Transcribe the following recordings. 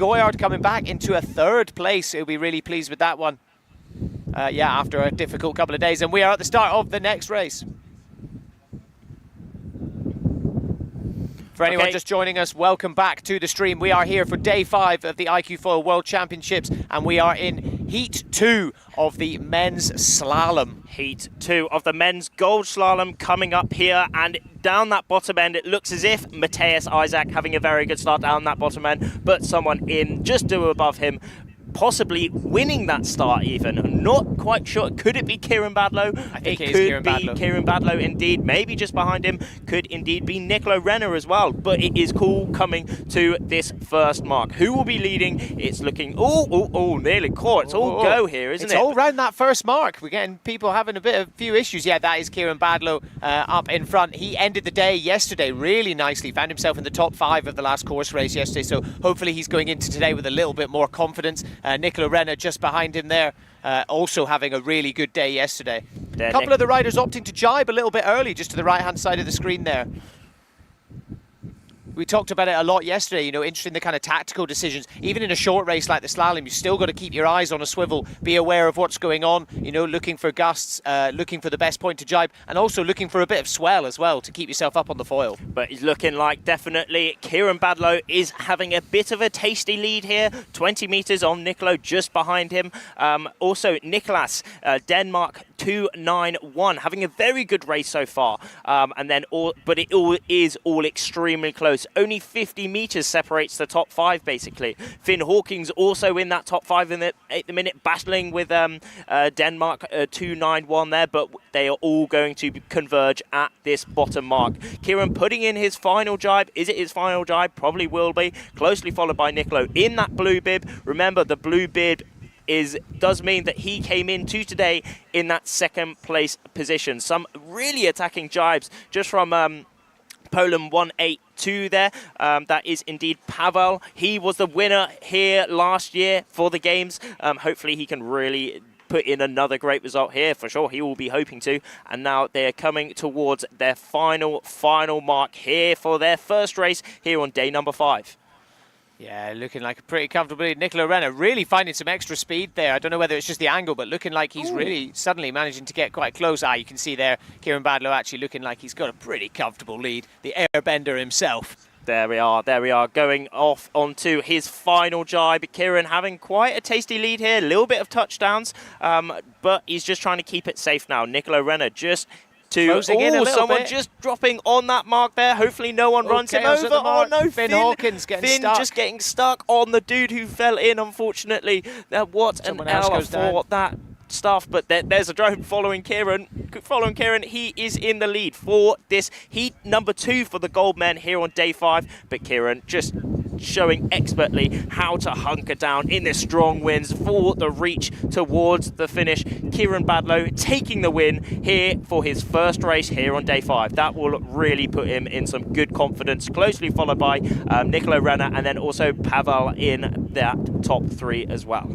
Goyard coming back into a third place. He'll be really pleased with that one. Yeah, after a difficult couple of days. And we are at the start of the next race. For anyone just joining us, welcome back to the stream. We are here for day 5 of the iQFOiL World Championships, and we are in Heat 2 of the men's slalom. Heat 2 of the men's gold slalom coming up here, and down that bottom end, it looks as if Matthias Isaac having a very good start down that bottom end, but someone in just above him, possibly winning that start even. Not quite sure. Could it be Kieran Badlow? I think it could be Kieran Badlow indeed. Maybe just behind him could indeed be Nicola Renner as well. But it is cool coming to this first mark. Who will be leading? It's looking, nearly caught. It's all go here, isn't it? It's all round that first mark. We're getting people having a few issues. Yeah, that is Kieran Badlow up in front. He ended the day yesterday really nicely. Found himself in the top 5 of the last course race yesterday. So hopefully he's going into today with a little bit more confidence. Nicola Renner just behind him there, also having a really good day yesterday. A couple of the riders opting to jibe a little bit early, just to the right-hand side of the screen there. We talked about it a lot yesterday, you know, interesting the kind of tactical decisions. Even in a short race like the slalom, you've still got to keep your eyes on a swivel, be aware of what's going on, you know, looking for gusts, looking for the best point to jibe, and also looking for a bit of swell as well to keep yourself up on the foil. But he's looking like definitely Kieran Badlow is having a bit of a tasty lead here. 20 metres on Nicolo just behind him. Also, Nicolas, Denmark 291, having a very good race so far. But it all is extremely close. Only 50 metres separates the top 5, basically. Finn Hawkins also in that top 5 at the minute, battling with Denmark 291 there, but they are all going to converge at this bottom mark. Kieran putting in his final jibe. Is it his final jibe? Probably will be. Closely followed by Nicolo in that blue bib. Remember, the blue bib does mean that he came into today in that second place position. Some really attacking jibes just from Poland 182 there. That is indeed Pavel. He was the winner here last year for the games. Hopefully he can really put in another great result here. For sure he will be hoping to. And now they're coming towards their final mark here for their first race here on day number 5. Yeah, looking like a pretty comfortable lead. Nicola Renner really finding some extra speed there. I don't know whether it's just the angle, but looking like he's really suddenly managing to get quite close. You can see there, Kieran Badlow actually looking like he's got a pretty comfortable lead. The airbender himself. There we are, going off onto his final jibe. Kieran having quite a tasty lead here, a little bit of touchdowns, but he's just trying to keep it safe now. Nicola Renner just Closing in a little someone bit. just dropping on that mark there. Hopefully no one runs him chaos at over. the mark. Oh no, Finn Hawkins getting Finn stuck. just getting stuck on the dude who fell in, unfortunately. What Someone an else hour goes for down. that stuff, but there's a drone following Kieran. He is in the lead for this heat number 2 for the gold men here on day 5, but Kieran just showing expertly how to hunker down in the strong winds for the reach towards the finish. Kieran Badlow taking the win here for his first race here on day 5. That will really put him in some good confidence, closely followed by Nicolo Renner and then also Pavel in that top 3 as well.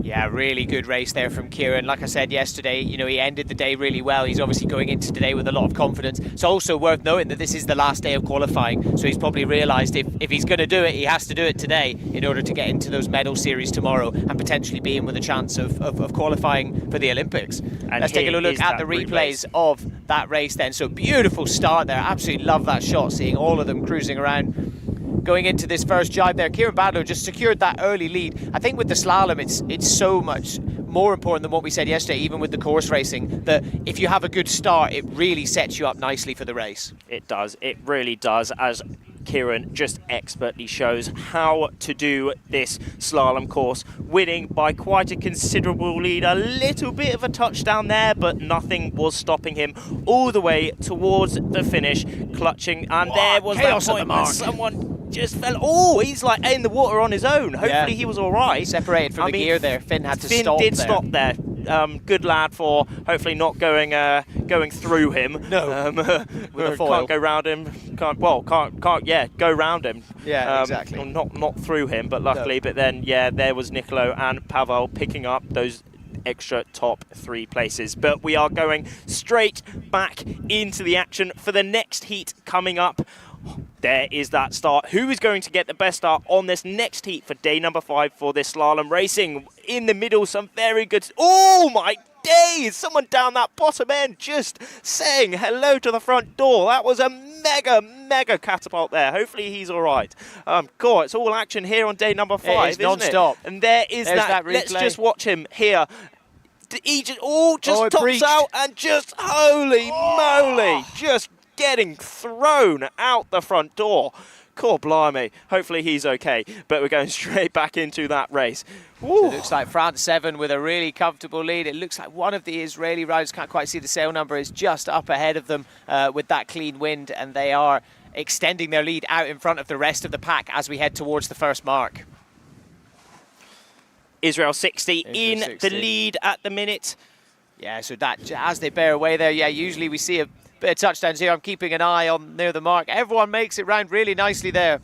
Yeah, really good race there from Kieran. Like I said yesterday, you know, he ended the day really well. He's obviously going into today with a lot of confidence. It's also worth noting that this is the last day of qualifying, so he's probably realised if he's going to do it, he has to do it today in order to get into those medal series tomorrow and potentially be in with a chance of qualifying for the Olympics. And let's take a look at the replays of that race then. So beautiful start there. Absolutely love that shot, seeing all of them cruising around. Going into this first jibe there, Kieran Badlow just secured that early lead. I think with the slalom, it's so much more important than what we said yesterday, even with the course racing, that if you have a good start, it really sets you up nicely for the race. It does. It really does, as Kieran just expertly shows how to do this slalom course, winning by quite a considerable lead. A little bit of a touchdown there, but nothing was stopping him all the way towards the finish, clutching. And there was that point where someone just fell. Oh, he's like in the water on his own. Hopefully he was all right. Separated from the gear there. Finn had to stop there. Finn did there. stop there. Good lad for hopefully not going through him. No. With a foil. Can't go round him. Can't go round him. Yeah, exactly. Not through him, but luckily. No. But then, yeah, there was Nicolo and Pavel picking up those extra top 3 places. But we are going straight back into the action for the next heat coming up. There is that start. Who is going to get the best start on this next heat for day number 5 for this slalom racing? In the middle, some very good... Oh my days! Someone down that bottom end just saying hello to the front door. That was a mega catapult there. Hopefully he's all right. God, it's all action here on day number 5, it's non-stop. And there's that replay. Let's just watch him here. He just tops out and just, holy moly, just getting thrown out the front door. God blimey. Hopefully he's okay. But we're going straight back into that race. So it looks like France 7 with a really comfortable lead. It looks like one of the Israeli riders, can't quite see the sail number, is just up ahead of them with that clean wind, and they are extending their lead out in front of the rest of the pack as we head towards the first mark. Israel 60 in the lead at the minute. Yeah, so that as they bear away there, yeah, usually we see a bit of touchdowns here. I'm keeping an eye on near the mark. Everyone makes it round really nicely there.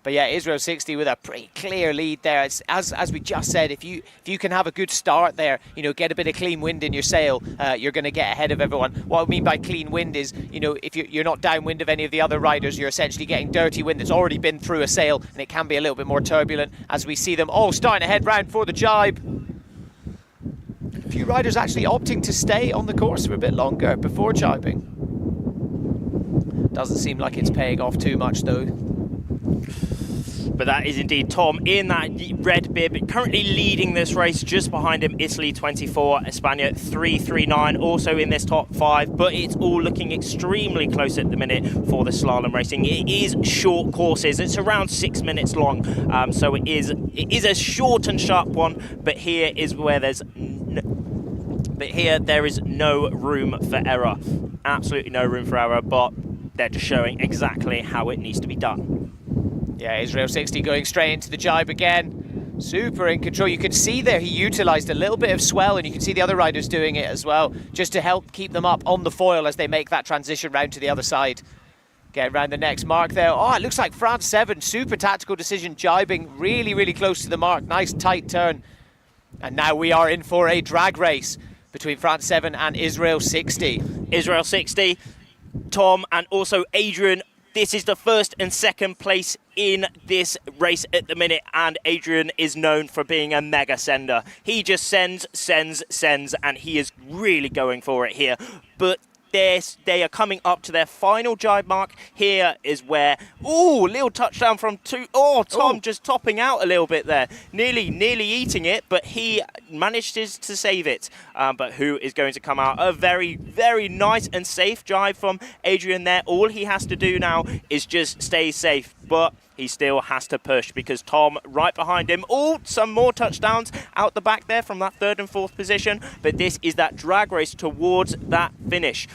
But yeah, Israel 60 with a pretty clear lead there. It's, as we just said, if you can have a good start there, you know, get a bit of clean wind in your sail, you're going to get ahead of everyone. What I mean by clean wind is, you know, if you're not downwind of any of the other riders, you're essentially getting dirty wind that's already been through a sail, and it can be a little bit more turbulent as we see them all starting to head round for the jibe. A few riders actually opting to stay on the course for a bit longer before jibing. Doesn't seem like it's paying off too much though. But that is indeed Tom in that red bib, currently leading this race. Just behind him, Italy 24, España 339, also in this top 5. But it's all looking extremely close at the minute for the slalom racing. It is short courses. It's around 6 minutes long, so it is a short and sharp one. But here is where there is no room for error. Absolutely no room for error. But they're just showing exactly how it needs to be done. Yeah, Israel 60 going straight into the jibe again. Super in control. You can see there he utilised a little bit of swell, and you can see the other riders doing it as well, just to help keep them up on the foil as they make that transition round to the other side. Get around the next mark there. Oh, it looks like France 7, super tactical decision, jibing really, really close to the mark. Nice tight turn. And now we are in for a drag race between France 7 and Israel 60. Israel 60, Tom and also Adrian. This is the first and second place in this race at the minute, and Adrian is known for being a mega sender. He just sends, and he is really going for it here. But they are coming up to their final jibe mark. Here is where, little touchdown from two. Tom just topping out a little bit there. Nearly eating it, but he managed to save it. But who is going to come out? A very, very nice and safe jibe from Adrian there. All he has to do now is just stay safe, but he still has to push because Tom right behind him. Some more touchdowns out the back there from that 3rd and 4th position, but this is that drag race towards that finish.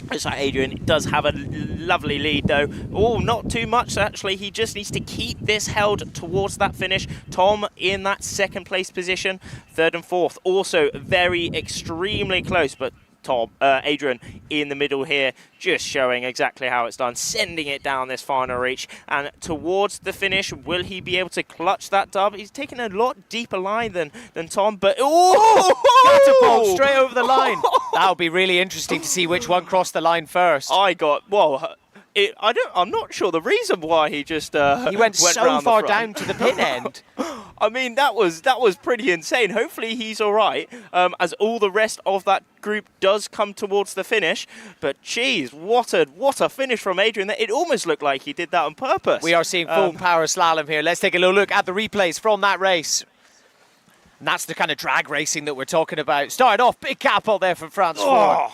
Looks like Adrian does have a lovely lead though. Not too much actually. He just needs to keep this held towards that finish. Tom in that 2nd place position. 3rd and 4th also very extremely close, but Adrian in the middle here, just showing exactly how it's done, sending it down this final reach and towards the finish. Will he be able to clutch that dub? He's taking a lot deeper line than Tom, but catapult straight over the line. That'll be really interesting to see which one crossed the line first. I'm not sure the reason why he just he went so far down to the pin end. I mean, that was pretty insane. Hopefully he's all right, as all the rest of that group does come towards the finish. But geez, what a finish from Adrian. It almost looked like he did that on purpose. We are seeing full power slalom here. Let's take a little look at the replays from that race. And that's the kind of drag racing that we're talking about. Started off, big catapult there from France 4.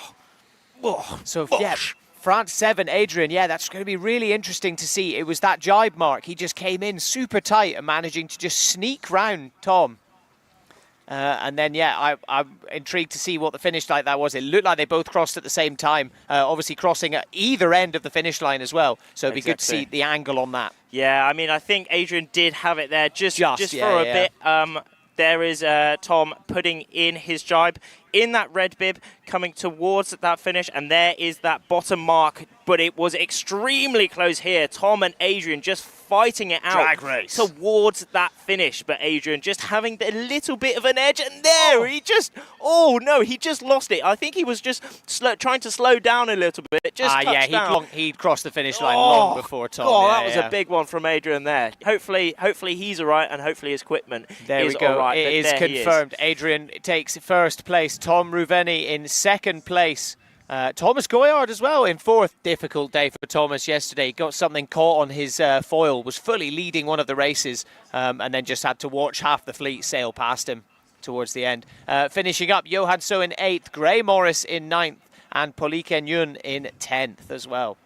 So, yeah, France 7, Adrian, yeah, that's going to be really interesting to see. It was that jibe mark. He just came in super tight and managing to just sneak round Tom. And then, yeah, I'm intrigued to see what the finish like that was. It looked like they both crossed at the same time, obviously crossing at either end of the finish line as well. So it'd be good to see the angle on that. Yeah, I mean, I think Adrian did have it there just for a bit. There is Tom putting in his jibe in that red bib, coming towards that finish, and there is that bottom mark, but it was extremely close here. Tom and Adrian just fighting it out drag race towards that finish, but Adrian just having a little bit of an edge, and there he just lost it. I think he was just trying to slow down a little bit. He'd crossed the finish line long before Tom. That was a big one from Adrian there. Hopefully he's all right, and hopefully his equipment is all right. It is confirmed. Adrian takes 1st place. Tom Ruveni in 2nd place. Thomas Goyard as well in 4th. Difficult day for Thomas yesterday. Got something caught on his foil, was fully leading one of the races, and then just had to watch half the fleet sail past him towards the end. Finishing up, Johan So in 8th, Gray Morris in 9th, and Poliken Yun in 10th as well.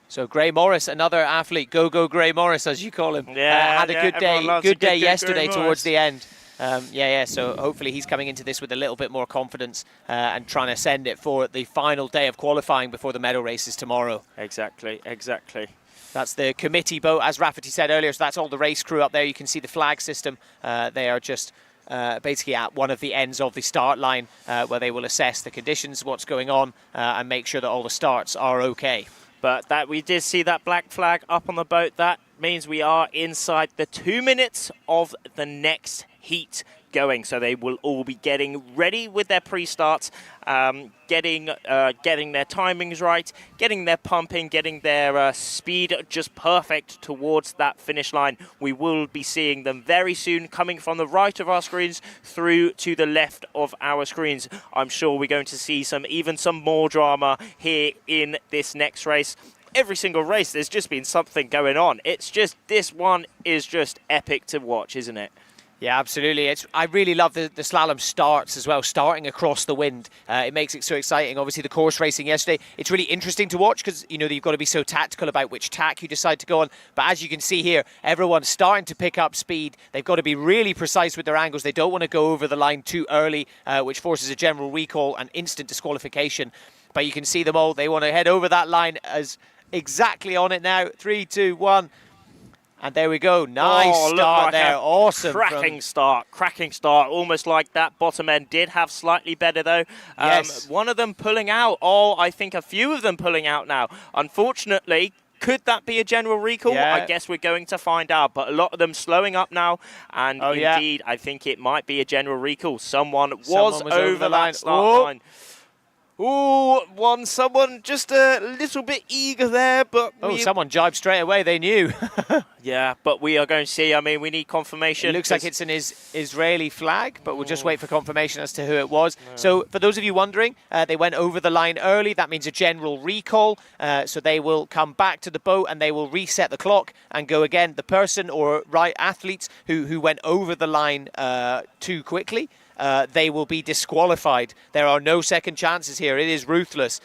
So Gray Morris, another athlete, go Gray Morris as you call him, had a good day yesterday towards the end. So hopefully he's coming into this with a little bit more confidence and trying to send it for the final day of qualifying before the medal races tomorrow. Exactly. That's the committee boat, as Rafferty said earlier, so that's all the race crew up there. You can see the flag system. They are just basically at one of the ends of the start line where they will assess the conditions, what's going on, and make sure that all the starts are okay. But that we did see that black flag up on the boat. That means we are inside the 2 minutes of the next heat going, so they will all be getting ready with their pre-starts, getting their timings right, getting their pumping, getting their speed just perfect towards that finish line. We will be seeing them very soon, coming from the right of our screens through to the left of our screens. I'm sure we're going to see some more drama here in this next race. Every single race, there's just been something going on. It's just, this one is just epic to watch, isn't it? Yeah, absolutely. I really love the slalom starts as well, starting across the wind. It makes it so exciting. Obviously, the course racing yesterday, it's really interesting to watch because, you've got to be so tactical about which tack you decide to go on. But as you can see here, everyone's starting to pick up speed. They've got to be really precise with their angles. They don't want to go over the line too early, which forces a general recall and instant disqualification. But you can see them all. They want to head over that line as exactly on it now. 3, 2, 1. And there we go. Nice start there. Awesome. Cracking start. Almost like that bottom end did have slightly better, though. Yes. One of them pulling out. I think a few of them pulling out now. Unfortunately, could that be a general recall? Yeah. I guess we're going to find out. But a lot of them slowing up now. And indeed, I think it might be a general recall. Someone was over that start line. Ooh, someone just a little bit eager there, but someone jibed straight away. They knew. Yeah, but we are going to see. I mean, we need confirmation. It looks like it's an Israeli flag, but we'll just wait for confirmation as to who it was. So for those of you wondering, they went over the line early. That means a general recall. So they will come back to the boat and they will reset the clock and go again. The person or athletes who went over the line too quickly, they will be disqualified. There are no second chances here. It is ruthless.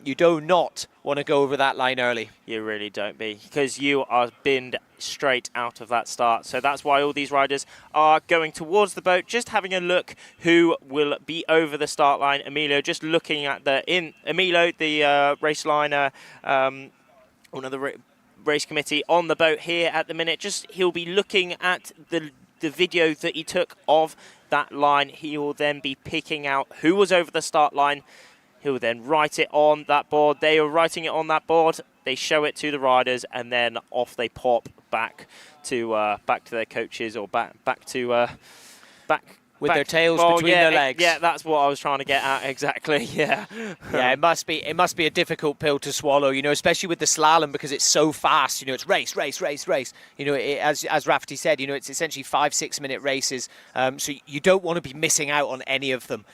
You do not want to go over that line early. You really don't because you are binned straight out of that start. So that's why all these riders are going towards the boat, just having a look who will be over the start line. Emilio just looking at Emilio, the race liner, one of the race committee on the boat here at the minute. He'll be looking at the video that he took of that line. He will then be picking out who was over the start line. He'll then write it on that board. They are writing it on that board. They show it to the riders, and then off they pop back to their coaches or back with their tails between their legs. Yeah, that's what I was trying to get at exactly. Yeah. Yeah, it must be a difficult pill to swallow, especially with the slalom because it's so fast. It's race. As Rafferty said, it's essentially 5-6 minute races. So you don't want to be missing out on any of them.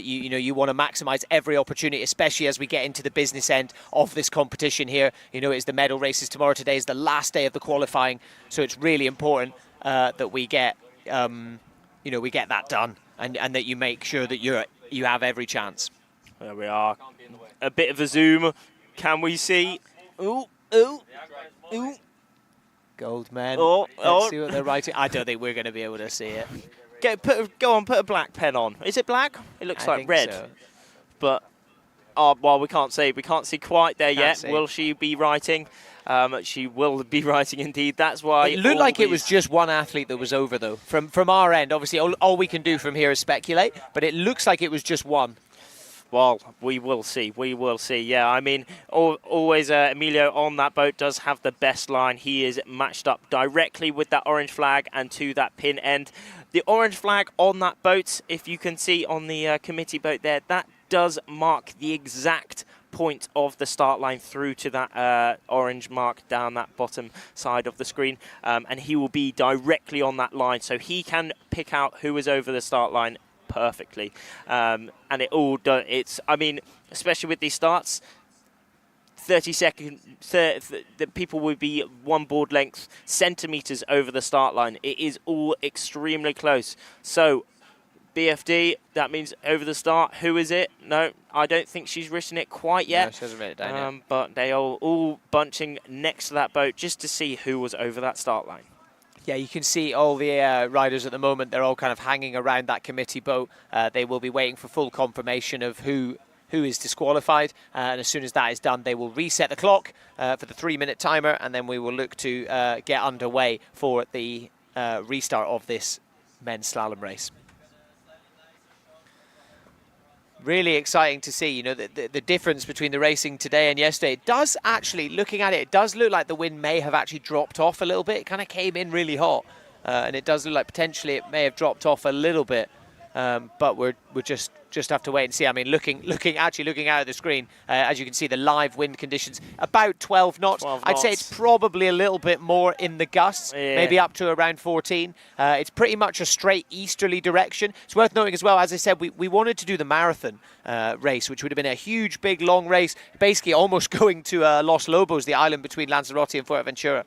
You want to maximize every opportunity, especially as we get into the business end of this competition here. It's the medal races tomorrow. Today is the last day of the qualifying. So it's really important that we get we get that done and that you make sure that you have every chance. There we are. A bit of a zoom. Can we see? Ooh. Goldman. Let's see what they're writing. I don't think we're going to be able to see it. Go on, put a black pen on. Is it black? It looks like red. So. But, we can't see. We can't see quite there yet. Will she be writing? She will be writing indeed. That's why it looked like it was just one athlete that was over, though. From our end, obviously, all we can do from here is speculate. But it looks like it was just one. Well, we will see. Yeah, I mean, always Emilio on that boat does have the best line. He is matched up directly with that orange flag and to that pin end. The orange flag on that boat, if you can see on the committee boat there, that does mark the exact point of the start line through to that orange mark down that bottom side of the screen, and he will be directly on that line, so he can pick out who is over the start line perfectly. And it all does. I mean, especially with these starts, 30 seconds, the people would be one board length, centimeters over the start line. It is all extremely close. So BFD, that means over the start. Who is it? No, I don't think she's written it quite yet. No, she hasn't written it down yet. But they are all bunching next to that boat just to see who was over that start line. Yeah, you can see all the riders at the moment. They're all kind of hanging around that committee boat. They will be waiting for full confirmation of who is disqualified. And as soon as that is done, they will reset the clock for the 3-minute timer. And then we will look to get underway for the restart of this men's slalom race. Really exciting to see, the difference between the racing today and yesterday. It does actually, looking at it, it does look like the wind may have actually dropped off a little bit. It kind of came in really hot, and it does look like potentially it may have dropped off a little bit. But we're just have to wait and see. I mean, looking out of the screen, as you can see, the live wind conditions about 12 knots. I'd say it's probably a little bit more in the gusts, maybe up to around 14. It's pretty much a straight easterly direction. It's worth noting as well, as I said, we wanted to do the marathon race, which would have been a huge, big, long race, basically almost going to Los Lobos, the island between Lanzarote and Fuerteventura.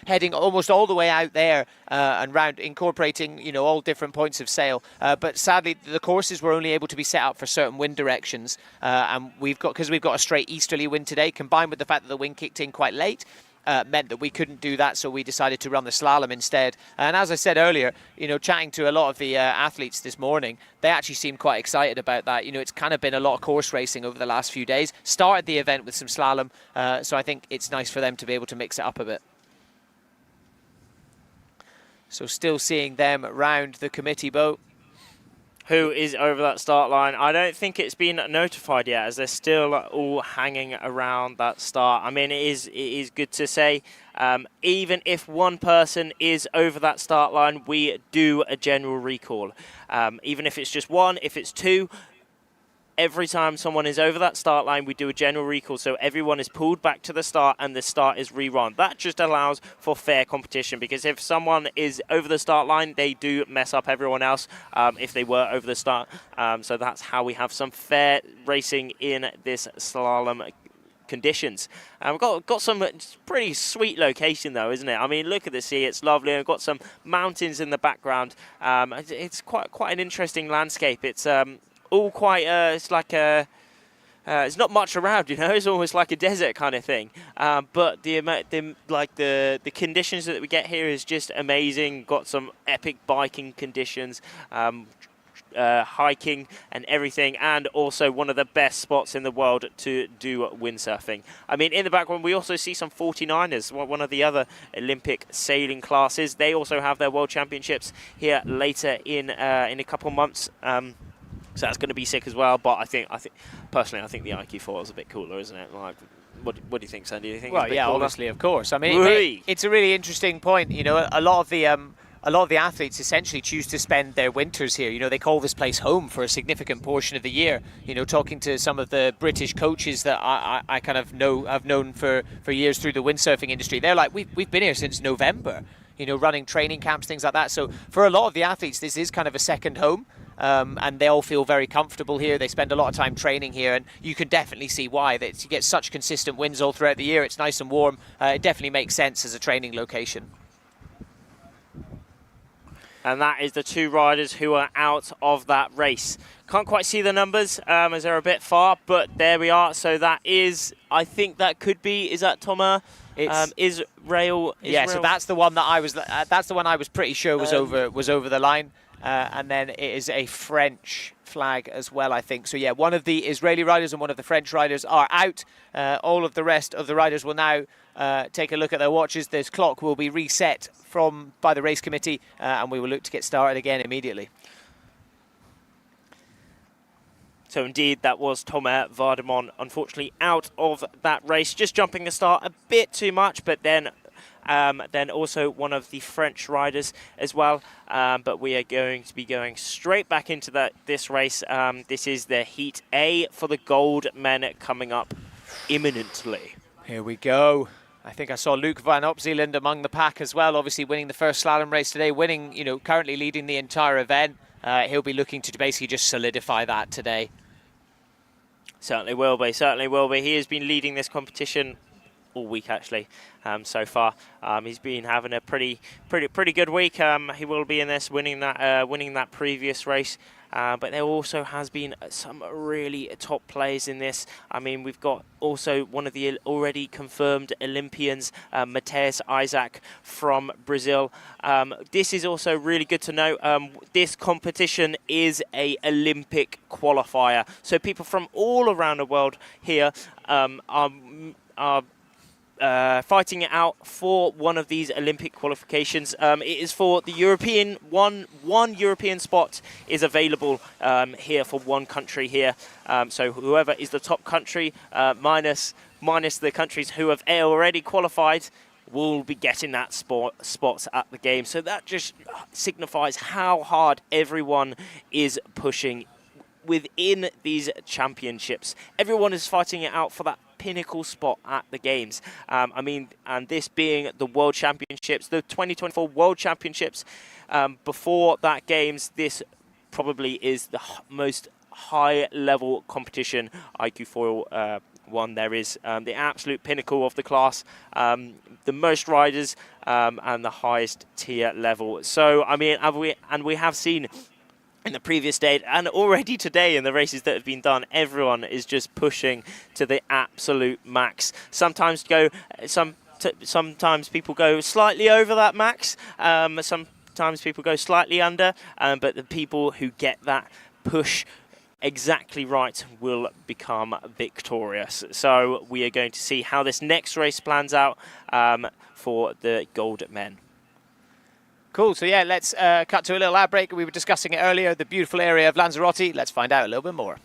Heading almost all the way out there and round, incorporating all different points of sail. But sadly, the courses were only able to be set up for certain wind directions, and because we've got a straight easterly wind today, combined with the fact that the wind kicked in quite late. Meant that we couldn't do that, so we decided to run the slalom instead. And as I said earlier, chatting to a lot of the athletes this morning, they actually seem quite excited about that. It's kind of been a lot of course racing over the last few days. Started the event with some slalom, so I think it's nice for them to be able to mix it up a bit. So still seeing them round the committee boat. Who is over that start line? I don't think it's been notified yet, as they're still all hanging around that start. I mean, it is good to say, even if one person is over that start line, we do a general recall. Even if it's just one, if it's two, every time someone is over that start line, we do a general recall, so everyone is pulled back to the start and the start is rerun. That just allows for fair competition, because if someone is over the start line, they do mess up everyone else if they were over the start. So that's how we have some fair racing in this slalom conditions. We've got some pretty sweet location though, isn't it? I mean, look at the sea, it's lovely, and we've got some mountains in the background. It's quite an interesting landscape. It's all quite, it's like a, it's not much around, you know, it's almost like a desert kind of thing. But the conditions that we get here is just amazing. Got some epic biking conditions, hiking and everything, and also one of the best spots in the world to do windsurfing. I mean, in the background we also see some 49ers, one of the other Olympic sailing classes. They also have their World Championships here later in a couple months. So that's going to be sick as well. But I think personally, I think the iQFOiL is a bit cooler, isn't it? Like, what do you think, Sandy? Do you think? Well, it's a bit yeah, cooler? obviously, of course. I mean, it's a really interesting point. You know, a lot of the athletes essentially choose to spend their winters here. You know, they call this place home for a significant portion of the year. You know, talking to some of the British coaches that I kind of have known for years through the windsurfing industry, they're like, we've been here since November. You know, running training camps, things like that. So for a lot of the athletes, this is kind of a second home. And they all feel very comfortable here. They spend a lot of time training here, and you can definitely see why. You get such consistent winds all throughout the year. It's nice and warm. It definitely makes sense as a training location. And that is the two riders who are out of that race. Can't quite see the numbers as they're a bit far, but there we are. So that is, I think that could be, is that Thomas? Israel? Yeah, so that's the one that I was. That's the one I was pretty sure was over the line. And then it is a French flag as well, I think. So yeah, one of the Israeli riders and one of the French riders are out. All of the rest of the riders will now take a look at their watches. This clock will be reset by the race committee, and we will look to get started again immediately. So indeed, that was Thomas Vardemont, unfortunately out of that race, just jumping the start a bit too much, but then also one of the French riders as well. But we are going to be going straight back into this race. This is the Heat A for the gold men coming up imminently. Here we go. I think I saw Luke van Opzeeland among the pack as well, obviously winning the first slalom race today, currently leading the entire event. He'll be looking to basically just solidify that today. Certainly will be, certainly will be. He has been leading this competition all week actually so far. He's been having a pretty good week. He will be in this winning that previous race. But there also has been some really top players in this. I mean, we've got also one of the already confirmed Olympians, Matheus Isaac from Brazil. This is also really good to know. This competition is a Olympic qualifier. So people from all around the world here are fighting it out for one of these Olympic qualifications. It is for the European, one European spot is available here for one country here. So whoever is the top country, minus the countries who have already qualified, will be getting that spots at the game. So that just signifies how hard everyone is pushing within these championships. Everyone is fighting it out for that pinnacle spot at the games. I mean, and this being the World Championships, the 2024 World Championships, before that games, this probably is the most high-level competition iQFOiL one there is. The absolute pinnacle of the class, the most riders, and the highest tier level. So, I mean, we have seen in the previous day and already today in the races that have been done, everyone is just pushing to the absolute max. Sometimes people go slightly over that max. Sometimes people go slightly under. But the people who get that push exactly right will become victorious. So we are going to see how this next race plans out for the gold men. Cool. So yeah, let's cut to a little ad break. We were discussing it earlier, the beautiful area of Lanzarote. Let's find out a little bit more.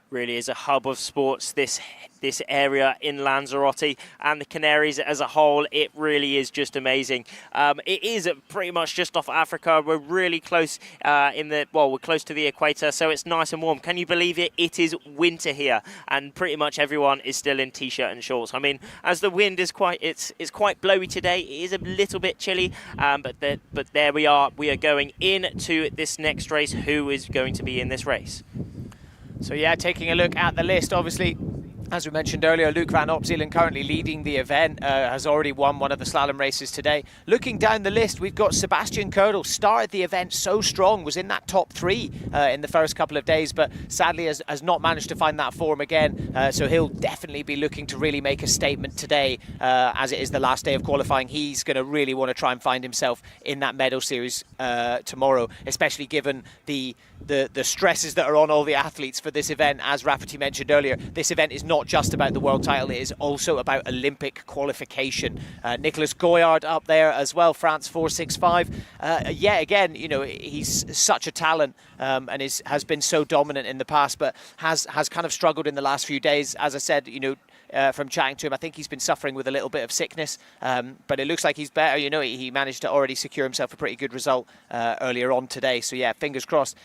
Really is a hub of sports, this area in Lanzarote, and the Canaries as a whole. It really is just amazing. It is pretty much just off Africa. We're really close we're close to the equator, so it's nice and warm. Can you believe it? It is winter here, and pretty much everyone is still in t-shirt and shorts. I mean, as the wind is it's quite blowy today, it is a little bit chilly, but there we are. We are going into this next race. Who is going to be in this race? So yeah, taking a look at the list, obviously, as we mentioned earlier, Luke van Opzielen currently leading the event, has already won one of the slalom races today. Looking down the list, we've got Sebastian Kördel, started the event so strong, was in that top 3 in the first couple of days, but sadly has not managed to find that form again. So he'll definitely be looking to really make a statement today, as it is the last day of qualifying. He's going to really want to try and find himself in that medal series tomorrow, especially given the stresses that are on all the athletes for this event. As Rafferty mentioned earlier, this event is not just about the world title, it is also about Olympic qualification. Nicolas Goyard up there as well, France 4.65. Yeah, again, you know, he's such a talent and has been so dominant in the past, but has kind of struggled in the last few days. As I said, you know, from chatting to him, I think he's been suffering with a little bit of sickness, but it looks like he's better. You know, he managed to already secure himself a pretty good result earlier on today. So yeah, fingers crossed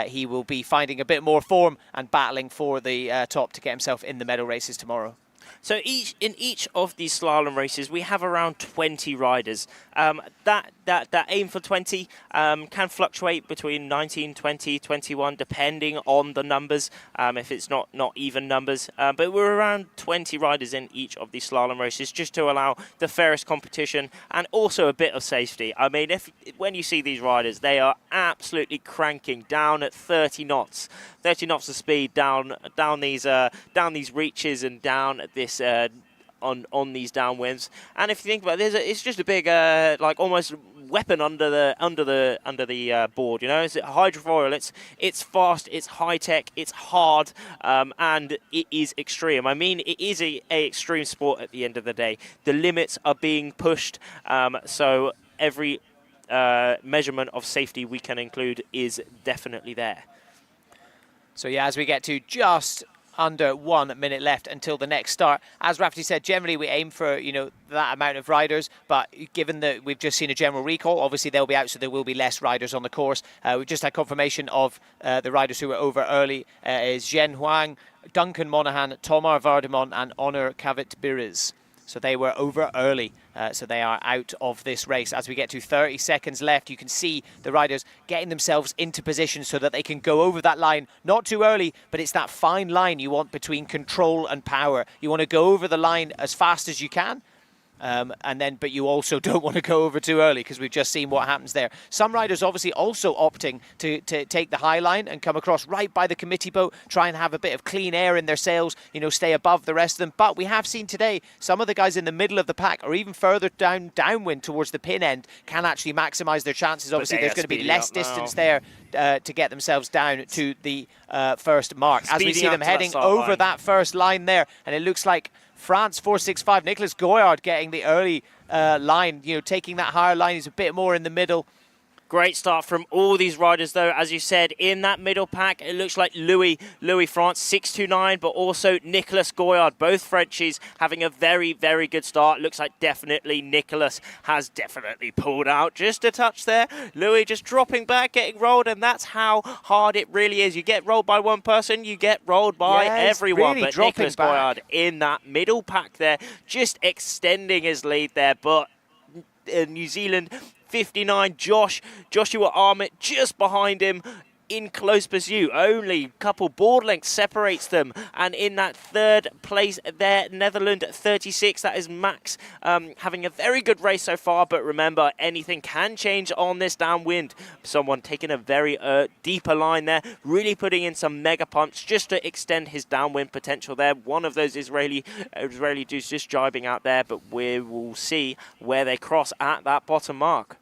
he will be finding a bit more form and battling for the top to get himself in the medal races tomorrow. So in each of these slalom races, we have around 20 riders. That aim for 20 can fluctuate between 19, 20, 21, depending on the numbers, if it's not even numbers. But we're around 20 riders in each of these slalom races, just to allow the fairest competition and also a bit of safety. I mean, when you see these riders, they are absolutely cranking down at 30 knots. 30 knots of speed down these reaches and down at this on these downwinds. And if you think about it, it's just a big like almost weapon under the board. You know, it's iQFOiL. It's fast, it's high tech, it's hard, and it is extreme. I mean, it is a extreme sport at the end of the day. The limits are being pushed, so every measurement of safety we can include is definitely there. So yeah, as we get to just under 1 minute left until the next start, as Rafferty said, generally we aim for, you know, that amount of riders, but given that we've just seen a general recall, obviously they'll be out, so there will be less riders on the course. We've just had confirmation of the riders who were over early is Zhen Huang, Duncan Monaghan, Tomar Vardemont and Honor Kavit-Biriz. So they were over early, so they are out of this race. As we get to 30 seconds left, you can see the riders getting themselves into position so that they can go over that line. Not too early, but it's that fine line you want between control and power. You want to go over the line as fast as you can, but you also don't want to go over too early, because we've just seen what happens there. Some riders obviously also opting to take the high line and come across right by the committee boat, try and have a bit of clean air in their sails, you know, stay above the rest of them. But we have seen today some of the guys in the middle of the pack, or even further downwind towards the pin end, can actually maximise their chances. Obviously there's going to be less distance there to get themselves down to the first mark. As we see them heading over that first line there, and it looks like France 4.65, Nicolas Goyard getting the early line, you know, taking that higher line. He's a bit more in the middle. Great start from all these riders, though. As you said, in that middle pack, it looks like Louis France 6.29, but also Nicolas Goyard, both Frenchies having a very, very good start. Looks like definitely Nicolas has definitely pulled out just a touch there. Louis just dropping back, getting rolled, and that's how hard it really is. You get rolled by one person, you get rolled by everyone. Really, but Nicolas Goyard in that middle pack there, just extending his lead there. But New Zealand 59, Joshua Armitt just behind him in close pursuit. Only a couple board lengths separates them. And in that third place there, Netherlands 36, that is Max, having a very good race so far. But remember, anything can change on this downwind. Someone taking a very deeper line there, really putting in some mega pumps just to extend his downwind potential there. One of those Israeli dudes just jibing out there, but we will see where they cross at that bottom mark.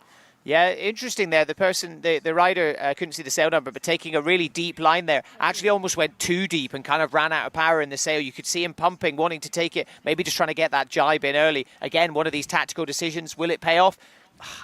Yeah, interesting there. The rider, couldn't see the sail number, but taking a really deep line there, actually almost went too deep and kind of ran out of power in the sail. You could see him pumping, wanting to take it, maybe just trying to get that jibe in early. Again, one of these tactical decisions. Will it pay off?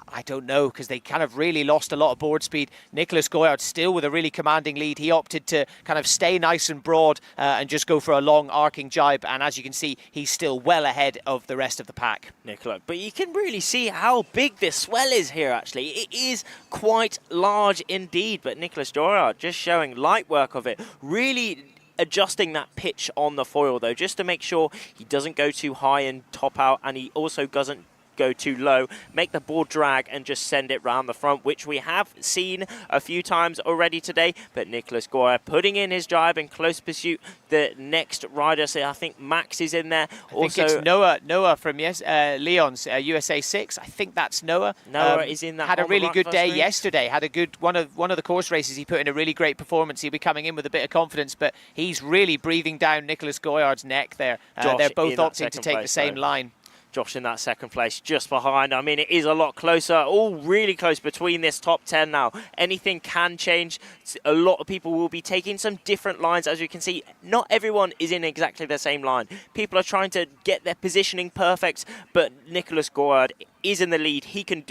I don't know, because they kind of really lost a lot of board speed. Nicholas Goyard still with a really commanding lead. He opted to kind of stay nice and broad and just go for a long arcing jibe. And as you can see, he's still well ahead of the rest of the pack. Nicola, but you can really see how big this swell is here, actually. It is quite large indeed, but Nicholas Goyard just showing light work of it, really adjusting that pitch on the foil, though, just to make sure he doesn't go too high and top out, and he also doesn't go too low, make the board drag and just send it round the front, which we have seen a few times already today. But Nicholas Goyard putting in his drive in close pursuit. The next rider, so I think Max is in there. I think it's Noah from Leon's USA 6. I think that's Noah. Noah is in that. Had a really good day yesterday. Had a good one of the course races. He put in a really great performance. He'll be coming in with a bit of confidence, but he's really breathing down Nicholas Goyard's neck there. They're both opting to take the same line. Josh in that second place, just behind. I mean, it is a lot closer, all really close between this top 10 now. Anything can change. A lot of people will be taking some different lines. As you can see, not everyone is in exactly the same line. People are trying to get their positioning perfect, but Nicholas Goyard is in the lead. He can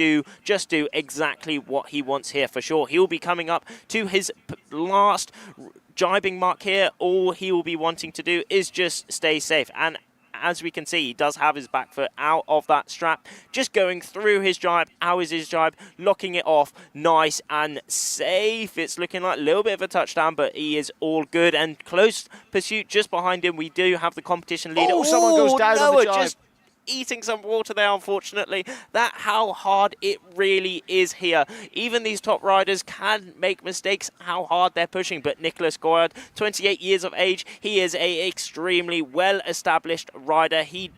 just do exactly what he wants here for sure. He'll be coming up to his last jibing mark here. All he will be wanting to do is just stay safe. And as we can see, he does have his back foot out of that strap, just going through his jibe. How is his jibe? Locking it off, nice and safe. It's looking like a little bit of a touchdown, but he is all good. And close pursuit just behind him. We do have the competition leader. Oh, someone goes down on the jibe. Just eating some water there, unfortunately. That's how hard it really is here. Even these top riders can make mistakes, how hard they're pushing. But Nicholas Goyard, 28 years of age, he is a extremely well-established rider. He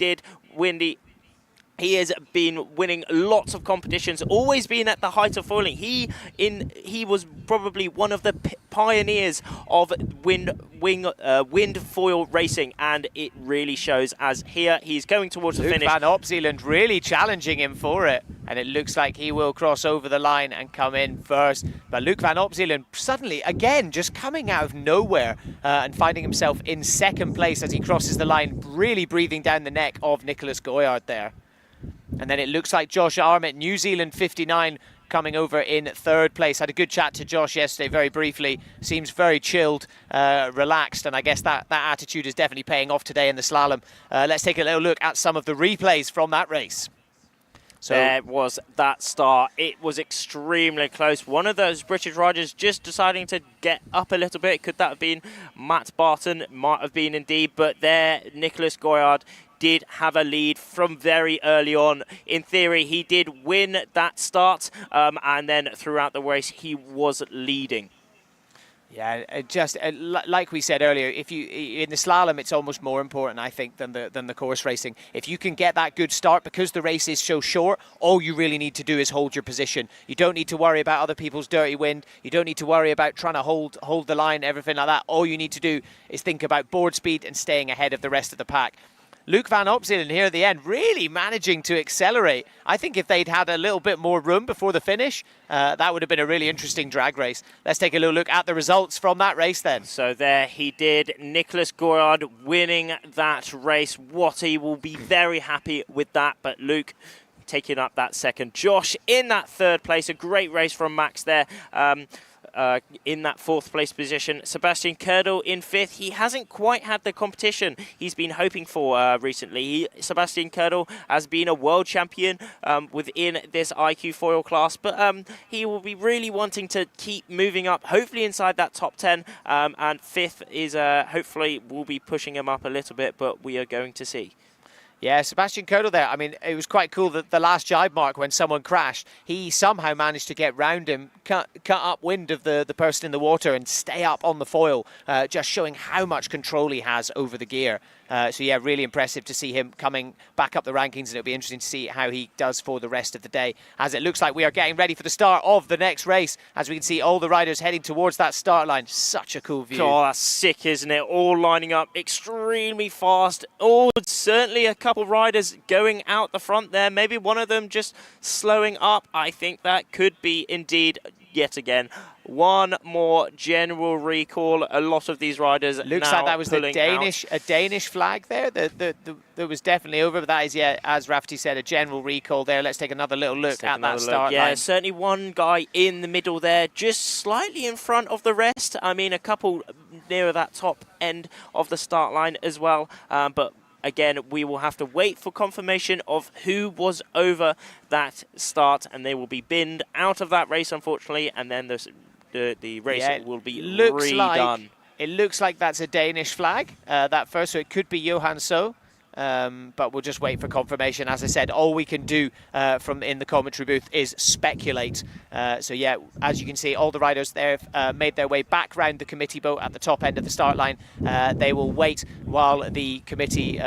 has been winning lots of competitions, always been at the height of foiling. He was probably one of the pioneers of wind foil racing, and it really shows as here he's going towards the finish. Van Opzeeland really challenging him for it, and it looks like he will cross over the line and come in first. But Luke Van Opzeeland suddenly, again, just coming out of nowhere and finding himself in second place as he crosses the line, really breathing down the neck of Nicholas Goyard there. And then it looks like Josh Armitt, New Zealand 59, coming over in third place. Had a good chat to Josh yesterday, very briefly. Seems very chilled, relaxed, and I guess that attitude is definitely paying off today in the slalom. Let's take a little look at some of the replays from that race. So there was that start. It was extremely close. One of those British riders just deciding to get up a little bit. Could that have been Matt Barton? Might have been indeed, but there, Nicholas Goyard did have a lead from very early on. In theory, he did win that start, and then throughout the race, he was leading. Yeah, just like we said earlier, if you in the slalom, it's almost more important, I think, than the course racing. If you can get that good start, because the race is so short, all you really need to do is hold your position. You don't need to worry about other people's dirty wind. You don't need to worry about trying to hold the line, everything like that. All you need to do is think about board speed and staying ahead of the rest of the pack. Luke Van Opzeeland here at the end, really managing to accelerate. I think if they'd had a little bit more room before the finish, that would have been a really interesting drag race. Let's take a little look at the results from that race then. So there he did, Nicholas Goyard winning that race. He will be very happy with that, but Luke taking up that second. Josh in that third place, a great race from Max there. In that fourth place position. Sebastian Kerdel in fifth. He hasn't quite had the competition he's been hoping for recently. Sebastian Kerdel has been a world champion within this iQFOiL class, but he will be really wanting to keep moving up, hopefully inside that top 10, and fifth is hopefully will be pushing him up a little bit, but we are going to see. Yeah, Sebastian Kerdel there. I mean, it was quite cool that the last jibe mark when someone crashed, he somehow managed to get round him, cut upwind of the person in the water and stay up on the foil, just showing how much control he has over the gear. So yeah, really impressive to see him coming back up the rankings, and it'll be interesting to see how he does for the rest of the day, as it looks like we are getting ready for the start of the next race, as we can see all the riders heading towards that start line. Such a cool view. Oh, that's sick, isn't it? All lining up extremely fast. Oh, certainly a couple riders going out the front there. Maybe one of them just slowing up. I think that could be indeed yet again. One more general recall. A lot of these riders looks now like that was pulling a Danish flag there. There was definitely over, but that is, yeah, as Rafferty said, a general recall there. Let's take another little look at that start Yeah, line. certainly one guy in the middle there, just slightly in front of the rest. I mean, a couple nearer that top end of the start line as well. But again, we will have to wait for confirmation of who was over that start, and they will be binned out of that race, unfortunately, and then the race will be redone. It looks like that's a Danish flag, that first, so it could be Johan So. But we'll just wait for confirmation. As I said, all we can do from in the commentary booth is speculate. So yeah, as you can see, all the riders there have made their way back round the committee boat at the top end of the start line. They will wait while the committee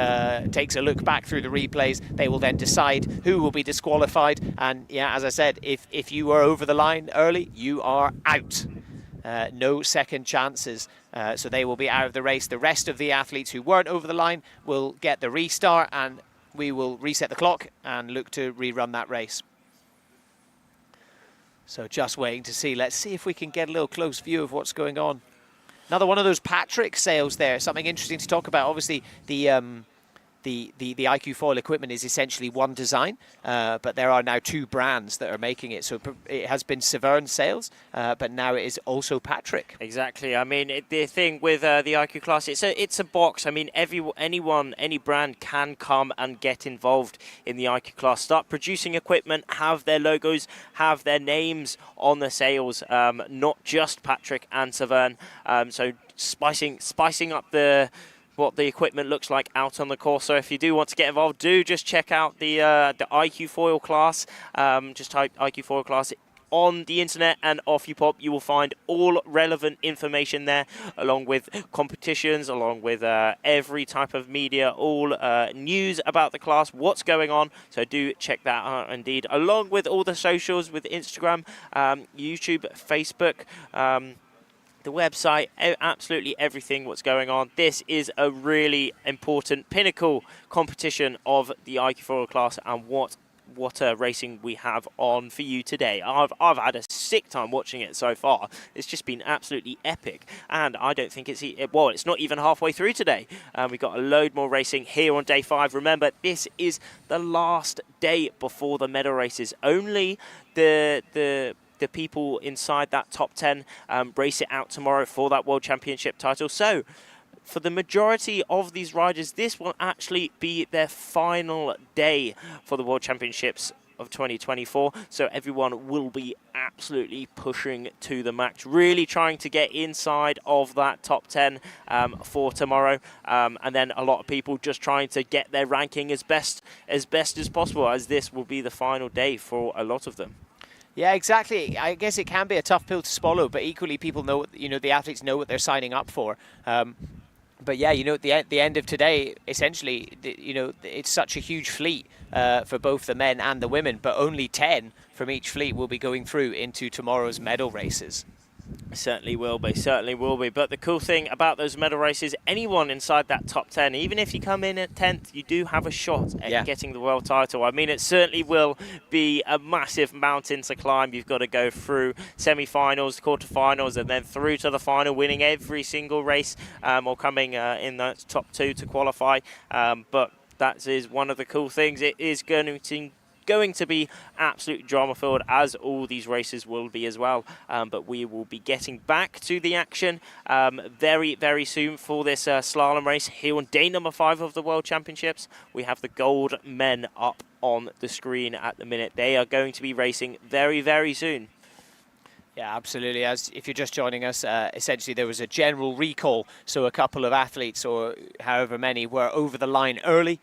takes a look back through the replays. They will then decide who will be disqualified. And yeah, as I said, if you are over the line early, you are out. No second chances. So they will be out of the race. The rest of the athletes who weren't over the line will get the restart, and we will reset the clock and look to rerun that race. So just waiting to see. Let's see if we can get a little close view of what's going on. Another one of those Patrick sales there. Something interesting to talk about. Obviously, the iQFOiL equipment is essentially one design, but there are now two brands that are making it. So it has been Severn sales, but now it is also Patrick. Exactly. I mean, the thing with the IQ class, it's a box. I mean, any brand can come and get involved in the IQ class. Start producing equipment, have their logos, have their names on the sales, not just Patrick and Severn. So spicing up what the equipment looks like out on the course. So if you do want to get involved, do just check out the iQFOiL class. Just type iQFOiL class on the internet and off you pop. You will find all relevant information there, along with competitions, along with every type of media, all news about the class, what's going on. So do check that out indeed, along with all the socials with Instagram, YouTube, Facebook, the website, absolutely everything what's going on. This is a really important pinnacle competition of the iQFOiL class, and what racing we have on for you today. I've had a sick time watching it so far. It's just been absolutely epic, and I don't think it's not even halfway through today. We've got a load more racing here on day 5. Remember, this is the last day before the medal races. Only the people inside that top 10 race it out tomorrow for that World Championship title. So for the majority of these riders, this will actually be their final day for the World Championships of 2024. So everyone will be absolutely pushing to the max, really trying to get inside of that top 10 for tomorrow. And then a lot of people just trying to get their ranking as best as possible, as this will be the final day for a lot of them. Yeah, exactly. I guess it can be a tough pill to swallow, but equally people know, the athletes know what they're signing up for. But yeah, at the end of today, essentially, it's such a huge fleet for both the men and the women, but only 10 from each fleet will be going through into tomorrow's medal races. Certainly will be. But the cool thing about those medal races, anyone inside that top 10, even if you come in at 10th, you do have a shot at getting the world title. I mean, it certainly will be a massive mountain to climb. You've got to go through semi-finals, quarter-finals, and then through to the final, winning every single race, or coming in the top 2 to qualify. But that is one of the cool things. It is going to be absolutely drama-filled, as all these races will be as well. But we will be getting back to the action very, very soon for this slalom race here on day number 5 of the World Championships. We have the gold men up on the screen at the minute. They are going to be racing very, very soon. Yeah, absolutely. As if you're just joining us, essentially there was a general recall. So a couple of athletes, or however many, were over the line early.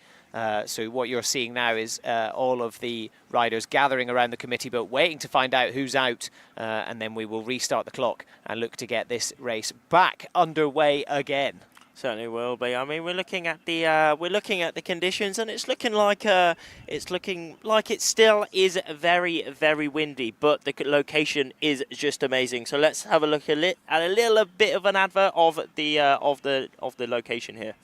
So what you're seeing now is all of the riders gathering around the committee boat, waiting to find out who's out, and then we will restart the clock and look to get this race back underway again. Certainly will be. I mean, we're looking at the conditions, and it's looking like it still is very, very windy, but the location is just amazing. So let's have a look at a little bit of an advert of the location here.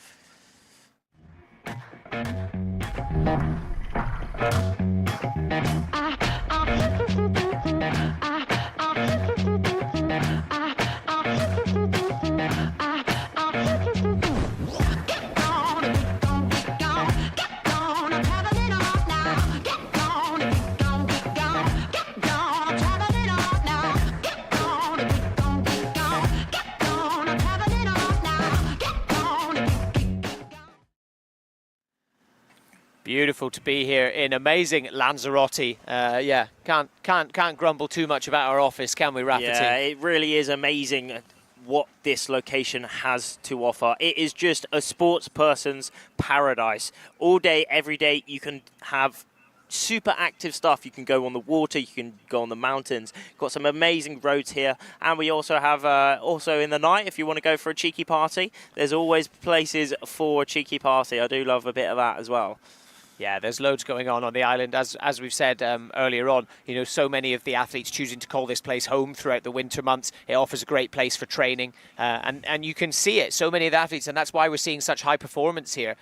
Beautiful to be here in amazing Lanzarote. Yeah, can't grumble too much about our office, can we, Rafferty? Yeah, it really is amazing what this location has to offer. It is just a sports person's paradise. All day, every day, you can have super active stuff. You can go on the water, you can go on the mountains. Got some amazing roads here, and we also have also in the night, if you want to go for a cheeky party, there's always places for a cheeky party. I do love a bit of that as well. Yeah, there's loads going on the island, as we've said earlier on. You know, so many of the athletes choosing to call this place home throughout the winter months. It offers a great place for training, and you can see it. So many of the athletes, and that's why we're seeing such high performance here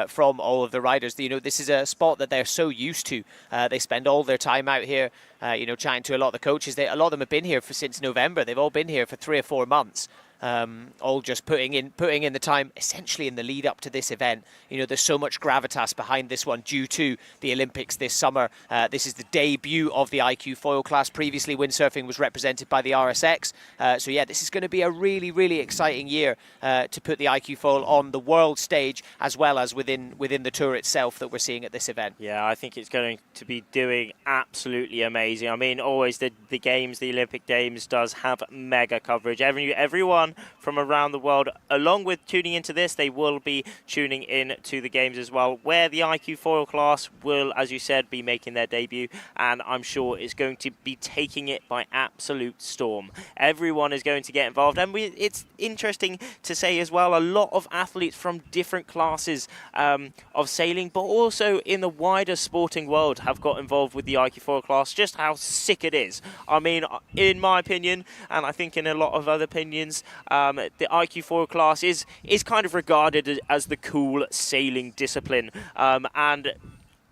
from all of the riders. You know, this is a spot that they're so used to. They spend all their time out here. You know, chatting to a lot of the coaches. A lot of them have been here since November. They've all been here for 3 or 4 months. All just putting in the time essentially in the lead up to this event. You know, there's so much gravitas behind this one due to the Olympics this summer. This is the debut of the iQFOiL class. Previously, windsurfing was represented by the RSX. So yeah, this is going to be a really, really exciting year to put the iQFOiL on the world stage, as well as within the tour itself that we're seeing at this event. Yeah, I think it's going to be doing absolutely amazing. I mean, always the games, the Olympic Games does have mega coverage. Everyone from around the world, along with tuning into this, they will be tuning in to the games as well, where the iQFOiL class will, as you said, be making their debut, and I'm sure it's going to be taking it by absolute storm. Everyone is going to get involved, and it's interesting to say as well, a lot of athletes from different classes of sailing, but also in the wider sporting world have got involved with the iQFOiL class. Just how sick it is. I mean, in my opinion, and I think in a lot of other opinions, the iQFOiL class is kind of regarded as the cool sailing discipline, and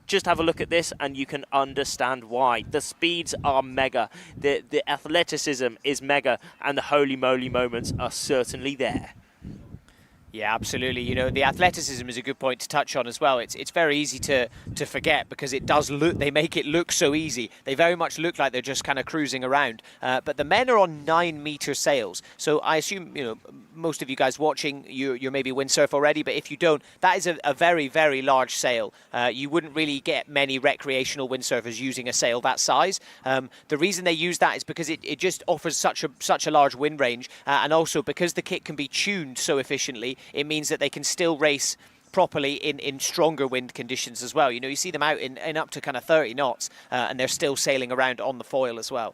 just have a look at this and you can understand why. The speeds are mega, the athleticism is mega, and the holy moly moments are certainly there. Yeah, absolutely. You know, the athleticism is a good point to touch on as well. It's very easy to forget because it does look, they make it look so easy. They very much look like they're just kind of cruising around. But the men are on 9-meter sails. So I assume, you know, most of you guys watching, you're maybe windsurf already, but if you don't, that is a very, very large sail. You wouldn't really get many recreational windsurfers using a sail that size. The reason they use that is because it just offers such a large wind range, and also because the kit can be tuned so efficiently, it means that they can still race properly in stronger wind conditions as well. You know, you see them out in up to kind of 30 knots, and they're still sailing around on the foil as well.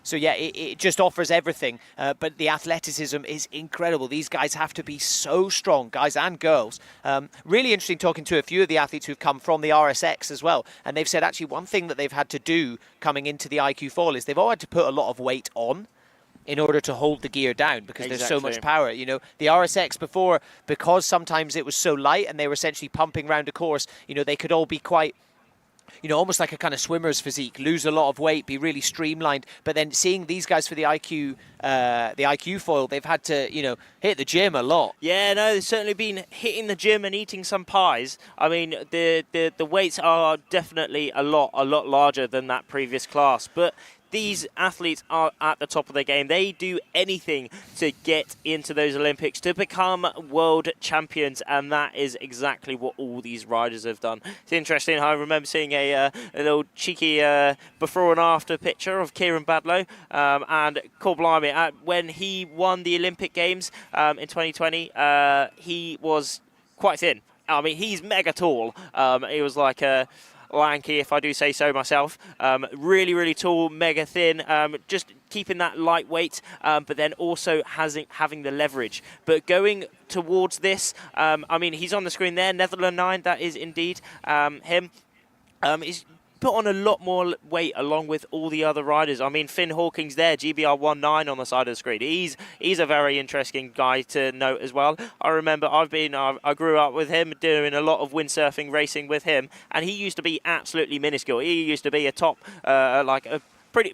So yeah, it just offers everything, but the athleticism is incredible. These guys have to be so strong, guys and girls. Really interesting talking to a few of the athletes who've come from the RSX as well, and they've said actually one thing that they've had to do coming into the iQFOiL is they've all had to put a lot of weight on in order to hold the gear down, because there's so much power. You know, the RSX before, because sometimes it was so light and they were essentially pumping around a course, you know, they could all be quite, you know, almost like a kind of swimmer's physique, lose a lot of weight, be really streamlined. But then seeing these guys for the iQFOiL, they've had to, you know, hit the gym a lot. Yeah, no, they've certainly been hitting the gym and eating some pies. I mean, the weights are definitely a lot larger than that previous class, but these athletes are at the top of their game. They do anything to get into those Olympics, to become world champions, and that is exactly what all these riders have done. It's interesting. I remember seeing a little cheeky before and after picture of Kieran Badlow, and call blimey, when he won the Olympic Games in 2020, he was quite thin. I mean, he's mega tall. He was like a lanky, if I do say so myself. Really, really tall, mega thin, just keeping that lightweight, but then also having the leverage. But going towards this, I mean, he's on the screen there, Netherlands 9, that is indeed him. He's put on a lot more weight along with all the other riders. I mean, Finn Hawking's there, GBR19 on the side of the screen. He's a very interesting guy to note as well. I remember I grew up with him, doing a lot of windsurfing racing with him, and he used to be absolutely minuscule. He used to be a top, like a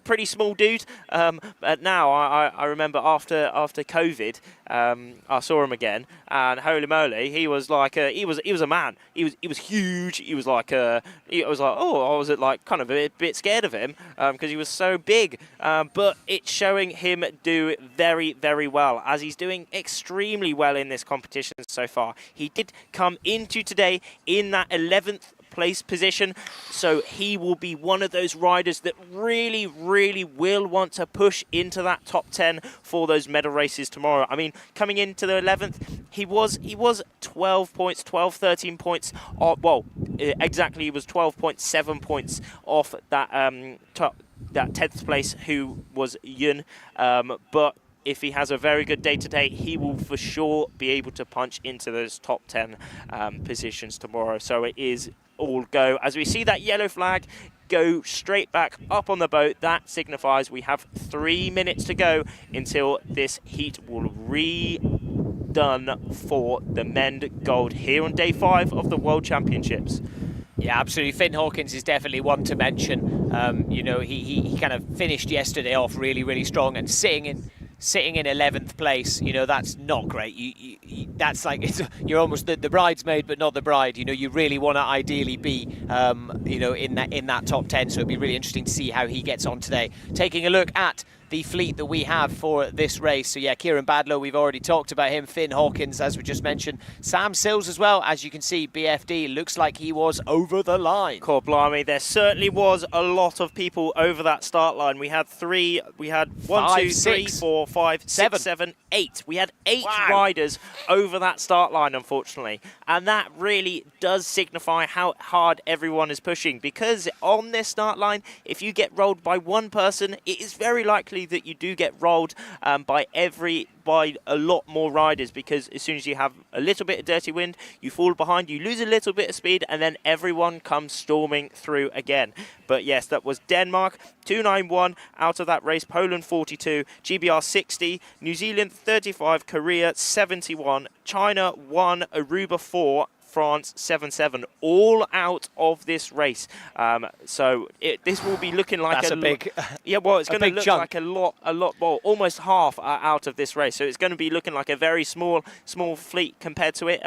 pretty small dude. But now I remember after COVID, I saw him again, and holy moly, he was like he was a man. He was huge. He was like I was like kind of a bit scared of him because he was so big. But it's showing him do very, very well, as he's doing extremely well in this competition so far. He did come into today in that 11th place position, so he will be one of those riders that really, really will want to push into that top 10 for those medal races tomorrow. I mean, coming into the 11th, he was 13 points off, exactly, he was 12.7 points off that that 10th place, who was Yun, but if he has a very good day today, he will for sure be able to punch into those top 10 positions tomorrow. So it is all go. As we see that yellow flag go straight back up on the boat, that signifies we have 3 minutes to go until this heat will redone for the men gold here on day 5 of the World Championships. Yeah, absolutely. Finn Hawkins is definitely one to mention. You know, he kind of finished yesterday off really, really strong, and sitting in 11th place, you know, that's not great. That's like, you're almost the bridesmaid but not the bride. You know, you really want to ideally be you know, in that top 10, so it'd be really interesting to see how he gets on today. Taking a look at the fleet that we have for this race. So yeah, Kieran Badlow, we've already talked about him. Finn Hawkins, as we just mentioned. Sam Sills as well. As you can see, BFD looks like he was over the line. Core blimey, there certainly was a lot of people over that start line. We had 8. We had 8 riders over that start line, unfortunately. And that really does signify how hard everyone is pushing, because on this start line, if you get rolled by one person, it is very likely that you do get rolled by a lot more riders, because as soon as you have a little bit of dirty wind, you fall behind, you lose a little bit of speed, and then everyone comes storming through again. But yes, that was Denmark 291 out of that race, Poland 42, GBR 60, New Zealand 35, Korea 71, China 1, Aruba 4, France 7-7, all out of this race. So this will be looking like it's going to look like a lot, well, almost half out of this race. So it's going to be looking like a very small fleet compared to it.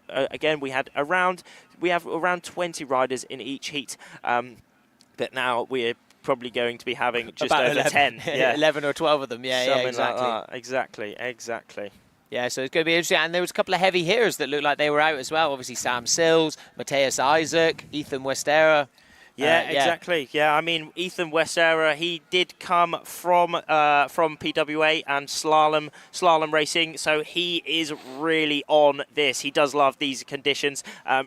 Again, we have around 20 riders in each heat, but now we're probably going to be having just about over 11, 10. Yeah. 11 or 12 of them. Yeah, exactly. Like that. Exactly. Yeah, so it's going to be interesting. And there was a couple of heavy hitters that looked like they were out as well. Obviously, Sam Sills, Matthias Isaac, Ethan Westera. Yeah, exactly. Yeah, I mean, Ethan Westera, he did come from PWA and slalom racing, so he is really on this. He does love these conditions,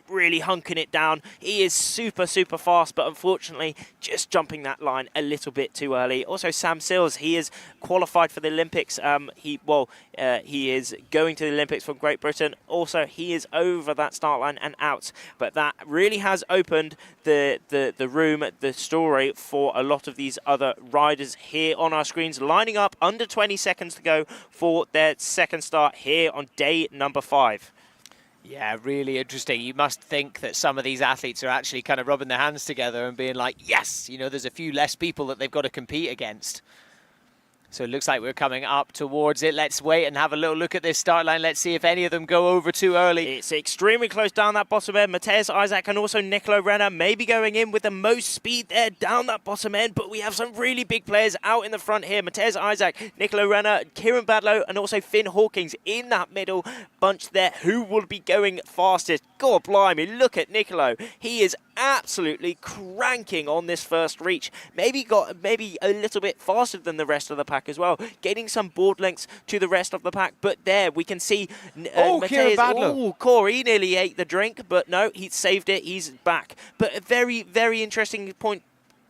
really hunking it down. He is super, super fast, but unfortunately, just jumping that line a little bit too early. Also, Sam Sills, he is qualified for the Olympics. He is going to the Olympics from Great Britain. Also, he is over that start line and out, but that really has opened the room, the story for a lot of these other riders here on our screens, lining up under 20 seconds to go for their second start here on day number 5. Yeah, really interesting. You must think that some of these athletes are actually kind of rubbing their hands together and being like, yes, you know, there's a few less people that they've got to compete against. So it looks like we're coming up towards it. Let's wait and have a little look at this start line. Let's see if any of them go over too early. It's extremely close down that bottom end. Matthias Isaac and also Nicola Renner maybe going in with the most speed there down that bottom end. But we have some really big players out in the front here. Matthias Isaac, Nicola Renner, Kieran Badlow and also Finn Hawkins in that middle bunch there. Who will be going fastest? God blimey, look at Nicolo. He is absolutely cranking on this first reach. Maybe a little bit faster than the rest of the pack as well, getting some board lengths to the rest of the pack. But there we can see Kieran Badlow. Corey nearly ate the drink, but no, he saved it. He's back. But a very, very interesting point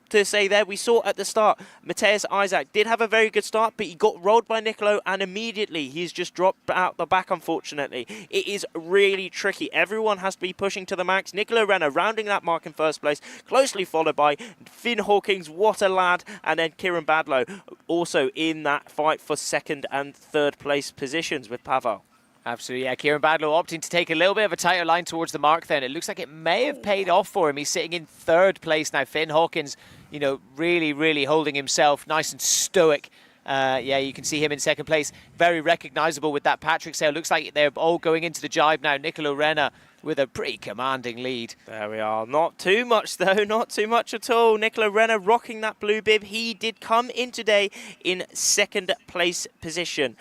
to say there. We saw at the start, Matthias Isaac did have a very good start, but he got rolled by Nicolo and immediately he's just dropped out the back, unfortunately. It is really tricky. Everyone has to be pushing to the max. Nicola Renner rounding that mark in first place, closely followed by Finn Hawkins, what a lad, and then Kieran Badlow also in that fight for second and third place positions with Pavel. Absolutely, yeah. Kieran Badlow opting to take a little bit of a tighter line towards the mark then. It looks like it may have paid off for him. He's sitting in 3rd place now. Finn Hawkins, you know, really, really holding himself nice and stoic. Yeah, you can see him in 2nd place. Very recognisable with that Patrick sail. Looks like they're all going into the jibe now. Nicolo Renna with a pretty commanding lead. There we are. Not too much, though. Not too much at all. Nicolo Renna rocking that blue bib. He did come in today in 2nd place position.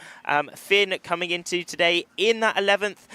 Finn coming into today in that 11th.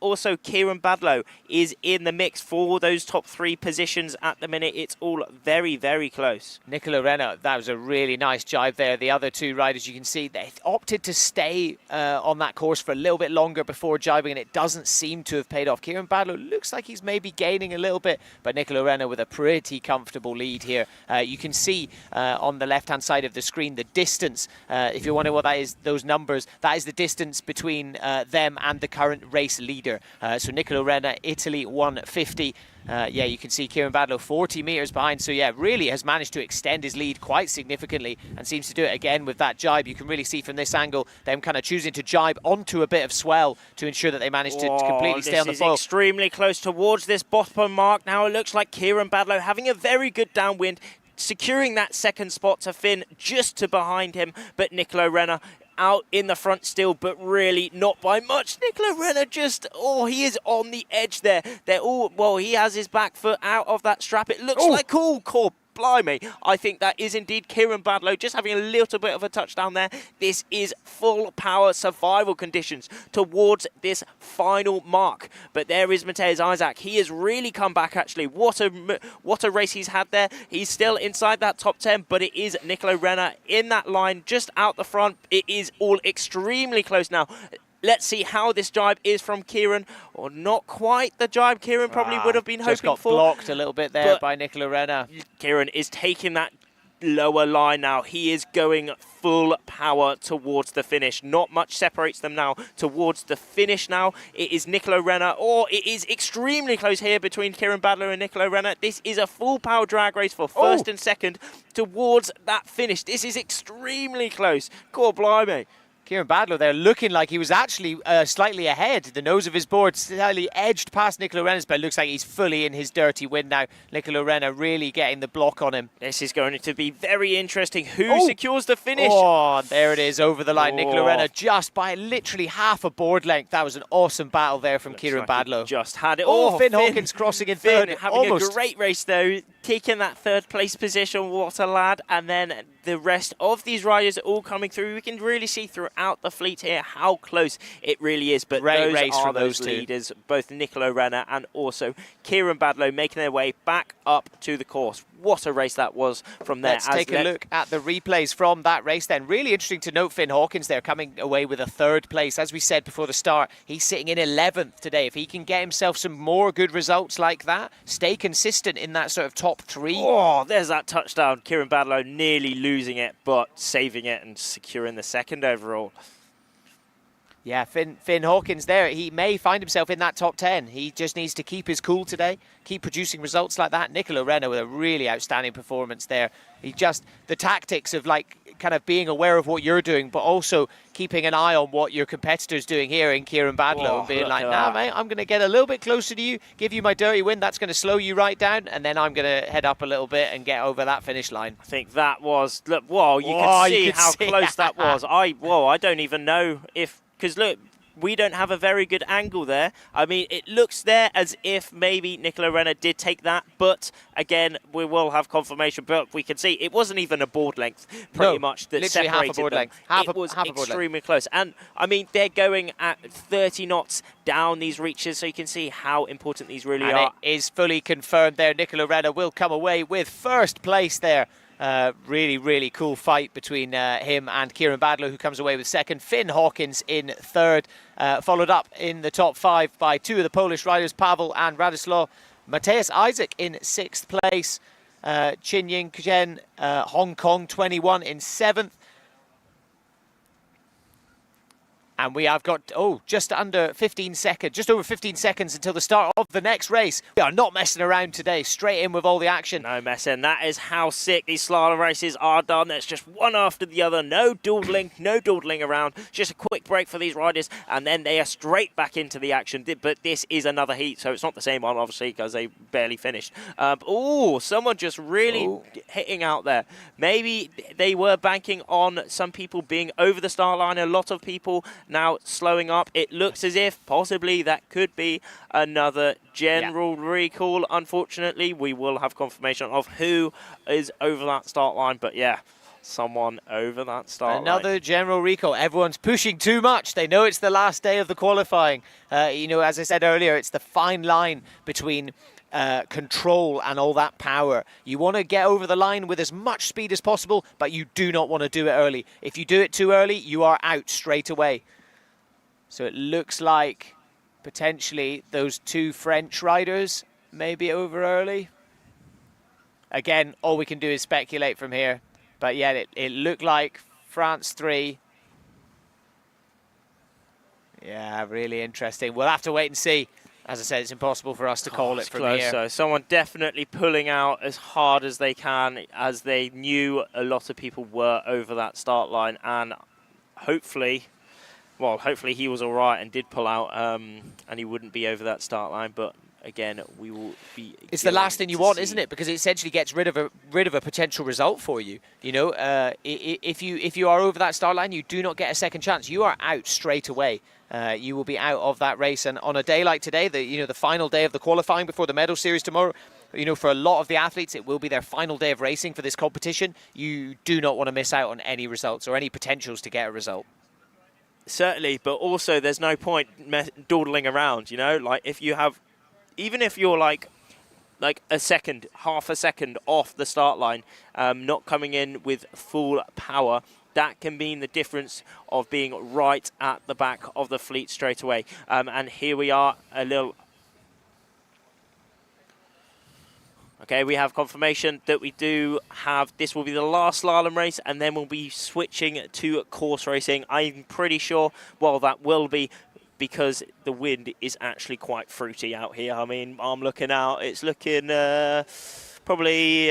Also, Kieran Badlow is in the mix for those top 3 positions at the minute. It's all very, very close. Nicolo Renna, that was a really nice jibe there. The other 2 riders, you can see, they opted to stay on that course for a little bit longer before jibing, and it doesn't seem to have paid off. Kieran Badlow looks like he's maybe gaining a little bit, but Nicolo Renna with a pretty comfortable lead here. You can see on the left-hand side of the screen the distance. If you're wondering what that is, those numbers, that is the distance between them and the current race leader. So Nicolo Renna, Italy, 150. Yeah, you can see Kieran Badlow 40 metres behind. So yeah, really has managed to extend his lead quite significantly and seems to do it again with that jibe. You can really see from this angle them kind of choosing to jibe onto a bit of swell to ensure that they manage to completely stay on the foil. Extremely close towards this bottom mark. Now it looks like Kieran Badlow having a very good downwind, securing that 2nd spot to Finn just to behind him. But Nicolo Renna out in the front still, but really not by much. Nicolo Renna just, he is on the edge there. They're all, well, he has his back foot out of that strap. It looks like, blimey, I think that is indeed Kieran Badlow just having a little bit of a touchdown there. This is full power survival conditions towards this final mark. But there is Mateusz Isaac. He has really come back, actually. What a race he's had there. He's still inside that top 10, but it is Nicolo Renna in that line just out the front. It is all extremely close now. Let's see how this jibe is from Kieran, or not quite the jibe Kieran probably would have been hoping for. Just got blocked a little bit there by Nicolo Renna. Kieran is taking that lower line now. He is going full power towards the finish. Not much separates them now towards the finish now. It is Nicolo Renna, or it is extremely close here between Kieran Badlow and Nicolo Renna. This is a full power drag race for 1st and 2nd towards that finish. This is extremely close. God blimey. Kieran Badlow there looking like he was actually slightly ahead. The nose of his board slightly edged past Nicolo Renna's, but it looks like he's fully in his dirty wind now. Nicolo Renna really getting the block on him. This is going to be very interesting. Who secures the finish? Oh, there it is, over the line. Nicolo Renna just by literally half a board length. That was an awesome battle there from Kieran Badlow. Just had it. Finn Hawkins crossing in 3rd. Having a great race though, taking that 3rd place position. What a lad. And then the rest of these riders are all coming through. We can really see throughout the fleet here how close it really is. But great those race are from those leaders, both Nicolo Renna and also Kieran Badlow, making their way back up to the course. What a race that was from there. Let's take a look at the replays from that race then. Really interesting to note Finn Hawkins there coming away with a 3rd place. As we said before the start, he's sitting in 11th today. If he can get himself some more good results like that, stay consistent in that sort of top 3. Oh, there's that touchdown. Kieran Badlow nearly losing it, but saving it and securing the 2nd overall. Yeah, Finn Hawkins there, he may find himself in that top 10. He just needs to keep his cool today, keep producing results like that. Nicolo Renna with a really outstanding performance there. He just, the tactics of like kind of being aware of what you're doing, but also keeping an eye on what your competitor's doing here in Kieran Badlow, and being like, nah, mate, I'm going to get a little bit closer to you, give you my dirty win. That's going to slow you right down, and then I'm going to head up a little bit and get over that finish line. I think that was, look, whoa, you can see how close that was. I don't even know if, because look, we don't have a very good angle there. I mean, it looks there as if maybe Nicolo Renna did take that, but again, we will have confirmation. But we can see it wasn't even a board length, pretty much, that literally separated half a board them. length. It was extremely close. And I mean, they're going at 30 knots down these reaches, so you can see how important these really are. It is fully confirmed there. Nicolo Renna will come away with 1st place there. Really, really cool fight between him and Kieran Badlow, who comes away with 2nd. Finn Hawkins in 3rd, followed up in the top 5 by 2 of the Polish riders, Paweł and Radoslaw. Mateusz Isaac in 6th place. Chin Ying Chen, Hong Kong 21 in 7th. And we have got, just under 15 seconds, just over 15 seconds until the start of the next race. We are not messing around today, straight in with all the action. No messing. That is how sick these slalom races are done. It's just one after the other. No dawdling around. Just a quick break for these riders, and then they are straight back into the action. But this is another heat, so it's not the same one, obviously, because they barely finished. Someone just really hitting out there. Maybe they were banking on some people being over the start line. A lot of people now slowing up. It looks as if possibly that could be another general recall. Unfortunately, we will have confirmation of who is over that start line. But yeah, someone over that start line. Another general recall. Everyone's pushing too much. They know it's the last day of the qualifying. As I said earlier, it's the fine line between control and all that power. You want to get over the line with as much speed as possible, but you do not want to do it early. If you do it too early, you are out straight away. So it looks like potentially those two French riders may be over early. Again, all we can do is speculate from here. But yeah, it looked like France 3. Yeah, really interesting. We'll have to wait and see. As I said, it's impossible for us to call it from close, here. So someone definitely pulling out as hard as they can, as they knew a lot of people were over that start line. And hopefully he was all right and did pull out, and he wouldn't be over that start line. But again, we will be. It's the last thing you want, isn't it? Because it essentially gets rid of a potential result for you. If you are over that start line, you do not get a second chance. You are out straight away. You will be out of that race. And on a day like today, the final day of the qualifying before the medal series tomorrow, for a lot of the athletes, it will be their final day of racing for this competition. You do not want to miss out on any results or any potentials to get a result. Certainly, but also there's no point dawdling around, like if you have, even if you're like a second, half a second off the start line, not coming in with full power, that can mean the difference of being right at the back of the fleet straight away. And here we are, Okay, we have confirmation that we do have, this will be the last slalom race, and then we'll be switching to course racing. I'm pretty sure, that will be, because the wind is actually quite fruity out here. I mean, I'm looking out, it's looking probably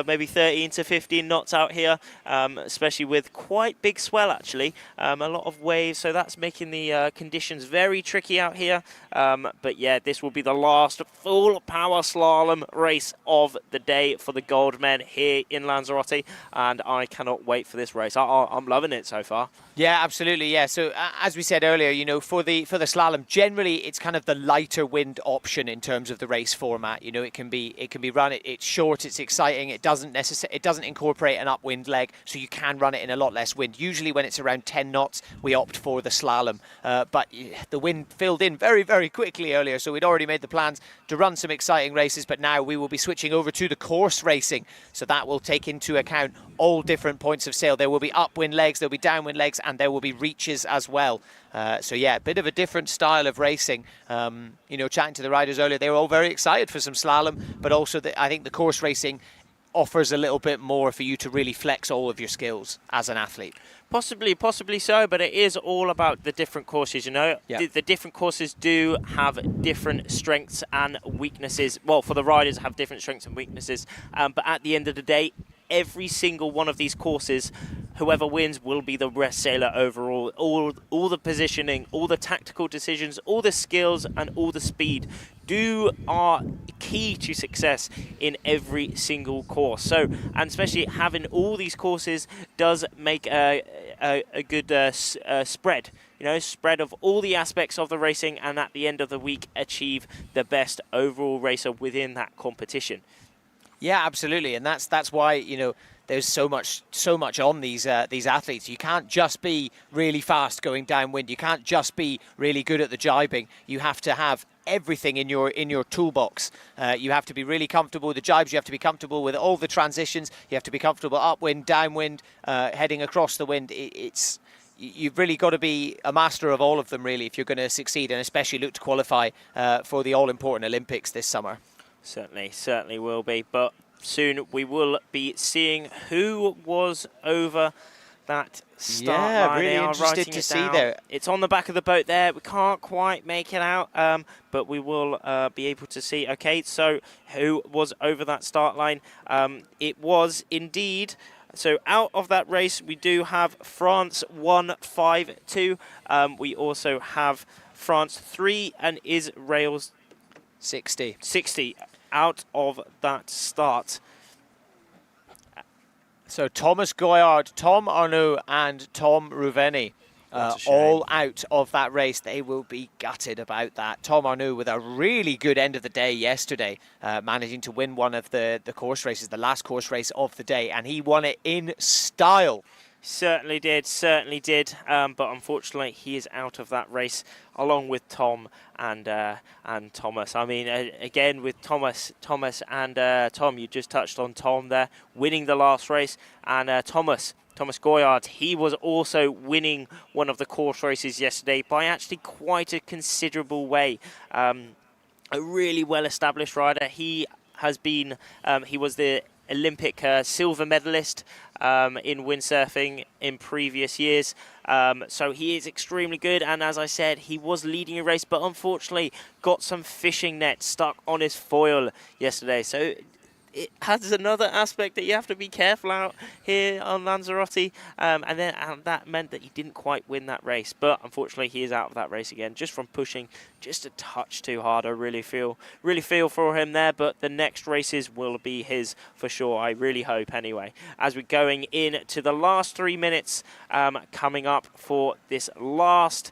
maybe 13 to 15 knots out here, especially with quite big swell actually, a lot of waves, so that's making the conditions very tricky out here. But yeah, this will be the last full power slalom race of the day for the gold men here in Lanzarote, and I cannot wait for this race. I'm loving it so far. Yeah, absolutely. Yeah. So as we said earlier, for the slalom, generally it's kind of the lighter wind option in terms of the race format. It can be run. It's short. It's exciting. It doesn't incorporate an upwind leg, so you can run it in a lot less wind. Usually when it's around 10 knots, we opt for the slalom. But the wind filled in very, very quickly earlier, so we'd already made the plans to run some exciting races. But now we will be switching over to the course racing, so that will take into account all different points of sail. There will be upwind legs, there'll be downwind legs, and there will be reaches as well. So yeah, a bit of a different style of racing. Chatting to the riders earlier, they were all very excited for some slalom, but also I think the course racing offers a little bit more for you to really flex all of your skills as an athlete. Possibly so, but it is all about the different courses, Yeah. The different courses do have different strengths and weaknesses. Well, for the riders, have different strengths and weaknesses. But at the end of the day, every single one of these courses, whoever wins will be the best sailor overall. All the positioning, all the tactical decisions, all the skills and all the speed are key to success in every single course. So, and especially having all these courses does make a good spread. Spread of all the aspects of the racing, and at the end of the week achieve the best overall racer within that competition. Yeah, absolutely, and that's why there's so much on these athletes. You can't just be really fast going downwind. You can't just be really good at the jibing. You have to have everything in your toolbox. You have to be really comfortable with the jibes. You have to be comfortable with all the transitions. You have to be comfortable upwind, downwind, heading across the wind. You've really got to be a master of all of them, really, if you're going to succeed, and especially look to qualify for the all-important Olympics this summer. Certainly will be. But soon we will be seeing who was over that start Yeah, line. really They are interested writing to it see down. there. It's on the back of the boat there. We can't quite make it out, but we will be able to see. Okay, so who was over that start line? It was indeed. So out of that race, we do have France 1-5-2. We also have France 3 and Israel's 60. out of that start. So Thomas Goyard, Tom Arnaud and Tom Ruveni all out of that race. They will be gutted about that. Tom Arnaud with a really good end of the day yesterday, managing to win one of the course races, the last course race of the day, and he won it in style. Certainly did. But unfortunately, he is out of that race, along with Tom and Thomas. I mean, again with Thomas and Tom, you just touched on Tom there, winning the last race, and Thomas Goyard, he was also winning one of the course races yesterday by actually quite a considerable way. A really well-established rider. He has been, he was the Olympic silver medalist in windsurfing in previous years. So he is extremely good, and as I said, he was leading a race, but unfortunately got some fishing net stuck on his foil yesterday. So it has another aspect that you have to be careful out here on Lanzarote, and that meant that he didn't quite win that race. But unfortunately, he is out of that race again, just from pushing just a touch too hard. I really feel for him there, but the next races will be his for sure. I really hope anyway. As we're going into the last 3 minutes, coming up for this last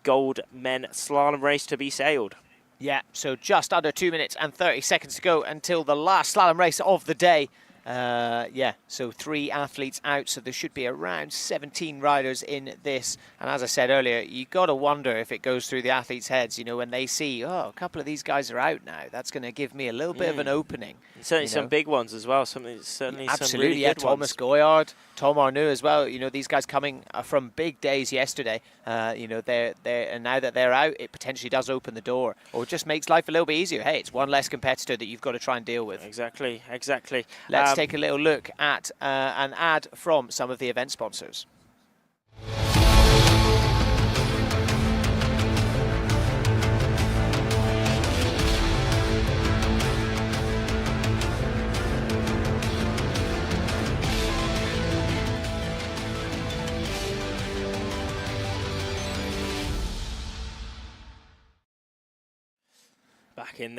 gold men slalom race to be sailed. Yeah, so just under 2 minutes and 30 seconds to go until the last slalom race of the day. Yeah, so 3 athletes out, so there should be around 17 riders in this. And as I said earlier, you got to wonder if it goes through the athletes' heads, you know, when they see, oh, a couple of these guys are out now. That's going to give me a little bit of an opening. Certainly some big ones as well. Certainly absolutely, some really good Thomas ones. Goyard, Tom Arnaud as well. You know, these guys coming from big days yesterday. You know, and now that they're out, it potentially does open the door, or it just makes life a little bit easier. Hey, it's one less competitor that you've got to try and deal with. Exactly. Let's take a little look at an ad from some of the event sponsors. Back in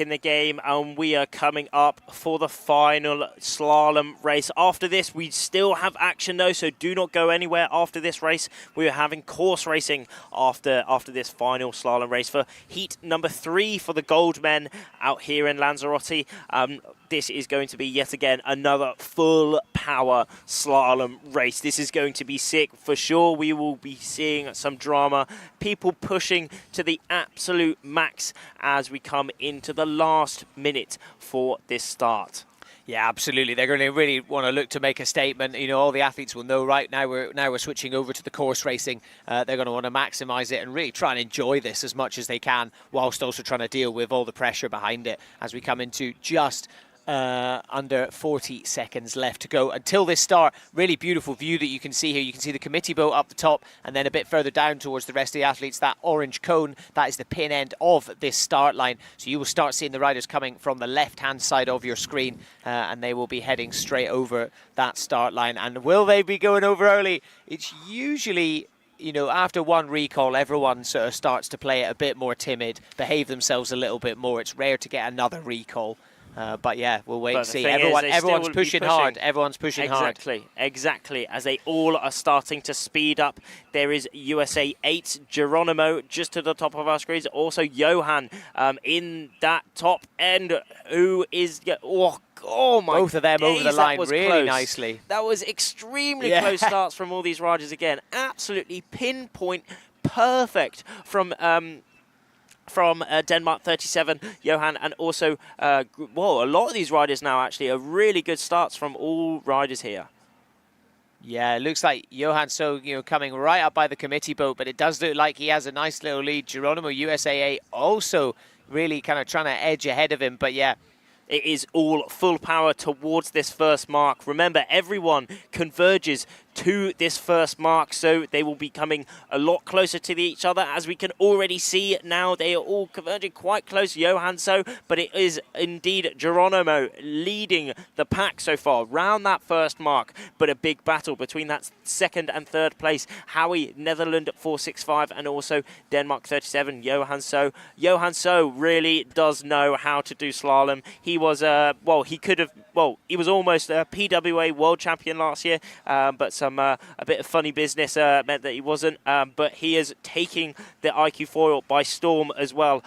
the game, and we are coming up for the final slalom race. After this, we still have action though, so do not go anywhere after this race. We are having course racing after this final slalom race for heat number 3 for the gold men out here in Lanzarote. This is going to be yet again another full power slalom race. This is going to be sick for sure. We will be seeing some drama, people pushing to the absolute max as we come into the last minute for this start. Yeah, absolutely. They're going to really want to look to make a statement. You know, all the athletes will know right now we're switching over to the course racing. They're going to want to maximise it and really try and enjoy this as much as they can, whilst also trying to deal with all the pressure behind it as we come into just under 40 seconds left to go until this start. Really beautiful view that you can see here. You can see the committee boat up the top, and then a bit further down towards the rest of the athletes, that orange cone, that is the pin end of this start line. So you will start seeing the riders coming from the left-hand side of your screen, and they will be heading straight over that start line. And will they be going over early? It's usually, you know, after one recall, everyone sort of starts to play it a bit more timid, behave themselves a little bit more. It's rare to get another recall. But yeah, we'll wait and see. Everyone's pushing hard. Everyone's pushing hard. Exactly. As they all are starting to speed up. There is USA 8 Geronimo just to the top of our screens. Also Johan in that top end, who is oh my! Both of them days, over the line really close. Nicely. That was extremely close starts from all these riders again. Absolutely pinpoint perfect from Denmark 37, Johan, and also, a lot of these riders now actually are really good starts from all riders here. Yeah, it looks like Johan, so, you know, coming right up by the committee boat, but it does look like he has a nice little lead. Geronimo, USAA, also really kind of trying to edge ahead of him, but yeah. It is all full power towards this first mark. Remember, everyone converges to this first mark, so they will be coming a lot closer to each other. As we can already see now, they are all converging quite close, Johan So, but it is indeed Geronimo leading the pack so far round that first mark, but a big battle between that second and third place. Howie, Netherlands 465, and also Denmark 37, Johan So. Johan So really does know how to do slalom. He was, he was almost a PWA world champion last year, but a bit of funny business meant that he wasn't, but he is taking the iQFOiL by storm as well.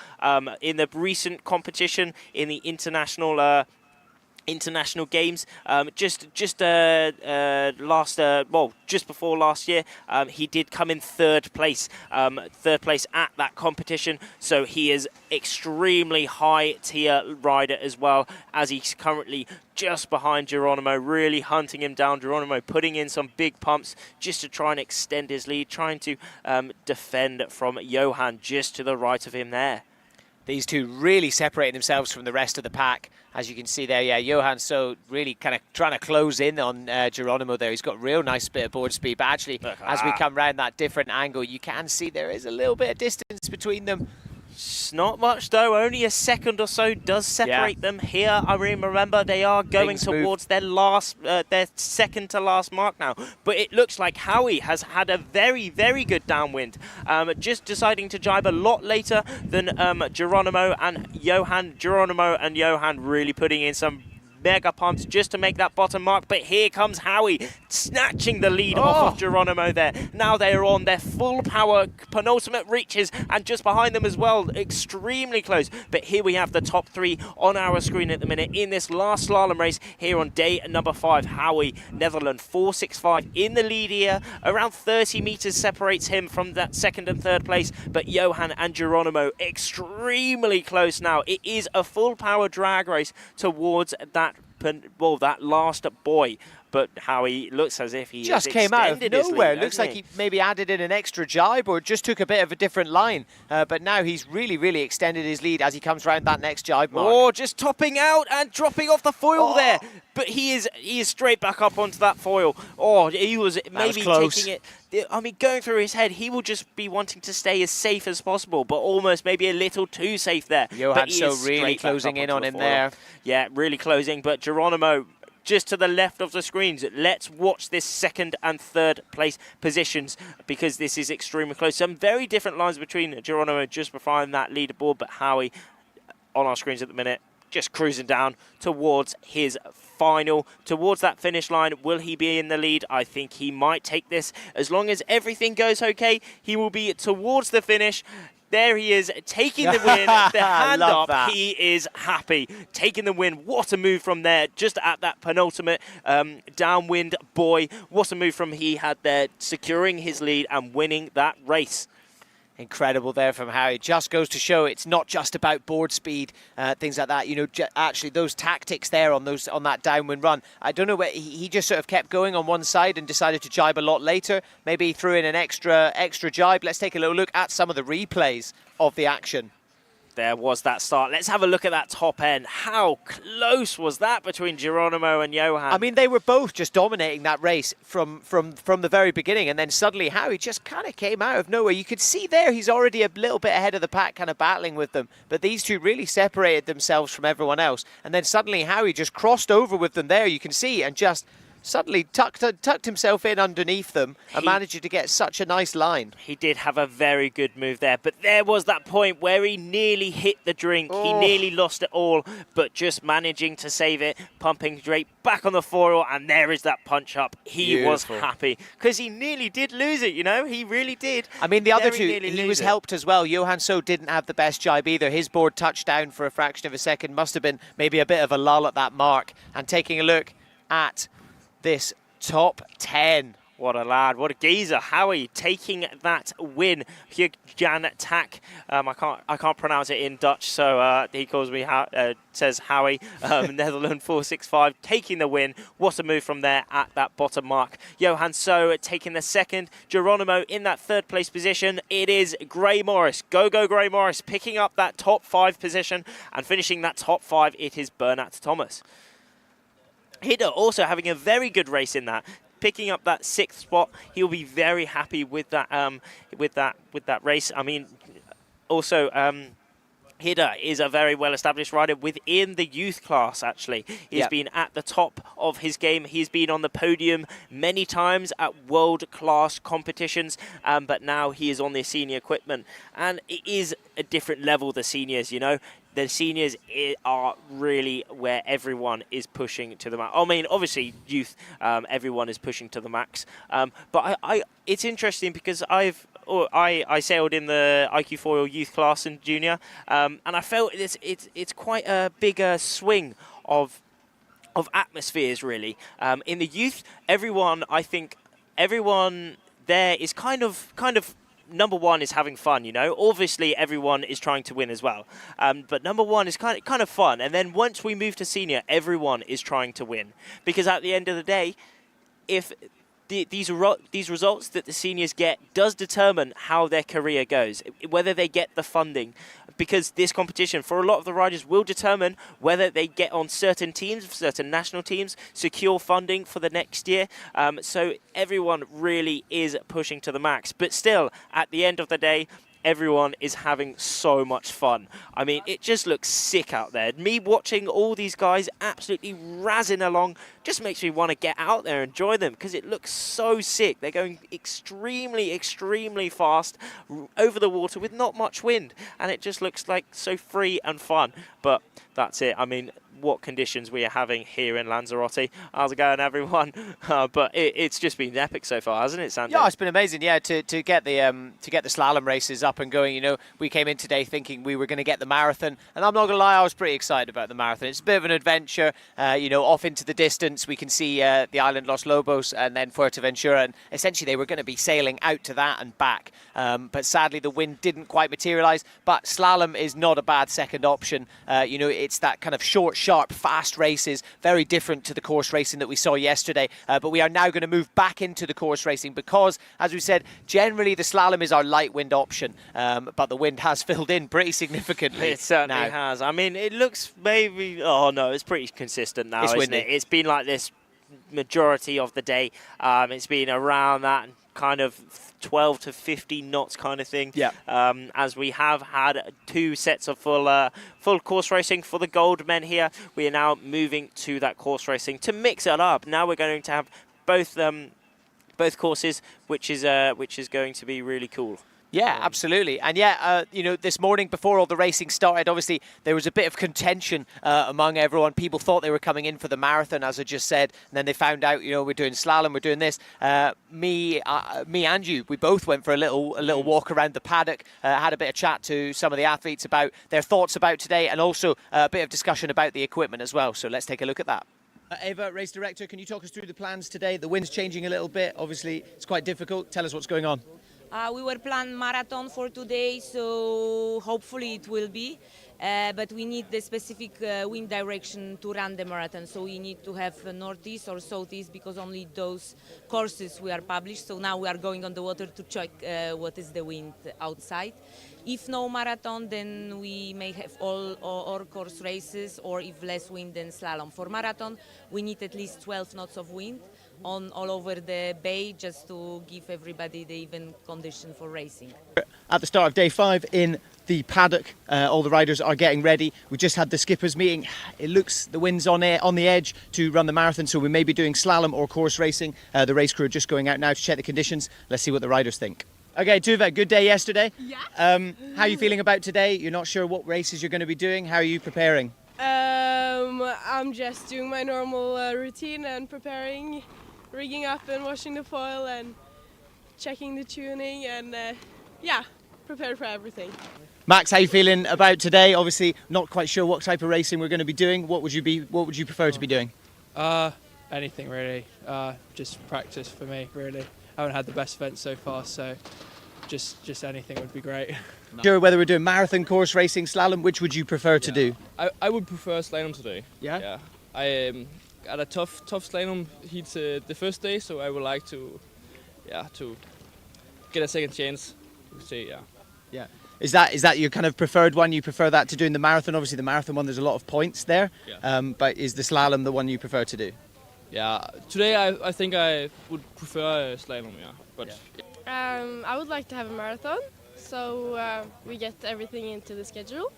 In the recent competition in the international games, just before last year, he did come in third place at that competition, so he is extremely high tier rider as well, as he's currently just behind Geronimo, really hunting him down. Geronimo putting in some big pumps just to try and extend his lead, trying to defend from Johan just to the right of him there. These two really separating themselves from the rest of the pack. As you can see there, yeah, Johan So really kind of trying to close in on Geronimo there. He's got a real nice bit of board speed, but actually, as we come around that different angle, you can see there is a little bit of distance between them. It's not much though, only a second or so does separate them here. I remember they are going towards their second to last mark now, but it looks like Howie has had a very, very good downwind, just deciding to jibe a lot later than Geronimo and Johan. Geronimo and Johan really putting in some mega pumps just to make that bottom mark, but here comes Howie snatching the lead off of Geronimo there. Now they are on their full power penultimate reaches, and just behind them as well, extremely close. But here we have the top three on our screen at the minute in this last slalom race here on day number 5. Howie, Netherlands 465 in the lead here. Around 30 meters separates him from that second and third place, but Johan and Geronimo extremely close now. It is a full power drag race towards that last boy, but Howie looks as if he just came out of nowhere. Looks like he maybe added in an extra jibe or just took a bit of a different line, but now he's really extended his lead as he comes around that next jibe mark. Oh, just topping out and dropping off the foil there, but he is straight back up onto that foil. Oh, he was maybe taking it. I mean, going through his head, he will just be wanting to stay as safe as possible, but almost maybe a little too safe there. Johan So really closing in on him there. Yeah, really closing, but Geronimo just to the left of the screens. Let's watch this second and third place positions, because this is extremely close. Some very different lines between Geronimo just behind that leaderboard, but Howie on our screens at the minute just cruising down towards his final, towards that finish line. Will he be in the lead? I think he might take this. As long as everything goes okay, he will be towards the finish. There he is, taking the win, the hand up, that. He is happy, taking the win. What a move from there, just at that penultimate downwind boy. What a move from he had there, securing his lead and winning that race. Incredible there from Howie. Just goes to show it's not just about board speed, things like that. You know, actually those tactics there on that downwind run. I don't know where he just sort of kept going on one side and decided to jibe a lot later. Maybe he threw in an extra jibe. Let's take a little look at some of the replays of the action. There was that start. Let's have a look at that top end. How close was that between Geronimo and Johan? I mean, they were both just dominating that race from the very beginning, and then suddenly Howie just kind of came out of nowhere. You could see there he's already a little bit ahead of the pack, kind of battling with them, but these two really separated themselves from everyone else, and then suddenly Howie just crossed over with them there, you can see, and just suddenly tucked himself in underneath them and managed to get such a nice line. He did have a very good move there, but there was that point where he nearly hit the drink. He nearly lost it all, but just managing to save it, pumping straight back on the foil, and there is that punch up. He was happy, because he nearly did lose it, you know? He really did. I mean, the other two, he was helped as well. Johan So didn't have the best jibe either. His board touched down for a fraction of a second. Must have been maybe a bit of a lull at that mark. And taking a look at this top 10. What a lad, what a geezer. Howie taking that win. Jan Tak. I can't pronounce it in Dutch, so he calls me, says Howie. Netherlands 465 taking the win. What a move from there at that bottom mark. Johan So taking the second. Geronimo in that third place position. It is Gray Morris. Go Gray Morris, picking up that top 5 position, and finishing that top 5, it is Bernat Thomas. Hidder also having a very good race in that. picking up that 6th spot. He'll be very happy with that race. I mean, also. Hida is a very well-established rider within the youth class, actually. He's been at the top of his game. He's been on the podium many times at world-class competitions, but now he is on the senior equipment. And it is a different level, the seniors, you know. The seniors are really where everyone is pushing to the max. I mean, obviously, youth, everyone is pushing to the max. But it's interesting because I sailed in the iQFOiL youth class and junior, and I felt it's quite a bigger swing of atmospheres, really. In the youth, I think everyone there is kind of number one is having fun, you know. Obviously, everyone is trying to win as well, but number one is kind of fun. And then once we move to senior, everyone is trying to win, because at the end of the day, if these results that the seniors get does determine how their career goes, whether they get the funding, because this competition for a lot of the riders will determine whether they get on certain teams, certain national teams, secure funding for the next year. So everyone really is pushing to the max. But still, at the end of the day, everyone is having so much fun. I mean, it just looks sick out there. Me watching all these guys absolutely razzing along just makes me want to get out there and enjoy them, because it looks so sick. They're going extremely, extremely fast over the water with not much wind, and it just looks like so free and fun. But that's it. I mean, what conditions we are having here in Lanzarote. How's it going, everyone? But it's just been epic so far, hasn't it, Sandy? Yeah, it's been amazing. Yeah, to get the slalom races up and going. You know, we came in today thinking we were going to get the marathon, and I'm not going to lie, I was pretty excited about the marathon. It's a bit of an adventure. You know, off into the distance, we can see the island Los Lobos and then Fuerteventura, and essentially they were going to be sailing out to that and back. But sadly, the wind didn't quite materialise. But slalom is not a bad second option. You know, it's that kind of short, sharp, fast races, very different to the course racing that we saw yesterday. But we are now going to move back into the course racing because, as we said, generally the slalom is our light wind option. But the wind has filled in pretty significantly. It certainly now has. I mean, it looks maybe... Oh, no, it's pretty consistent now, isn't it? It's been like this majority of the day. It's been around that kind of 12 to 15 knots kind of thing. Yeah. As we have had 2 sets of full course racing for the gold men here, we are now moving to that course racing to mix it up. Now we're going to have both courses, which is going to be really cool. Yeah, absolutely. And yeah, you know, this morning before all the racing started, obviously there was a bit of contention among everyone. People thought they were coming in for the marathon, as I just said, and then they found out, you know, we're doing slalom, we're doing this. Me and you, we both went for a little walk around the paddock, had a bit of chat to some of the athletes about their thoughts about today, and also a bit of discussion about the equipment as well. So let's take a look at that. Eva, race director, can you talk us through the plans today? The wind's changing a little bit. Obviously, it's quite difficult. Tell us what's going on. We were planned marathon for today, so hopefully it will be. But we need the specific wind direction to run the marathon. So we need to have northeast or southeast, because only those courses we are published. So now we are going on the water to check what is the wind outside. If no marathon, then we may have all course races, or if less wind, then slalom. For marathon, we need at least 12 knots of wind all over the bay, just to give everybody the even condition for racing. At the start of day 5 in the paddock, all the riders are getting ready. We just had the skippers meeting. It looks the wind's on the edge to run the marathon, so we may be doing slalom or course racing. The race crew are just going out now to check the conditions. Let's see what the riders think. Okay, Tuva, good day yesterday. Yeah. How are you feeling about today? You're not sure what races you're going to be doing. How are you preparing? I'm just doing my normal routine and preparing, rigging up and washing the foil and checking the tuning, and yeah, prepared for everything. Max, how are you feeling about today? Obviously, not quite sure what type of racing we're going to be doing. What would you prefer to be doing? Anything really. Just practice for me, really. I haven't had the best event so far, so just anything would be great. Sure, whether we're doing marathon, course racing, slalom, which would you prefer to do? I would prefer slalom today. Yeah? Yeah. I had a tough slalom heat the first day, so I would like to get a second chance. Yeah. Is that your kind of preferred one? You prefer that to doing the marathon? Obviously, the marathon one, there's a lot of points there. Yeah. But is the slalom the one you prefer to do? Yeah, today I think I would prefer slalom, yeah. But I would like to have a marathon, so we get everything into the schedule,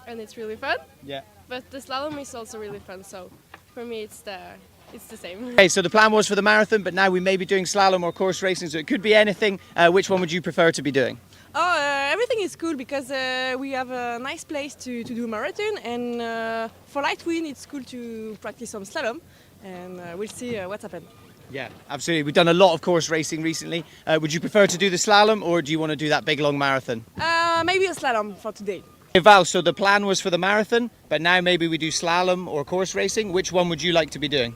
and it's really fun. Yeah. But the slalom is also really fun, so for me it's the same. Okay, so the plan was for the marathon, but now we may be doing slalom or course racing, so it could be anything. Which one would you prefer to be doing? Everything is cool because we have a nice place to do a marathon, and for light wind it's cool to practice some slalom, and we'll see what's happened. Yeah, absolutely. We've done a lot of course racing recently. Would you prefer to do the slalom, or do you want to do that big long marathon? Maybe a slalom for today. Hey, Val, so the plan was for the marathon, but now maybe we do slalom or course racing. Which one would you like to be doing?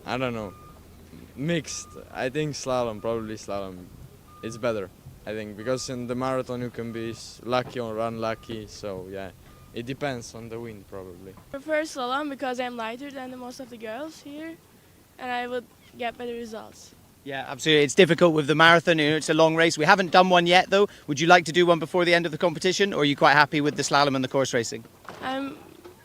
I don't know. Mixed. I think slalom, probably slalom. It's better, I think, because in the marathon you can be lucky or unlucky. So yeah, it depends on the wind probably. I prefer slalom because I'm lighter than most of the girls here, and I would get better results. Yeah, absolutely. It's difficult with the marathon. You know, it's a long race. We haven't done one yet, though. Would you like to do one before the end of the competition, or are you quite happy with the slalom and the course racing?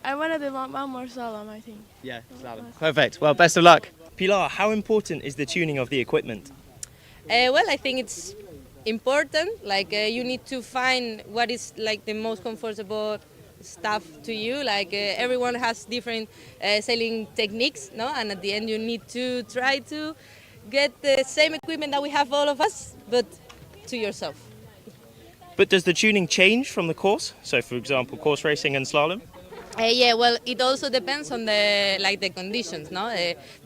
I wanted to want one more slalom, I think. Yeah, slalom. Perfect. Well, best of luck. Pilar, how important is the tuning of the equipment? Well, I think it's important. Like you need to find what is like the most comfortable stuff to you. Like everyone has different sailing techniques, no? And at the end, you need to try to get the same equipment that we have all of us, but to yourself. But does the tuning change from the course? So, for example, course racing and slalom? Yeah, well, it also depends on the conditions, no?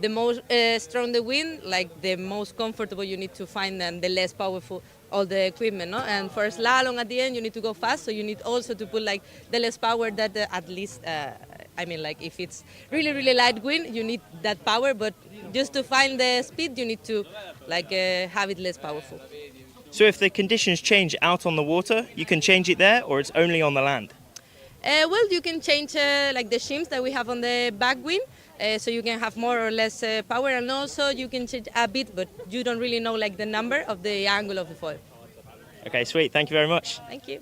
The more strong the wind, like the most comfortable you need to find, and the less powerful all the equipment, no? And for slalom at the end, you need to go fast, so you need also to put like the less power that at least, I mean, like if it's really, really light wind, you need that power, but just to find the speed, you need to like have it less powerful. So if the conditions change out on the water, you can change it there, or it's only on the land? Well, you can change like the shims that we have on the back wing, so you can have more or less power, and also you can change a bit, but you don't really know like the number of the angle of the foil. Okay, sweet. Thank you very much. Thank you.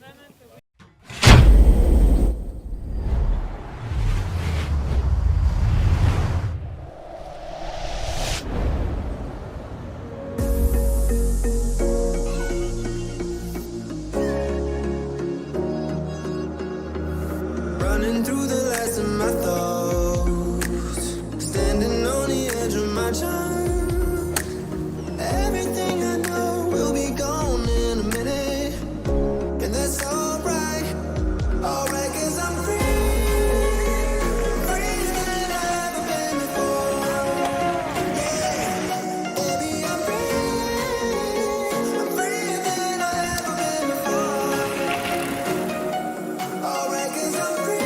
Running through the last of my thoughts, standing on the edge of my time. Everything I know will be gone in a minute, and that's alright, alright, 'cause I'm free, freer than I've ever been before. Yeah, baby, I'm freer than I've ever been before. Alright, 'cause I'm free.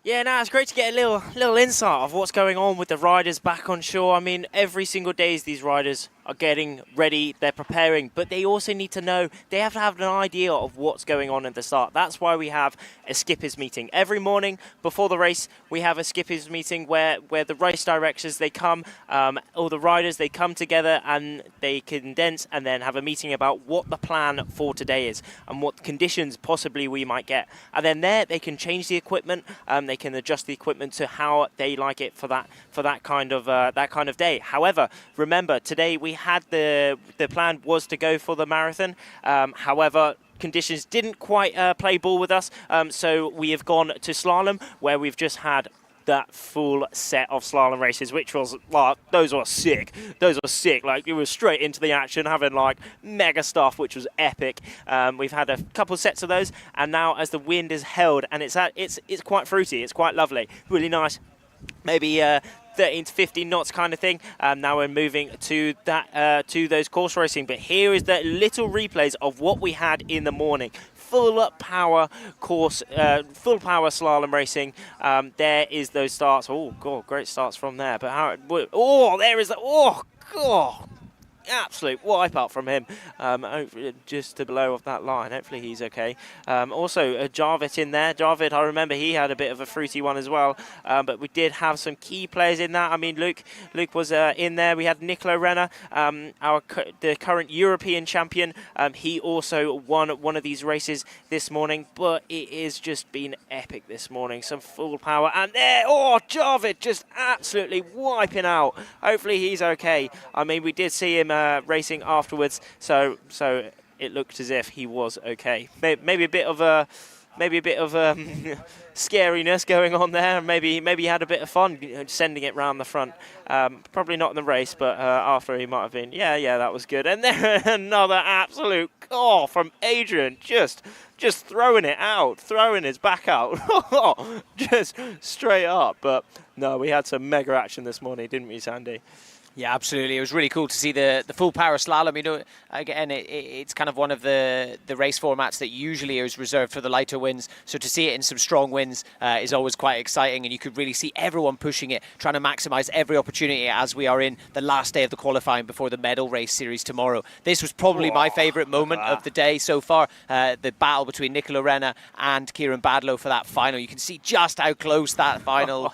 Yeah, no, it's great to get a little insight of what's going on with the riders back on shore. I mean, every single day these riders are getting ready, they're preparing, but they also need to know, they have to have an idea of what's going on at the start. That's why we have a skippers meeting. Every morning before the race, we have a skippers meeting where the race directors, they come, all the riders, they come together and they condense and then have a meeting about what the plan for today is and what conditions possibly we might get. And then there, they can change the equipment, they can adjust the equipment to how they like it for that kind of day. However, remember, today we had the plan was to go for the marathon. However, conditions didn't quite play ball with us, so we have gone to slalom, where we've just had that full set of slalom races, which was, well, those were sick. Those were sick. Like, it was straight into the action, having like mega stuff, which was epic. We've had a couple sets of those, and now as the wind is held, and it's quite fruity, it's quite lovely, really nice. Maybe 13 to 15 knots kind of thing. Now we're moving to that to those course racing. But here is the little replays of what we had in the morning. Full power course, full power slalom racing. There is those starts. Oh god, great starts from there. But how? Oh, there is. Oh god. Absolute wipeout from him, just to below of that line. Hopefully he's okay. Also, Jarvit in there. Jarvit, I remember he had a bit of a fruity one as well, but we did have some key players in that. I mean, Luke was in there. We had Nicola Renner, the current European champion. He also won one of these races this morning, but it has just been epic this morning. Some full power, and there, oh, Jarvit just absolutely wiping out. Hopefully he's okay. I mean, we did see him racing afterwards, so it looked as if he was okay. Maybe a bit of scariness going on there. Maybe he had a bit of fun sending it round the front. Probably not in the race, but after he might have been. Yeah, that was good. And then another absolute from Adrian, just throwing it out, throwing his back out, just straight up. But no, we had some mega action this morning, didn't we, Sandy? Yeah, absolutely. It was really cool to see the full power slalom. You know, again, it's kind of one of the race formats that usually is reserved for the lighter winds. So to see it in some strong winds is always quite exciting. And you could really see everyone pushing it, trying to maximize every opportunity as we are in the last day of the qualifying before the medal race series tomorrow. This was probably my favorite moment of the day so far. The battle between Nicola Renner and Kieran Badlow for that final. You can see just how close that final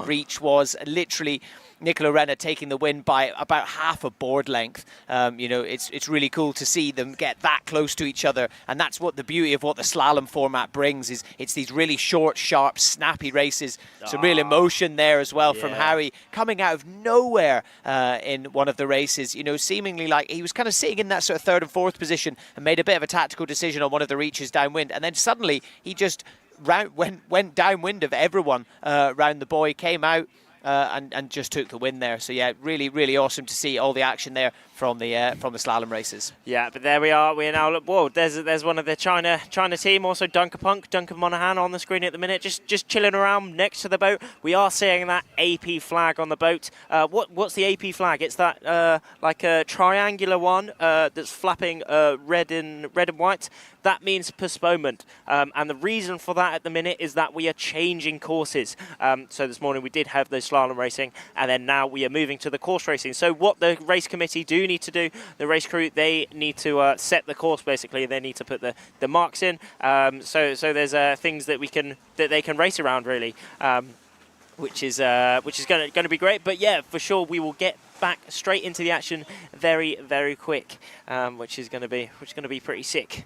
reach was. Literally, Nicola Renner taking the win by about half a board length. You know, it's really cool to see them get that close to each other, and that's what the beauty of what the slalom format brings is it's these really short, sharp, snappy races. Some real emotion there as well from Harry coming out of nowhere in one of the races. You know, seemingly like he was kind of sitting in that sort of third and fourth position and made a bit of a tactical decision on one of the reaches downwind, and then suddenly he just went downwind of everyone round the buoy, came out. And just took the win there. So yeah, really, really awesome to see all the action there from the slalom races. Yeah, but there we are. We're now whoa. There's one of the China team, also Duncan Monahan on the screen at the minute, just chilling around next to the boat. We are seeing that AP flag on the boat. What's the AP flag? It's that like a triangular one that's flapping red and white. That means postponement, and the reason for that at the minute is that we are changing courses. So this morning we did have those slalom racing, and then now we are moving to the course racing. So what the race committee do need to do, the race crew, they need to set the course. Basically, they need to put the marks in. So there's things that they can race around really, which is going to be great. But yeah, for sure we will get back straight into the action very, very quick, which is going to be pretty sick.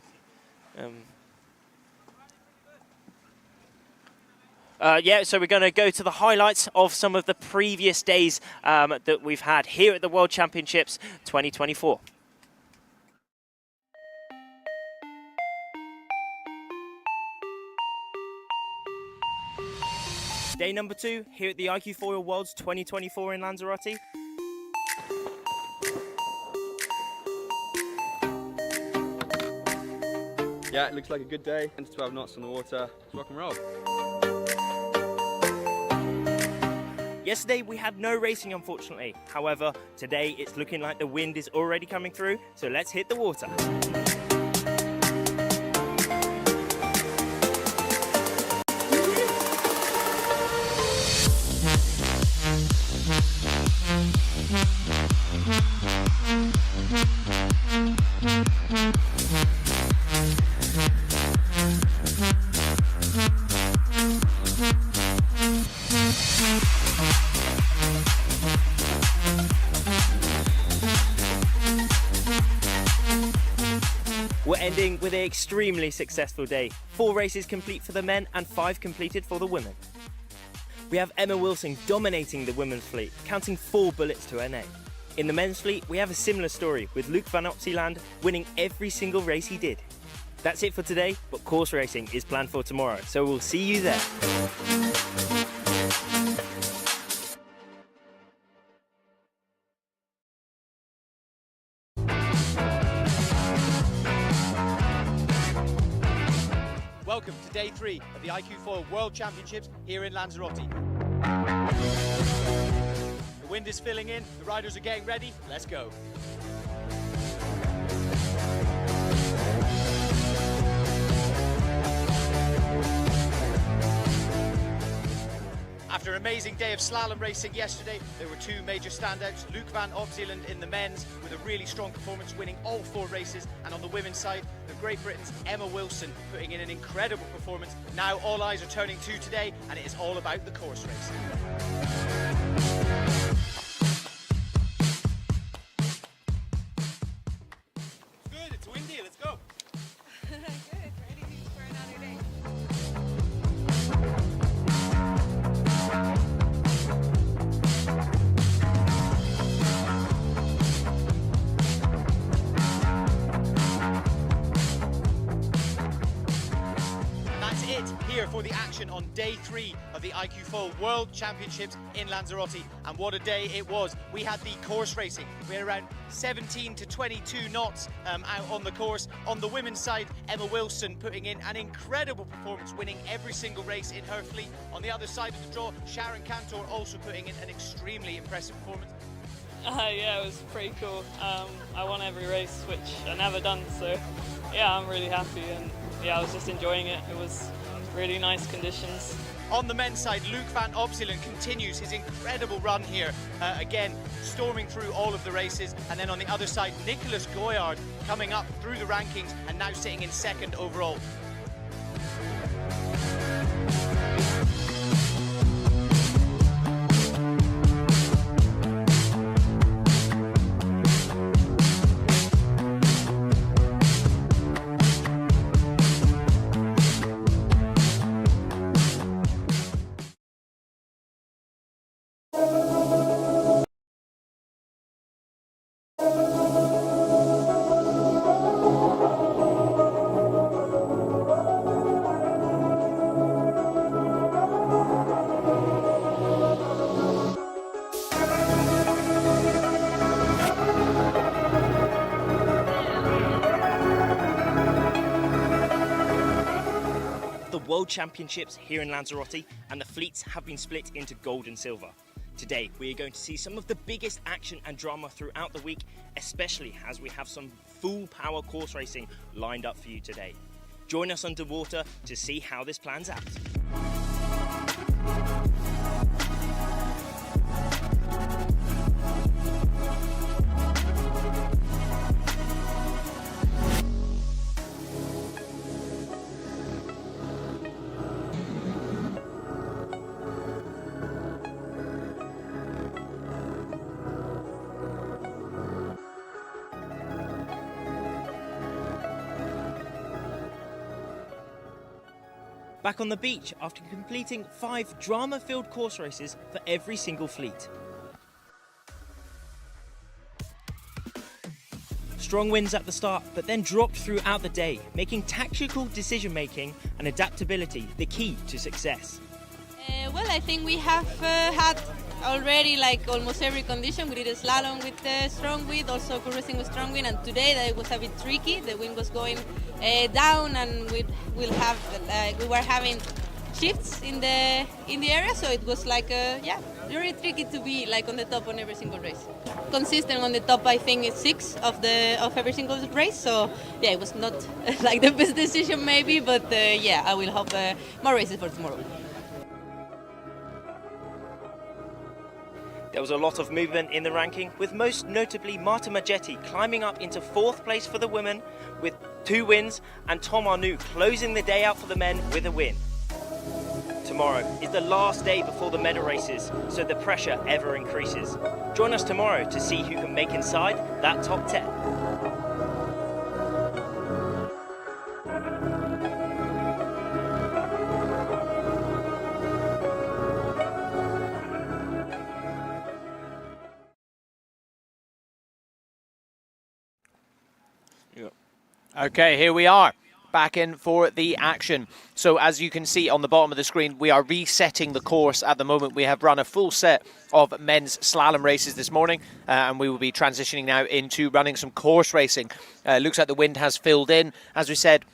So we're going to go to the highlights of some of the previous days that we've had here at the World Championships 2024. Day number 2 here at the iQFOiL Worlds 2024 in Lanzarote. Yeah, it looks like a good day. 10 to 12 knots on the water. Let's rock and roll. Yesterday we had no racing, unfortunately. However, today it's looking like the wind is already coming through, so let's hit the water. We're ending with an extremely successful day. 4 races complete for the men and 5 completed for the women. We have Emma Wilson dominating the women's fleet, counting 4 bullets to her name. In the men's fleet, we have a similar story, with Luc van Optieland winning every single race he did. That's it for today, but course racing is planned for tomorrow, so we'll see you there. welcome to day 3 of the iQFOiL World Championships here in Lanzarote. The wind is filling in, the riders are getting ready, let's go. After an amazing day of slalom racing yesterday, there were 2 major standouts. Luke van Opzeeland in the men's with a really strong performance, winning all 4 races. And on the women's side, the Great Britain's Emma Wilson putting in an incredible performance. Now all eyes are turning to today, and it is all about the course race. It's good, it's windy, let's go. Good, ready for another day. That's it here for the action on day 3 of the iQFOiL World Championships in Lanzarote. And what a day it was. We had the course racing. We had around 17 to 22 knots out on the course. On the women's side, Emma Wilson putting in an incredible performance, winning every single race in her fleet. On the other side of the draw, Sharon Cantor also putting in an extremely impressive performance. Yeah, it was pretty cool. I won every race, which I never done, so yeah, I'm really happy, and yeah, I was just enjoying it. It was really nice conditions. On the men's side, Luke van Opzeeland continues his incredible run here, again storming through all of the races. And then on the other side, Nicolas Goyard coming up through the rankings and now sitting in 2nd overall. World Championships here in Lanzarote, and the fleets have been split into gold and silver. Today we are going to see some of the biggest action and drama throughout the week, especially as we have some full power course racing lined up for you today. Join us underwater to see how this plans out. Back on the beach after completing 5 drama-filled course races for every single fleet. Strong winds at the start, but then dropped throughout the day, making tactical decision-making and adaptability the key to success. Well, I think we have had already like almost every condition. We did a slalom with strong wind, also cruising with strong wind, and today that was a bit tricky. The wind was going down, and we were having shifts in the area, so it was like very tricky to be like on the top on every single race. Consistent on the top, I think it's 6 of every single race. So yeah, it was not like the best decision maybe, but yeah, I will hope more races for tomorrow. There was a lot of movement in the ranking, with most notably Marta Majetti climbing up into 4th place for the women with 2 wins, and Tom Arnoux closing the day out for the men with a win. Tomorrow is the last day before the medal races, so the pressure ever increases. Join us tomorrow to see who can make inside that top 10. Okay, here we are, back in for the action. So as you can see on the bottom of the screen, we are resetting the course at the moment. We have run a full set of men's slalom races this morning, and we will be transitioning now into running some course racing. Looks like the wind has filled in. As we said,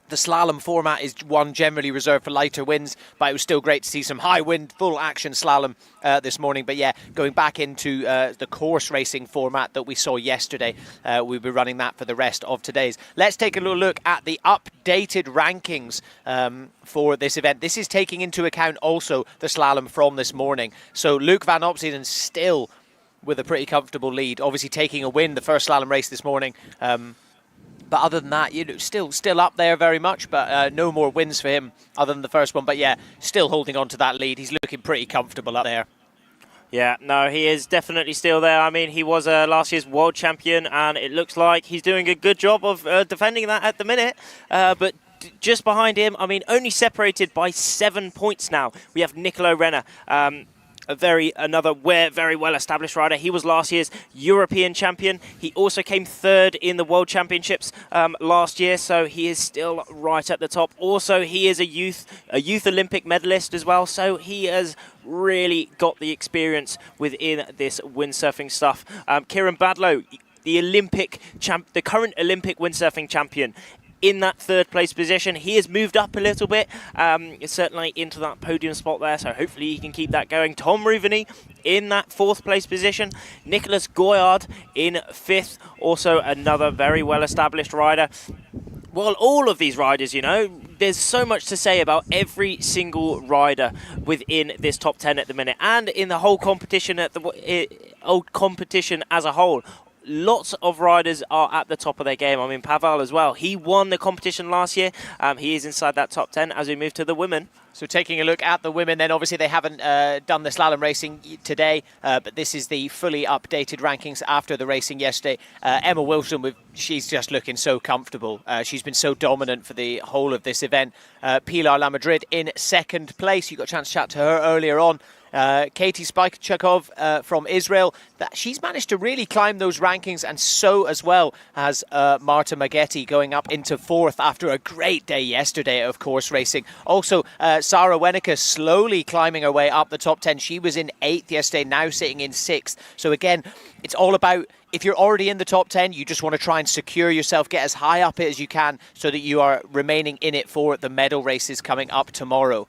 The slalom format is one generally reserved for lighter winds, but it was still great to see some high wind, full action slalom this morning. But yeah, going back into the course racing format that we saw yesterday, we'll be running that for the rest of today's. Let's take a little look at the updated rankings for this event. This is taking into account also the slalom from this morning. So Luke van Opsiden still with a pretty comfortable lead, obviously taking a win the first slalom race this morning. But other than that, still up there very much, but no more wins for him other than the first one. But yeah, still holding on to that lead. He's looking pretty comfortable up there. Yeah, no, he is definitely still there. I mean, he was last year's world champion, and it looks like he's doing a good job of defending that at the minute. But just behind him, I mean, only separated by 7 points now, we have Nicolo Renner. Another very well-established rider. He was last year's European champion. He also came third in the World Championships last year, so he is still right at the top. Also, he is a youth Olympic medalist as well, so he has really got the experience within this windsurfing stuff. Kieran Badlow, the current Olympic windsurfing champion, in that third place position. He has moved up a little bit, certainly into that podium spot there, so hopefully he can keep that going. Tom Ruveny in that fourth place position. Nicholas Goyard in fifth, also another very well established rider. Well, all of these riders, there's so much to say about every single rider within this top 10 at the minute, and in the whole competition as a whole. Lots of riders are at the top of their game. I mean, Pavel as well. He won the competition last year. He is inside that top 10 as we move to the women. So taking a look at the women, then obviously they haven't done the slalom racing today, but this is the fully updated rankings after the racing yesterday. Emma Wilson, she's just looking so comfortable. She's been so dominant for the whole of this event. Pilar Lamadrid in second place. You got a chance to chat to her earlier on. Katie Spychakov from Israel, she's managed to really climb those rankings, and so as well as Marta Maggetti going up into fourth after a great day yesterday of course racing. Also, Sarah Wennicke slowly climbing her way up the top 10. She was in 8th yesterday, now sitting in 6th. So again, it's all about, if you're already in the top 10, you just want to try and secure yourself, get as high up it as you can so that you are remaining in it for the medal races coming up tomorrow.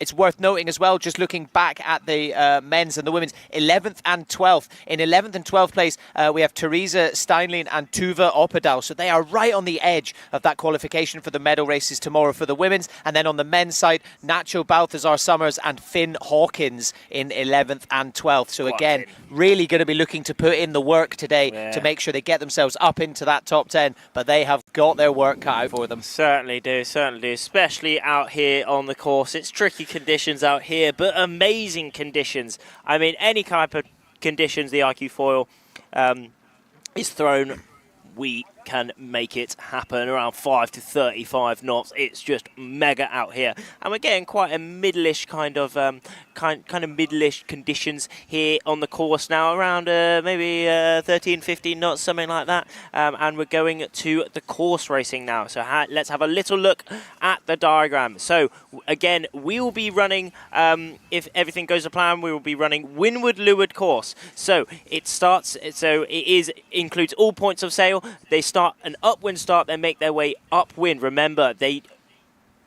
It's worth noting as well, just looking back at the men's and the women's, 11th and 12th. In 11th and 12th place, we have Teresa Steinlein and Tuva Opedal. So they are right on the edge of that qualification for the medal races tomorrow for the women's. And then on the men's side, Nacho Balthazar Summers and Finn Hawkins in 11th and 12th. So again, really going to be looking to put in the work today to make sure they get themselves up into that top 10. But they have got their work cut out for them. Certainly do, especially out here on the course. It's tricky conditions out here, but amazing conditions. I mean, any type of conditions the iQFOiL is thrown, we can make it happen around 5 to 35 knots. It's just mega out here, and we're getting quite a middle-ish kind of middle-ish conditions here on the course now, around maybe 13, 15 knots, something like that. And we're going to the course racing now. So let's have a little look at the diagram. So again, we will be running, if everything goes to plan, we will be running windward-leeward course. So it includes all points of sail. They start an upwind start, they make their way upwind. Remember, the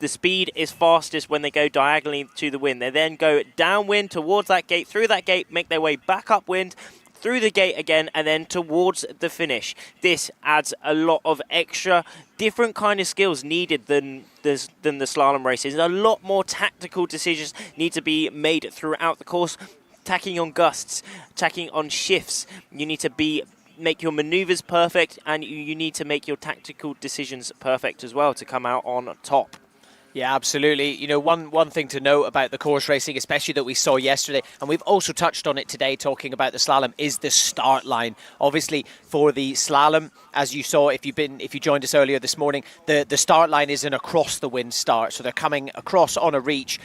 speed is fastest when they go diagonally to the wind. They then go downwind towards that gate, through that gate, make their way back upwind, through the gate again, and then towards the finish. This adds a lot of extra different kind of skills needed than the slalom races. A lot more tactical decisions need to be made throughout the course. Tacking on gusts, tacking on shifts. You need to make your maneuvers perfect, and you need to make your tactical decisions perfect as well to come out on top. Yeah, absolutely. One thing to note about the course racing, especially that we saw yesterday, and we've also touched on it today talking about the slalom, is the start line. Obviously, for the slalom, as you saw if you joined us earlier this morning, the start line is an across the wind start, so they're coming across on a reach.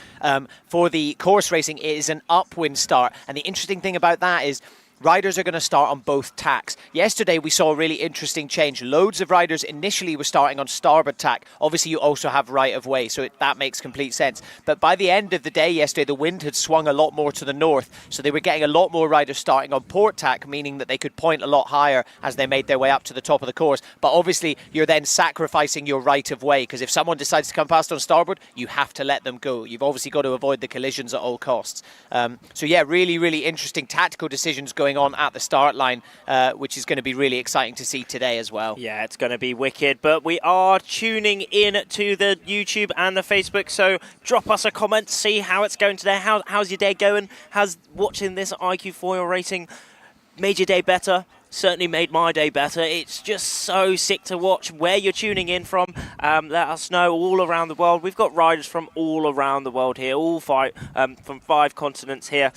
For the course racing, it is an upwind start, and the interesting thing about that is riders are going to start on both tacks. Yesterday we saw a really interesting change. Loads of riders initially were starting on starboard tack. Obviously you also have right of way, so that makes complete sense. But by the end of the day yesterday, the wind had swung a lot more to the north, so they were getting a lot more riders starting on port tack, meaning that they could point a lot higher as they made their way up to the top of the course. But obviously you're then sacrificing your right of way, because if someone decides to come past on starboard, you have to let them go. You've obviously got to avoid the collisions at all costs. So yeah, really, really interesting tactical decisions going on at the start line, which is going to be really exciting to see today as well. Yeah, it's going to be wicked, but we are tuning in to the YouTube and the Facebook, so drop us a comment, see how it's going today. How's your day going? Has watching this iQFOiL racing made your day better? Certainly made my day better. It's just so sick to watch where you're tuning in from. Let us know all around the world. We've got riders from all around the world here, all five from 5 continents here.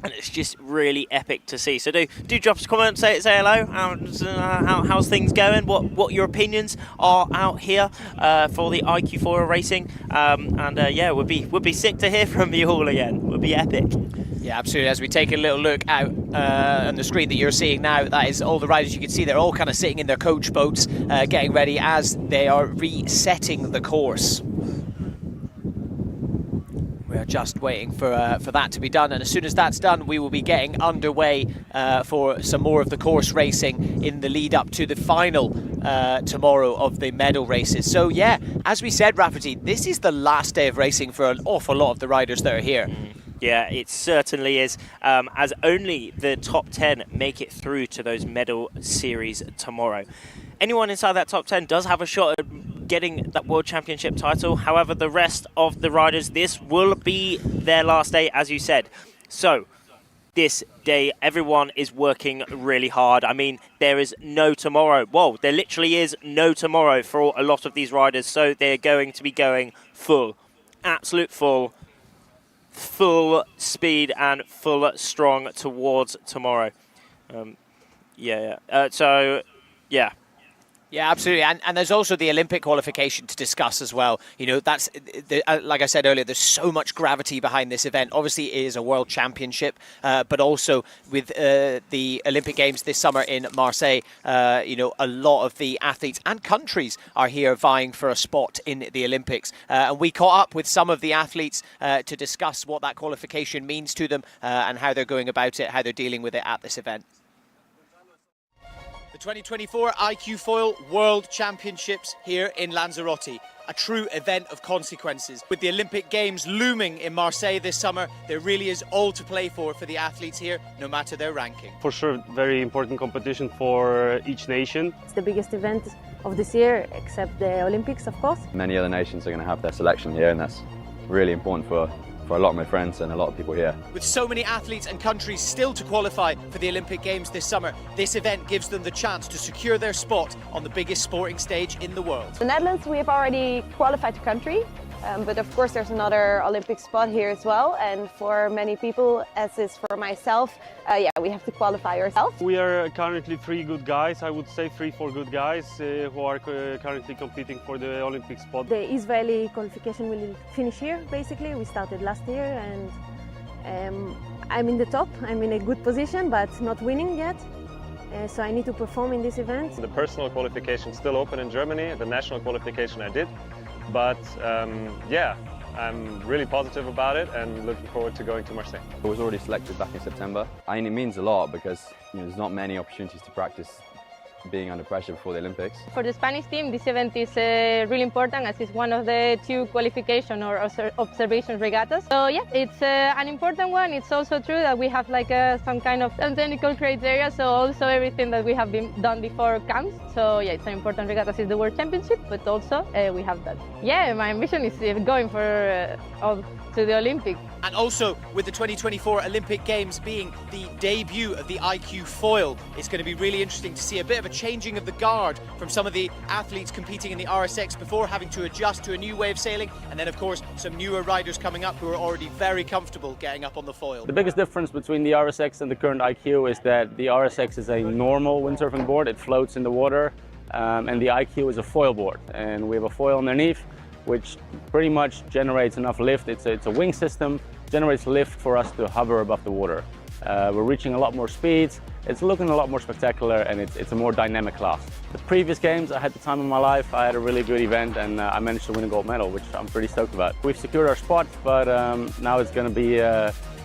And it's just really epic to see. So do drop us a comment, say hello. How's things going? What your opinions are out here for the iQFOiL racing? Yeah, would be sick to hear from you all again. Would be epic. Yeah, absolutely. As we take a little look out on the screen that you're seeing now, that is all the riders you can see. They're all kind of sitting in their coach boats, getting ready as they are resetting the course. We're just waiting for that to be done, and as soon as that's done, we will be getting underway for some more of the course racing in the lead up to the final tomorrow of the medal races. So yeah, as we said, Rafferty, this is the last day of racing for an awful lot of the riders that are here. Yeah, it certainly is, as only the top 10 make it through to those medal series tomorrow. Anyone inside that top 10 does have a shot at getting that World Championship title. However, the rest of the riders, this will be their last day, as you said. So, this day, everyone is working really hard. I mean, there is no tomorrow. Well, there literally is no tomorrow for a lot of these riders, so they're going to be going full, absolute full speed and full strong towards tomorrow. Yeah, absolutely. And there's also the Olympic qualification to discuss as well. You know, that's, like I said earlier, there's so much gravity behind this event. Obviously, it is a world championship, but also with the Olympic Games this summer in Marseille, you know, a lot of the athletes and countries are here vying for a spot in the Olympics. And we caught up with some of the athletes to discuss what that qualification means to them and how they're going about it, how they're dealing with it at this event. The 2024 iQFOiL World Championships here in Lanzarote. A true event of consequences. With the Olympic Games looming in Marseille this summer, there really is all to play for the athletes here, no matter their ranking. For sure, very important competition for each nation. It's the biggest event of this year, except the Olympics, of course. Many other nations are going to have their selection here, and that's really important for a lot of my friends and a lot of people here. With so many athletes and countries still to qualify for the Olympic Games this summer, this event gives them the chance to secure their spot on the biggest sporting stage in the world. The Netherlands, we have already qualified to country, but of course there's another Olympic spot here as well, and for many people, as is for myself, we have to qualify ourselves. We are currently 3 good guys, I would say 3-4 good guys who are currently competing for the Olympic spot. The Israeli qualification will finish here, basically. We started last year, and I'm in the top. I'm in a good position, but not winning yet. So I need to perform in this event. The personal qualification is still open in Germany. The national qualification I did. But I'm really positive about it and looking forward to going to Marseille. I was already selected back in September. I mean, it means a lot because there's not many opportunities to practice being under pressure before the Olympics. For the Spanish team, this event is really important as it's one of the 2 qualification or observation regattas. So yeah, it's an important one. It's also true that we have like some kind of technical criteria, so also everything that we have done before counts. So yeah, it's an important regatta. It's the World Championship, but also we have that. Yeah, my ambition is going for to the Olympics. And also, with the 2024 Olympic Games being the debut of the iQFOiL, it's going to be really interesting to see a bit of a changing of the guard from some of the athletes competing in the RSX before, having to adjust to a new way of sailing, and then of course some newer riders coming up who are already very comfortable getting up on the foil. The biggest difference between the RSX and the current IQ is that the RSX is a normal windsurfing board, it floats in the water, and the IQ is a foil board, and we have a foil underneath which pretty much generates enough lift. It's a wing system, generates lift for us to hover above the water. We're reaching a lot more speeds. It's looking a lot more spectacular, and it's a more dynamic class. The previous games, I had the time of my life. I had a really good event, and I managed to win a gold medal, which I'm pretty stoked about. We've secured our spot, but now it's going to be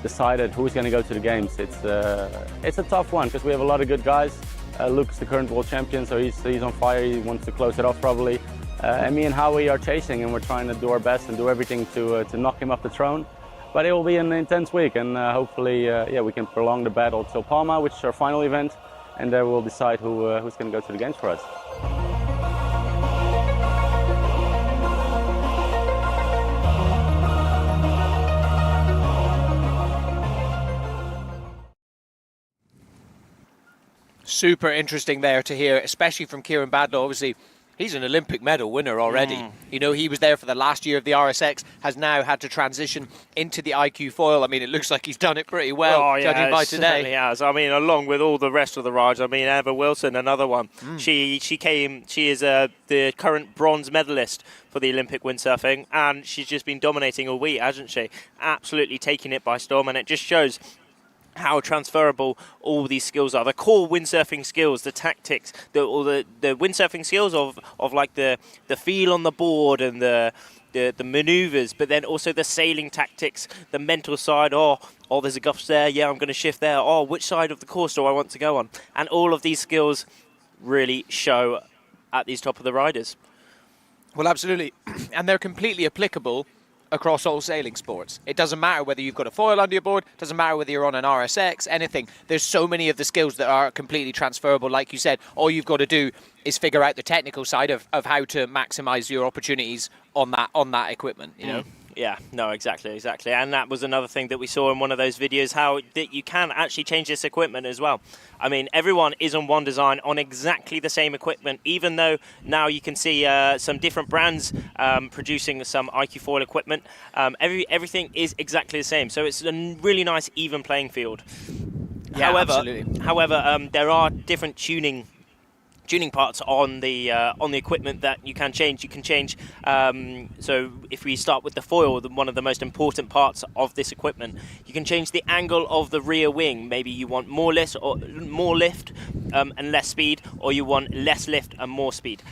decided who's going to go to the games. It's a tough one because we have a lot of good guys. Luke's the current world champion, so he's on fire. He wants to close it off probably. And me and Howie are chasing, and we're trying to do our best and do everything to knock him off the throne. But it will be an intense week, and hopefully, we can prolong the battle till Palma, which is our final event, and there we'll decide who's going to go to the games for us. Super interesting there to hear, especially from Kieran Badlow. Obviously, he's an Olympic medal winner already. You know, he was there for the last year of the RSX, has now had to transition into the iQFOiL. I mean, it looks like he's done it pretty well, judging by today. Certainly has. I mean, along with all the rest of the rides. I mean, Eva Wilson, another one. She is the current bronze medalist for the Olympic windsurfing, and she's just been dominating all week, hasn't she? Absolutely taking it by storm, and it just shows how transferable all these skills are. The core windsurfing skills, the tactics, the windsurfing skills of like the feel on the board and the maneuvers, but then also the sailing tactics, the mental side. Oh, there's a gust there. Yeah, I'm going to shift there. Oh, which side of the course do I want to go on? And all of these skills really show at these top of the riders. Well, absolutely. And they're completely applicable across all sailing sports. It doesn't matter whether you've got a foil under your board, doesn't matter whether you're on an RSX, anything. There's so many of the skills that are completely transferable. Like you said, all you've got to do is figure out the technical side of how to maximize your opportunities on that equipment, you know? Yeah, no, exactly. And that was another thing that we saw in one of those videos, how that you can actually change this equipment as well. I mean, everyone is on one design on exactly the same equipment, even though now you can see some different brands producing some iQFOiL equipment. Everything is exactly the same. So it's a really nice, even playing field. Yeah, However, there are different tuning parts on the equipment that you can change. You can change. So if we start with the foil, one of the most important parts of this equipment, you can change the angle of the rear wing. Maybe you want more lift and less speed, or you want less lift and more speed.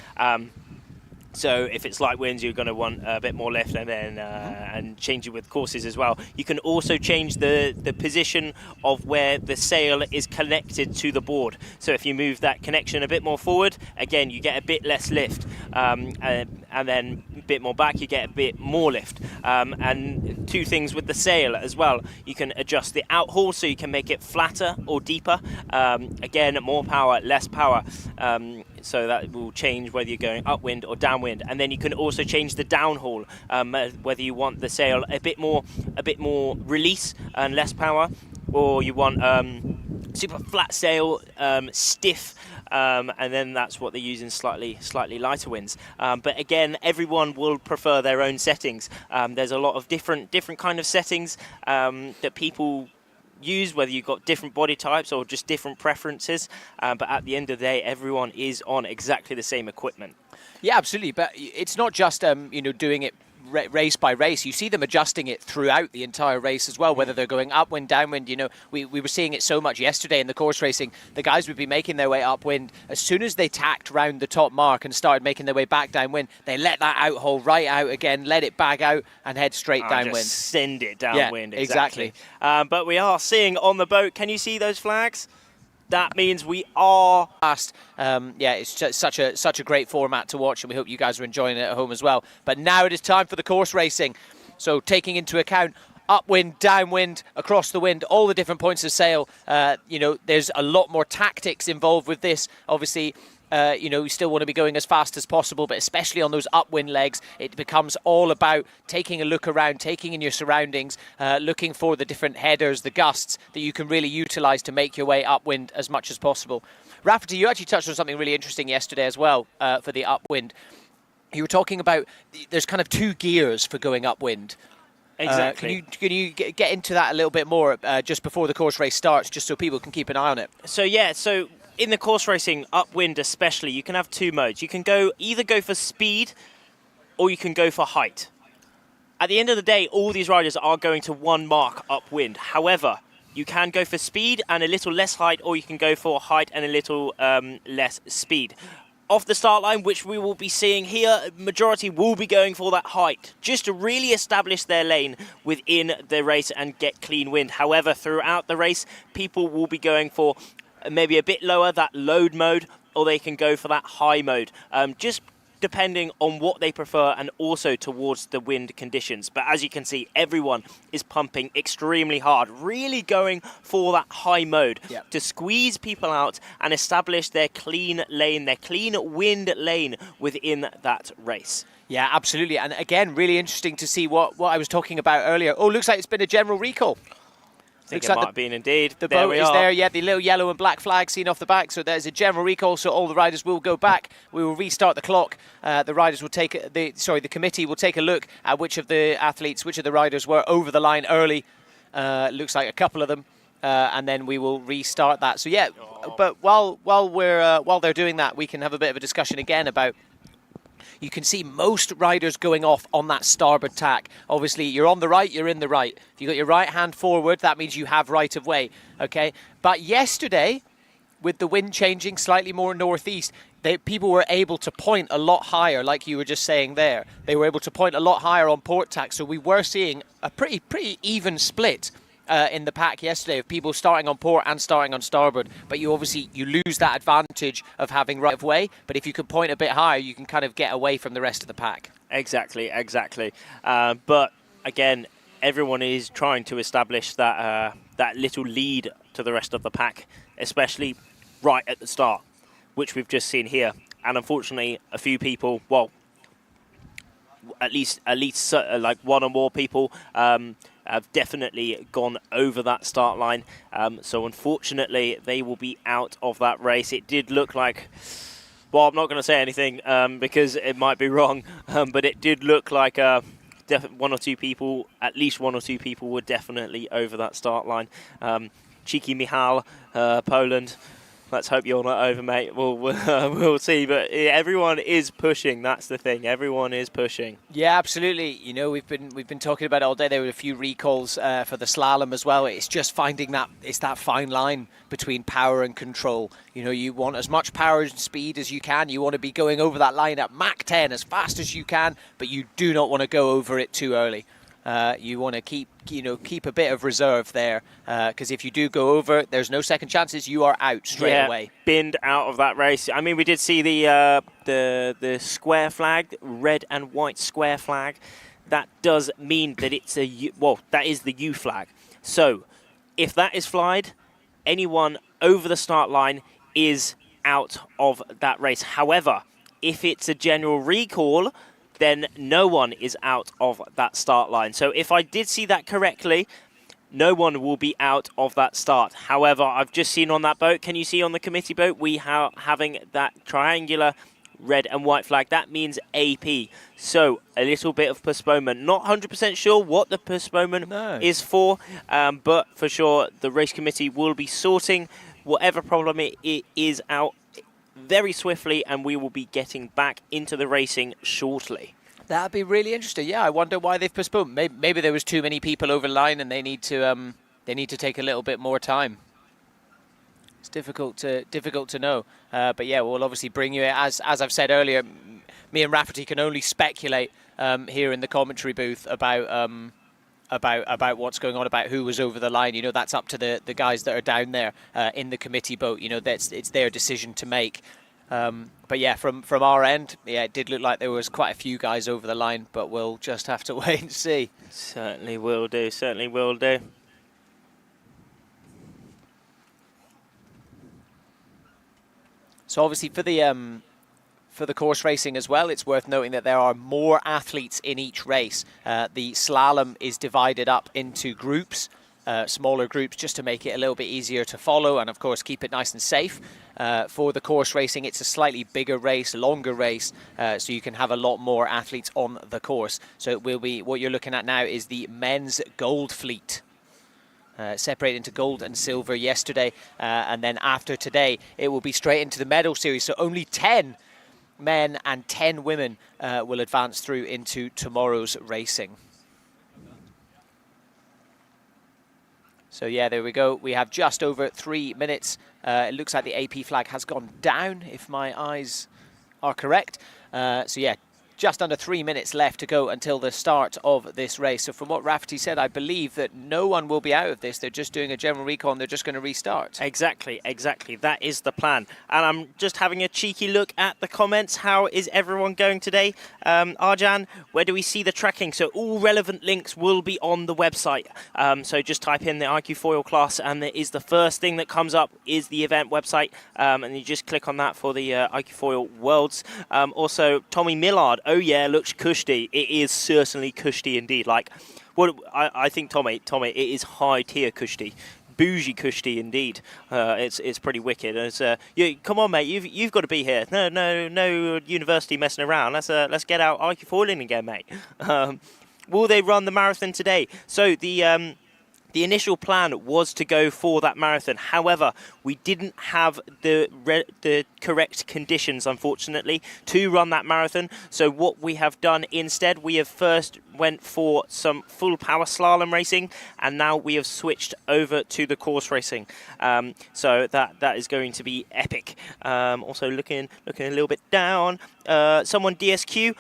So if it's light winds, you're going to want a bit more lift, and then and change it with courses as well. You can also change the position of where the sail is connected to the board. So if you move that connection a bit more forward, again, you get a bit less lift, and then a bit more back, you get a bit more lift. And two things with the sail as well. You can adjust the outhaul, so you can make it flatter or deeper. Again, more power, less power. So that will change whether you're going upwind or downwind. And then you can also change the downhaul, whether you want the sail a bit more release and less power, or you want super flat sail, stiff, and then that's what they use in slightly lighter winds. But again, everyone will prefer their own settings. There's a lot of different kind of settings that people use, whether you've got different body types or just different preferences, but at the end of the day, everyone is on exactly the same equipment. Yeah, absolutely. But it's not just doing it race by race. You see them adjusting it throughout the entire race as well, whether they're going upwind, downwind. You know, we were seeing it so much yesterday in the course racing. The guys would be making their way upwind. As soon as they tacked round the top mark and started making their way back downwind, they let that outhaul right out again, let it bag out and head straight downwind. Just send it downwind. Yeah, exactly. But we are seeing on the boat, can you see those flags? That means we are fast. It's just such a great format to watch, and we hope you guys are enjoying it at home as well. But now it is time for the course racing. So taking into account upwind, downwind, across the wind, all the different points of sail, there's a lot more tactics involved with this. Obviously, you still want to be going as fast as possible, but especially on those upwind legs, it becomes all about taking a look around, taking in your surroundings, looking for the different headers, the gusts that you can really utilize to make your way upwind as much as possible. Rafferty, you actually touched on something really interesting yesterday as well for the upwind. You were talking about there's kind of two gears for going upwind. Exactly. Can you get into that a little bit more just before the course race starts, just so people can keep an eye on it? So in the course racing, upwind especially, you can have two modes. You can either go for speed or you can go for height. At the end of the day, all these riders are going to one mark upwind. However, you can go for speed and a little less height, or you can go for height and a little less speed. Off the start line, which we will be seeing here, majority will be going for that height, just to really establish their lane within the race and get clean wind. However, throughout the race, people will be going for maybe a bit lower, that load mode, or they can go for that high mode, just depending on what they prefer and also towards the wind conditions. But as you can see, everyone is pumping extremely hard, really going for that high mode to squeeze people out and establish their clean lane, their clean wind lane within that race. Yeah, absolutely. And again, really interesting to see what I was talking about earlier. Oh, looks like it's been a general recall. I think it might have been indeed. The boat is there, yeah, the little yellow and black flag seen off the back, so there's a general recall, so all the riders will go back. We will restart the clock. The riders will take, the committee will take a look at which of the riders were over the line early. Looks like a couple of them, and then we will restart that. So yeah, but while they're doing that, we can have a bit of a discussion again about. You can see most riders going off on that starboard tack. Obviously, you're on the right, you're in the right. If you got your right hand forward, that means you have right of way, okay? But yesterday, with the wind changing slightly more northeast, people were able to point a lot higher, like you were just saying there. They were able to point a lot higher on port tack, so we were seeing a pretty even split in the pack yesterday of people starting on port and starting on starboard. But you lose that advantage of having right of way. But if you can point a bit higher, you can kind of get away from the rest of the pack. Exactly. But again, everyone is trying to establish that that little lead to the rest of the pack, especially right at the start, which we've just seen here. And unfortunately, a few people, well, at least like one or more people have definitely gone over that start line. So unfortunately, they will be out of that race. It did look like, well, I'm not going to say anything because it might be wrong, but it did look like at least one or two people were definitely over that start line. Cheeky Michal, Poland. Let's hope you're not over, mate. We'll see. But everyone is pushing. That's the thing. Everyone is pushing. Yeah, absolutely. You know, we've been talking about it all day. There were a few recalls for the slalom as well. It's just finding that fine line between power and control. You know, you want as much power and speed as you can. You want to be going over that line at Mach 10 as fast as you can, but you do not want to go over it too early. You want to keep a bit of reserve there, because if you do go over, there's no second chances. You are out straight away. Binned out of that race. I mean, we did see the square flag, red and white square flag. That does mean that it's that is the U flag. So if that is flied, anyone over the start line is out of that race. However, if it's a general recall, then no one is out of that start line. So if I did see that correctly, no one will be out of that start. However, I've just seen on that boat, can you see on the committee boat, we are having that triangular red and white flag. That means AP. So a little bit of postponement. Not 100% sure what the postponement is for, but for sure the race committee will be sorting whatever problem it is out very swiftly, and we will be getting back into the racing shortly. That'd be really interesting. Yeah, I wonder why they've postponed. Maybe there was too many people over the line, and they need to take a little bit more time. It's difficult to know. But yeah, we'll obviously bring you, as I've said earlier, me and Rafferty can only speculate here in the commentary booth about what's going on, about who was over the line. You know, that's up to the guys that are down there in the committee boat. You know, it's their decision to make. But yeah, from our end, yeah, it did look like there was quite a few guys over the line, but we'll just have to wait and see. Certainly will do. Certainly will do. So obviously for the course racing as well, it's worth noting that there are more athletes in each race. The slalom is divided up into groups, smaller groups, just to make it a little bit easier to follow and, of course, keep it nice and safe. For the course racing, it's a slightly bigger race, longer race, so you can have a lot more athletes on the course. So it will be, what you're looking at now is the men's gold fleet. Separated into gold and silver yesterday, and then after today, it will be straight into the medal series. So only 10 men and 10 women will advance through into tomorrow's racing. So yeah, there we go. We have just over 3 minutes. It looks like the AP flag has gone down, if my eyes are correct. So yeah, just under 3 minutes left to go until the start of this race. So from what Rafferty said, I believe that no one will be out of this. They're just doing a general recall and they're just going to restart. Exactly. That is the plan. And I'm just having a cheeky look at the comments. How is everyone going today? Arjan, where do we see the tracking? So all relevant links will be on the website. So just type in the iQFOiL class and it is the first thing that comes up is the event website. And you just click on that for the iQFOiL Worlds. Also, Tommy Millard. Oh yeah, looks cushy. It is certainly cushy indeed. Like, what I think, Tommy, it is high tier cushy, bougie cushy indeed. It's pretty wicked. It's, come on, mate, you've got to be here. No university messing around. Let's get out iQFOiling again, mate. Will they run the marathon today? So the initial plan was to go for that marathon. However, we didn't have the correct conditions, unfortunately, to run that marathon. So what we have done instead, we have first went for some full power slalom racing, and now we have switched over to the course racing. So that is going to be epic. Also looking a little bit down. Someone DSQ.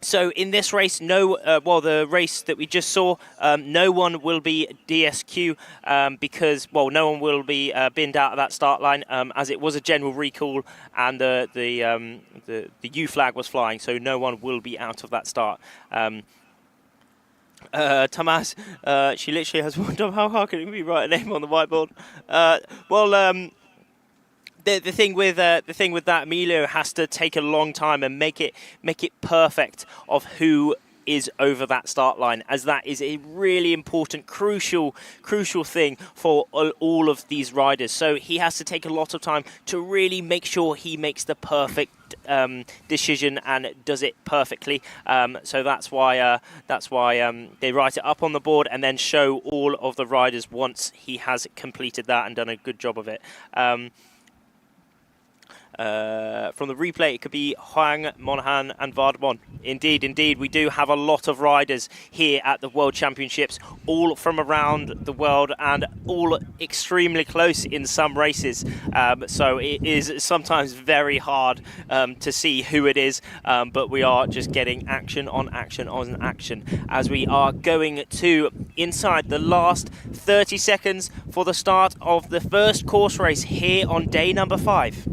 So in this race, the race that we just saw, no one will be DSQ because, no one will be binned out of that start line as it was a general recall and the U flag was flying, so no one will be out of that start. Tamas, she literally has wondered how hard can we write a name on the whiteboard. The thing with that, Emilio has to take a long time and make it perfect of who is over that start line, as that is a really important, crucial thing for all of these riders. So he has to take a lot of time to really make sure he makes the perfect decision and does it perfectly. So that's why they write it up on the board and then show all of the riders once he has completed that and done a good job of it. From the replay, it could be Huang, Monahan and Vardemont. Indeed, we do have a lot of riders here at the World Championships, all from around the world and all extremely close in some races. So it is sometimes very hard to see who it is, but we are just getting action on action as we are going to inside the last 30 seconds for the start of the first course race here on day number 5.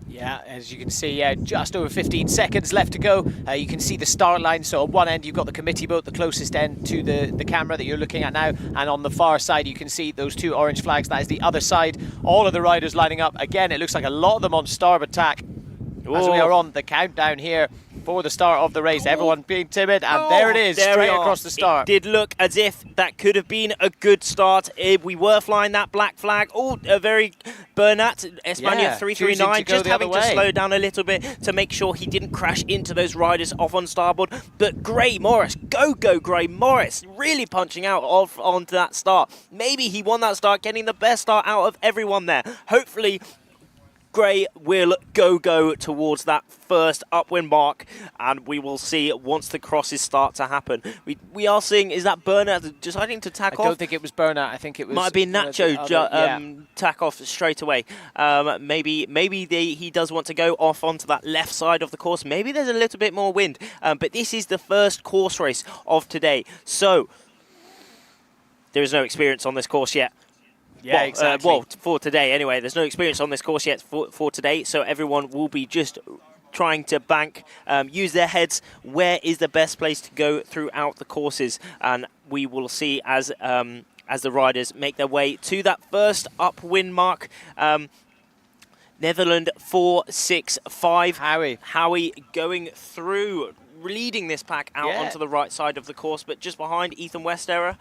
Yeah, as you can see, just over 15 seconds left to go. You can see the start line. So on one end, you've got the committee boat, the closest end to the camera that you're looking at now. And on the far side, you can see those 2 orange flags. That is the other side. All of the riders lining up. Again, it looks like a lot of them on starboard tack. As we are on the countdown here for the start of the race. Everyone being timid, and there it is, straight across the start. It did look as if that could have been a good start. We were flying that black flag. Oh, a very Bernat, Espana 339, just having to slow down a little bit to make sure he didn't crash into those riders off on starboard. But Gray Morris, go Gray Morris, really punching out off onto that start. Maybe he won that start, getting the best start out of everyone there. Hopefully, Gray will go towards that first upwind mark, and we will see once the crosses start to happen. We are seeing, is that Bernat deciding to tack off? I don't think it was Bernat. I think it was... Might have been Nacho tack off straight away. Maybe he does want to go off onto that left side of the course. Maybe there's a little bit more wind, but this is the first course race of today. So there is no experience on this course yet. Yeah, exactly. For today anyway. There's no experience on this course yet for today, so everyone will be just trying to bank, use their heads. Where is the best place to go throughout the courses? And we will see as the riders make their way to that first upwind mark. Netherlands 465. Howie going through, leading this pack out onto the right side of the course, but just behind Ethan Westerer.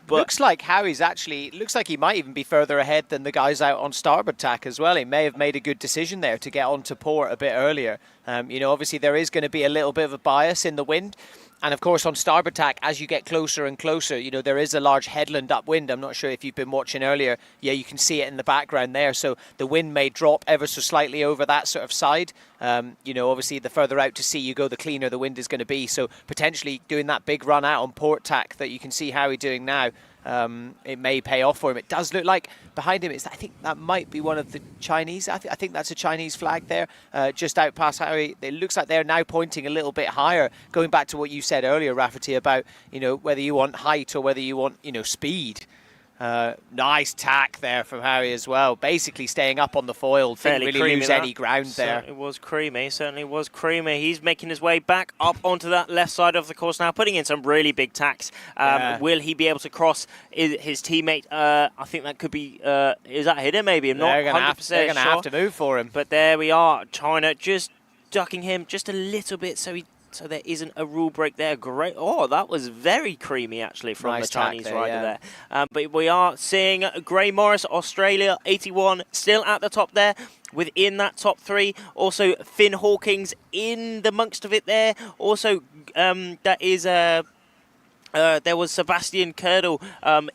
Looks like Howie's actually, looks like he might even be further ahead than the guys out on starboard tack as well. He may have made a good decision there to get onto port a bit earlier. Obviously there is going to be a little bit of a bias in the wind. And of course, on starboard tack, as you get closer and closer, there is a large headland upwind. I'm not sure if you've been watching earlier. Yeah, you can see it in the background there. So the wind may drop ever so slightly over that sort of side. Obviously, the further out to sea you go, the cleaner the wind is going to be. So potentially doing that big run out on port tack that you can see Howie doing now, it may pay off for him. It does look like behind him, I think that might be one of the Chinese. I think that's a Chinese flag there, just out past Harry. It looks like they're now pointing a little bit higher, going back to what you said earlier, Rafferty, about, whether you want height or whether you want, speed. Nice tack there from Harry as well. Basically staying up on the foil. Didn't really lose any ground there. It was creamy. Certainly was creamy. He's making his way back up onto that left side of the course now, putting in some really big tacks. Will he be able to cross his teammate? I think that could be... is that hidden maybe? I'm not 100% sure. They're going to have to move for him. But there we are. China just ducking him just a little bit so there isn't a rule break there. Great. Oh, that was very creamy, actually, from the Chinese rider there. But we are seeing Gray Morris, Australia, 81, still at the top there, within that top 3. Also, Finn Hawkins in the amongst of it there. Also, that is... there was Sebastian Kerdel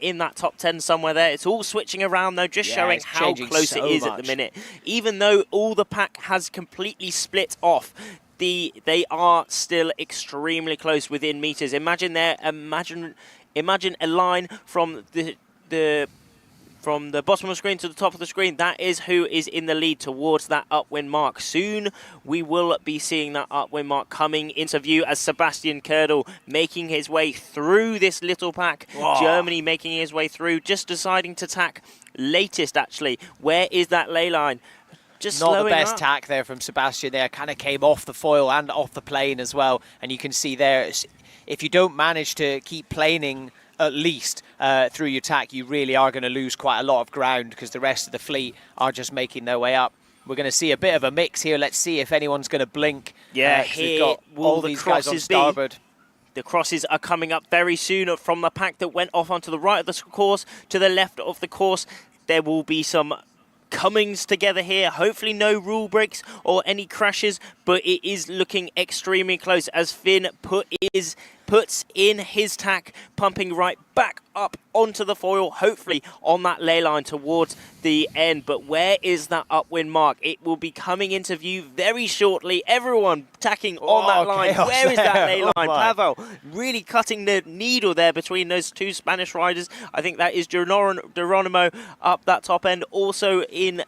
in that top 10 somewhere there. It's all switching around, though, just showing how close it is at the minute. Even though all the pack has completely split off, they are still extremely close within meters. Imagine a line from the bottom of the screen to the top of the screen. That is who is in the lead towards that upwind mark. Soon we will be seeing that upwind mark coming into view as Sebastian Kerdel making his way through this little pack. Whoa. Germany making his way through, just deciding to tack latest, actually. Where is that ley line? Just not the best tack there from Sebastian there. Kind of came off the foil and off the plane as well. And you can see there, if you don't manage to keep planing at least through your tack, you really are going to lose quite a lot of ground because the rest of the fleet are just making their way up. We're going to see a bit of a mix here. Let's see if anyone's going to blink. Yeah, here got all these guys on starboard. The crosses are coming up very soon from the pack that went off onto the right of the course to the left of the course. There will be some comings together here. Hopefully no rule breaks or any crashes, but it is looking extremely close as Finn puts in his tack, pumping right back up onto the foil, hopefully on that ley line towards the end. But where is that upwind mark? It will be coming into view very shortly. Everyone tacking on that line. Where is that ley line? Pavel really cutting the needle there between those two Spanish riders. I think that is Geronimo up that top end. Also in...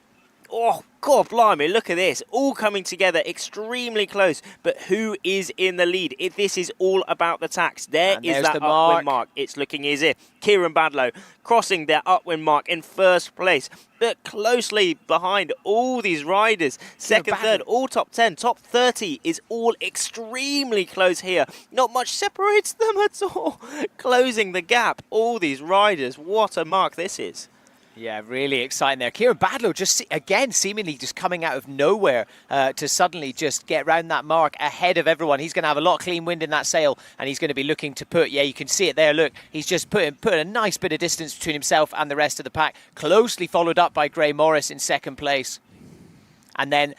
Oh, God blimey, look at this. All coming together extremely close. But who is in the lead? This is all about the tacks. There is that upwind mark. It's looking as if Kieran Badlow crossing their upwind mark in first place. But closely behind all these riders. Second, third, all top 10. Top 30 is all extremely close here. Not much separates them at all. Closing the gap. All these riders. What a mark this is. Yeah, really exciting there. Kieran Badlow just, again, seemingly just coming out of nowhere to suddenly just get round that mark ahead of everyone. He's going to have a lot of clean wind in that sail, and he's going to be looking to put, you can see it there, look. He's just put a nice bit of distance between himself and the rest of the pack, closely followed up by Gray Morris in second place. And then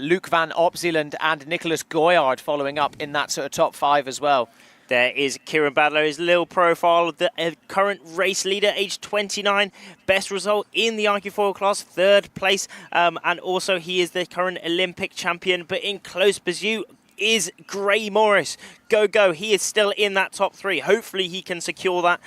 Luke van Opzeeland and Nicholas Goyard following up in that sort of top 5 as well. There is Kieran Badlow, his little profile, the current race leader, age 29. Best result in the iQFOiL class, third place. And also he is the current Olympic champion. But in close pursuit is Gray Morris. Go. He is still in that top 3. Hopefully he can secure that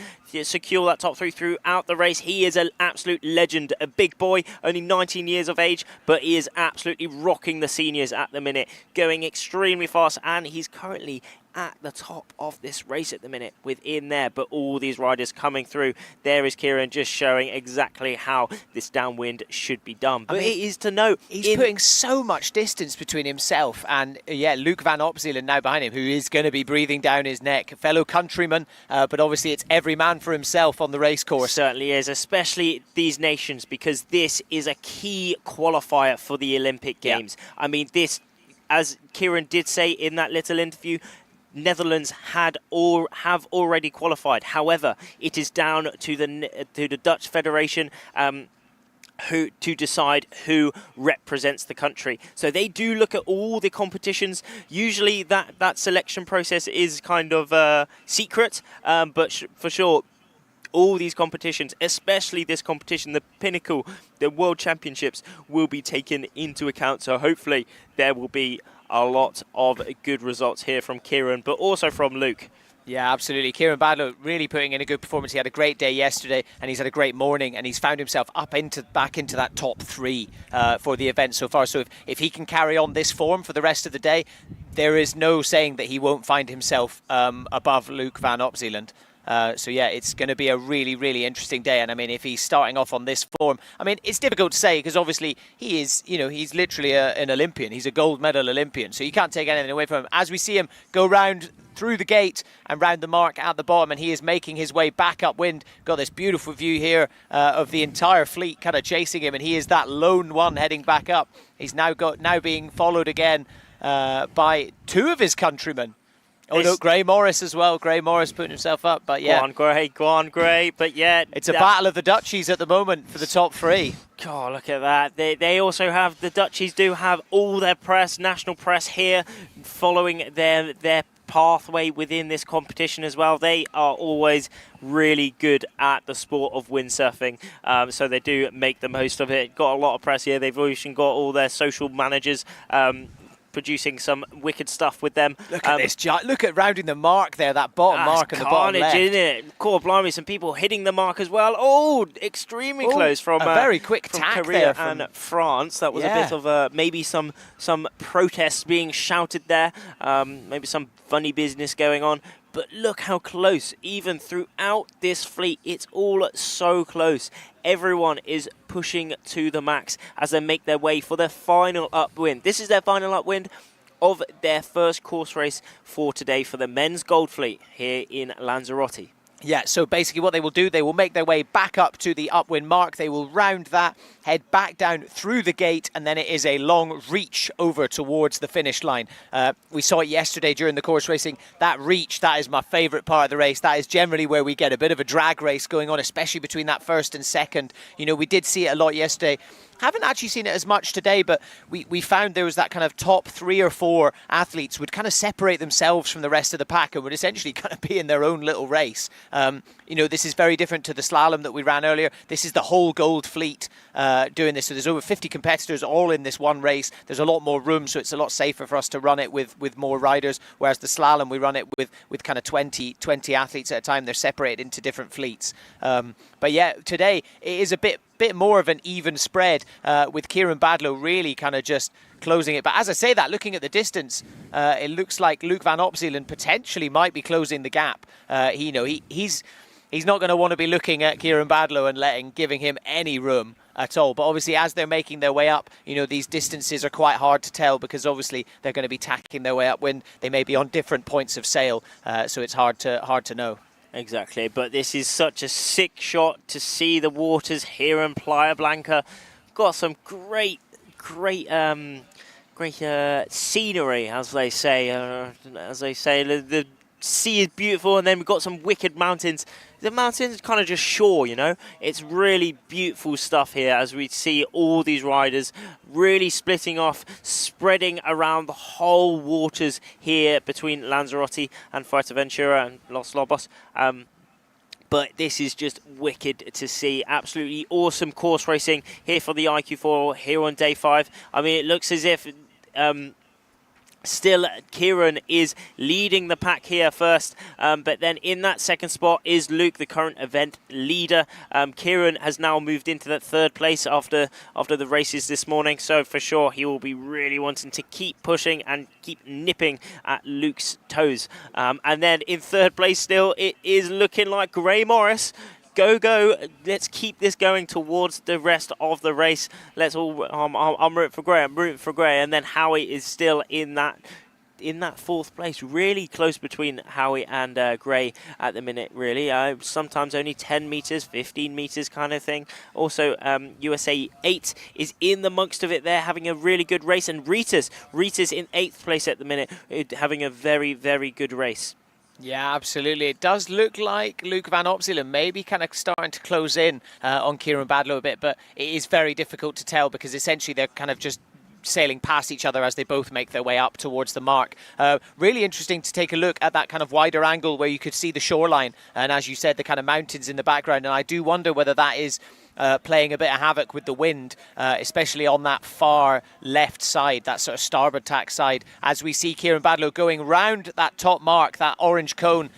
top 3 throughout the race. He is an absolute legend, a big boy, only 19 years of age, but he is absolutely rocking the seniors at the minute, going extremely fast, and he's currently at the top of this race at the minute within there. But all these riders coming through. There is Kieran just showing exactly how this downwind should be done. But it is to know, he's putting so much distance between himself and Luke van Opzeeland now behind him, who is going to be breathing down his neck. Fellow countryman, but obviously it's every man for himself on the race course. Certainly is, especially these nations, because this is a key qualifier for the Olympic Games. I mean, this, as Kieran did say in that little interview, Netherlands have already qualified. However, it is down to the Dutch Federation to decide who represents the country. So they do look at all the competitions. Usually that selection process is kind of secret, but for sure, all these competitions, especially this competition, the pinnacle, the World Championships, will be taken into account. So hopefully there will be a lot of good results here from Kieran, but also from Luke. Yeah, absolutely. Kieran Badlow really putting in a good performance. He had a great day yesterday, and he's had a great morning, and he's found himself back into that top 3 for the event so far. So if he can carry on this form for the rest of the day, there is no saying that he won't find himself above Luke van Opzeeland. So yeah, it's going to be a really, really interesting day. And I mean, if he's starting off on this form, I mean, it's difficult to say because obviously he is, he's literally an Olympian. He's a gold medal Olympian. So you can't take anything away from him. As we see him go round through the gate and round the mark at the bottom, and he is making his way back upwind. Got this beautiful view here of the entire fleet kind of chasing him, and he is that lone one heading back up. He's now being followed again by 2 of his countrymen. Oh, no, Gray Morris as well. Gray Morris putting himself up, but yeah. Go on, Gray. But yeah. It's a battle of the Dutchies at the moment for the top 3. God, look at that. They also have, the Dutchies do have all their press, national press here, following their pathway within this competition as well. They are always really good at the sport of windsurfing, so they do make the most of it. Got a lot of press here. They've even got all their social managers producing some wicked stuff with them. Look at this, look at rounding the mark there, that bottom mark and the bottom left. Isn't it? Core blimey, some people hitting the mark as well. Oh, extremely close from a very quick tack Korea there and France. That was a bit of maybe some protests being shouted there, maybe some funny business going on. But look how close, even throughout this fleet, it's all so close. Everyone is pushing to the max as they make their way for their final upwind. This is their final upwind of their first course race for today for the men's gold fleet here in Lanzarote. Yeah, so basically what they will do, they will make their way back up to the upwind mark. They will round that, head back down through the gate, and then it is a long reach over towards the finish line. We saw it yesterday during the course racing. That reach, that is my favourite part of the race. That is generally where we get a bit of a drag race going on, especially between that first and second. We did see it a lot yesterday. Haven't actually seen it as much today, but we found there was that kind of top 3 or 4 athletes would kind of separate themselves from the rest of the pack and would essentially kind of be in their own little race. This is very different to the slalom that we ran earlier. This is the whole gold fleet doing this. So there's over 50 competitors all in this one race. There's a lot more room, so it's a lot safer for us to run it with more riders, whereas the slalom, we run it with kind of 20 athletes at a time. They're separated into different fleets. But yeah, today it is a bit more of an even spread with Kieran Badlow really kind of just closing it. But as I say that, looking at the distance, it looks like Luke van Opzeeland potentially might be closing the gap. He's not going to want to be looking at Kieran Badlow and giving him any room at all. But obviously, as they're making their way up, these distances are quite hard to tell because obviously they're going to be tacking their way up when they may be on different points of sail. So it's hard to know. Exactly, but this is such a sick shot to see the waters here in Playa Blanca. Got some great scenery, as they say. The sea is beautiful, and then we've got some wicked mountains. The mountains kind of just shore, It's really beautiful stuff here as we see all these riders really splitting off, spreading around the whole waters here between Lanzarote and Fuerteventura and Los Lobos. But this is just wicked to see. Absolutely awesome course racing here for the iQFOiL here on day 5. I mean, it looks as if still Kieran is leading the pack here first, but then in that second spot is Luke, the current event leader. Kieran has now moved into that 3rd place after the races this morning, so for sure he will be really wanting to keep pushing and keep nipping at Luke's toes. And then in 3rd place still, it is looking like Gray Morris. Go, let's keep this going towards the rest of the race. Let's all, I'm rooting for Gray, and then Howie is still in that 4th place, really close between Howie and Gray at the minute, really. Sometimes only 10 meters, 15 meters kind of thing. Also, USA 8 is in the amongst of it there, having a really good race, and Rita's in 8th place at the minute, having a very, very good race. Yeah, absolutely. It does look like Luke van Opzeeland maybe kind of starting to close in on Kieran Badlow a bit, but it is very difficult to tell because essentially they're kind of just sailing past each other as they both make their way up towards the mark. Really interesting to take a look at that kind of wider angle where you could see the shoreline and, as you said, the kind of mountains in the background, and I do wonder whether that is playing a bit of havoc with the wind, especially on that far left side, that sort of starboard tack side, as we see Kieran Badlow going round that top mark, that orange cone,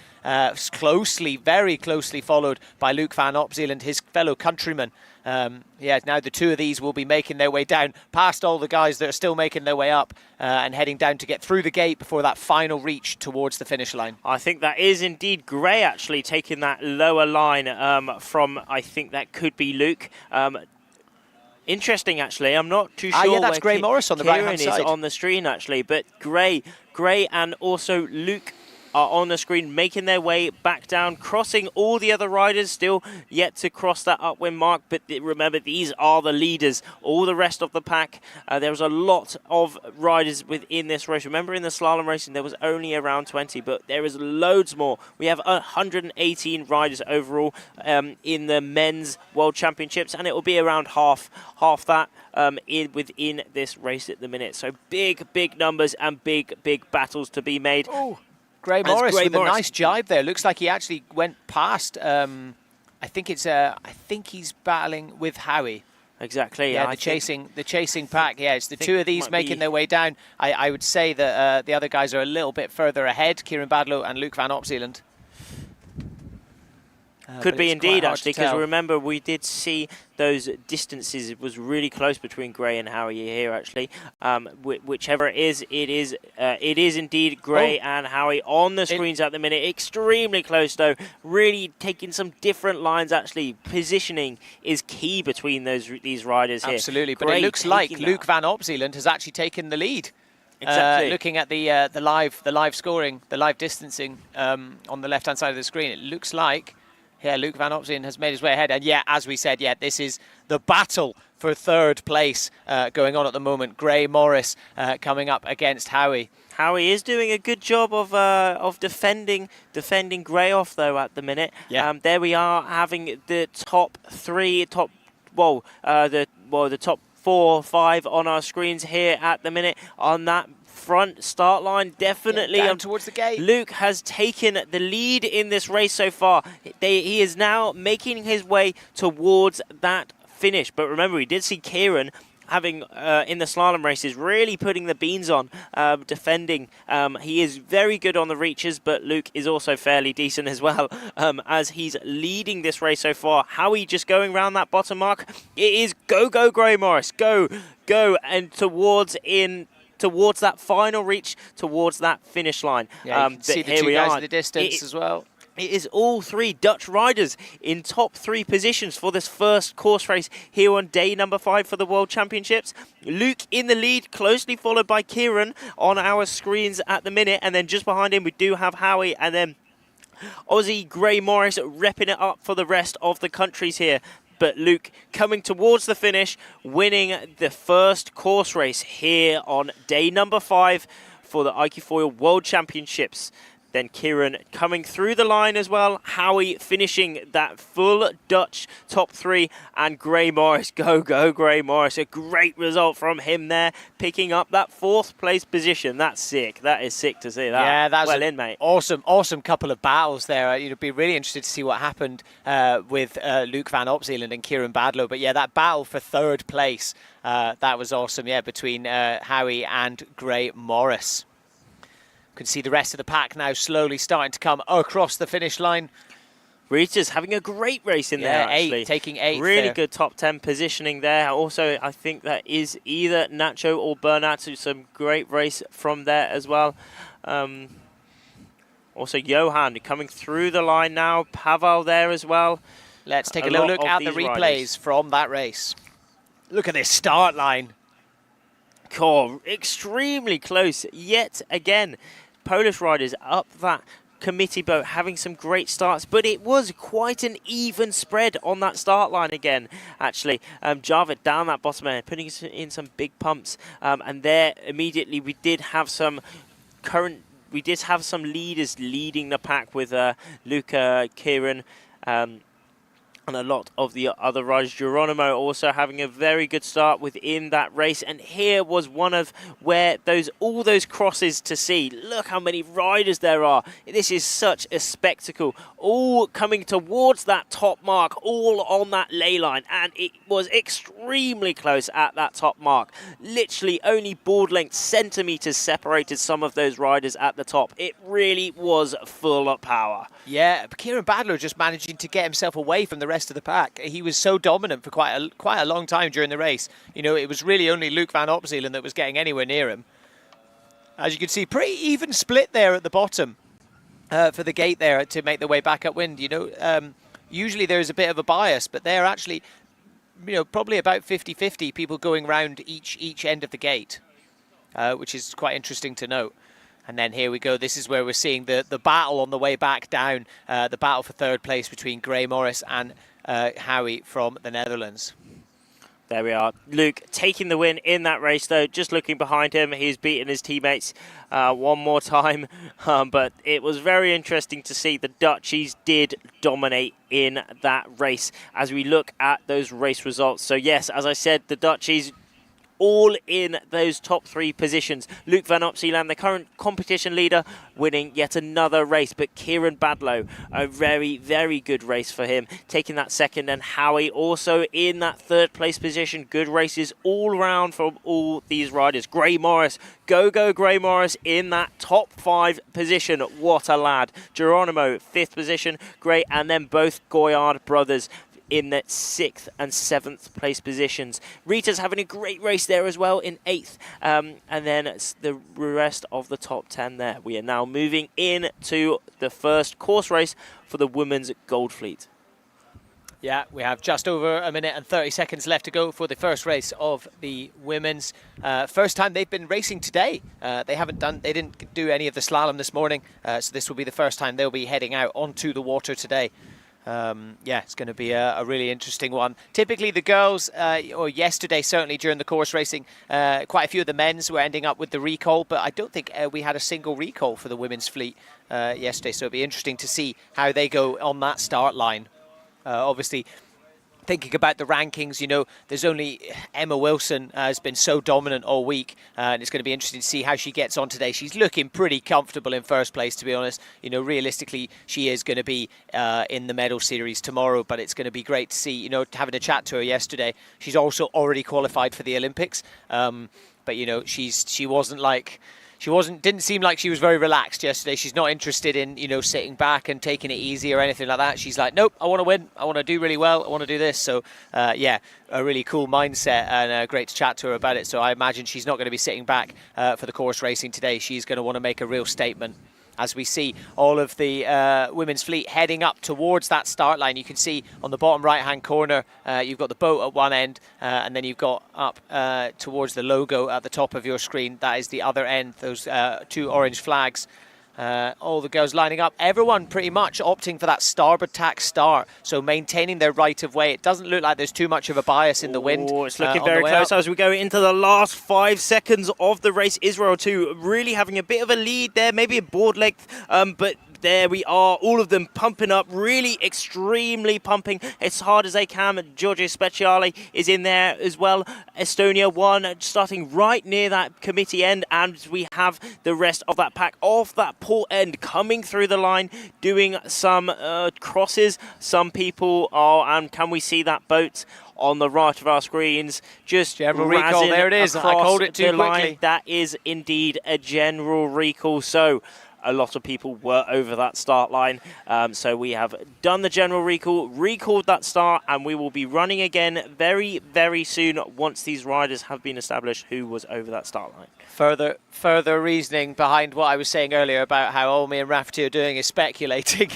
closely, very closely followed by Luke van Opzeeland, his fellow countryman. Now the two of these will be making their way down past all the guys that are still making their way up and heading down to get through the gate before that final reach towards the finish line. I think that is indeed Gray actually taking that lower line from, I think that could be Luke. Interesting, actually. I'm not too sure. Yeah, that's Gray Morris on the right-hand Kieran side. is on the screen, actually. But Gray and also Luke are on the screen, making their way back down, crossing all the other riders, still yet to cross that upwind mark. But remember, these are the leaders. All the rest of the pack, there was a lot of riders within this race. Remember, in the slalom racing, there was only around 20, but there is loads more. We have 118 riders overall in the men's World Championships, and it will be around half that within this race at the minute. So big numbers and big battles to be made. Oh. Gray Morris with a nice jibe there. Looks like he actually went past. I think he's battling with Howie. Exactly. Yeah, the chasing pack. Yeah, it's the two of these making their way down. I would say that the other guys are a little bit further ahead. Kieran Badlow and Luke van Opzeeland. Could be indeed, actually, because remember we did see those distances. It was really close between Gray and Howie here, actually. Whichever it is indeed Gray and Howie on the screens at the minute. Extremely close, though. Really taking some different lines, actually. Positioning is key between these riders here. Absolutely, but it looks like Luke van Opzeeland has actually taken the lead. Exactly. Looking at the live scoring, the live distancing on the left-hand side of the screen, it looks like Luke van Opzeeland has made his way ahead. And as we said, this is the battle for third place going on at the moment. Gray Morris coming up against Howie. Howie is doing a good job of defending Gray off, though, at the minute. Yeah. There we are, having the top top 4 or 5 on our screens here at the minute on that front start line. Definitely down towards the gate. Luke has taken the lead in this race so far. He is now making his way towards that finish. But remember, we did see Kieran having in the slalom races really putting the beans on, defending. He is very good on the reaches, but Luke is also fairly decent as well, as he's leading this race so far. Howie just going around that bottom mark. It is go Gray Morris, go and towards that final reach, towards that finish line. Yeah, you can see the two guys in the distance as well. It is all 3 Dutch riders in top 3 positions for this first course race here on day number 5 for the World Championships. Luke in the lead, closely followed by Kieran on our screens at the minute. And then just behind him, we do have Howie. And then Aussie Gray Morris repping it up for the rest of the countries here. But Luke coming towards the finish, winning the first course race here on day number 5 for the iQFOiL World Championships. Then Kieran coming through the line as well. Howie finishing that full Dutch top 3. And Gray Morris, go Gray Morris. A great result from him there, picking up that 4th place position. That's sick. That is sick to see that. Yeah, that's well in, mate. Awesome couple of battles there. You'd be really interested to see what happened with Luke van Opzeeland and Kieran Badlow. But that battle for 3rd place, that was awesome, between Howie and Gray Morris. Can see the rest of the pack now slowly starting to come across the finish line. Rita's having a great race in there, actually. Taking 8th. Really good top 10 positioning there. Also, I think that is either Nacho or Bernat, so some great race from there as well. Also, Johan coming through the line now. Pavel there as well. Let's take a little look at the replays from that race. Look at this start line. Extremely close yet again. Polish riders up that committee boat having some great starts, but it was quite an even spread on that start line again, actually. Jarvid down that bottom end, putting in some big pumps, and there immediately we did have some leaders leading the pack with Luca, Kieran, And a lot of the other riders, Geronimo also having a very good start within that race. And here was one of where all those crosses to see. Look how many riders there are. This is such a spectacle. All coming towards that top mark, all on that ley line. And it was extremely close at that top mark. Literally only board length centimetres separated some of those riders at the top. It really was full of power. Yeah, but Kieran Badlow just managing to get himself away from the rest of the pack. He was so dominant for quite a long time during the race. You know, it was really only Luke van Opselen that was getting anywhere near him. As you can see, pretty even split there at the bottom for the gate there to make their way back upwind. You know, usually there's a bit of a bias, but they're actually, you know, probably about 50-50 people going round each end of the gate, which is quite interesting to note. And then here we go. This is where we're seeing the battle on the way back down, the battle for third place between Gray Morris and Howie from the Netherlands. There we are. Luke taking the win in that race, though. Just looking behind him, he's beaten his teammates one more time. But it was very interesting to see the Dutchies did dominate in that race as we look at those race results. So, yes, as I said, the Dutchies all in those top 3 positions. Luke van Opselen, the current competition leader, winning yet another race. But Kieran Badlow, a very, very good race for him, taking that second. And Howie also in that 3rd place position. Good races all round from all these riders. Gray Morris, go Gray Morris in that top 5 position. What a lad. Geronimo, 5th position. Great. And then both Goyard brothers in the 6th and 7th place positions. Rita's having a great race there as well in 8th. And then it's the rest of the top 10 there. We are now moving into the first course race for the women's Gold Fleet. Yeah, we have just over a minute and 30 seconds left to go for the first race of the women's. First time they've been racing today. They didn't do any of the slalom this morning, so this will be the first time they'll be heading out onto the water today. Yeah, it's going to be a really interesting one. Typically the girls, or yesterday certainly during the course racing, quite a few of the men's were ending up with the recall, but I don't think we had a single recall for the women's fleet yesterday, so it'll be interesting to see how they go on that start line. Obviously, thinking about the rankings, you know, there's only Emma Wilson has been so dominant all week, and it's going to be interesting to see how she gets on today. She's looking pretty comfortable in first place, to be honest. You know, realistically, she is going to be in the medal series tomorrow, but it's going to be great to see, you know, having a chat to her yesterday. She's also already qualified for the Olympics, but, you know, she didn't seem like she was very relaxed yesterday. She's not interested in, you know, sitting back and taking it easy or anything like that. She's like, nope, I want to win. I want to do really well. I want to do this. So, yeah, a really cool mindset, and great to chat to her about it. So I imagine she's not going to be sitting back for the course racing today. She's going to want to make a real statement. As we see all of the women's fleet heading up towards that start line. You can see on the bottom right-hand corner, you've got the boat at one end, and then you've got up towards the logo at the top of your screen. That is the other end, those 2 orange flags. All the girls lining up, everyone pretty much opting for that starboard tack start, so maintaining their right of way. It doesn't look like there's too much of a bias in the wind. Oh, it's looking very close as we go into the last 5 seconds of the race. Israel too, really having a bit of a lead there, maybe a board length, but there we are, all of them pumping up, really extremely pumping as hard as they can. Giorgio Speciale is in there as well. Estonia 1 starting right near that committee end, and we have the rest of that pack off that port end coming through the line, doing some crosses. Some people are, and can we see that boat on the right of our screens? Just general recall, there it is. I called it too quickly. That is indeed a general recall. So a lot of people were over that start line. So we have done the general recall, recalled that start, and we will be running again very, very soon once these riders have been established who was over that start line. Further reasoning behind what I was saying earlier about how all me and Rafferty are doing is speculating.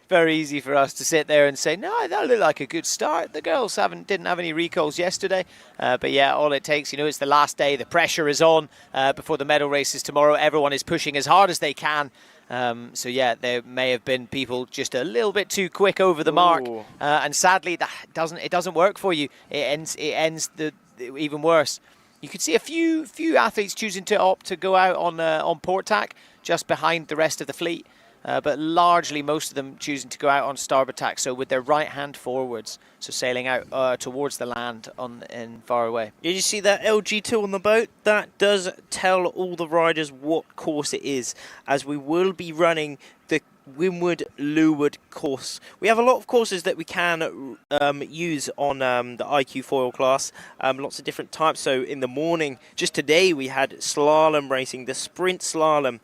Very easy for us to sit there and say, no, that looked like a good start. The girls didn't have any recalls yesterday. But yeah, all it takes, you know, it's the last day. The pressure is on before the medal races tomorrow. Everyone is pushing as hard as they can. So yeah, there may have been people just a little bit too quick over the mark. And sadly, it doesn't work for you. It ends even worse. You could see a few athletes choosing to opt to go out on port tack just behind the rest of the fleet. but largely most of them choosing to go out on starboard tack, so with their right hand forwards, so sailing out towards the land in far away. Did you see that LG2 on the boat? That does tell all the riders what course it is, as we will be running the windward-leeward course. We have a lot of courses that we can use on the iQFOiL class, lots of different types. So in the morning, just today, we had slalom racing, the sprint slalom,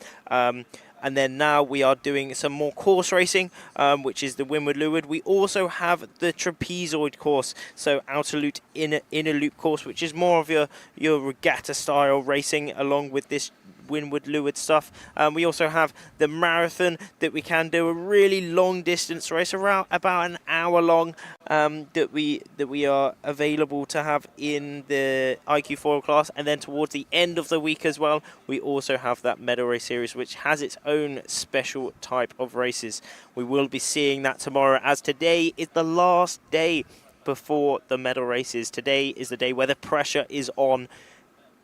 and then now we are doing some more course racing, which is the windward-leeward. We also have the trapezoid course, so outer loop, inner loop course, which is more of your regatta-style racing, along with this windward-leeward stuff. We also have the marathon that we can do, a really long distance race, around about an hour long, that we are available to have in the iQFOiL class. And then towards the end of the week as well, we also have that medal race series, which has its own special type of races. We will be seeing that tomorrow, as today is the last day before the medal races. Today is the day where the pressure is on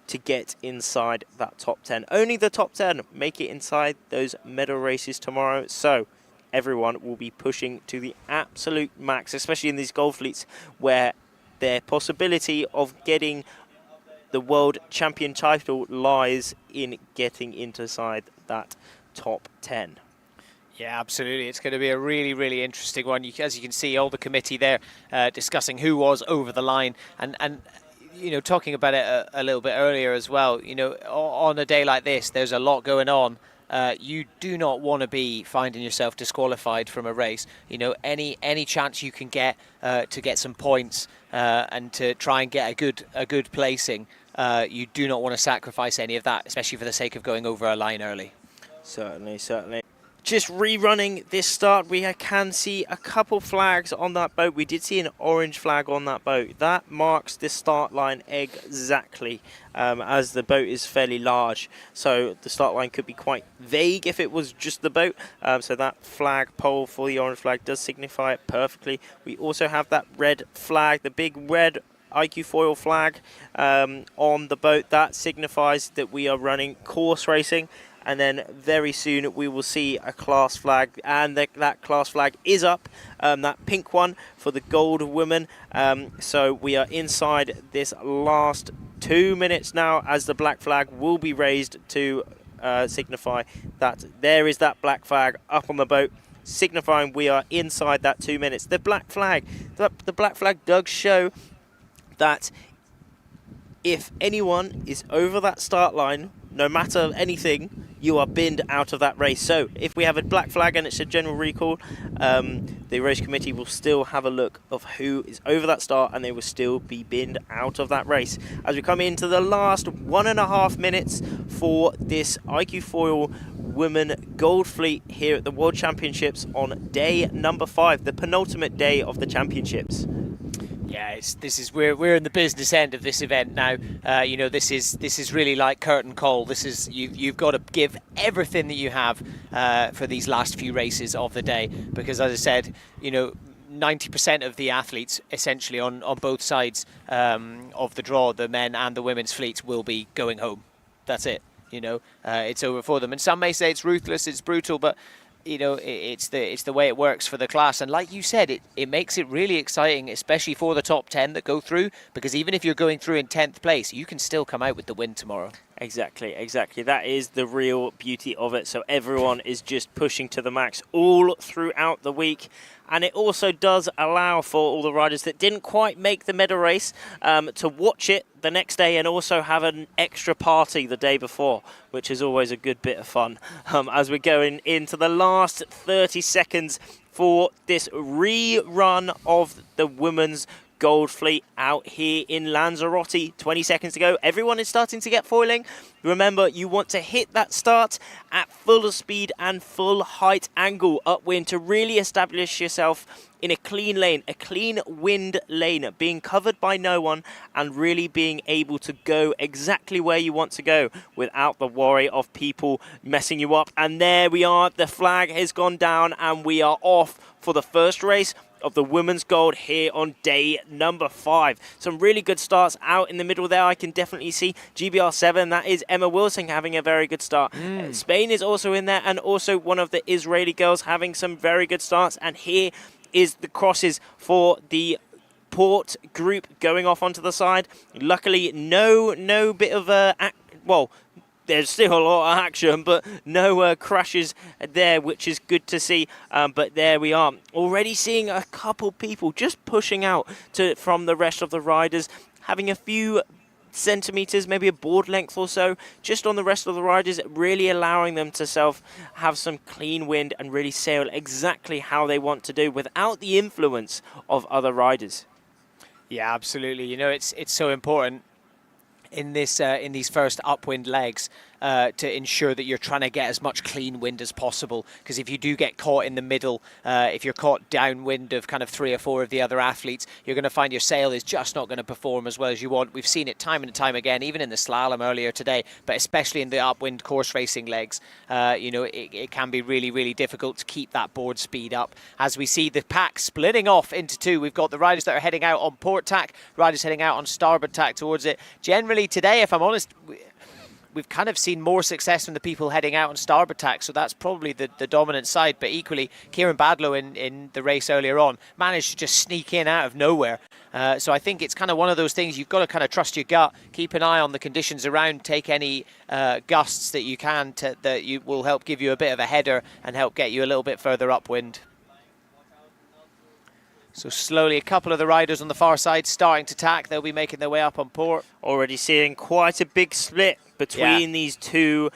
to get inside that top 10. Only the top 10 make it inside those medal races tomorrow. So everyone will be pushing to the absolute max, especially in these gold fleets, where their possibility of getting the world champion title lies in getting inside that top 10. Yeah, absolutely. It's going to be a really, really interesting one. As you can see, all the committee there discussing who was over the line, and you know, talking about it a little bit earlier as well, you know, on a day like this, there's a lot going on. You do not want to be finding yourself disqualified from a race. You know, any chance you can get to get some points and to try and get a good placing, you do not want to sacrifice any of that, especially for the sake of going over a line early. Certainly, certainly. Just rerunning this start, we can see a couple flags on that boat. We did see an orange flag on that boat. That marks the start line exactly, as the boat is fairly large. So the start line could be quite vague if it was just the boat. So that flag pole for the orange flag does signify it perfectly. We also have that red flag, the big red iQFOiL flag on the boat. That signifies that we are running course racing. And then very soon we will see a class flag, and that class flag is up, that pink one for the gold women. So we are inside this last 2 minutes now, as the black flag will be raised to signify that there is that black flag up on the boat, signifying we are inside that 2 minutes. The black flag does show that if anyone is over that start line, no matter anything, you are binned out of that race. So if we have a black flag and it's a general recall, the race committee will still have a look of who is over that start, and they will still be binned out of that race. As we come into the last 1.5 minutes for this iQFOiL Women Gold Fleet here at the World Championships on day number 5, the penultimate day of the championships. Yeah, we're in the business end of this event now. You know, this is really like curtain call. This is you've got to give everything that you have for these last few races of the day, because as I said, you know, 90% of the athletes essentially on both sides of the draw, the men and the women's fleets, will be going home. That's it. You know, it's over for them. And some may say it's ruthless, it's brutal, but you know, it's the way it works for the class. And like you said, it makes it really exciting, especially for the top 10 that go through, because even if you're going through in 10th place, you can still come out with the win tomorrow. Exactly. That is the real beauty of it. So everyone is just pushing to the max all throughout the week. And it also does allow for all the riders that didn't quite make the medal race to watch it the next day and also have an extra party the day before, which is always a good bit of fun. As we're going into the last 30 seconds for this rerun of the women's Gold Fleet out here in Lanzarote. 20 seconds to go. Everyone is starting to get foiling. Remember, you want to hit that start at full speed and full height angle upwind to really establish yourself in a clean lane, a clean wind lane, being covered by no one and really being able to go exactly where you want to go without the worry of people messing you up. And there we are. The flag has gone down and we are off for the first race of the women's gold here on day number 5. Some really good starts out in the middle there. I can definitely see GBR7, that is Emma Wilson, having a very good start. Spain is also in there, and also one of the Israeli girls having some very good starts. And here is the crosses for the Port group going off onto the side. Luckily, no bit of well, there's still a lot of action, but no crashes there, which is good to see. But there we are, already seeing a couple people just pushing out from the rest of the riders, having a few centimeters, maybe a board length or so, just on the rest of the riders, really allowing them to have some clean wind and really sail exactly how they want to do without the influence of other riders. Yeah, absolutely. You know, it's so important in this in these first upwind legs to ensure that you're trying to get as much clean wind as possible, because if you do get caught in the middle, if you're caught downwind of kind of 3 or 4 of the other athletes, you're going to find your sail is just not going to perform as well as you want. We've seen it time and time again, even in the slalom earlier today, but especially in the upwind course racing legs. You know, it can be really, really difficult to keep that board speed up. As we see the pack splitting off into 2, we've got the riders that are heading out on port tack, riders heading out on starboard tack towards it. Generally today, if I'm honest, we've kind of seen more success from the people heading out on starboard tack, so that's probably the dominant side. But equally, Kieran Badlow in the race earlier on managed to just sneak in out of nowhere. So I think it's kind of one of those things you've got to kind of trust your gut, keep an eye on the conditions around, take any gusts that you can that you will help give you a bit of a header and help get you a little bit further upwind. So slowly, a couple of the riders on the far side starting to tack. They'll be making their way up on port. Already seeing quite a big split between these two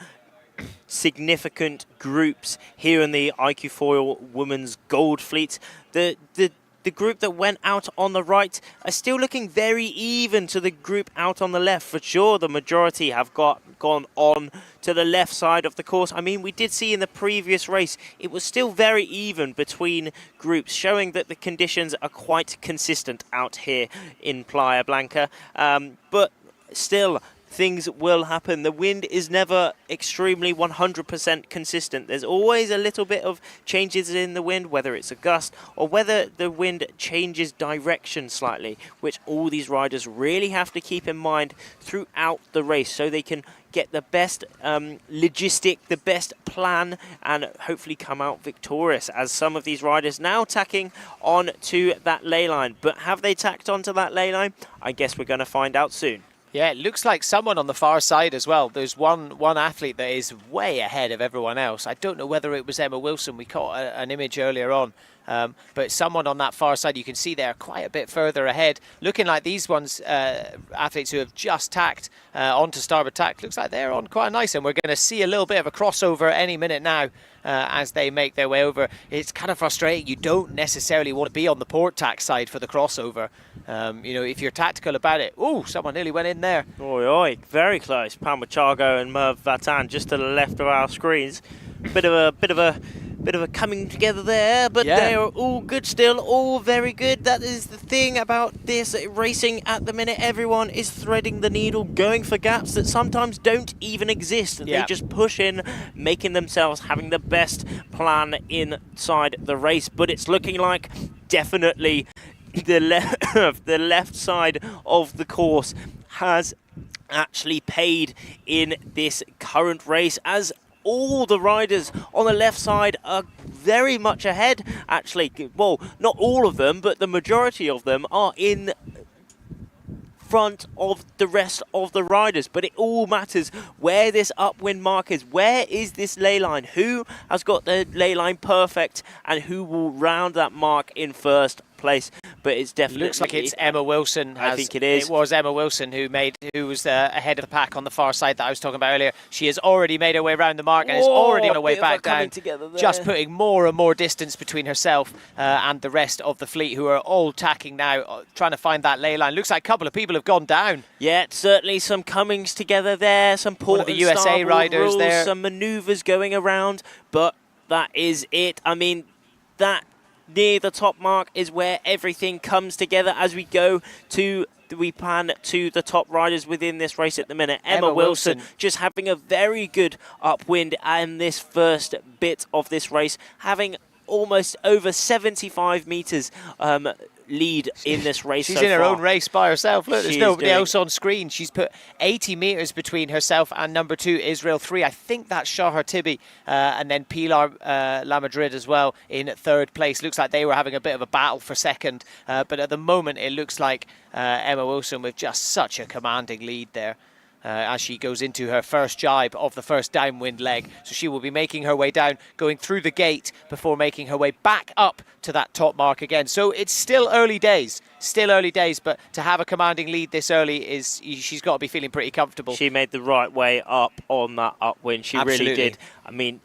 significant groups here in the iQFOiL Women's Gold Fleet. The group that went out on the right are still looking very even to the group out on the left. For sure, the majority have gone on to the left side of the course. I mean, we did see in the previous race, it was still very even between groups, showing that the conditions are quite consistent out here in Playa Blanca. But still, things will happen. The wind is never extremely 100% consistent. There's always a little bit of changes in the wind, whether it's a gust or whether the wind changes direction slightly, which all these riders really have to keep in mind throughout the race so they can get the best logistic, the best plan, and hopefully come out victorious, as some of these riders now tacking on to that ley line. But have they tacked onto that ley line? I guess we're going to find out soon. Yeah, it looks like someone on the far side as well. There's one athlete that is way ahead of everyone else. I don't know whether it was Emma Wilson. We caught an image earlier on. But someone on that far side, you can see they're quite a bit further ahead. Looking like these ones, athletes who have just tacked onto starboard tack, looks like they're on quite nice. And we're going to see a little bit of a crossover any minute now as they make their way over. It's kind of frustrating. You don't necessarily want to be on the port tack side for the crossover. You know, if you're tactical about it. Oh, someone nearly went in there. Oi, oi, very close. Palmachago and Merv Vatan just to the left of our screens. Bit of a coming together there, but they are all good still, all very good. That is the thing about this racing at the minute. Everyone is threading the needle, going for gaps that sometimes don't even exist. They just push in, making themselves having the best plan inside the race. But it's looking like definitely the left side of the course has actually paid in this current race, as all the riders on the left side are very much ahead, actually. Well, not all of them, but the majority of them are in front of the rest of the riders. But it all matters where this upwind mark is. Where is this ley line? Who has got the ley line perfect, and who will round that mark in first place? But it's definitely... Looks like it's Emma Wilson. I think it is. It was Emma Wilson who was ahead of the pack on the far side that I was talking about earlier. She has already made her way around the mark and is already on her way back down, just putting more and more distance between herself and the rest of the fleet, who are all tacking now, trying to find that ley line. Looks like a couple of people have gone down. Yeah, certainly some comings together there, some port of the USA riders rules, there. Some manoeuvres going around, but that is it. I mean, that near the top mark is where everything comes together as we pan to the top riders within this race at the minute. Emma Wilson just having a very good upwind in this first bit of this race, having almost over 75 meters lead in this race. She's so in her far. own race by herself. Look, there's She nobody is doing- else on screen. She's put 80 meters between herself and number 2, Israel 3. I think that's Shahar Tibi, and then Pilar La Madrid as well in 3rd place. Looks like they were having a bit of a battle for 2nd, but at the moment it looks like Emma Wilson with just such a commanding lead there. As she goes into her first jibe of the first downwind leg. So she will be making her way down, going through the gate before making her way back up to that top mark again. So it's still early days, but to have a commanding lead this early, she's got to be feeling pretty comfortable. She made the right way up on that upwind. She Absolutely. really did. I mean,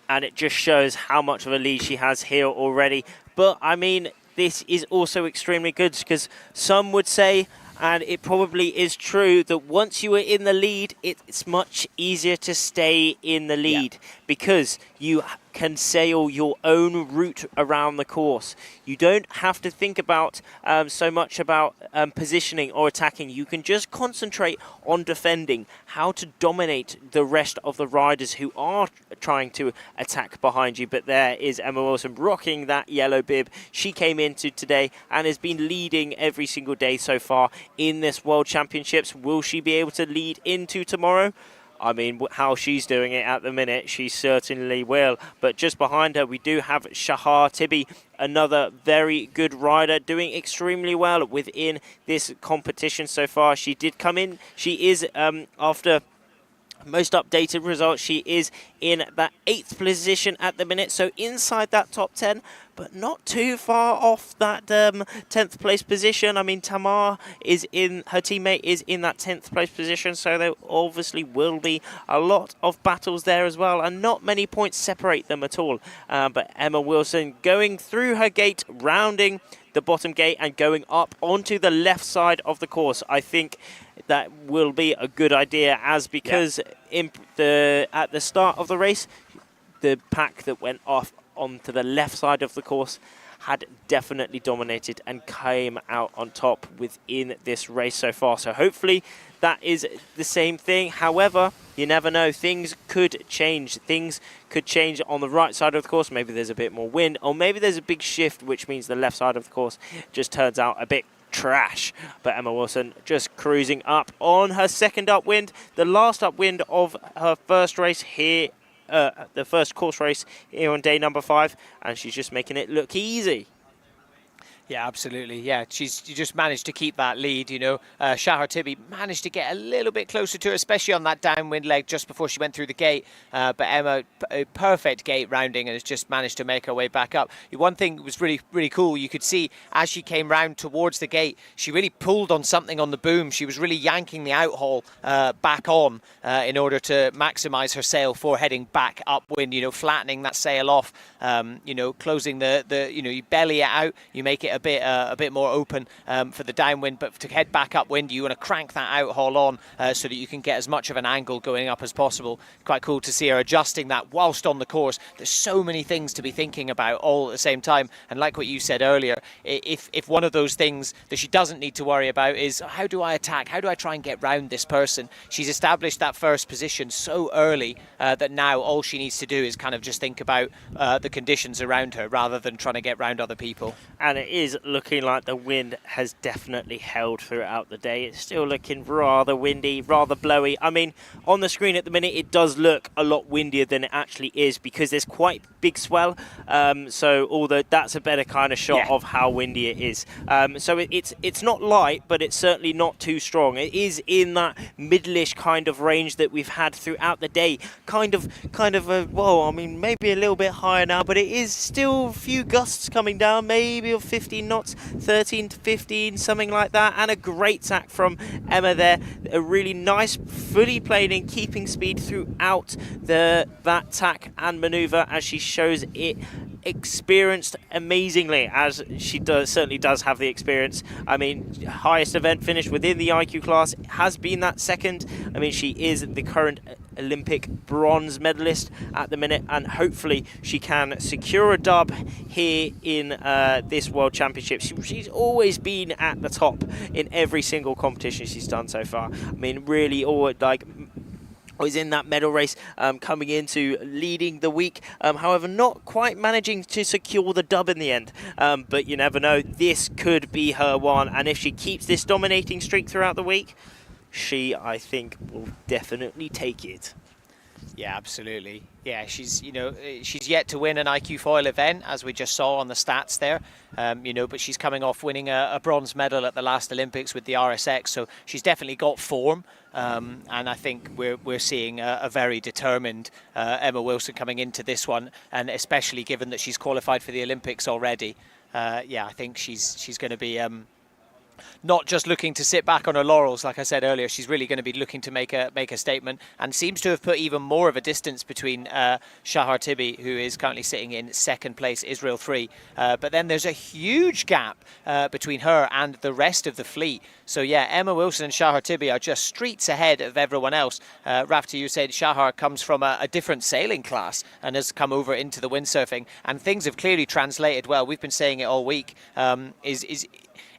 and it just shows how much of a lead she has here already. But, I mean, this is also extremely good because some would say, and it probably is true, that once you are in the lead, it's much easier to stay in the lead because you can sail your own route around the course. You don't have to think about so much about positioning or attacking. You can just concentrate on defending, how to dominate the rest of the riders who are trying to attack behind you. But there is Emma Wilson rocking that yellow bib. She came into today and has been leading every single day so far in this World Championships. Will she be able to lead into tomorrow? I mean, how she's doing it at the minute, she certainly will. But just behind her, we do have Shahar Tibi, another very good rider, doing extremely well within this competition so far. She did come in. She is, after most updated results, she is in that 8th position at the minute, so inside that top 10, but not too far off that 10th place position. I mean, Tamar is in, her teammate is in that 10th place position, so there obviously will be a lot of battles there as well, and not many points separate them at all. But Emma Wilson going through her gate, rounding the bottom gate and going up onto the left side of the course. I think that will be a good idea, as because at the start of the race, the pack that went off onto the left side of the course had definitely dominated and came out on top within this race so far. So hopefully that is the same thing. However, you never know. Things could change. Things could change on the right side of the course. Maybe there's a bit more wind, or maybe there's a big shift, which means the left side of the course just turns out a bit trash. But Emma Wilson just cruising up on her 2nd upwind, the last upwind of her first race here, the first course race here on day number 5, and she's just making it look easy. Yeah, absolutely. Yeah, she just managed to keep that lead, you know. Shahar Tibi managed to get a little bit closer to her, especially on that downwind leg just before she went through the gate. But Emma, a perfect gate rounding, and has just managed to make her way back up. One thing that was really, really cool, you could see as she came round towards the gate, she really pulled on something on the boom. She was really yanking the outhaul back on in order to maximise her sail for heading back upwind, you know, flattening that sail off, you know, closing you belly it out, you make it a bit more open for the downwind, but to head back upwind, you want to crank that outhaul on so that you can get as much of an angle going up as possible. Quite cool to see her adjusting that whilst on the course. There's so many things to be thinking about all at the same time, and like what you said earlier, if one of those things that she doesn't need to worry about is how do I attack, how do I try and get round this person, she's established that first position so early that now all she needs to do is kind of just think about the conditions around her rather than trying to get round other people. And it is looking like the wind has definitely held throughout the day. It's still looking rather windy, rather blowy. I mean, on the screen at the minute, it does look a lot windier than it actually is because there's quite big swell. So that's a better kind of shot of how windy it is. So it's not light, but it's certainly not too strong. It is in that middle-ish kind of range that we've had throughout the day. Kind of I mean, maybe a little bit higher now, but it is still a few gusts coming down, maybe of 15 knots, 13 to 15, something like that. And a great tack from Emma there. A really nice, fully played in keeping speed throughout that tack and manoeuvre, as she shows it experienced amazingly, as she certainly does have the experience. I mean, highest event finish within the IQ class has been that 2nd. I mean, she is the current Olympic bronze medalist at the minute, and hopefully she can secure a dub here in this World Championship. She's always been at the top in every single competition she's done so far. I mean, really, was in that medal race coming into leading the week. However, not quite managing to secure the dub in the end. But you never know. This could be her one. And if she keeps this dominating streak throughout the week, she, I think, will definitely take it. Yeah, absolutely. Yeah, she's she's yet to win an iQFOiL event, as we just saw on the stats there. But she's coming off winning a bronze medal at the last Olympics with the RSX, so she's definitely got form. And I think we're seeing a very determined Emma Wilson coming into this one, and especially given that she's qualified for the Olympics already. Yeah, I think she's going to be not just looking to sit back on her laurels, like I said earlier. She's really going to be looking to make a statement, and seems to have put even more of a distance between Shahar Tibi, who is currently sitting in second place, Israel 3. But then there's a huge gap between her and the rest of the fleet. So yeah, Emma Wilson and Shahar Tibi are just streets ahead of everyone else. Rafta, you said Shahar comes from a different sailing class and has come over into the windsurfing, and things have clearly translated well. We've been saying it all week.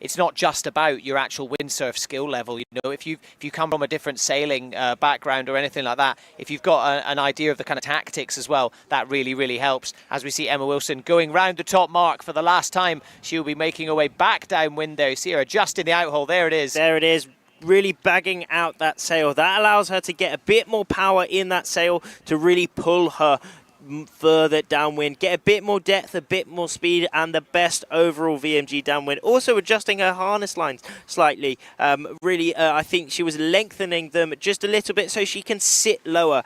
It's not just about your actual windsurf skill level. If you come from a different sailing background or anything like that, if you've got an idea of the kind of tactics as well, that really helps. As we see Emma Wilson going round the top mark for the last time, she'll be making her way back downwind there. You see her just in the outhole. There it is. There it is. Really bagging out that sail. That allows her to get a bit more power in that sail to really pull her further downwind, get a bit more depth, a bit more speed, and the best overall VMG downwind. Also adjusting her harness lines slightly. I think she was lengthening them just a little bit so she can sit lower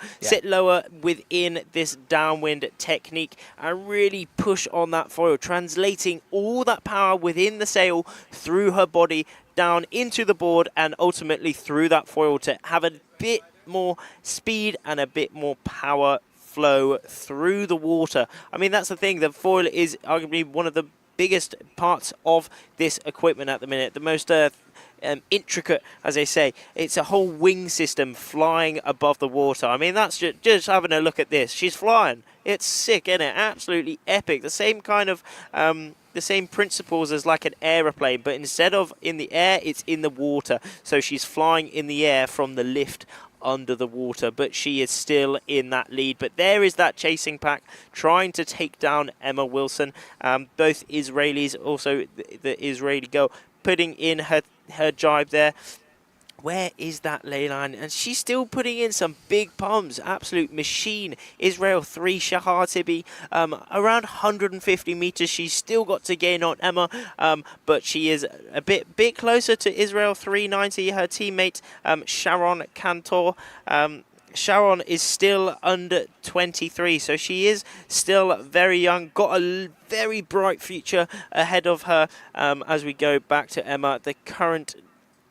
within this downwind technique and really push on that foil, translating all that power within the sail through her body down into the board and ultimately through that foil to have a bit more speed and a bit more power flow through the water. I mean, that's the thing. The foil is arguably one of the biggest parts of this equipment at the minute. The most intricate, as they say. It's a whole wing system flying above the water. I mean, that's just having a look at this. She's flying. It's sick, isn't it? Absolutely epic. The same kind of the same principles as like an aeroplane, but instead of in the air, it's in the water. So she's flying in the air from the lift under the water, but she is still in that lead. But there is that chasing pack trying to take down Emma Wilson. Both Israelis, also the Israeli girl, putting in her jibe there. Where is that ley line? And she's still putting in some big pumps. Absolute machine. Israel 3, Shahar Tibi, around 150 meters. She's still got to gain on Emma, but she is a bit closer to Israel 390, her teammate Sharon Cantor. Sharon is still under 23, so she is still very young, got a very bright future ahead of her as we go back to Emma, the current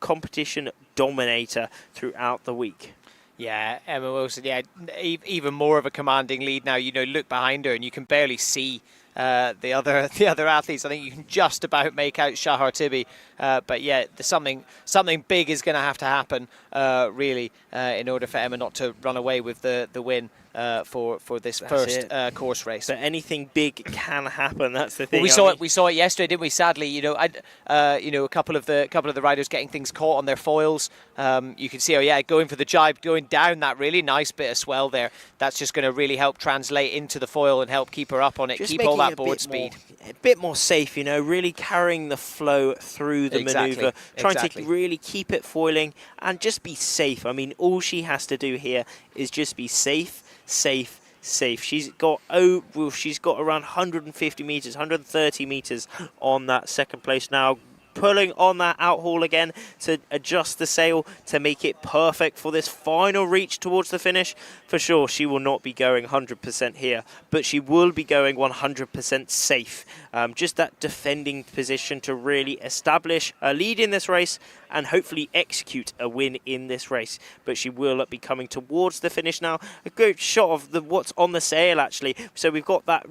competition dominator throughout the week. Yeah, Emma Wilson, yeah, even more of a commanding lead now. Look behind her and you can barely see the other athletes. I think you can just about make out Shahar Tibi, but yeah, something big is going to have to happen really in order for Emma not to run away with the win for this first course race. So anything big can happen. That's the thing. Well, we saw it yesterday, didn't we? Sadly, a couple of the riders getting things caught on their foils. You can see, going for the jibe, going down that really nice bit of swell there. That's just going to really help translate into the foil and help keep her up on it, just keep all that board speed. A bit more safe, really carrying the flow through the maneuver, trying to really keep it foiling and just be safe. I mean, all she has to do here is just be safe. She's got around 150 meters, 130 meters on that second place now. Pulling on that outhaul again to adjust the sail to make it perfect for this final reach towards the finish. For sure, she will not be going 100% here, but she will be going 100% safe. Just that defending position to really establish a lead in this race and hopefully execute a win in this race. But she will be coming towards the finish now. A good shot of what's on the sail, actually. So we've got that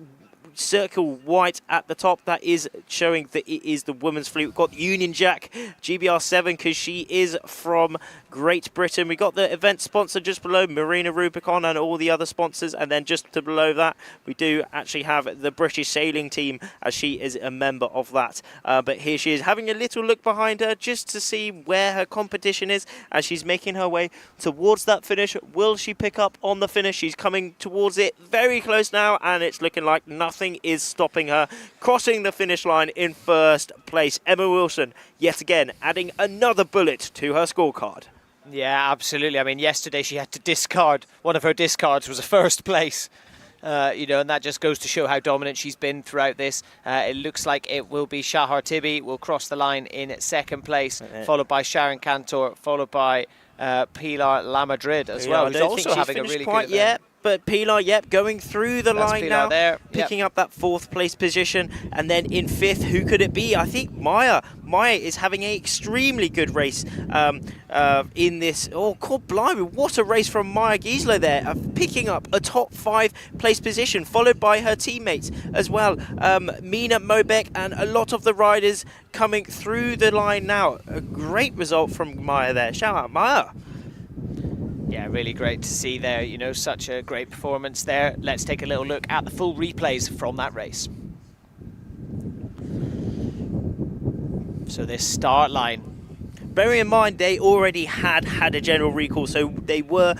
circle white at the top that is showing that it is the women's fleet. We've got Union Jack GBR7 because she is from Great Britain. We got the event sponsor just below, Marina Rubicon, and all the other sponsors. And then just to below that, we do actually have the British sailing team, as she is a member of that. But here she is having a little look behind her just to see where her competition is as she's making her way towards that finish. Will she pick up on the finish? She's coming towards it very close now, and it's looking like nothing is stopping her crossing the finish line in first place. Emma Wilson, yet again, adding another bullet to her scorecard. Yeah, absolutely. I mean, yesterday she had to discard. One of her discards was a first place. You know, and that just goes to show how dominant she's been throughout this. It looks like it will be Shahar Tibi will cross the line in second place, followed by Sharon Cantor, followed by Pilar Lamadrid as well, who's also having a really good event. But Pilar, going through the line Pilar now, there. picking up that fourth place position. And then in fifth, who could it be? I think Maya. Maya is having an extremely good race in this. Oh, God blimey, what a race from Maya Giesler there, picking up a top 5 place position, followed by her teammates as well. Mina Mobek and a lot of the riders coming through the line now. A great result from Maya there. Shout out, Maya. Yeah, really great to see there, you know, such a great performance there. Let's take a little look at the full replays from that race. So this start line. Bearing in mind, they already had a general recall, so they were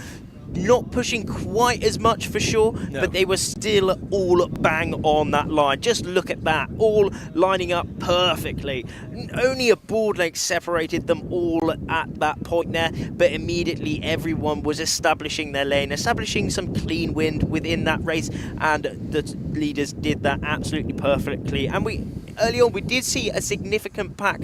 not pushing quite as much for sure, but they were still all bang on that line. Just look at that, all lining up perfectly. Only a board length separated them all at that point there, but immediately everyone was establishing their lane, establishing some clean wind within that race, and the leaders did that absolutely perfectly. And early on, we did see a significant pack,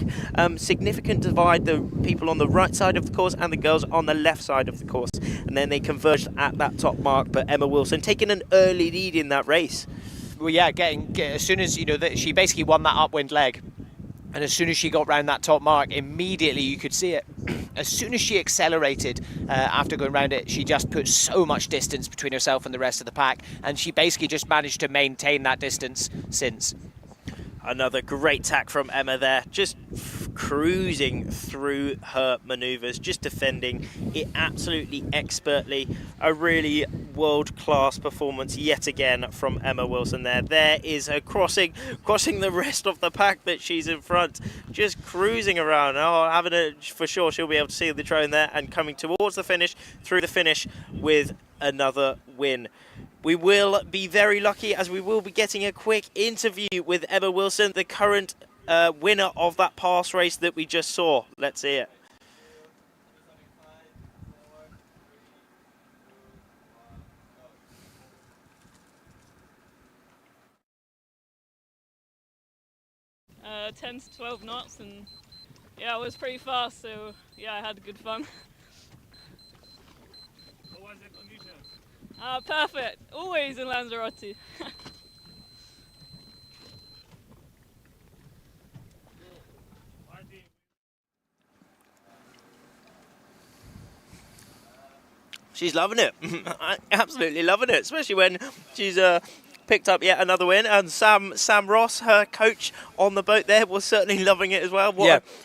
significant divide, the people on the right side of the course and the girls on the left side of the course. And then they converged at that top mark, but Emma Wilson taking an early lead in that race. Well, yeah, as soon as, you know, she basically won that upwind leg. And as soon as she got round that top mark, immediately you could see it. As soon as she accelerated after going round it, she just put so much distance between herself and the rest of the pack. And she basically just managed to maintain that distance since. Another great tack from Emma there, just cruising through her manoeuvres, just defending it absolutely expertly. A really world-class performance yet again from Emma Wilson there. There is her crossing the rest of the pack that she's in front, just cruising around. Oh, for sure she'll be able to see the drone there and coming towards the finish, through the finish with another win. We will be very lucky as we will be getting a quick interview with Emma Wilson, the current winner of that pass race that we just saw. Let's see it. Uh, 10 to 12 knots, and yeah, it was pretty fast, so yeah, I had good fun. What was the conditions? Perfect, always in Lanzarote. She's loving it. Absolutely loving it, especially when she's picked up yet another win. And Sam Ross, her coach on the boat there, was certainly loving it as well.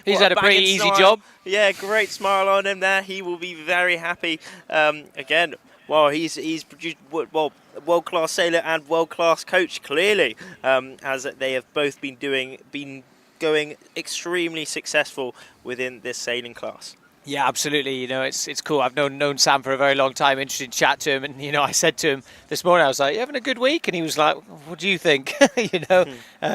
He's had a pretty easy job. Yeah, great smile on him there. He will be very happy. Again, well, he's produced world-class sailor and world-class coach, clearly, as they have both been going extremely successful within this sailing class. Yeah, absolutely. You know, it's cool. I've known Sam for a very long time, interested to chat to him. And, you know, I said to him this morning, I was like, you having a good week? And he was like, what do you think? You know,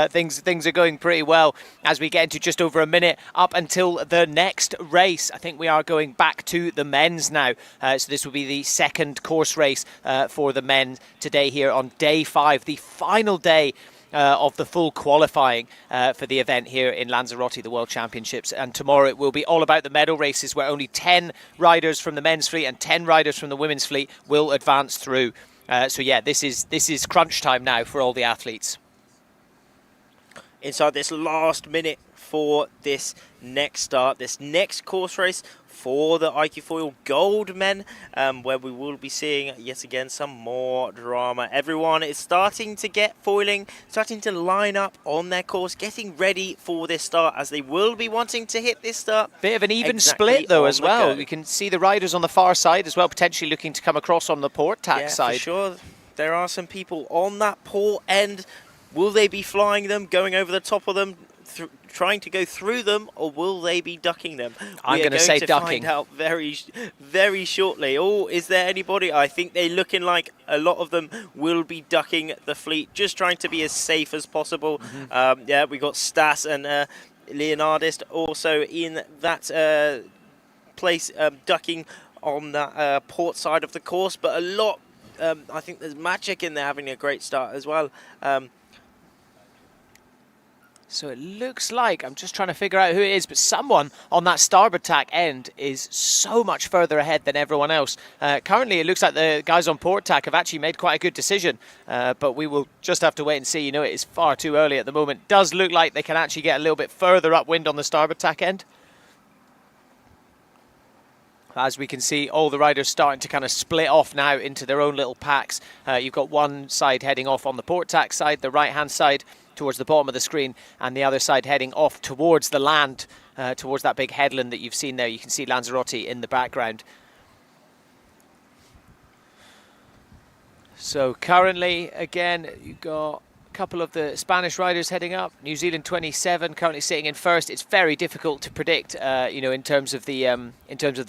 things are going pretty well as we get into just over a minute up until the next race. I think we are going back to the men's now. So this will be the second course race for the men today here on day 5, the final day of the full qualifying for the event here in Lanzarote, the World Championships. And tomorrow it will be all about the medal races, where only 10 riders from the men's fleet and 10 riders from the women's fleet will advance through. So yeah, this is crunch time now for all the athletes. Inside this last minute for this next start, this next course race for the iQFOiL Gold men, where we will be seeing yet again some more drama. Everyone is starting to get foiling, starting to line up on their course, getting ready for this start, as they will be wanting to hit this start. Bit of an even exactly split though on as the well. go. You can see the riders on the far side as well, potentially looking to come across on the port tack Yeah, side. for sure. There are some people on that port end. Will they be flying them, going over the top of them, trying to go through them, or will they be ducking them? I'm going to say ducking. Find out very shortly. Oh, is there anybody? I think they're looking like a lot of them will be ducking the fleet, just trying to be as safe as possible. Yeah, we got Stas and Leonardist also in that place, ducking on that port side of the course, but a lot. I think there's Magic in there having a great start as well. So it looks like, I'm just trying to figure out who it is, but someone on that starboard tack end is so much further ahead than everyone else. Currently, it looks like the guys on port tack have actually made quite a good decision, but we will just have to wait and see. You know, it is far too early at the moment. Does look like they can actually get a little bit further upwind on the starboard tack end. As we can see, all the riders starting to kind of split off now into their own little packs. You've got one side heading off on the port tack side, the right-hand side towards the bottom of the screen, and the other side heading off towards the land, towards that big headland that you've seen there. You can see Lanzarote in the background. So currently, again, you've got couple of the Spanish riders heading up. New Zealand 27 currently sitting in first. It's very difficult to predict, you know, in terms of the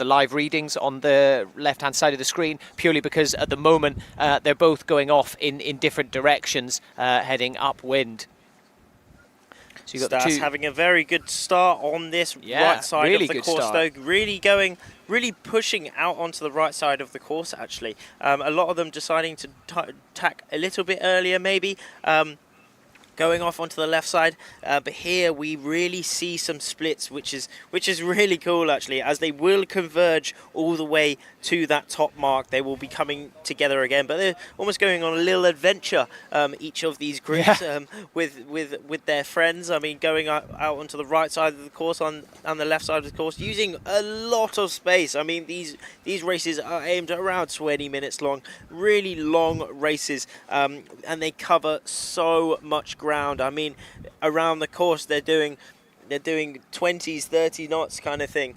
live readings on the left-hand side of the screen, purely because at the moment they're both going off in different directions, heading upwind. So you've got Stas the two having a very good start on this right side really of the good course, start. though. Really pushing out onto the right side of the course, actually. A lot of them deciding to tack a little bit earlier, maybe. Going off onto the left side, but here we really see some splits, which is really cool, actually, as they will converge all the way to that top mark. They will be coming together again, but they're almost going on a little adventure, each of these groups, with their friends. I mean, going out onto the right side of the course, on the left side of the course, using a lot of space. I mean, these races are aimed at around 20 minutes long, really long races, and they cover so much ground. I mean, around the course they're doing 20s, 30 knots kind of thing.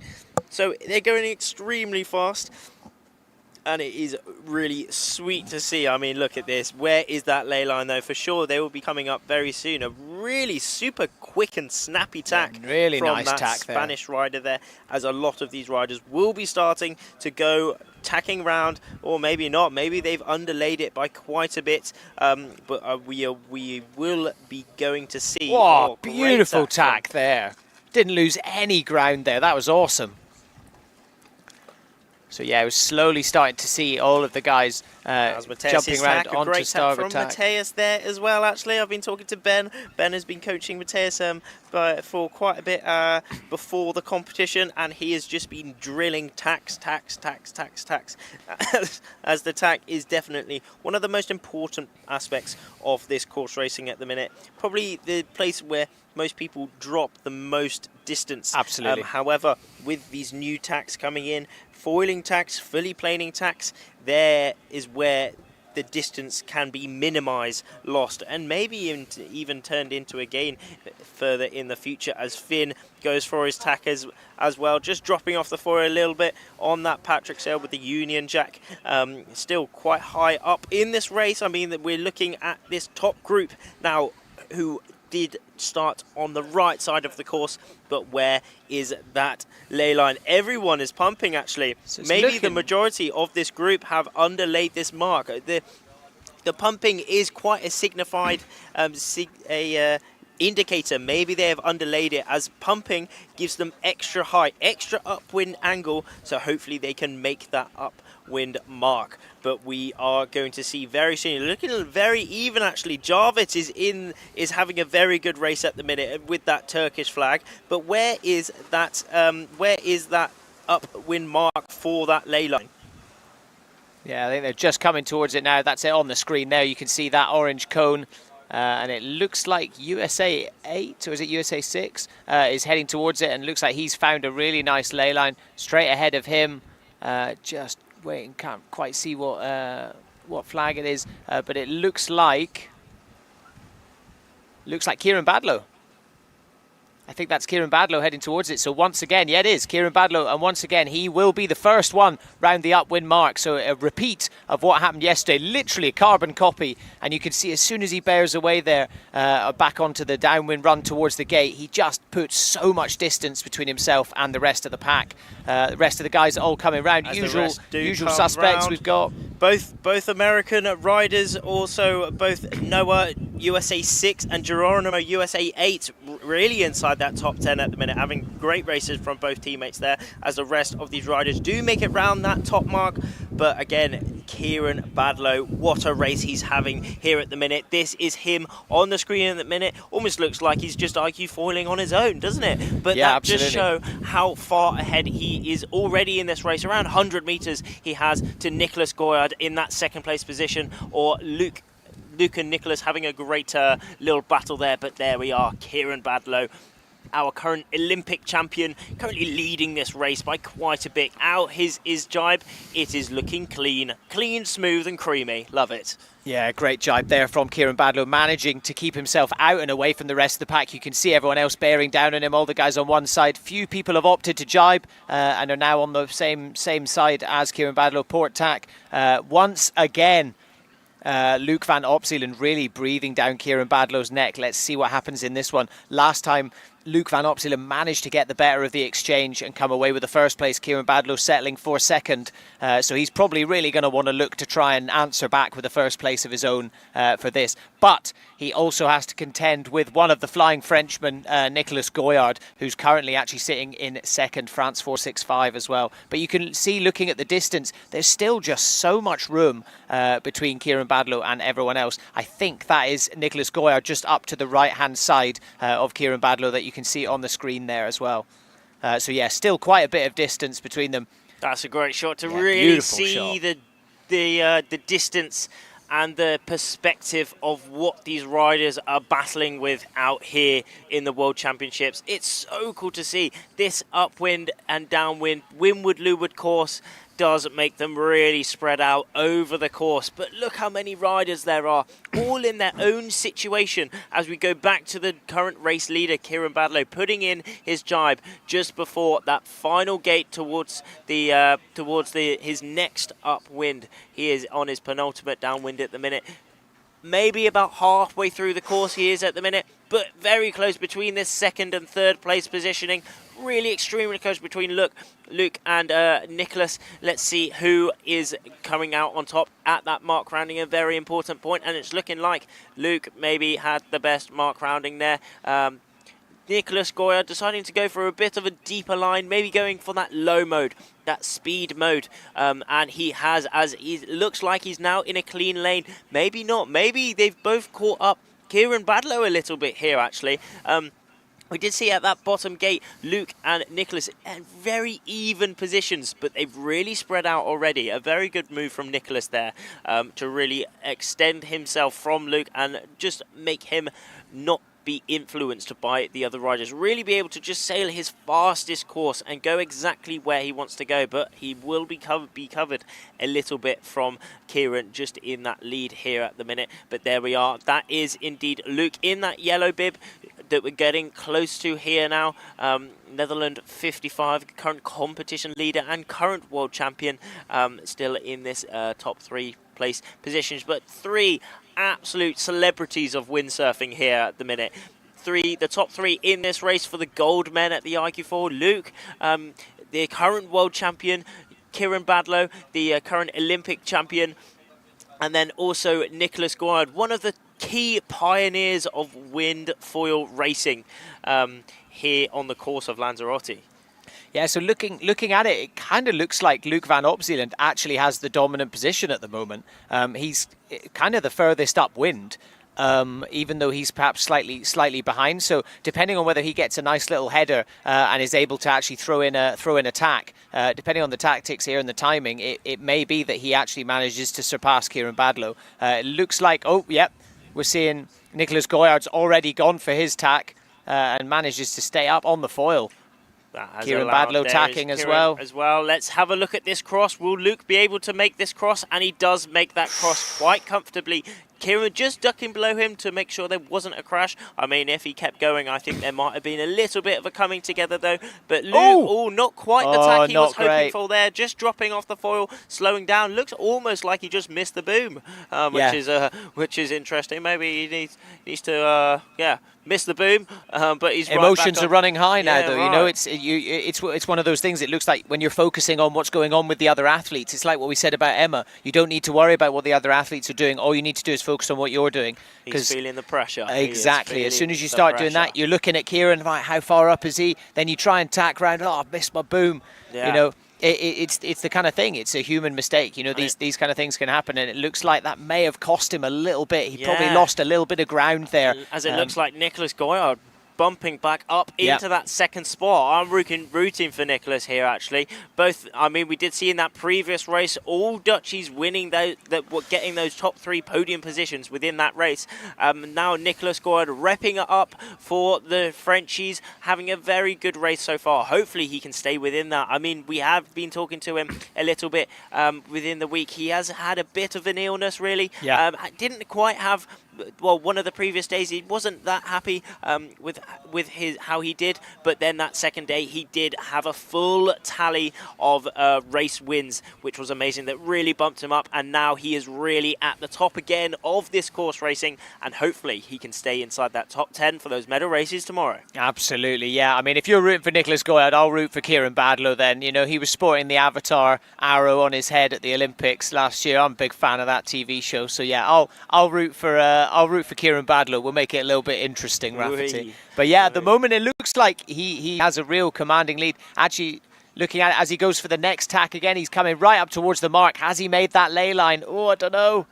So they're going extremely fast, and it is really sweet to see. I mean, look at this. Where is that ley line, though? For sure, they will be coming up very soon. A really super quick and snappy tack, really from nice that tack there. Spanish rider there, as a lot of these riders will be starting to go tacking round, or maybe not. Maybe they've underlaid it by quite a bit, but we will be going to see. Wow, great beautiful tack there. Didn't lose any ground there. That was awesome. So yeah, I was slowly starting to see all of the guys jumping around onto starboard tack. Mateus there as well, actually. I've been talking to Ben. Ben has been coaching Mateus for quite a bit before the competition, and he has just been drilling tacks, as the tack is definitely one of the most important aspects of this course racing at the minute. Probably the place where most people drop the most distance. Absolutely. However, with these new tacks coming in, foiling tacks, fully planing tacks, there is where the distance can be minimized, lost, and maybe even turned into a gain further in the future, as Finn goes for his tack as well, just dropping off the foil a little bit on that Patrick sail with the Union Jack. Still quite high up in this race. I mean, that we're looking at this top group now, who did start on the right side of the course, but where is that ley line? Everyone is pumping, actually. So maybe the majority of this group have underlaid this mark. The pumping is quite a signified indicator. Maybe they have underlaid it, as pumping gives them extra height, extra upwind angle, so hopefully they can make that upwind mark. But we are going to see very soon. Looking very even, actually. Jarvis is having a very good race at the minute with that Turkish flag. But where is that upwind mark for that ley line? Yeah, I think they're just coming towards it now. That's it on the screen there. You can see that orange cone and it looks like USA 8, or is it USA 6, is heading towards it, and looks like he's found a really nice ley line straight ahead of him. Just waiting, can't quite see what flag it is, but it looks like Kieran Badlow. I think that's Kieran Badlow heading towards it. So once again, yeah, it is Kieran Badlow. And once again, he will be the first one round the upwind mark. So a repeat of what happened yesterday, literally a carbon copy. And you can see as soon as he bears away there, back onto the downwind run towards the gate, he just puts so much distance between himself and the rest of the pack. The rest of the guys all coming round. Usual suspects round. we've got. Both American riders, also both Noah USA 6 and Geronimo USA 8, really inside that top 10 at the minute, having great races from both teammates there, as the rest of these riders do make it round that top mark. But again, Kieran Badlow, what a race he's having here at the minute. This is him on the screen at the minute. Almost looks like he's just iQFOiling on his own, doesn't it? But yeah, that just show how far ahead he is already in this race. Around 100 meters he has to Nicholas Goyard in that second place position, or Luke and Nicholas having a great little battle there. But there we are, Kieran Badlow, our current Olympic champion, currently leading this race by quite a bit. Out his jibe, it is looking clean, smooth and creamy. Love it. Yeah, great jibe there from Kieran Badlow, managing to keep himself out and away from the rest of the pack. You can see everyone else bearing down on him, all the guys on one side. Few people have opted to jibe and are now on the same side as Kieran Badlow, port tack. Once again, Luke van Opselen really breathing down Kieran Badlow's neck. Let's see what happens in this one. Last time, Luke van Opselen managed to get the better of the exchange and come away with the first place. Kieran Badlow settling for second. So he's probably really going to want to look to try and answer back with the first place of his own for this. But he also has to contend with one of the flying Frenchmen, Nicholas Goyard, who's currently actually sitting in second, France 465 as well. But you can see, looking at the distance, there's still just so much room between Kieran Badlow and everyone else. I think that is Nicholas Goyard just up to the right-hand side of Kieran Badlow that you can see on the screen there as well. So yeah, still quite a bit of distance between them. That's a great shot to really see the distance and the perspective of what these riders are battling with out here in the World Championships. It's so cool to see this upwind and downwind, windward-leeward course does make them really spread out over the course. But look how many riders there are, all in their own situation, as we go back to the current race leader, Kieran Badlow, putting in his jibe just before that final gate towards his next upwind. He is on his penultimate downwind at the minute. Maybe about halfway through the course he is at the minute, but very close between this second and third place positioning. Really extremely close between Luke and Nicholas. Let's see who is coming out on top at that mark rounding, a very important point, and it's looking like Luke maybe had the best mark rounding there. Nicholas Goyard deciding to go for a bit of a deeper line, maybe going for that low mode, that speed mode, and he has, as he looks like he's now in a clean lane. Maybe not, maybe they've both caught up Kieran Badlow a little bit here actually. We did see at that bottom gate, Luke and Nicholas at very even positions, but they've really spread out already. A very good move from Nicholas there to really extend himself from Luke and just make him not be influenced by the other riders. Really be able to just sail his fastest course and go exactly where he wants to go, but he will be covered a little bit from Kieran just in that lead here at the minute. But there we are. That is indeed Luke in that yellow bib that we're getting close to here now. Netherlands 55, current competition leader and current world champion, still in this top 3 place positions, but 3 absolute celebrities of windsurfing here at the minute. The top 3 in this race for the gold men at the iQFOiL. Luke, the current world champion, Kieran Badlow, the current Olympic champion, and then also Nicholas Goyard, one of the key pioneers of wind foil racing here on the course of Lanzarote. Yeah, so looking at it, it kind of looks like Luke van Opselen actually has the dominant position at the moment. He's kind of the furthest upwind, even though he's perhaps slightly behind. So depending on whether he gets a nice little header and is able to actually throw in a tack, depending on the tactics here and the timing, it may be that he actually manages to surpass Kieran Badlow. It looks like, oh, yep. we're seeing Nicholas Goyard's already gone for his tack and manages to stay up on the foil. Kieran Badlow tacking as well. Let's have a look at this cross. Will Luke be able to make this cross? And he does make that cross quite comfortably. Kieran just ducking below him to make sure there wasn't a crash. I mean, if he kept going, I think there might have been a little bit of a coming together though. But Luke, not quite the tack he was hoping for there. Just dropping off the foil, slowing down. Looks almost like he just missed the boom, which is interesting. Maybe he needs to miss the boom, but he's emotions right are running high now, though. Right. You know, it's one of those things. It looks like when you're focusing on what's going on with the other athletes, it's like what we said about Emma. You don't need to worry about what the other athletes are doing. All you need to do is focus on what you're doing. He's feeling the pressure. Exactly. As soon as you start doing that, you're looking at Kieran. Right, how far up is he? Then you try and tack round. Oh, I've missed my boom. Yeah. You know. It's the kind of thing. It's a human mistake. You know, these kind of things can happen, and it looks like that may have cost him a little bit. He probably lost a little bit of ground there. As it looks like Nicholas Goyard bumping back up into that second spot. I'm rooting for Nicholas here, actually. Both, I mean, we did see in that previous race, all Dutchies winning getting those top 3 podium positions within that race. Now Nicholas Goyard repping it up for the Frenchies, having a very good race so far. Hopefully he can stay within that. I mean, we have been talking to him a little bit within the week. He has had a bit of an illness, really. Didn't quite have... Well, one of the previous days he wasn't that happy with how he did, but then that second day he did have a full tally of race wins, which was amazing. That really bumped him up, and now he is really at the top again of this course racing, and hopefully he can stay inside that top 10 for those medal races tomorrow. Absolutely, yeah. I mean, if you're rooting for Nicholas Goyard, I'll root for Kieran Badlow then. You know, he was sporting the Avatar arrow on his head at the Olympics last year. I'm a big fan of that TV show, so yeah, I'll root for Kieran Badlow. We'll make it a little bit interesting, Rafferty. But yeah, at the moment it looks like he has a real commanding lead. Actually, looking at it as he goes for the next tack again, he's coming right up towards the mark. Has he made that ley line? Oh, I don't know.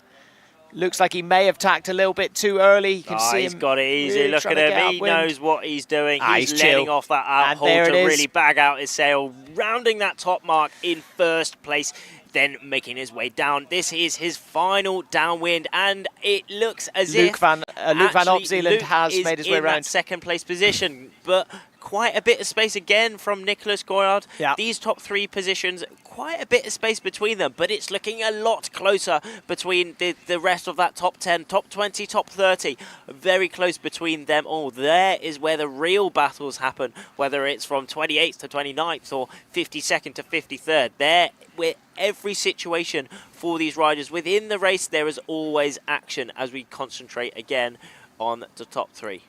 Looks like he may have tacked a little bit too early. You can see he's him got it easy. really Look at him. He knows what he's doing. He's letting chill. off that out-hold to really bag out his sail, rounding that top mark in first place, then making his way down. This is his final downwind, and it looks as Luke if Van Opzeeland has made his way around. That second place position, but quite a bit of space again from Nicholas Goyard. These top 3 positions, quite a bit of space between them, but it's looking a lot closer between the rest of that top 10, top 20, top 30. Very close between them all. There is where the real battles happen, whether it's from 28th to 29th or 52nd to 53rd. There, where every situation for these riders within the race, there is always action as we concentrate again on the top 3.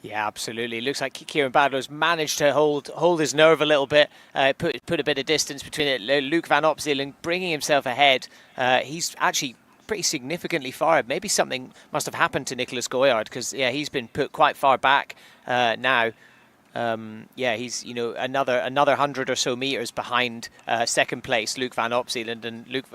Yeah, absolutely. Looks like Kieran Badlow's managed to hold his nerve a little bit, put a bit of distance between it. Luke Van Opzeeland bringing himself ahead. He's actually pretty significantly far. Maybe something must have happened to Nicholas Goyard, because yeah, he's been put quite far back now. He's another 100 or so meters behind second place Luke Van Opzeeland, and Luke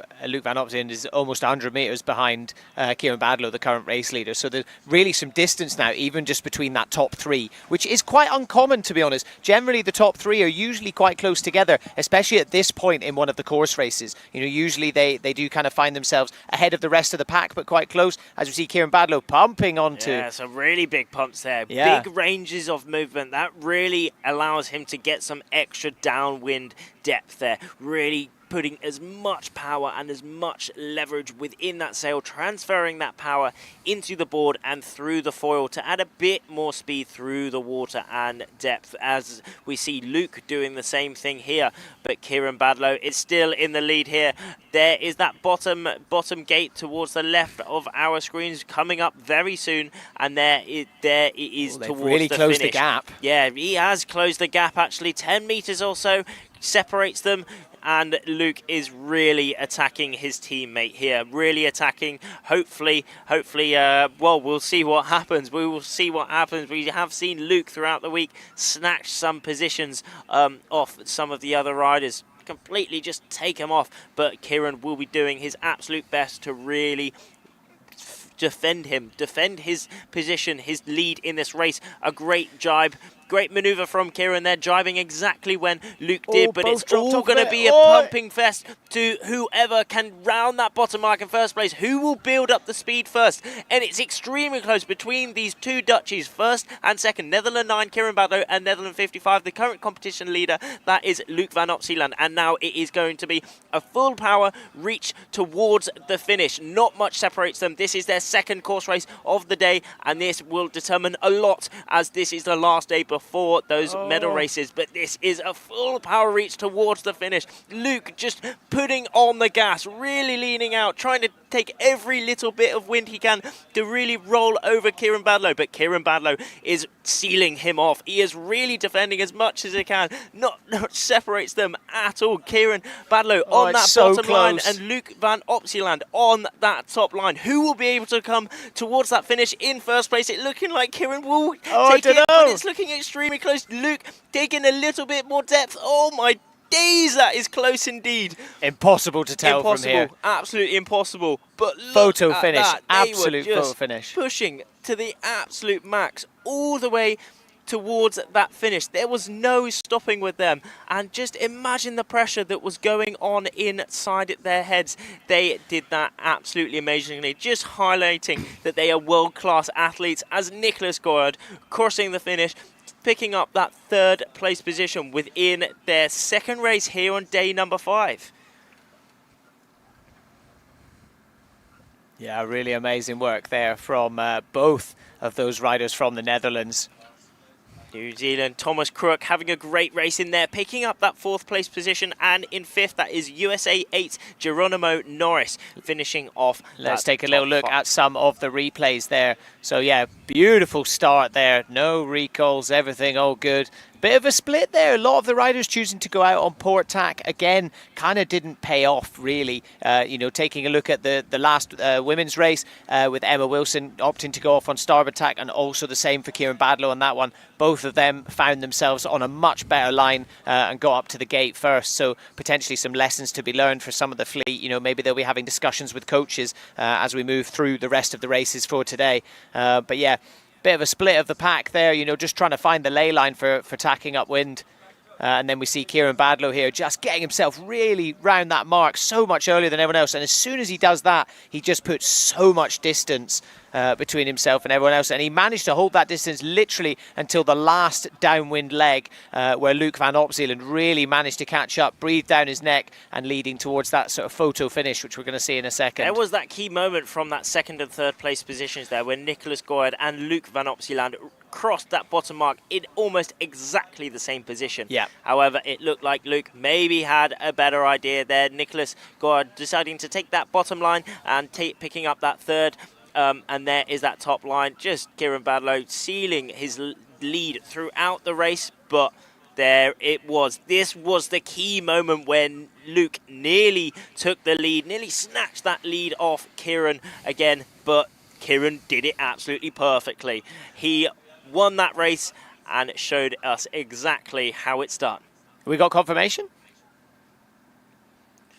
Van Opzeeland is almost 100 meters behind Kieran Badlow, the current race leader. So there's really some distance now, even just between that top 3, which is quite uncommon, to be honest. Generally, the top 3 are usually quite close together, especially at this point in one of the course races. You know, usually they do kind of find themselves ahead of the rest of the pack, but quite close. As we see Kieran Badlow pumping onto. Yeah, some really big pumps there. Yeah. Big ranges of movement. That really allows him to get some extra downwind depth there, really putting as much power and as much leverage within that sail, transferring that power into the board and through the foil to add a bit more speed through the water and depth, as we see Luke doing the same thing here. But Kieran Badlow is still in the lead here. There is that bottom gate towards the left of our screens coming up very soon, and there it is towards really the closed finish. the gap. Yeah, he has closed the gap, actually. 10 meters or so separates them. And Luke is really attacking his teammate here, really attacking. Hopefully, well, we'll see what happens. We will see what happens. We have seen Luke throughout the week snatch some positions off some of the other riders, completely just take him off. But Kieran will be doing his absolute best to really defend his position, his lead in this race. A great jibe Great maneuver from Kieran there, driving exactly when Luke did, but it's dropped all off going to there. be a pumping fest to whoever can round that bottom mark in first place. Who will build up the speed first? And it's extremely close between these two Dutchies, first and second. Netherlands 9, Kieran Badlo, and Netherlands 55. The current competition leader, that is Luke van Opsieland. And now it is going to be a full power reach towards the finish. Not much separates them. This is their second course race of the day, and this will determine a lot, as this is the last day before those medal races. But this is a full power reach towards the finish. Luke just putting on the gas, really leaning out, trying to take every little bit of wind he can to really roll over Kieran Badlo. But Kieran Badlo is sealing him off. He is really defending as much as he can. Not separates them at all. Kieran Badlo on that bottom line, and Luke van Opsieland on that top line. Who will be able to come towards that finish in first place? It looking like Kieran will take it, but it's looking extremely close. Luke taking a little bit more depth. Oh my days, that is close indeed. Impossible to tell from here. Absolutely impossible. But look photo at finish, that. They absolute were just photo finish. Pushing to the absolute max all the way towards that finish. There was no stopping with them, and just imagine the pressure that was going on inside their heads. They did that absolutely amazingly, just highlighting that they are world-class athletes, as Nicholas Goyard crossing the finish, picking up that third place position within their second race here on day number 5. Yeah, really amazing work there from both of those riders from the Netherlands. New Zealand, Thomas Crook having a great race in there, picking up that 4th place position, and in 5th, that is USA 8, Geronimo Norris, finishing off. Let's take a little look at some of the replays there. So yeah, beautiful start there, no recalls, everything all good. Bit of a split there. A lot of the riders choosing to go out on port tack. Again, kind of didn't pay off, really. You know, taking a look at the last women's race with Emma Wilson opting to go off on starboard tack, and also the same for Kieran Badlo on that one. Both of them found themselves on a much better line and got up to the gate first. So potentially some lessons to be learned for some of the fleet. You know, maybe they'll be having discussions with coaches as we move through the rest of the races for today. But yeah, bit of a split of the pack there, you know, just trying to find the ley line for tacking upwind. And then we see Kieran Badlo here just getting himself really round that mark so much earlier than everyone else. And as soon as he does that, he just puts so much distance between himself and everyone else. And he managed to hold that distance literally until the last downwind leg where Luke van Opsieland really managed to catch up, breathe down his neck, and leading towards that sort of photo finish, which we're going to see in a second. There was that key moment from that 2nd and 3rd place positions there when Nicholas Goyard and Luke van Opsieland crossed that bottom mark in almost exactly the same position. Yeah. However, it looked like Luke maybe had a better idea there. Nicholas Goyard deciding to take that bottom line and picking up that 3rd. And there is that top line. Just Kieran Badlo sealing his lead throughout the race. But there it was. This was the key moment when Luke nearly took the lead, nearly snatched that lead off Kieran again. But Kieran did it absolutely perfectly. He won that race and showed us exactly how it's done. We got confirmation?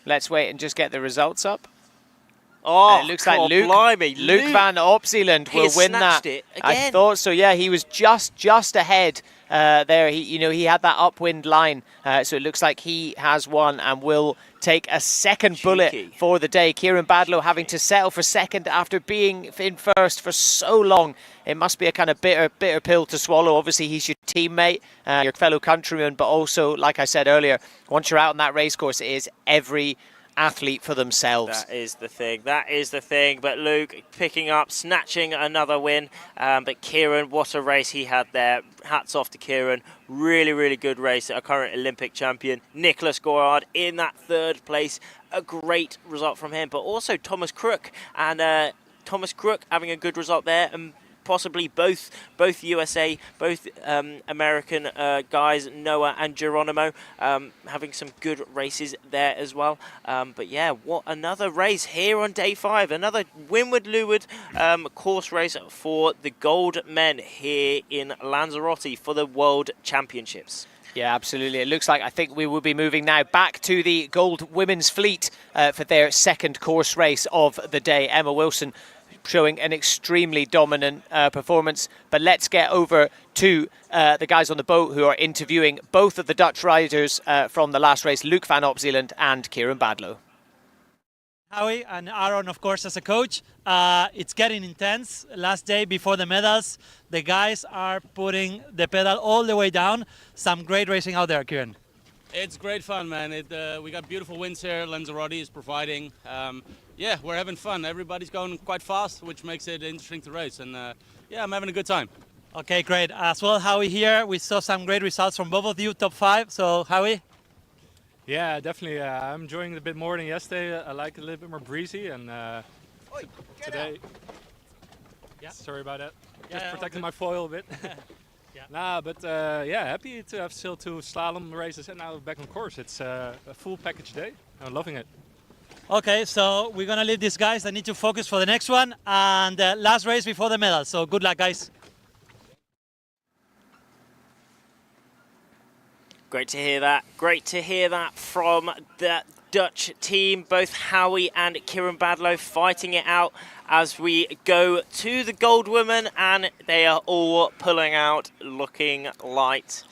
Let's wait and just get the results up. Oh, it looks like Luke van Opsieland will win that. I thought so. Yeah, he was just ahead there. He had that upwind line, so it looks like he has won and will take a second bullet for the day. Kieran Badlo having to settle for second after being in first for so long. It must be a kind of bitter pill to swallow. Obviously, he's your teammate, your fellow countryman, but also, like I said earlier, once you're out on that race course, it is every athlete for themselves. That is the thing. That is the thing. But Luke picking up, snatching another win. But Kieran, what a race he had there. Hats off to Kieran. Really, really good race. A current Olympic champion. Nicholas Goyard in that 3rd place. A great result from him. But also Thomas Crook. And Thomas Crook having a good result there. And possibly both USA, both American guys, Noah and Geronimo, having some good races there as well. But yeah, what another race here on day 5. Another windward-leeward course race for the gold men here in Lanzarote for the World Championships. Yeah, absolutely. It looks like I think we will be moving now back to the gold women's fleet for their second course race of the day. Emma Wilson showing an extremely dominant performance. But let's get over to the guys on the boat who are interviewing both of the Dutch riders from the last race, Luc van Opzeeland and Kieran Badlow. Howie and Aaron, of course, as a coach. It's getting intense. Last day before the medals, the guys are putting the pedal all the way down. Some great racing out there, Kieran. It's great fun, man. We got beautiful winds here. Lanzarote is providing. Yeah, we're having fun. Everybody's going quite fast, which makes it interesting to race. And yeah, I'm having a good time. Okay, great. As well, Howie here. We saw some great results from both of you, top 5. So, Howie? Yeah, definitely. I'm enjoying it a bit more than yesterday. I like it a little bit more breezy, and today. Yeah. Sorry about that. Just protecting my foil a bit. Nah, but yeah, happy to have still 2 slalom races and now back on course. It's a full package day. I'm loving it. Okay, so we're gonna leave these guys. I need to focus for the next one and last race before the medal. So good luck, guys. Great to hear that. Great to hear that from the Dutch team. Both Howie and Kieran Badlow fighting it out as we go to the gold women, and they are all pulling out looking light.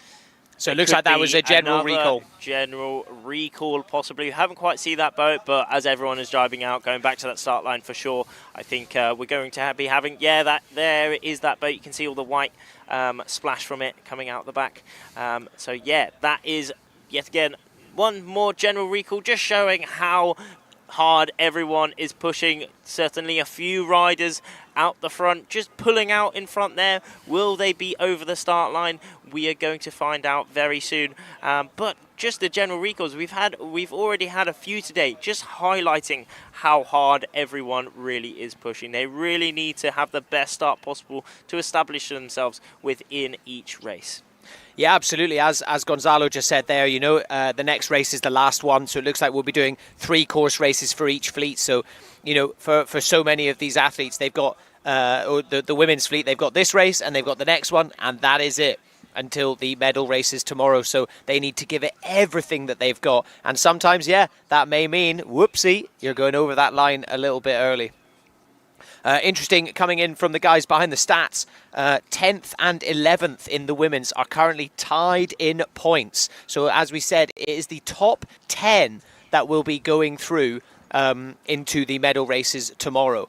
So it looks like that was a general recall. General recall, possibly. Haven't quite seen that boat, but as everyone is driving out, going back to that start line for sure, I think we're going to be having, there is that boat. You can see all the white splash from it coming out the back. So yeah, that is, yet again, one more general recall, just showing how hard everyone is pushing. Certainly a few riders out the front, just pulling out in front there. Will they be over the start line? We are going to find out very soon. But just the general recalls, we've already had a few today, just highlighting how hard everyone really is pushing. They really need to have the best start possible to establish themselves within each race. Yeah, absolutely. As Gonzalo just said there, you know, the next race is the last one. So it looks like we'll be doing 3 course races for each fleet. So, you know, for so many of these athletes, they've got, the women's fleet, they've got this race and they've got the next one. And that is it until the medal races tomorrow. So they need to give it everything that they've got. And sometimes, yeah, that may mean, whoopsie, you're going over that line a little bit early. Interesting, coming in from the guys behind the stats, 10th and 11th in the women's are currently tied in points. So as we said, it is the top 10 that will be going through into the medal races tomorrow.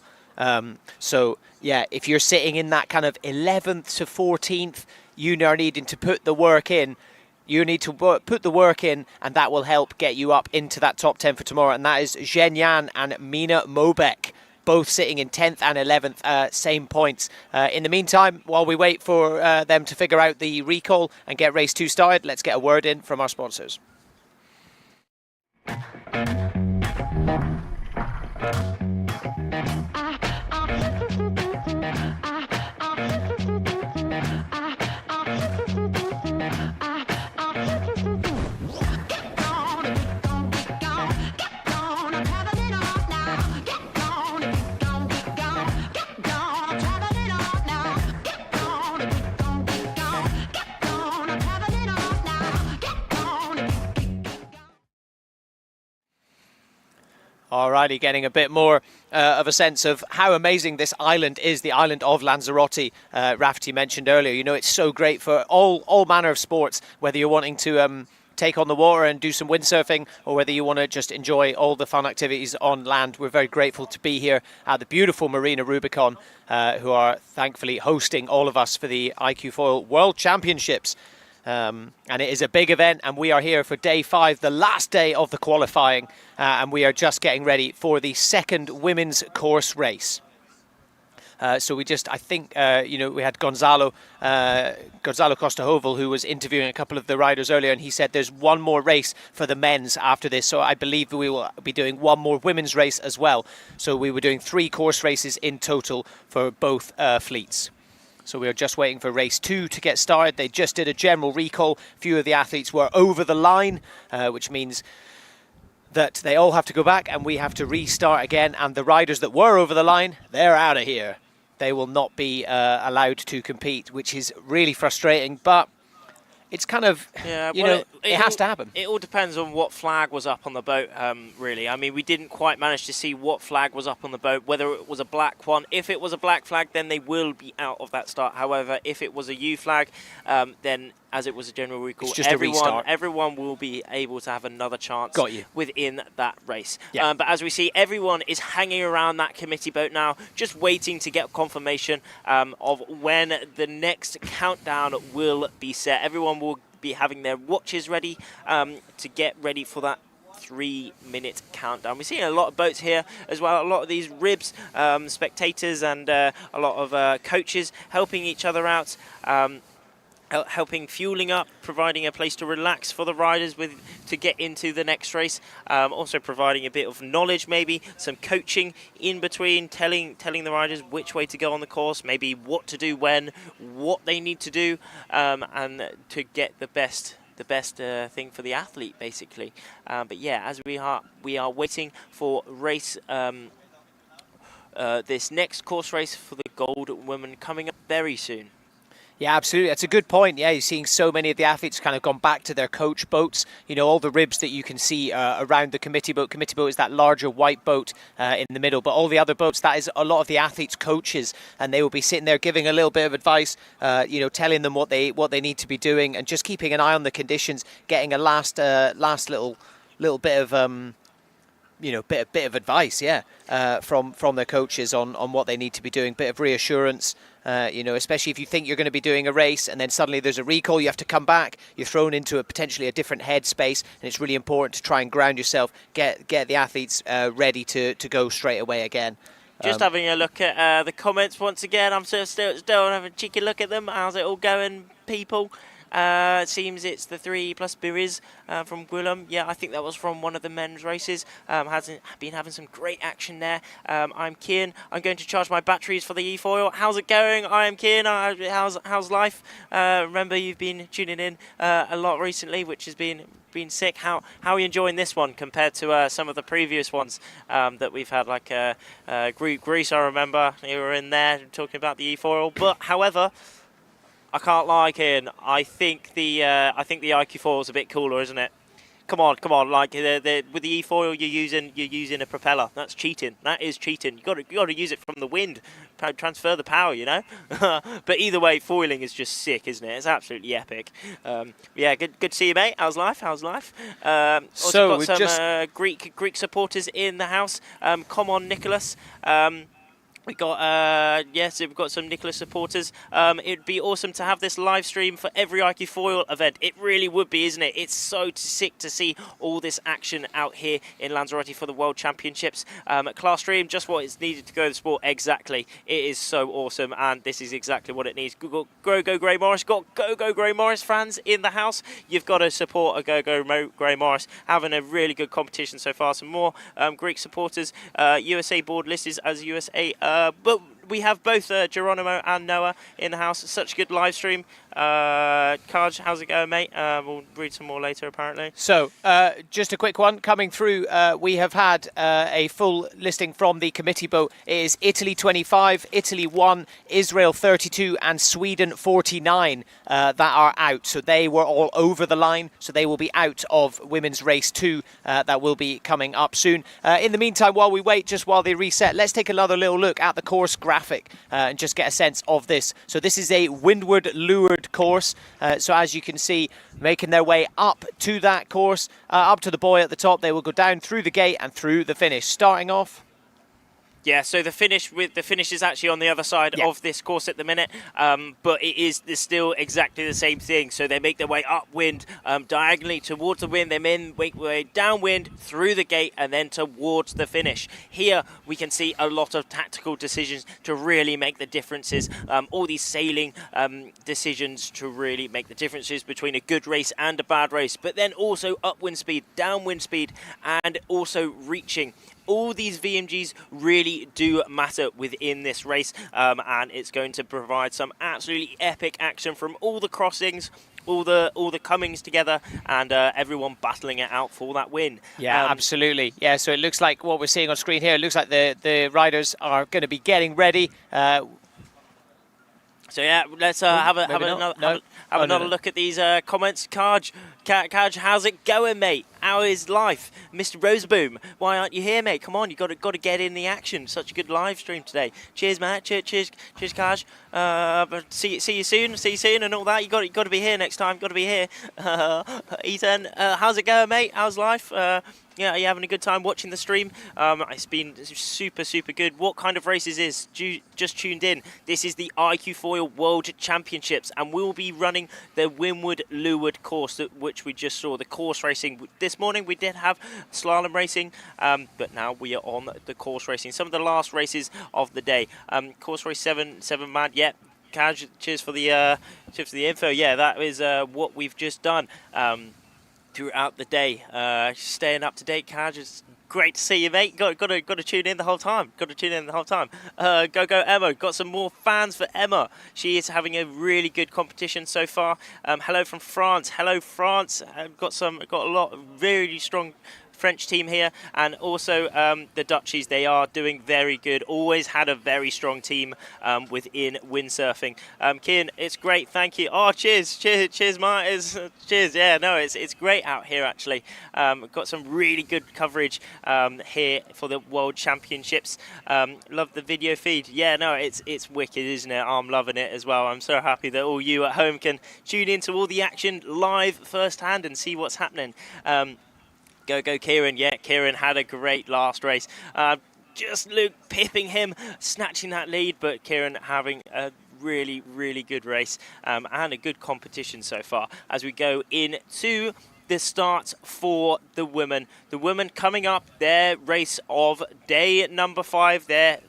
So yeah, if you're sitting in that kind of 11th to 14th, you are needing to put the work in. You need to put the work in, and that will help get you up into that top 10 for tomorrow. And that is Zhen Yan and Mina Mobek, both sitting in 10th and 11th, same points. In the meantime, while we wait for them to figure out the recall and get race 2 started, let's get a word in from our sponsors. Alrighty, getting a bit more of a sense of how amazing this island is, the island of Lanzarote. Rafferty mentioned earlier, you know, it's so great for all manner of sports, whether you're wanting to take on the water and do some windsurfing, or whether you want to just enjoy all the fun activities on land. We're very grateful to be here at the beautiful Marina Rubicon, who are thankfully hosting all of us for the iQFOiL World Championships. And it is a big event, and we are here for day 5, the last day of the qualifying, and we are just getting ready for the second women's course race. So we just, I think, you know, we had Gonzalo Costa-Hovel, who was interviewing a couple of the riders earlier, and he said there's one more race for the men's after this. So I believe we will be doing one more women's race as well. So we were doing 3 course races in total for both fleets. So we are just waiting for race 2 to get started. They just did a general recall. A few of the athletes were over the line, which means that they all have to go back and we have to restart again. And the riders that were over the line, they're out of here. They will not be allowed to compete, which is really frustrating. But it's kind of, yeah, you well, know, it has to happen. It all depends on what flag was up on the boat, really. I mean, we didn't quite manage to see what flag was up on the boat, whether it was a black one. If it was a black flag, then they will be out of that start. However, if it was a U flag, then as it was a general recall, It's just a restart. everyone will be able to have another chance Got you. within that race. Yeah. But as we see, everyone is hanging around that committee boat now, just waiting to get confirmation of when the next countdown will be set. Everyone will be having their watches ready to get ready for that 3-minute countdown. We're seeing a lot of boats here as well, a lot of these ribs, spectators and a lot of coaches helping each other out, helping fueling up, providing a place to relax for the riders to get into the next race, also providing a bit of knowledge, maybe some coaching in between, telling the riders which way to go on the course, maybe what to do when, what they need to do, and to get the best thing for the athlete, basically. But yeah, as we are waiting for race, this next course race for the Gold Women coming up very soon. Yeah, absolutely. That's a good point. Yeah, you're seeing so many of the athletes kind of gone back to their coach boats. You know, all the ribs that you can see around the committee boat. Committee boat is that larger white boat in the middle. But all the other boats, that is a lot of the athletes' coaches. And they will be sitting there giving a little bit of advice, you know, telling them what they need to be doing and just keeping an eye on the conditions, getting a last little bit of... you know, bit of advice, yeah, from their coaches on what they need to be doing, bit of reassurance, you know, especially if you think you're going to be doing a race and then suddenly there's a recall, you have to come back, you're thrown into potentially a different headspace, and it's really important to try and ground yourself, get the athletes ready to go straight away again. Just having a look at the comments once again. I'm still having a cheeky look at them. How's it all going, people? It seems it's the 3+ Biriz from Gwilym. Yeah, I think that was from one of the men's races. Has been having some great action there. I'm Kian. I'm going to charge my batteries for the iQFOiL. How's it going? I am Kian. How's life? Remember, you've been tuning in a lot recently, which has been sick. How are you enjoying this one compared to some of the previous ones that we've had, like Greece? I remember you were in there talking about the iQFOiL. But however, I can't lie, Kian. I think the iQFOiL is a bit cooler, isn't it? Come on. Like with the iQFOiL, you're using a propeller. That's cheating. That is cheating. You got to use it from the wind, transfer the power, you know. But either way, foiling is just sick, isn't it? It's absolutely epic. Yeah, good to see you, mate. How's life? Also got some Greek supporters in the house. Come on, Nicholas. We've got we've got some Nicholas supporters. It'd be awesome to have this live stream for every iQFOiL event. It really would be, isn't it? It's so sick to see all this action out here in Lanzarote for the World Championships. Class stream, just what is needed to go to the sport. Exactly. It is so awesome, and this is exactly what it needs. Got Go Gray Morris. Got Go Gray Morris fans in the house. You've got to support a Go Gray Morris. Having a really good competition so far. Some more Greek supporters. USA board listed as USA. But we have both Geronimo and Noah in the house. Such a good live stream. Kaj, how's it going, mate? We'll read some more later, apparently. So, just a quick one coming through. We have had a full listing from the committee boat. It is Italy 25, Italy 1, Israel 32, and Sweden 49 that are out. So they were all over the line. So they will be out of women's race 2 that will be coming up soon. In the meantime, while we wait, just while they reset, let's take another little look at the course graphic and just get a sense of this. So this is a windward lured course. So as you can see, making their way up to that course, up to the buoy at the top. They will go down through the gate and through the finish. Starting off. Yeah, so the finish is actually on the other side of this course at the minute, but it's still exactly the same thing. So they make their way upwind, diagonally towards the wind. They make their way downwind through the gate and then towards the finish. Here we can see a lot of tactical decisions to really make the differences. All these sailing decisions to really make the differences between a good race and a bad race. But then also upwind speed, downwind speed, and also reaching. All these VMGs really do matter within this race, and it's going to provide some absolutely epic action from all the crossings, all the comings together, and everyone battling it out for that win. Yeah, absolutely. Yeah, so it looks like what we're seeing on screen here, it looks like the riders are going to be getting ready. So yeah, let's have another look at these comments. Kaj, how's it going, mate? How is life, Mr. Roseboom? Why aren't you here, mate? Come on, you got to get in the action. Such a good live stream today. Cheers, Matt. Cheers, Kaj. See you soon, and all that. You got to be here next time. Got to be here. Ethan, how's it going, mate? How's life? Yeah, are you having a good time watching the stream? It's been super good. What kind of races is? Just tuned in. This is the iQFOiL World Championships, and we'll be running the Windward-Leeward course, which we just saw. The course racing this morning. We did have slalom racing, but now we are on the course racing. Some of the last races of the day. Course race 7 mad. Yeah. Cheers for the info. Yeah, that is what we've just done. Throughout the day, staying up to date, Kaj. It's great to see you, mate. Got to tune in the whole time. Go Emma. Got some more fans for Emma. She is having a really good competition so far. Hello from France. Hello France. Got a lot really strong French team here, and also the Dutchies. They are doing very good. Always had a very strong team within windsurfing. Kian, it's great. Thank you. Oh, cheers, Martin. Cheers. Yeah, no, it's great out here actually. Got some really good coverage here for the World Championships. Love the video feed. Yeah, no, it's wicked, isn't it? I'm loving it as well. I'm so happy that all you at home can tune into all the action live firsthand and see what's happening. Go Kieran. Yeah, Kieran had a great last race. Just Luke pipping him, snatching that lead, but Kieran having a really good race and a good competition so far as we go into the start for the women. The women coming up, their race of day number 5, their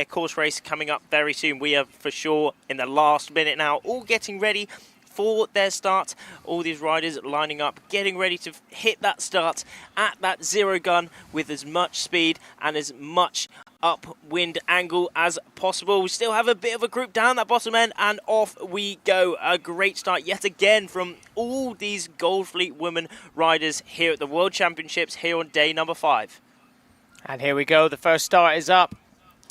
course race coming up very soon. We are for sure in the last minute now, all getting ready for their start. All these riders lining up, getting ready to hit that start at that zero gun with as much speed and as much upwind angle as possible. We still have a bit of a group down that bottom end, and off we go. A great start yet again from all these Gold Fleet women riders here at the World Championships here on day number 5. And here we go. The first start is up.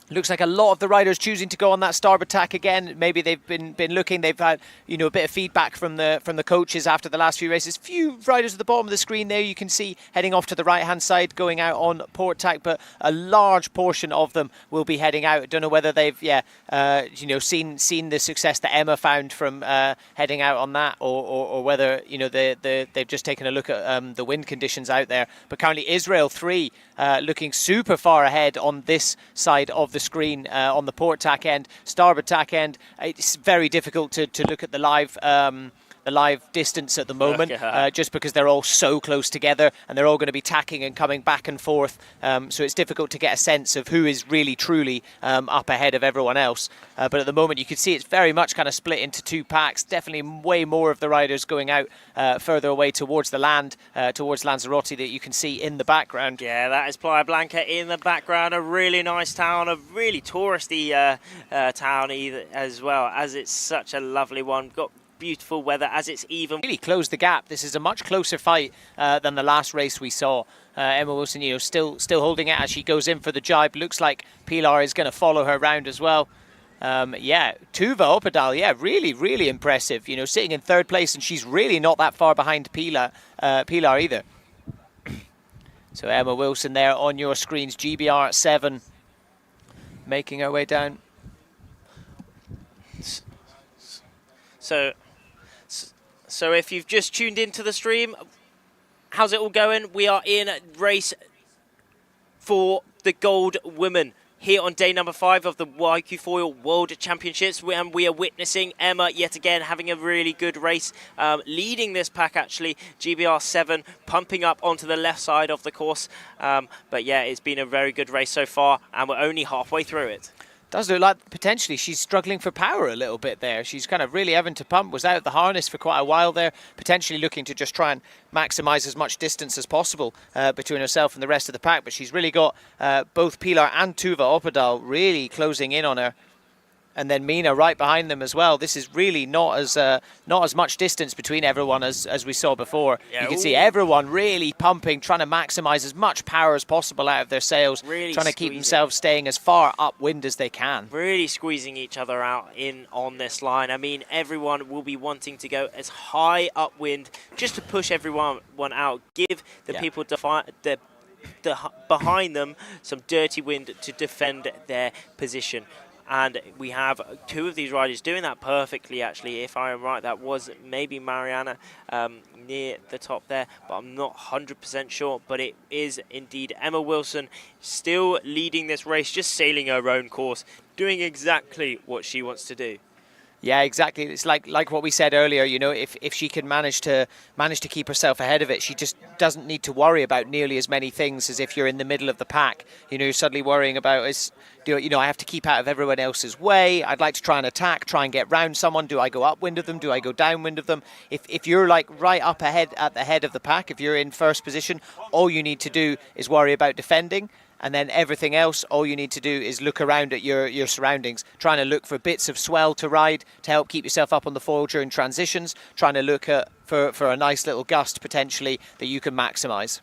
Looks like a lot of the riders choosing to go on that starboard tack again. Maybe they've been looking. They've had a bit of feedback from the coaches after the last few races. Few riders at the bottom of the screen there you can see heading off to the right hand side, going out on port tack, but a large portion of them will be heading out. I don't know whether they've seen the success that Emma found from heading out on that, or whether they've just taken a look at the wind conditions out there. But currently Israel 3 looking super far ahead on this side of the screen on the port tack end. Starboard tack end, it's very difficult to look at the live distance at the moment, just because they're all so close together and they're all going to be tacking and coming back and forth, so it's difficult to get a sense of who is really truly up ahead of everyone else. But at the moment you can see it's very much kind of split into 2 packs. Definitely way more of the riders going out further away towards the land, towards Lanzarote, that you can see in the background. Yeah, that is Playa Blanca in the background. A really nice town, a really touristy town as well, as it's such a lovely one. Got beautiful weather as it's even really closed the gap. This is a much closer fight than the last race we saw. Emma Wilson, still holding it as she goes in for the jibe. Looks like Pilar is going to follow her round as well. Yeah, Tuva Opedal, really impressive. Sitting in 3rd place, and she's really not that far behind Pilar either. So Emma Wilson there on your screens, GBR 7, making her way down. So if you've just tuned into the stream, how's it all going? We are in race for the gold women here on day number 5 of the iQFOiL World Championships, and we are witnessing Emma yet again having a really good race, leading this pack actually. GBR 7 pumping up onto the left side of the course, but yeah, it's been a very good race so far, and we're only halfway through it. Does look like potentially she's struggling for power a little bit there. She's kind of really having to pump, was out the harness for quite a while there, potentially looking to just try and maximise as much distance as possible between herself and the rest of the pack. But she's really got both Pilar and Tuva Opedal really closing in on her. and then Mina right behind them as well. This is really not as much distance between everyone as we saw before. Yeah, you can see everyone really pumping, trying to maximize as much power as possible out of their sails, Really trying to keep squeezing. themselves staying as far upwind as they can. Really squeezing each other out in on this line. I mean, everyone will be wanting to go as high upwind just to push everyone out, give the people behind them some dirty wind to defend their position. And we have two of these riders doing that perfectly, actually. If I am right, that was maybe Mariana near the top there, but I'm not 100% sure. But it is indeed Emma Wilson still leading this race, just sailing her own course, doing exactly what she wants to do. Yeah, exactly. It's like what we said earlier. You know, if she can manage to keep herself ahead of it, she just doesn't need to worry about nearly as many things as if you're in the middle of the pack. You know, you're suddenly worrying about I have to keep out of everyone else's way. I'd like to try and attack, try and get round someone. Do I go upwind of them? Do I go downwind of them? If you're like right up ahead at the head of the pack, if you're in first position, all you need to do is worry about defending. And then everything else, all you need to do is look around at your surroundings, trying to look for bits of swell to ride to help keep yourself up on the foil during transitions, trying to look for a nice little gust potentially that you can maximise.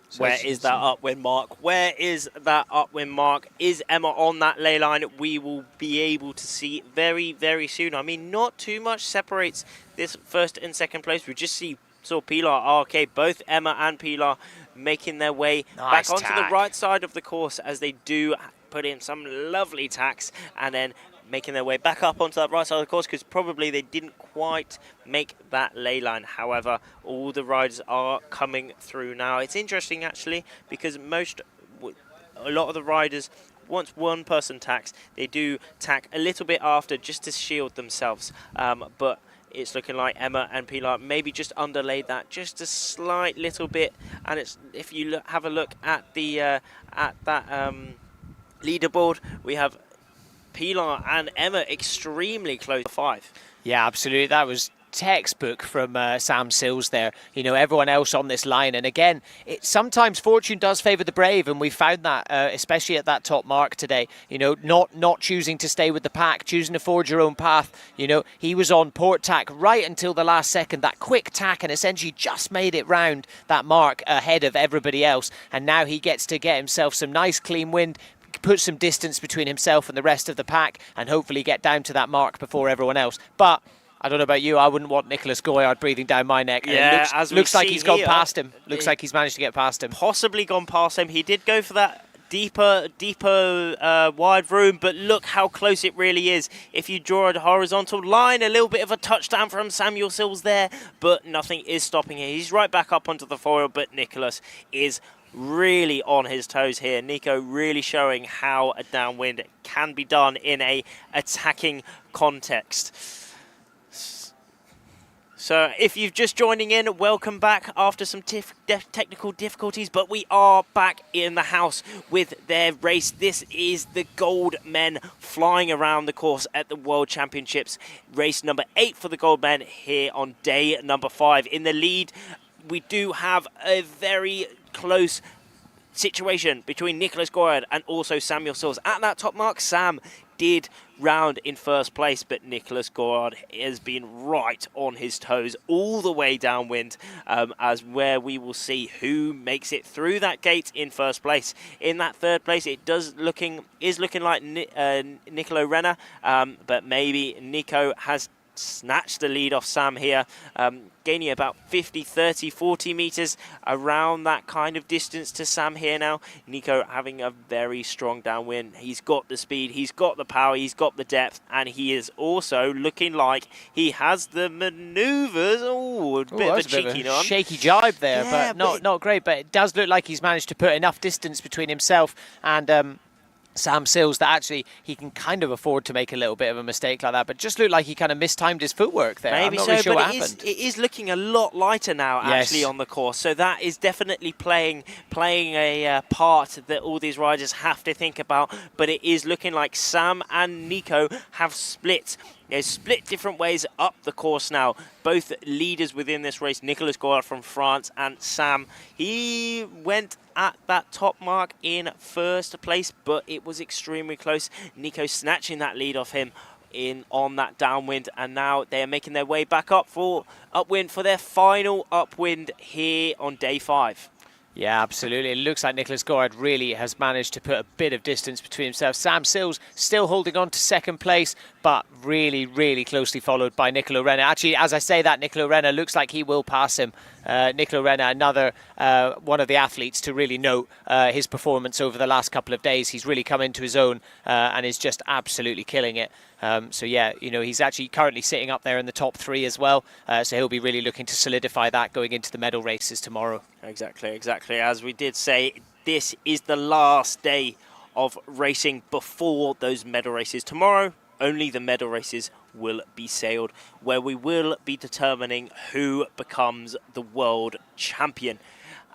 So Where is that upwind mark? Where is that upwind mark? Is Emma on that ley line? We will be able to see very, very soon. I mean, not too much separates this first and second place. We just saw Pilar RK, both Emma and Pilar making their way back onto the right side of the course as they do put in some lovely tacks and then making their way back up onto that right side of the course because probably they didn't quite make that ley line. However, all the riders are coming through now. It's interesting actually because a lot of the riders, once one person tacks, they do tack a little bit after just to shield themselves. But it's looking like Emma and Pilar maybe just underlaid that just a slight little bit, and it's if you have a look at the leaderboard, we have Pilar and Emma extremely close to 5. Yeah, absolutely. That was textbook from Sam Sills there. You know, everyone else on this line. And again, sometimes fortune does favour the brave, and we found that especially at that top mark today. You know, not choosing to stay with the pack, choosing to forge your own path. You know, he was on port tack right until the last second, that quick tack, and essentially just made it round that mark ahead of everybody else. And now he gets to get himself some nice clean wind, put some distance between himself and the rest of the pack, and hopefully get down to that mark before everyone else. But I don't know about you, I wouldn't want Nicholas Goyard breathing down my neck. Yeah, it looks like he's gone past him. Looks like he's managed to get past him. Possibly gone past him. He did go for that deeper wide room, but look how close it really is. If you draw a horizontal line, a little bit of a touchdown from Samuel Sills there, but nothing is stopping him. He's right back up onto the foil, but Nicholas is really on his toes here. Nico really showing how a downwind can be done in a attacking context. So if you've just joining in, welcome back after some technical difficulties, but we are back in the house with their race. This is the gold men flying around the course at the World Championships. Race number 8 for the gold men here on day number 5. In the lead, we do have a very close situation between Nicholas Goyard and also Samuel Sills. At that top mark, Sam did round in first place, but Nicholas Goyard has been right on his toes all the way downwind, as where we will see who makes it through that gate in first place. In that third place, it is looking like Nicolo Renner, but maybe Nico has snatched the lead off Sam here, gaining about 50, 30, 40 meters around that kind of distance to Sam here now. Nico having a very strong downwind. He's got the speed, he's got the power, he's got the depth, and he is also looking like he has the maneuvers. Oh, a bit of a cheeky one. Shaky jibe there, Yeah, but not great. But it does look like he's managed to put enough distance between himself and Sam Sills that actually he can kind of afford to make a little bit of a mistake like that, but just looked like he kind of mistimed his footwork there. Maybe I'm not so, really sure but what happened. it is looking a lot lighter now actually on the course, so that is definitely playing a part that all these riders have to think about. But it is looking like Sam and Nico have split They're split different ways up the course now. Both leaders within this race, Nicolas Goard from France and Sam. He went at that top mark in first place, but it was extremely close. Nico snatching that lead off him on that downwind, and now they are making their way back up for upwind for their final upwind here on day 5. Yeah, absolutely. It looks like Nicolas Goard really has managed to put a bit of distance between himself. Sam Sills still holding on to second place, but really, really closely followed by Nicolas Renner. Actually, as I say that, Nicolas Renner looks like he will pass him. Nicolas Renner, another one of the athletes to really note his performance over the last couple of days. He's really come into his own and is just absolutely killing it. So yeah, you know, he's actually currently sitting up there in the top 3 as well. So he'll be really looking to solidify that going into the medal races tomorrow. Exactly. As we did say, this is the last day of racing before those medal races. Tomorrow, only the medal races will be sailed, where we will be determining who becomes the world champion.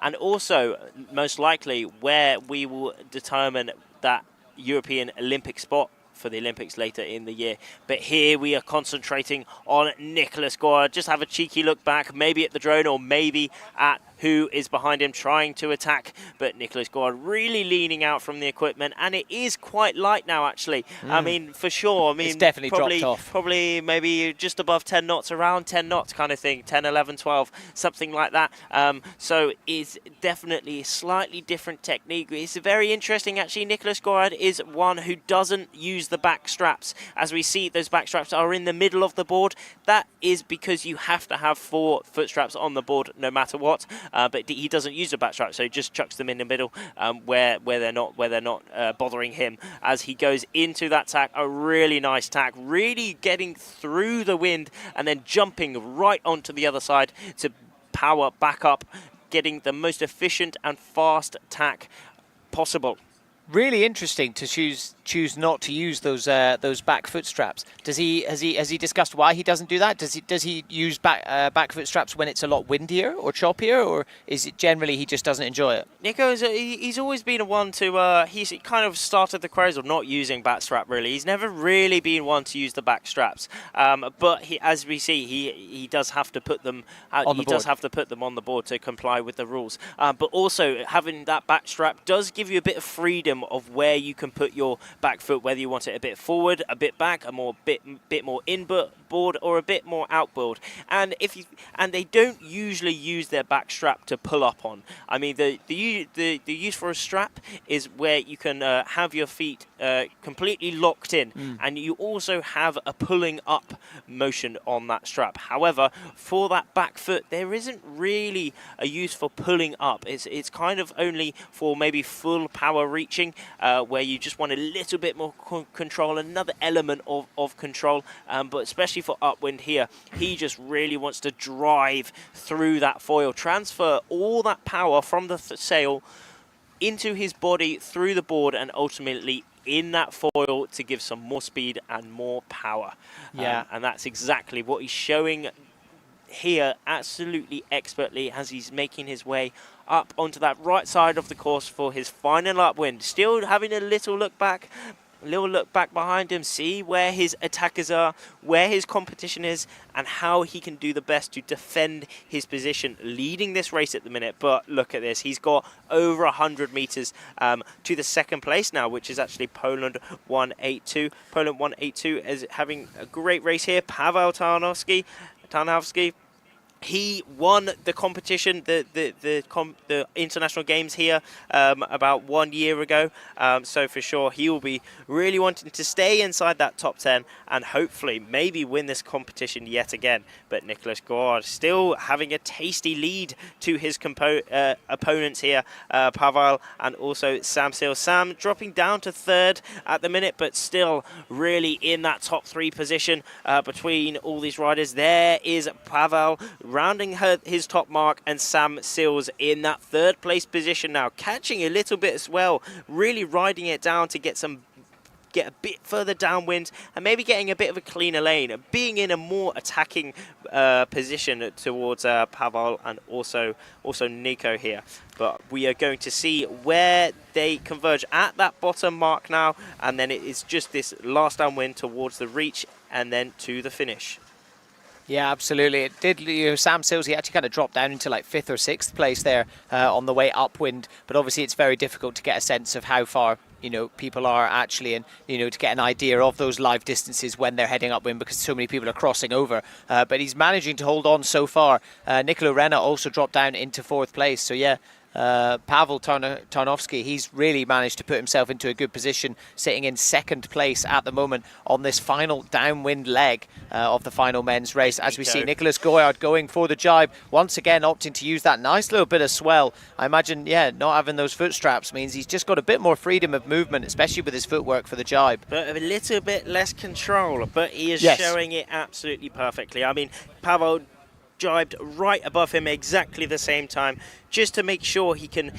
And also, most likely, where we will determine that European Olympic spot for the Olympics later in the year. But here we are concentrating on Nicolas Goard. Just have a cheeky look back, maybe at the drone or maybe at who is behind him trying to attack. But Nicolas Goard really leaning out from the equipment, and it is quite light now, actually. I mean, for sure. I mean, it's definitely dropped off. Probably maybe just above 10 knots, around 10 knots kind of thing, 10, 11, 12, something like that. So it's definitely a slightly different technique. It's very interesting, actually. Nicolas Goard is one who doesn't use the back straps. As we see, those back straps are in the middle of the board. That is because you have to have 4 foot straps on the board no matter what. But he doesn't use the back strap, so he just chucks them in the middle where they're not bothering him as he goes into that tack. A really nice tack, really getting through the wind and then jumping right onto the other side to power back up, getting the most efficient and fast tack possible. Really interesting to choose not to use those back foot straps. Has he discussed why he doesn't do that? Does he use back foot straps when it's a lot windier or choppier, or is it generally he just doesn't enjoy it? Nico, he's always been one to he's kind of started the careers of not using back strap. Really, he's never really been one to use the back straps. But as we see, he does have to put them on the board to comply with the rules. But also having that back strap does give you a bit of freedom of where you can put your back foot, whether you want it a bit forward, a bit back, a bit more inboard or a bit more outboard. And they don't usually use their back strap to pull up on. I mean, the use for a strap is where you can have your feet completely locked in, and you also have a pulling up motion on that strap. However, for that back foot, there isn't really a use for pulling up. It's kind of only for maybe full power reaching, where you just want a little bit more control, another element of control, but especially for upwind here, he just really wants to drive through that foil, transfer all that power from the sail into his body, through the board, and ultimately in that foil to give some more speed and more power. Yeah. And that's exactly what he's showing here absolutely expertly as he's making his way up onto that right side of the course for his final upwind. Still having a little look back behind him, see where his attackers are, where his competition is, and how he can do the best to defend his position, leading this race at the minute. But look at this, he's got over 100 meters to the second place now, which is actually Poland 182. Poland 182 is having a great race here. Paweł Tarnowski, he won the competition, the international games here about 1 year ago. So for sure, he will be really wanting to stay inside that top 10 and hopefully maybe win this competition yet again. But Nicolas Goard still having a tasty lead to his opponents here, Paweł and also Sam Sills. Sam dropping down to third at the minute, but still really in that top 3 position between all these riders. There is Paweł rounding his top mark, and Sam Sills in that third place position now, catching a little bit as well, really riding it down to get a bit further downwind and maybe getting a bit of a cleaner lane, being in a more attacking position towards Paweł and also Nico here. But we are going to see where they converge at that bottom mark now, and then it is just this last downwind towards the reach and then to the finish. Yeah, absolutely. It did. Sam Sills, he actually kind of dropped down into like 5th or 6th place there on the way upwind. But obviously, it's very difficult to get a sense of how far people are actually, and to get an idea of those live distances when they're heading upwind, because so many people are crossing over. But he's managing to hold on so far. Nicola Renna also dropped down into 4th place. So yeah. Pavel Tarnowski, he's really managed to put himself into a good position, sitting in 2nd place at the moment on this final downwind leg of the final men's race. As we see Nicholas Goyard going for the jibe, once again opting to use that nice little bit of swell. I imagine, not having those foot straps means he's just got a bit more freedom of movement, especially with his footwork for the jibe. But a little bit less control, but he is showing it absolutely perfectly. I mean, Pavel jibed right above him exactly the same time, just to make sure he can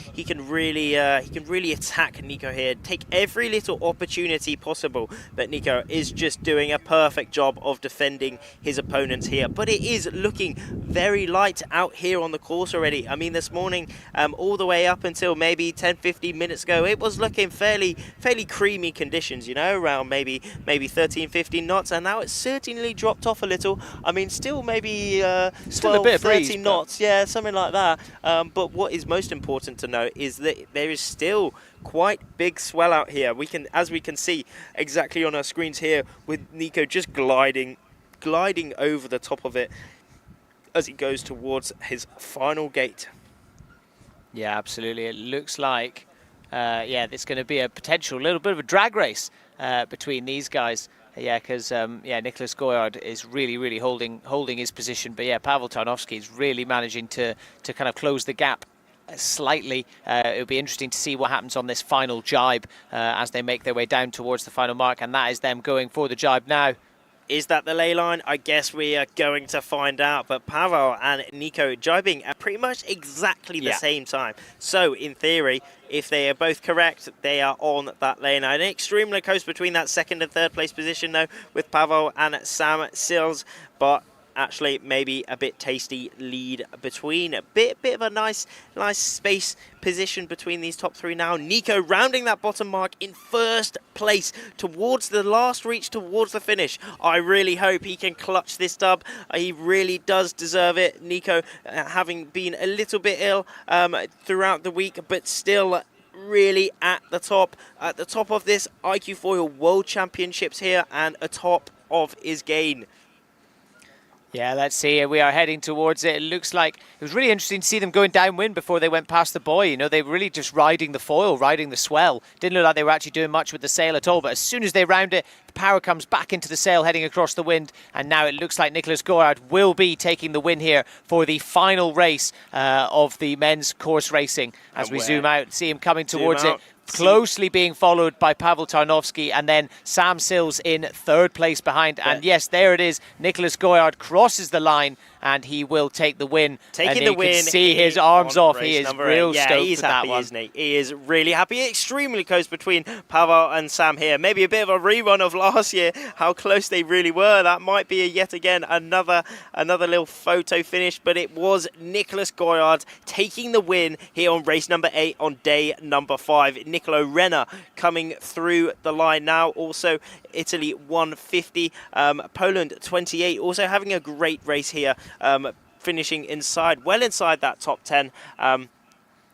really attack Nico here, take every little opportunity possible. But Nico is just doing a perfect job of defending his opponents here. But it is looking very light out here on the course already. I mean, this morning, all the way up until maybe 10-15 minutes ago, it was looking fairly creamy conditions, around maybe 13-15 knots, and now it's certainly dropped off a little. I mean, still maybe 12-13 knots, yeah, something like that. But what is most important to note is that there is still quite big swell out here. As we can see exactly on our screens here, with Nico just gliding over the top of it as he goes towards his final gate. Yeah, absolutely. It looks like, it's going to be a potential little bit of a drag race between these guys. Yeah, because Nicholas Goyard is really holding his position. But yeah, Pavel Tarnowski is really managing to kind of close the gap slightly. It'll be interesting to see what happens on this final jibe as they make their way down towards the final mark, and that is them going for the jibe now. Is that the ley line? I guess we are going to find out. But Pavel and Nico jibing at pretty much exactly the same time. So, in theory, if they are both correct, they are on that lane. Now, an extremely close between that 2nd and 3rd place position, though, with Pavel and Sam Sills. But actually, maybe a bit tasty lead between. A bit of a nice space position between these top 3 now. Nico rounding that bottom mark in 1st place towards the last reach, towards the finish. I really hope he can clutch this dub. He really does deserve it. Nico, having been a little bit ill throughout the week, but still really at the top of this iQFOiL World Championships here, and atop of his gain. Yeah, let's see. We are heading towards it. It looks like it was really interesting to see them going downwind before they went past the buoy. They were really just riding the foil, riding the swell. Didn't look like they were actually doing much with the sail at all. But as soon as they round it, the power comes back into the sail, heading across the wind. And now it looks like Nicholas Goyard will be taking the win here for the final race of the men's course racing. As we zoom out, see him coming towards it. Closely being followed by Pavel Tarnowski, and then Sam Sills in 3rd place behind. And yes, there it is. Nicholas Goyard crosses the line, and he will take the win. Taking the win. You can see his arms off. He is real stoked he's with happy, that one. Isn't he? He is really happy. Extremely close between Pavel and Sam here. Maybe a bit of a rerun of last year, how close they really were. That might be yet again another little photo finish, but it was Nicholas Goyard taking the win here on race number 8 on day number 5. Nicolo Renna coming through the line now. Also, Italy 150, Poland 28. Also having a great race here, finishing well inside that top 10.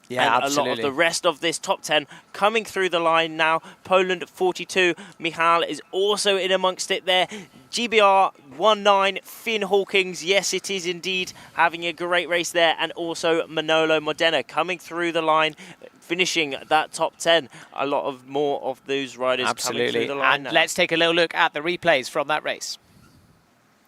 Yeah, and absolutely. a lot of the rest of this top 10 coming through the line now. Poland 42. Michal is also in amongst it there. GBR 19, Finn Hawkins. Yes, it is indeed having a great race there. And also Manolo Modena coming through the line, finishing that top 10. A lot of more of those riders coming through the line and now. let's take a little look at the replays from that race.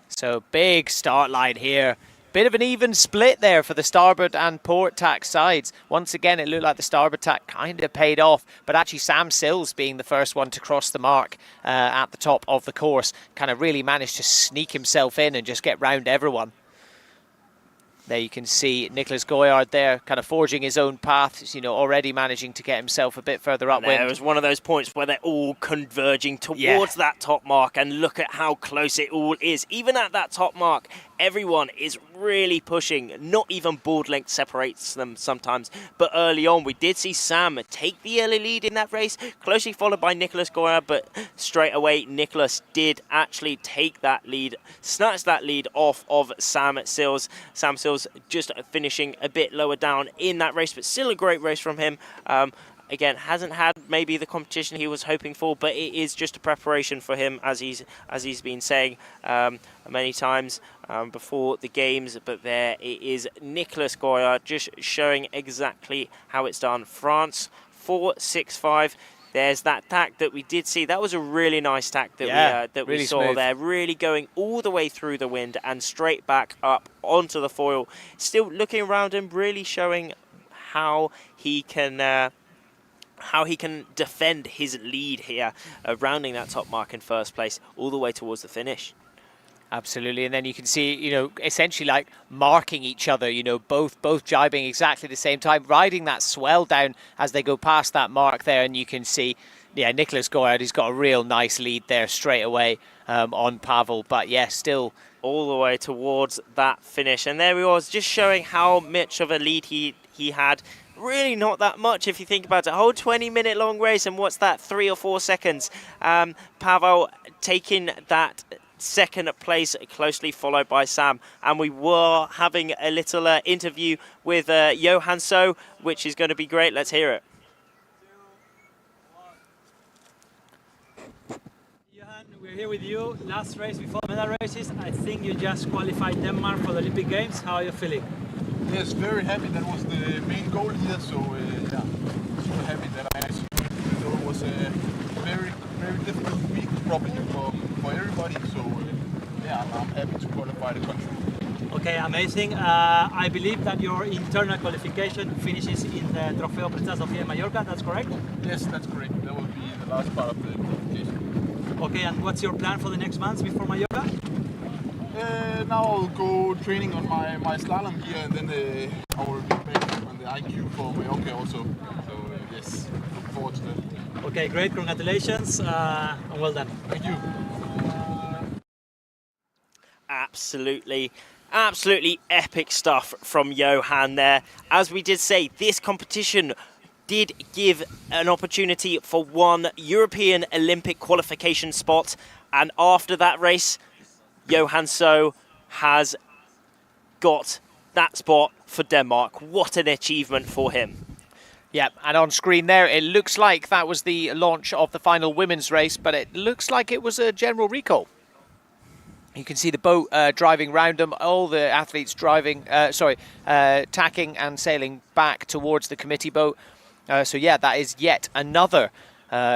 So big start line here. Bit of an even split there for the starboard and port tack sides. Once again, it looked like the starboard tack kind of paid off, but actually Sam Sills being the first one to cross the mark at the top of the course kind of really managed to sneak himself in and just get round everyone. There you can see Nicholas Goyard there kind of forging his own path, already managing to get himself a bit further upwind. There was one of those points where they're all converging towards that top mark, and look at how close it all is. Even at that top mark, everyone is really pushing. Not even board length separates them sometimes. But early on, we did see Sam take the early lead in that race, closely followed by Nicholas Goya, but straight away, Nicholas did actually take that lead, snatch that lead off of Sam Sills. Sam Sills just finishing a bit lower down in that race, but still a great race from him. Again, hasn't had maybe the competition he was hoping for, but it is just a preparation for him, as he's been saying many times before the games. But there it is, Nicholas Goya just showing exactly how it's done. France 4.65. There's that tack that we did see. That was a really nice tack that we really saw smooth there, really going all the way through the wind and straight back up onto the foil. Still looking around him, really showing how he can defend his lead here, rounding that top mark in first place all the way towards the finish. Absolutely, and then you can see, essentially like marking each other, both jibing exactly the same time, riding that swell down as they go past that mark there, and you can see, Nicholas Goya, he's got a real nice lead there straight away on Pavel, but still all the way towards that finish. And there he was, just showing how much of a lead he had. Really not that much if you think about it. A whole 20-minute long race, and what's that, 3 or 4 seconds? Pavel taking that second place, closely followed by Sam. And we were having a little interview with Johan So, which is going to be great. Let's hear it. Johan, we're here with you. Last race before medal races. I think you just qualified Denmark for the Olympic Games. How are you feeling? Yes, very happy. That was the main goal here, so super happy that I actually, it was a very, very difficult week probably for everybody, so I'm happy to qualify the country. Okay, amazing. I believe that your internal qualification finishes in the Trofeo Princesa Sofia in Mallorca, that's correct? Yes, that's correct. That will be the last part of the qualification. Okay, and what's your plan for the next months before Mallorca? Now I'll go training on my slalom gear, and then I will be back on the IQ for Mallorca also. So yes, look forward to that. Okay, great, congratulations, and well done. Thank you. Absolutely epic stuff from Johan there. As we did say, this competition did give an opportunity for one European Olympic qualification spot, and after that race, Johan So has got that spot for Denmark. What an achievement for him. Yep, and on screen there, it looks like that was the launch of the final women's race, but it looks like it was a general recall. You can see the boat driving round them, all the athletes tacking and sailing back towards the committee boat. That is yet another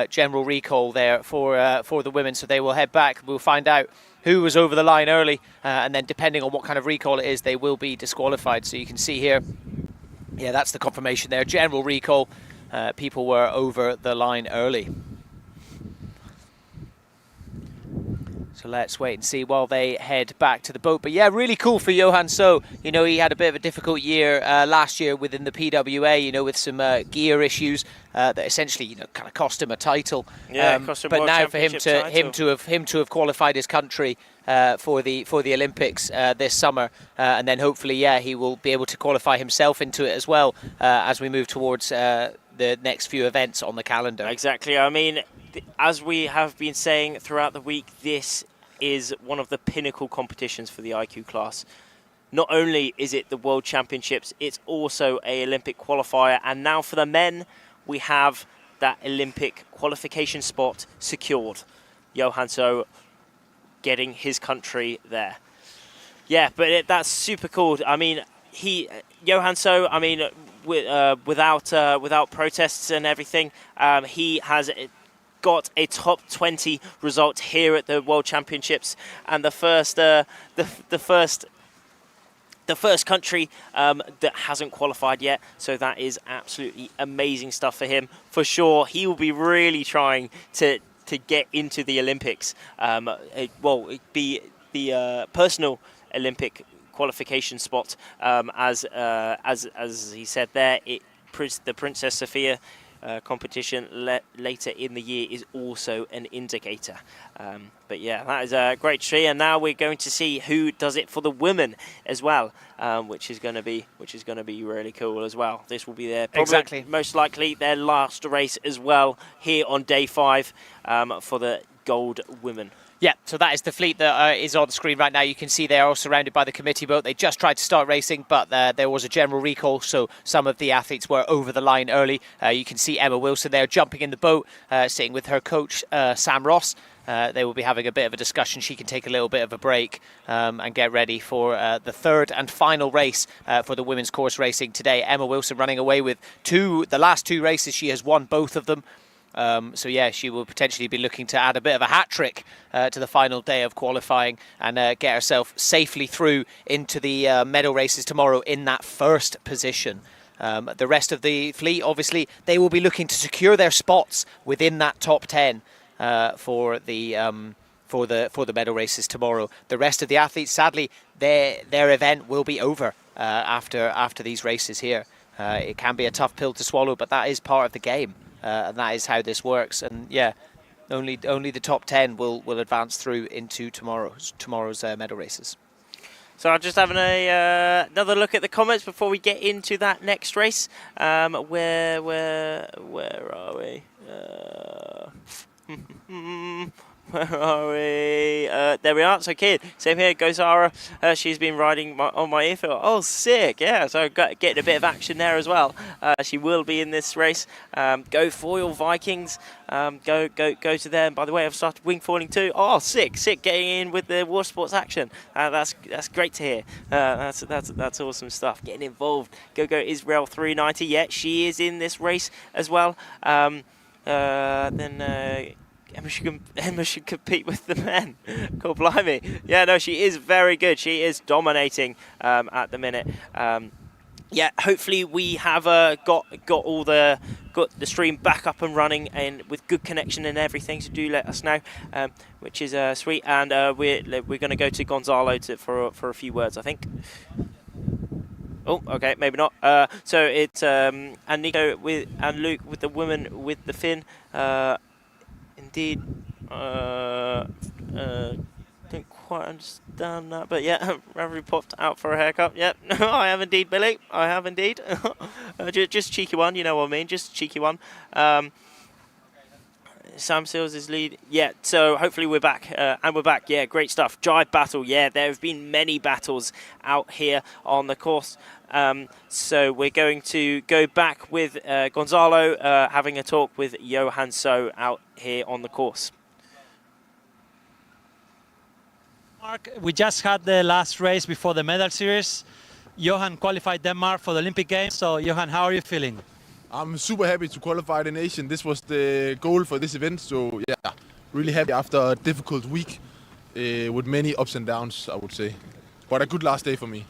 general recall there for the women, so they will head back. We'll find out who was over the line early, and then depending on what kind of recall it is, they will be disqualified. So you can see here, that's the confirmation there. General recall, people were over the line early. So let's wait and see while they head back to the boat. But really cool for Johan So. He had a bit of a difficult year last year within the PWA, with some gear issues that essentially, kind of cost him a title. Cost him but World now for him Championship to have qualified his country for the Olympics this summer, and then hopefully, he will be able to qualify himself into it as well as we move towards the next few events on the calendar. Exactly. I mean, as we have been saying throughout the week, this is one of the pinnacle competitions for the IQ class. Not only is it the World Championships, it's also an Olympic qualifier. And now for the men, we have that Olympic qualification spot secured. Johan So getting his country there. Yeah, but that's super cool. I mean, Johan So, I mean, without protests and everything, he has got a top 20 result here at the World Championships, and the first country that hasn't qualified yet. So that is absolutely amazing stuff for him. For sure, he will be really trying to get into the Olympics. It'd be the personal Olympic qualification spot, as he said there. The Princess Sophia competition later in the year is also an indicator. But yeah, that is great to see. And now we're going to see who does it for the women as well, which is going to be really cool as well. This will be their most likely their last race as well here on day 5 for the gold women. Yeah, so that is the fleet that is on the screen right now. You can see they're all surrounded by the committee boat. They just tried to start racing, but there was a general recall, so some of the athletes were over the line early. You can see Emma Wilson there jumping in the boat, sitting with her coach, Sam Ross. They will be having a bit of a discussion. She can take a little bit of a break and get ready for the third and final race for the women's course racing today. Emma Wilson running away with the last 2 races. She has won both of them. So yeah, she will potentially be looking to add a bit of a hat-trick to the final day of qualifying and get herself safely through into the medal races tomorrow in that first position. The rest of the fleet, obviously, they will be looking to secure their spots within that top 10 for the medal races tomorrow. The rest of the athletes, sadly, their event will be over after these races here. It can be a tough pill to swallow, but that is part of the game. And that is how this works. And yeah, only the top 10 will advance through into tomorrow's medal races. So I'm just having another look at the comments before we get into that next race. Where are we? Where are we? There we are. So Kid, same here. Gozara, she's been riding on my iQFOiL. Oh, sick! Yeah, so getting a bit of action there as well. She will be in this race. iQFOiL Vikings. Go to them. By the way, I've started wing foiling too. Oh, sick! Getting in with the water sports action. That's great to hear. That's awesome stuff. Getting involved. Go Israel 390. Yeah, she is in this race as well. Emma should compete with the men. God blimey. Yeah, no, she is very good. She is dominating at the minute. Yeah, hopefully we have got the stream back up and running and with good connection and everything. So do let us know, which is sweet. And we're going to go to Gonzalo for a few words, I think. Oh, okay, maybe not. So it's and Nico and Luke with the women with the fin. Indeed, don't quite understand that, but yeah, Ravi popped out for a haircut. Yep, I have indeed, Billy. I have indeed. Just cheeky one, you know what I mean? Just cheeky one. Sam Seals is lead. Yeah, so hopefully we're back. And we're back. Yeah, great stuff. Jive battle. Yeah, there have been many battles out here on the course. So we're going to go back with Gonzalo having a talk with Johan So out here on the course. Mark, we just had the last race before the medal series. Johan qualified Denmark for the Olympic Games. So Johan, how are you feeling? I'm super happy to qualify the nation. This was the goal for this event. So yeah, really happy after a difficult week with many ups and downs, I would say. But a good last day for me.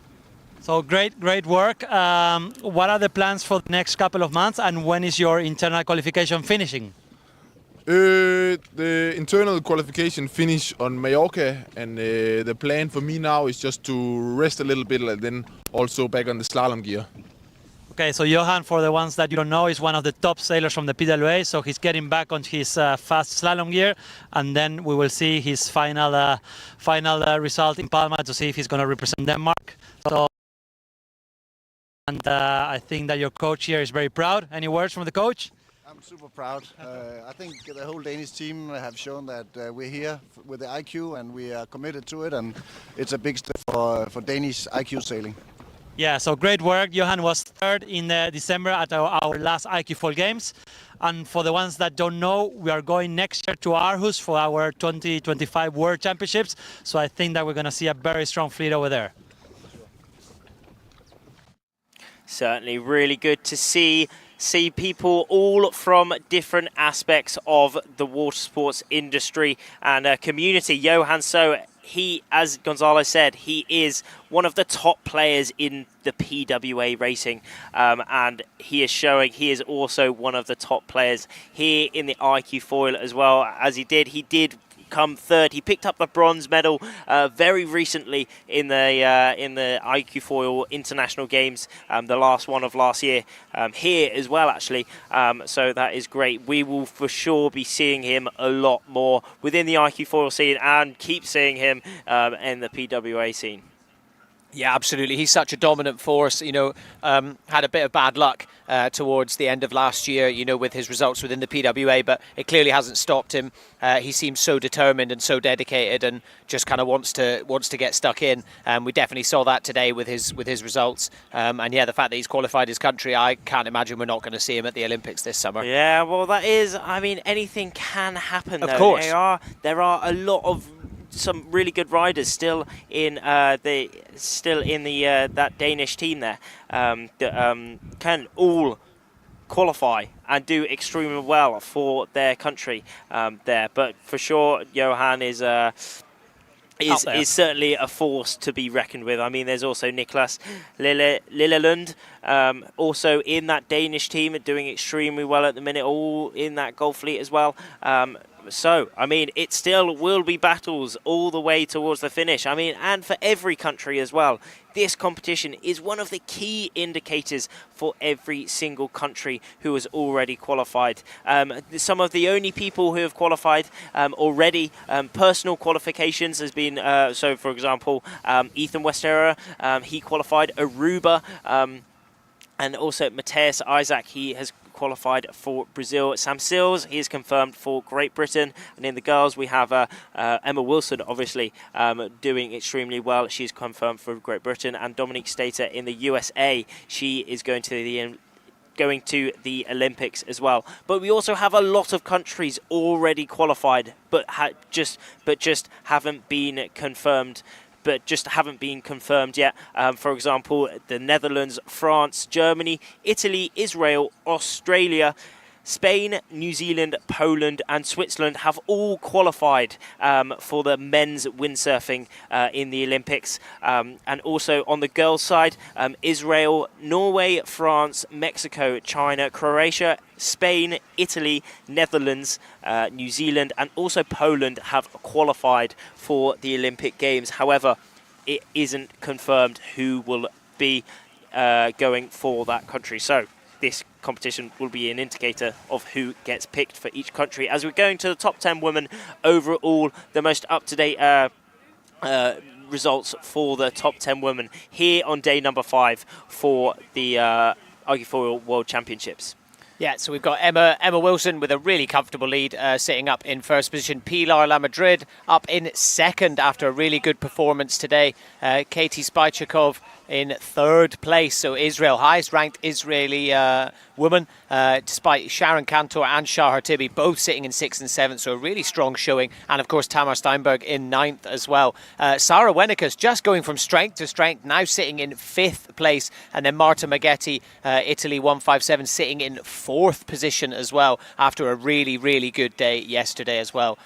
So great work. What are the plans for the next couple of months, and when is your internal qualification finishing? The internal qualification finish on Mallorca, and the plan for me now is just to rest a little bit and then also back on the slalom gear. Okay, so Johan, for the ones that you don't know, is one of the top sailors from the PWA, so he's getting back on his fast slalom gear, and then we will see his final result in Palma to see if he's going to represent Denmark. So, and I think that your coach here is very proud. Any words from the coach? I'm super proud. I think the whole Danish team have shown that we're here with the IQ and we are committed to it, and it's a big step for Danish IQ sailing. Yeah, so great work. Johan was third in December at our last iQFOiL Games. And for the ones that don't know, we are going next year to Aarhus for our 2025 World Championships. So I think that we're going to see a very strong fleet over there. Certainly really good to see people all from different aspects of the water sports industry and community. Johan So, he, as Gonzalo said, he is one of the top players in the PWA racing, and he is showing he is also one of the top players here in the iQFOiL as well. As he did come third. He picked up the bronze medal very recently in the iQFOiL International Games, the last one of last year, here as well, actually. So that is great. We will for sure be seeing him a lot more within the iQFOiL scene and keep seeing him in the PWA scene. Yeah, absolutely. He's such a dominant force. You know, had a bit of bad luck towards the end of last year, you know, with his results within the PWA, but it clearly hasn't stopped him. He seems so determined and so dedicated, and just kind of wants to get stuck in. We definitely saw that today with his results. And yeah, the fact that he's qualified his country, I can't imagine we're not going to see him at the Olympics this summer. Yeah, well, that is. I mean, anything can happen. Of though. course, there are a lot of some really good riders still in that Danish team there that can all qualify and do extremely well for their country there. But for sure, Johan is certainly a force to be reckoned with. I mean, there's also Niklas Lillelund, also in that Danish team, doing extremely well at the minute, all in that Golf fleet as well. So, I mean, it still will be battles all the way towards the finish. I mean, and for every country as well. This competition is one of the key indicators for every single country who has already qualified. Some of the only people who have qualified already, personal qualifications has been, so for example, Ethan Westera, he qualified. Aruba, and also Matthias Isaac, he has qualified for Brazil. Sam Sills, he is confirmed for Great Britain. And in the girls, we have Emma Wilson, obviously, doing extremely well. She's confirmed for Great Britain. And Dominique Stater in the USA, she is going to the Olympics as well. But we also have a lot of countries already qualified, but just haven't been confirmed. Yet. For example, the Netherlands, France, Germany, Italy, Israel, Australia, Spain, New Zealand, Poland and Switzerland have all qualified for the men's windsurfing in the Olympics. And also on the girls' side, Israel, Norway, France, Mexico, China, Croatia, Spain, Italy, Netherlands, New Zealand and also Poland have qualified for the Olympic Games. However, it isn't confirmed who will be going for that country. So this competition will be an indicator of who gets picked for each country. As we're going to the top 10 women overall, the most up-to-date results for the top 10 women here on day number 5 for the iQFOiL World Championships. Yeah, so we've got Emma Wilson with a really comfortable lead, sitting up in first position. Pilar La Madrid up in second after a really good performance today. Katie Spychakov in third place. So Israel, highest ranked Israeli woman, despite Sharon Cantor and Shahar Tibi both sitting in 6th and 7th. So a really strong showing. And of course, Tamar Steinberg in 9th as well. Sarah Wenikas just going from strength to strength, now sitting in 5th place. And then Marta Maghetti, Italy 157, sitting in 4th position as well after a really, really good day yesterday as well.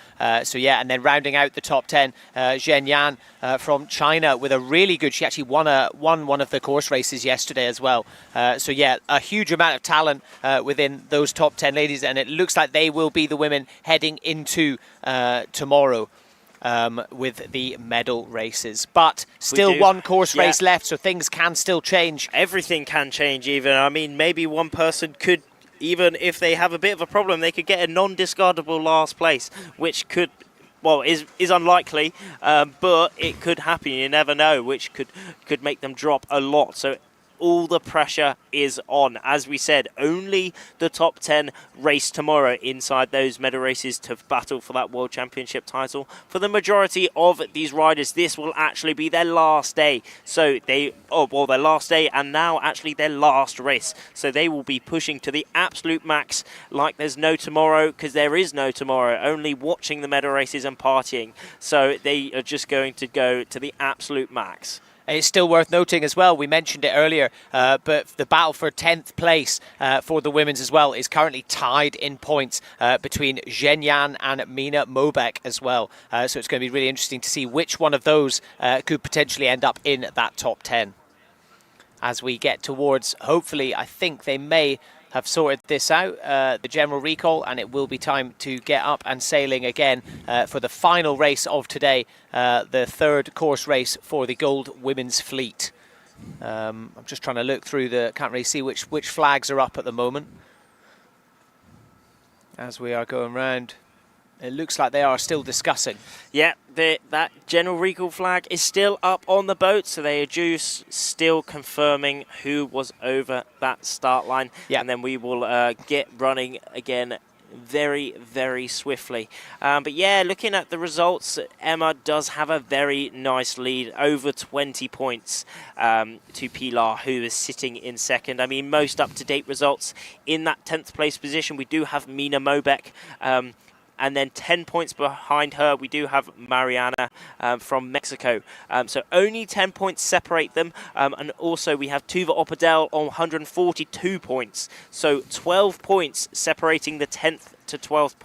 So yeah, and then rounding out the top 10, Zhen Yan from China with a really good, she actually won one of the course races yesterday as well. So yeah, a huge amount of talent within those top 10 ladies, and it looks like they will be the women heading into tomorrow with the medal races. But still one course race left, so things can still change. Everything can change even. I mean, maybe one person could, even if they have a bit of a problem, they could get a non-discardable last place, which could, well, is unlikely, but it could happen. You never know, which could make them drop a lot. So all the pressure is on. As we said, only the top 10 race tomorrow inside those medal races to battle for that World Championship title. For the majority of these riders, this will actually be their last day. So their last day and now actually their last race. So they will be pushing to the absolute max like there's no tomorrow, because there is no tomorrow, only watching the medal races and partying. So they are just going to go to the absolute max. It's still worth noting as well, we mentioned it earlier, but the battle for 10th place for the women's as well is currently tied in points between Zhen Yan and Mina Mobek as well. So it's going to be really interesting to see which one of those could potentially end up in that top 10. As we get towards, hopefully, I think they may have sorted this out, the general recall, and it will be time to get up and sailing again for the final race of today, the third course race for the Gold Women's Fleet. I'm just trying to look through can't really see which flags are up at the moment. As we are going round, it looks like they are still discussing. Yeah, that general recall flag is still up on the boat, so they are just still confirming who was over that start line. Yeah. And then we will get running again very, very swiftly. But yeah, looking at the results, Emma does have a very nice lead, over 20 points to Pilar, who is sitting in second. I mean, most up-to-date results in that 10th place position, we do have Mina Mobeck, and then 10 points behind her, we do have Mariana from Mexico. So only 10 points separate them. And also we have Tuva Opadel on 142 points. So 12 points separating the 10th to 12th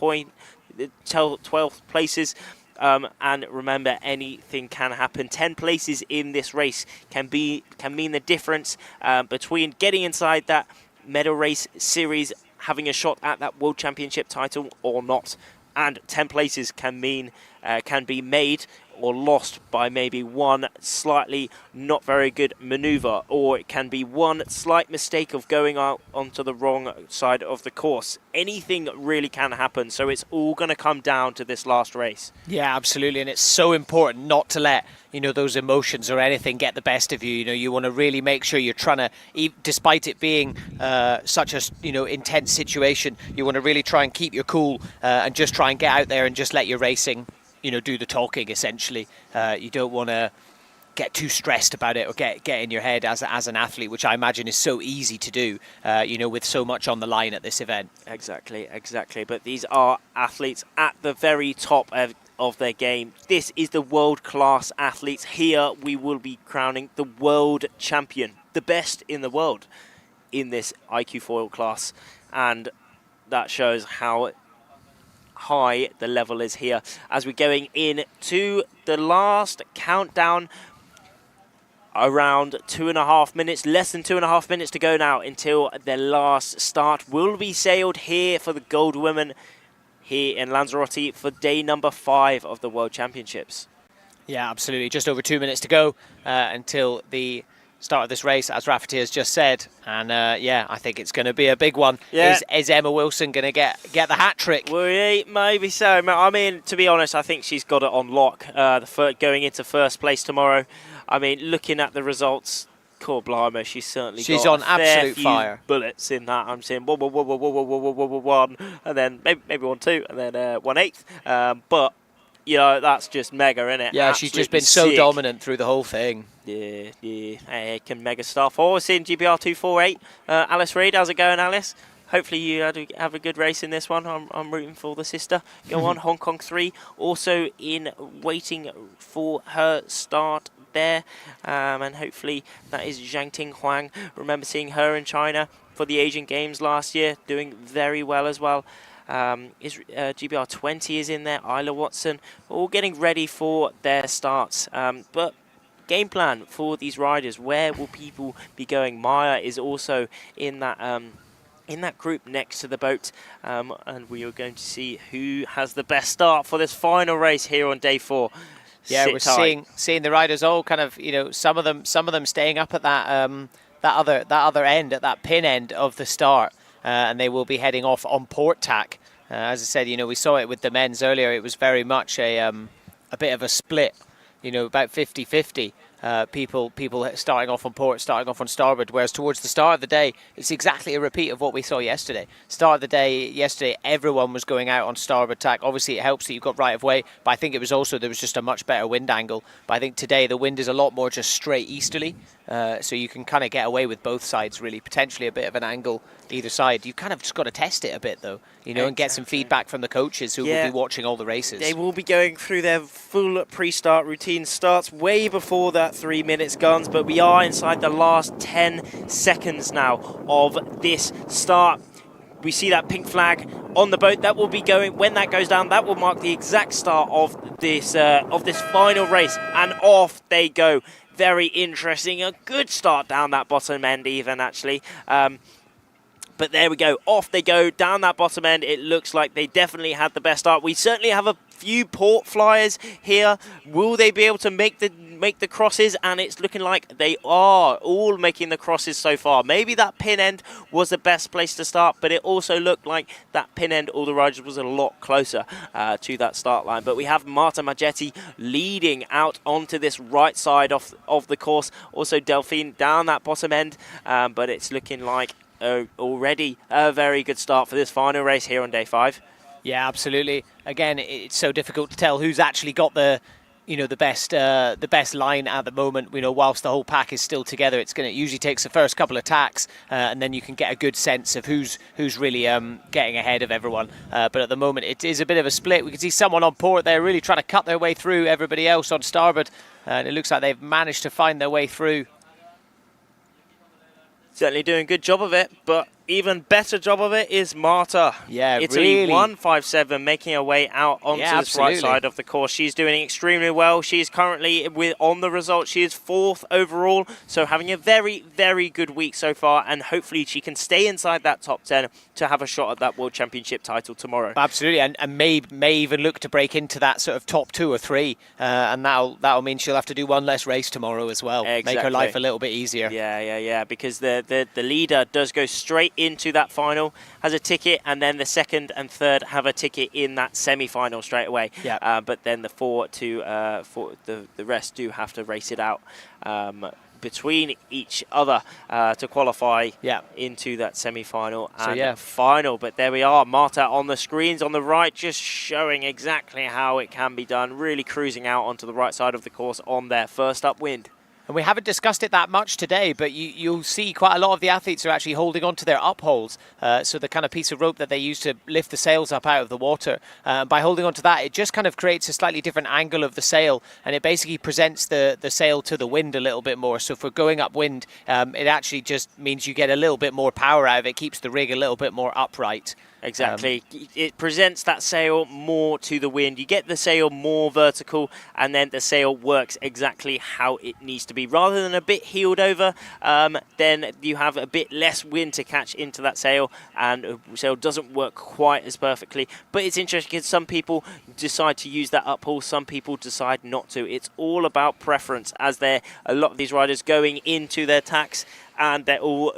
places. And remember, anything can happen. 10 places in this race can mean the difference between getting inside that medal race series, having a shot at that World Championship title or not. And 10 places can be made or lost by maybe one slightly not very good maneuver, or it can be one slight mistake of going out onto the wrong side of the course. Anything really can happen, so it's all going to come down to this last race. Yeah, absolutely, and it's so important not to let those emotions or anything get the best of you. You want to really make sure you're trying to, despite it being such a intense situation, you want to really try and keep your cool and just try and get out there and just let your racing do the talking, essentially. You don't want to get too stressed about it or get in your head as an athlete, which I imagine is so easy to do, with so much on the line at this event. Exactly. But these are athletes at the very top of their game. This is the world-class athletes. Here we will be crowning the world champion, the best in the world in this iQFOiL class. And that shows how high the level is here as we're going in to the last countdown. Around 2.5 minutes, less than 2.5 minutes to go now until the last start will be sailed here for the Gold Women here in Lanzarote for day number 5 of the World Championships. Yeah, absolutely. Just over 2 minutes to go until the start of this race, as Rafferty has just said. And yeah, I think it's going to be a big one. Yeah. Is Emma Wilson going to get the hat trick? Well, maybe so. I mean, to be honest, I think she's got it on lock going into first place tomorrow. I mean, looking at the results, core blimey, she's on absolute fire. Bullets in that. I'm saying 1, and then maybe 1-2, and then 1/8. But that's just mega, isn't it? Yeah, Absolutely she's just been so dominant through the whole thing. Yeah. Hey, can mega star 4. We're seeing GBR 248. Alice Reid, how's it going, Alice? Hopefully you have a good race in this one. I'm rooting for the sister. Go on, Hong Kong 3, also in waiting for her start there. And hopefully that is Zhang Ting Huang. Remember seeing her in China for the Asian Games last year, doing very well as well. GBR 20 is in there, Isla Watson, all getting ready for their starts. But game plan for these riders, where will people be going? Maya is also in that group next to the boat, and we are going to see who has the best start for this final race here on day 4. Yeah, we're seeing the riders all kind of, some of them staying up at that other end, at that pin end of the start, and they will be heading off on port tack. As I said, we saw it with the men's earlier. It was very much a bit of a split, about 50-50. People starting off on port, starting off on starboard, whereas towards the start of the day, it's exactly a repeat of what we saw yesterday. Start of the day yesterday, everyone was going out on starboard tack. Obviously, it helps that you've got right of way, but I think it was also, there was just a much better wind angle. But I think today the wind is a lot more just straight easterly, so you can kind of get away with both sides, really. Potentially a bit of an angle either side. You've kind of just got to test it a bit, though, and get some feedback from the coaches who will be watching all the races. They will be going through their full pre-start routine. Starts way before that 3 minutes guns, but we are inside the last 10 seconds now of this start. We see that pink flag on the boat. That will be going, when that goes down, that will mark the exact start of this final race, and off they go. Very interesting. A good start down that bottom end even, actually. But there we go. Off they go down that bottom end. It looks like they definitely had the best start. We certainly have a few port flyers here. Will they be able to make the crosses? And it's looking like they are all making the crosses so far. Maybe that pin end was the best place to start, but it also looked like that pin end, all the riders, was a lot closer to that start line. But we have Marta Maggetti leading out onto this right side of the course. Also Delphine down that bottom end, but it's looking like already a very good start for this final race here on day 5. Yeah, absolutely. Again, it's so difficult to tell who's actually got the best line at the moment. Whilst the whole pack is still together, it usually takes the first couple of tacks, and then you can get a good sense of who's really getting ahead of everyone. But at the moment, it is a bit of a split. We can see someone on port there really trying to cut their way through everybody else on starboard, and it looks like they've managed to find their way through. Certainly doing a good job of it, but even better job of it is Marta. Yeah, Italy really. 157, making her way out onto this right side of the course. She's doing extremely well. She's currently on the result. She is 4th overall, so having a very, very good week so far, and hopefully she can stay inside that top 10 to have a shot at that World Championship title tomorrow. Absolutely, and may even look to break into that sort of top 2 or 3, and that'll mean she'll have to do one less race tomorrow as well. Exactly. Make her life a little bit easier. Yeah, because the leader does go straight into that final, has a ticket, and then the second and third have a ticket in that semi-final straight away. Yeah. But then the rest do have to race it out between each other to qualify into that semi-final and final. But there we are, Marta on the screens on the right, just showing exactly how it can be done, really cruising out onto the right side of the course on their first upwind. And we haven't discussed it that much today, but you'll see quite a lot of the athletes are actually holding on to their upholds. So the kind of piece of rope that they use to lift the sails up out of the water. By holding on to that, it just kind of creates a slightly different angle of the sail, and it basically presents the sail to the wind a little bit more. So for going upwind, it actually just means you get a little bit more power out of it, keeps the rig a little bit more upright. Exactly. It presents that sail more to the wind. You get the sail more vertical, and then the sail works exactly how it needs to be. Rather than a bit heeled over, then you have a bit less wind to catch into that sail, and the sail doesn't work quite as perfectly. But it's interesting because some people decide to use that uphaul, some people decide not to. It's all about preference, as a lot of these riders going into their tacks, and they're all...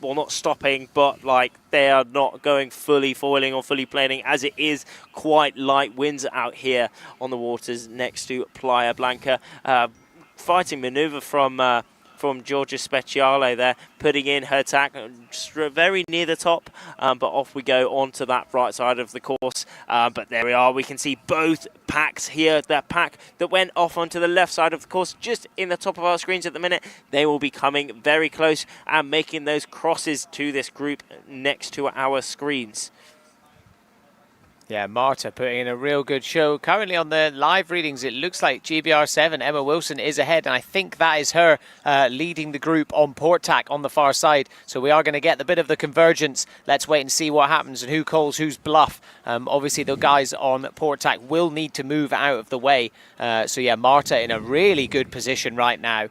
well, not stopping, but like they are not going fully foiling or fully planing, as it is quite light winds out here on the waters next to Playa Blanca. Fighting manoeuvre from Georgia Speciale there, putting in her tack just very near the top, but off we go onto that right side of the course. But there we are, we can see both packs here. That pack that went off onto the left side of the course, just in the top of our screens at the minute, they will be coming very close and making those crosses to this group next to our screens. Yeah, Marta putting in a real good show. Currently on the live readings, it looks like GBR7, Emma Wilson, is ahead, and I think that is her leading the group on port tack on the far side. So we are going to get a bit of the convergence. Let's wait and see what happens and who calls whose bluff. Obviously, the guys on port tack will need to move out of the way. So yeah, Marta in a really good position right now.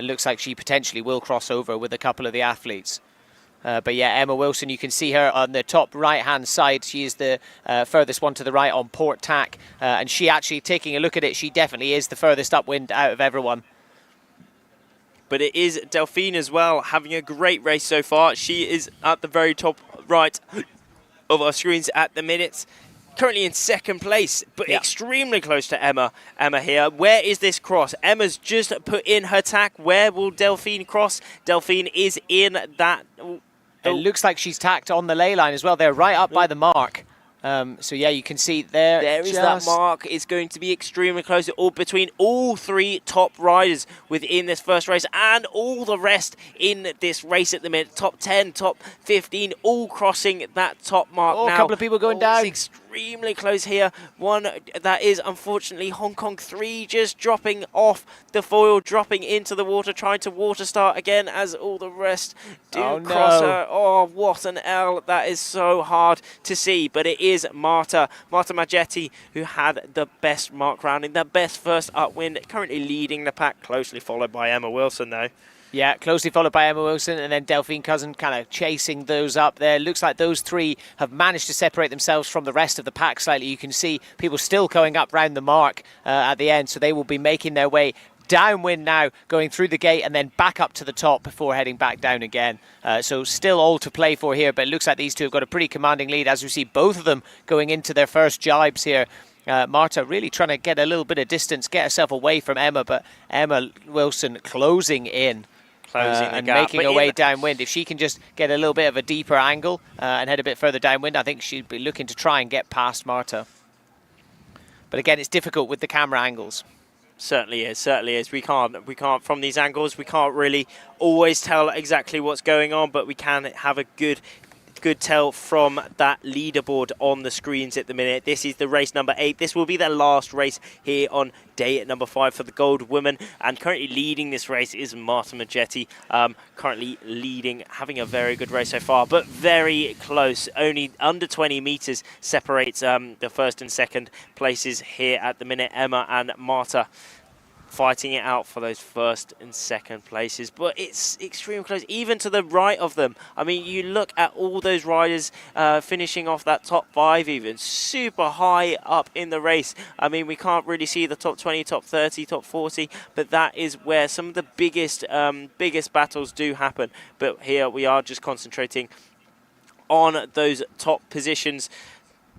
Looks like she potentially will cross over with a couple of the athletes. But yeah, Emma Wilson, you can see her on the top right-hand side. She is the furthest one to the right on port tack. And she actually, taking a look at it, she definitely is the furthest upwind out of everyone. But it is Delphine as well, having a great race so far. She is at the very top right of our screens at the minute. Currently in second place, but extremely close to Emma. Emma here. Where is this cross? Emma's just put in her tack. Where will Delphine cross? Delphine is in that... It looks like she's tacked on the ley line as well. They're right up by the mark. So yeah, you can see there. There is that mark. It's going to be extremely close between all 3 top riders within this first race, and all the rest in this race at the minute. Top 10, top 15, all crossing that top mark now. A couple of people going down. Extremely close here. One that is unfortunately Hong Kong 3 just dropping off the foil, dropping into the water, trying to water start again as all the rest do cross her. Oh, what an L. That is so hard to see, but it is Marta Maggetti who had the best mark rounding, the best first upwind, currently leading the pack, closely followed by Emma Wilson though. Yeah, closely followed by Emma Wilson and then Delphine Cousin kind of chasing those up there. Looks like those three have managed to separate themselves from the rest of the pack slightly. You can see people still going up round the mark at the end, so they will be making their way downwind now, going through the gate and then back up to the top before heading back down again. So still all to play for here, but it looks like these two have got a pretty commanding lead as we see both of them going into their first jibes here. Marta really trying to get a little bit of distance, get herself away from Emma, but Emma Wilson closing in. And making her way downwind. If she can just get a little bit of a deeper angle and head a bit further downwind, I think she'd be looking to try and get past Marta. But again, it's difficult with the camera angles. Certainly is. We can't from these angles, we can't really always tell exactly what's going on, but we can have a good tell from that leaderboard on the screens at the minute. This is the race number 8. This will be their last race here on day number 5 for the Gold Women, and currently leading this race is Marta Maggetti, currently leading, having a very good race so far, but very close. Only under 20 meters separates the first and second places here at the minute. Emma and Marta fighting it out for those first and second places, but it's extremely close, even to the right of them. I mean, you look at all those riders finishing off that top 5 even, super high up in the race. I mean, we can't really see the top 20, top 30, top 40, but that is where some of the biggest battles do happen. But here we are just concentrating on those top positions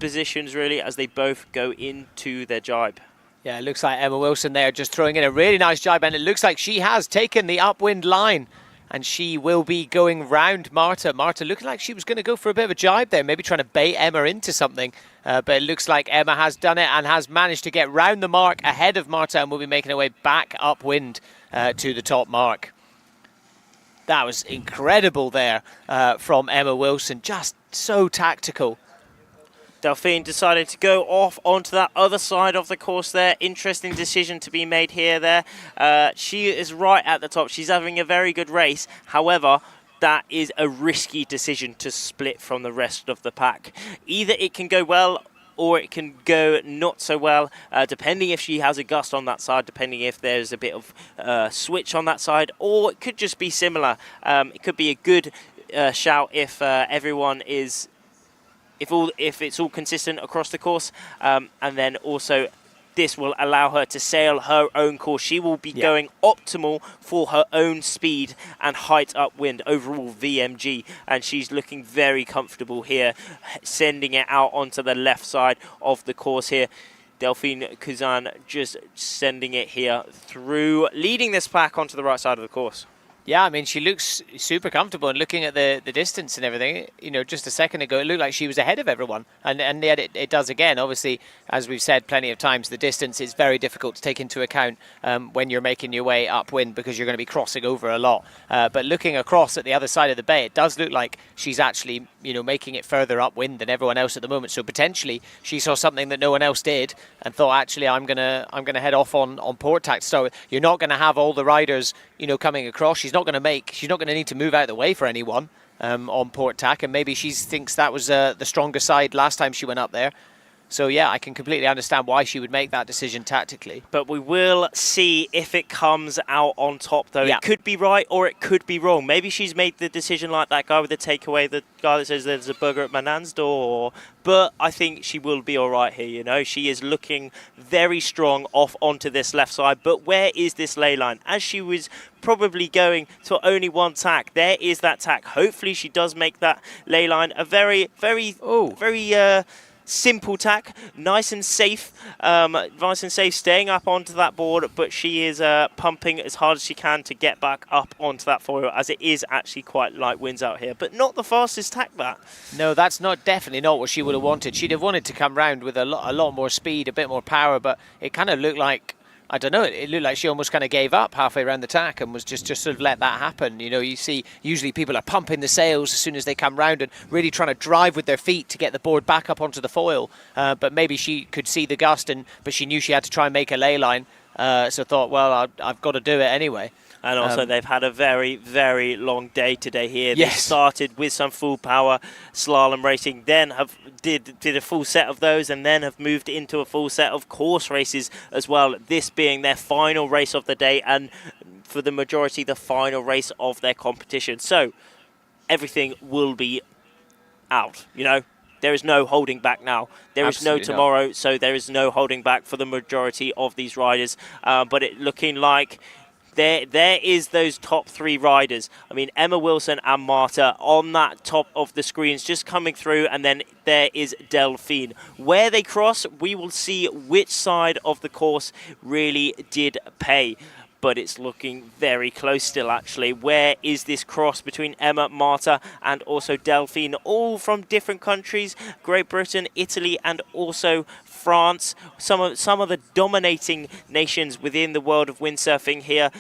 really, as they both go into their jibe. Yeah, it looks like Emma Wilson there just throwing in a really nice jibe, and it looks like she has taken the upwind line and she will be going round Marta. Marta looking like she was going to go for a bit of a jibe there, maybe trying to bait Emma into something, but it looks like Emma has done it and has managed to get round the mark ahead of Marta and will be making her way back upwind to the top mark. That was incredible there from Emma Wilson, just so tactical. Delphine decided to go off onto that other side of the course there. Interesting decision to be made here there. She is right at the top. She's having a very good race. However, that is a risky decision to split from the rest of the pack. Either it can go well or it can go not so well, depending if she has a gust on that side, depending if there's a bit of switch on that side, or it could just be similar. It could be a good shout if everyone is... If it's all consistent across the course, and then also this will allow her to sail her own course. She will be going optimal for her own speed and height upwind, overall VMG, and she's looking very comfortable here, sending it out onto the left side of the course here. Delphine Cousin just sending it here through, leading this pack onto the right side of the course. Yeah, I mean, she looks super comfortable, and looking at the distance and everything, you know, just a second ago, it looked like she was ahead of everyone. And yet it does again. Obviously, as we've said plenty of times, the distance is very difficult to take into account when you're making your way upwind, because you're going to be crossing over a lot. But looking across at the other side of the bay, it does look like she's actually, you know, making it further upwind than everyone else at the moment. So potentially she saw something that no one else did and thought, actually, I'm gonna head off on port tack. So you're not going to have all the riders, you know, coming across. She's not going to need to move out of the way for anyone on port tack, and maybe she thinks that was the stronger side last time she went up there. So yeah, I can completely understand why she would make that decision tactically. But we will see if it comes out on top, though. Yeah. It could be right or it could be wrong. Maybe she's made the decision like that guy with the takeaway, the guy that says there's a burger at my nan's door. But I think she will be all right here, you know. She is looking very strong off onto this left side. But where is this ley line? As she was probably going to only one tack, there is that tack. Hopefully she does make that ley line a very simple tack, nice and safe, staying up onto that board, but she is pumping as hard as she can to get back up onto that foil, as it is actually quite light winds out here, but not the fastest tack, that. No, that's definitely not what she would have wanted. She'd have wanted to come round with a lot more speed, a bit more power, but it kind of looked like, I don't know, it looked like she almost kind of gave up halfway around the tack and was just sort of let that happen. You know, you see usually people are pumping the sails as soon as they come round and really trying to drive with their feet to get the board back up onto the foil. But maybe she could see the gust, but she knew she had to try and make a ley line. So thought, well, I've got to do it anyway. And also they've had a very, very long day today here. Yes. They started with some full power slalom racing, then did a full set of those, and then have moved into a full set of course races as well. This being their final race of the day, and for the majority, the final race of their competition. So everything will be out, you know. There is no holding back now. There is no tomorrow, so there is no holding back for the majority of these riders. But it looking like there is those top 3 riders. I mean, Emma Wilson and Marta on that top of the screens just coming through, and then there is Delphine. Where they cross, we will see which side of the course really did pay. But it's looking very close still, actually. Where is this cross between Emma, Marta, and also Delphine? All from different countries, Great Britain, Italy, and also France. Some of the dominating nations within the world of windsurfing here.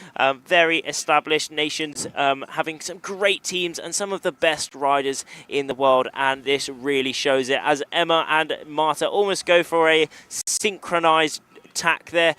Very established nations, having some great teams and some of the best riders in the world. And this really shows it as Emma and Marta almost go for a synchronized tack there.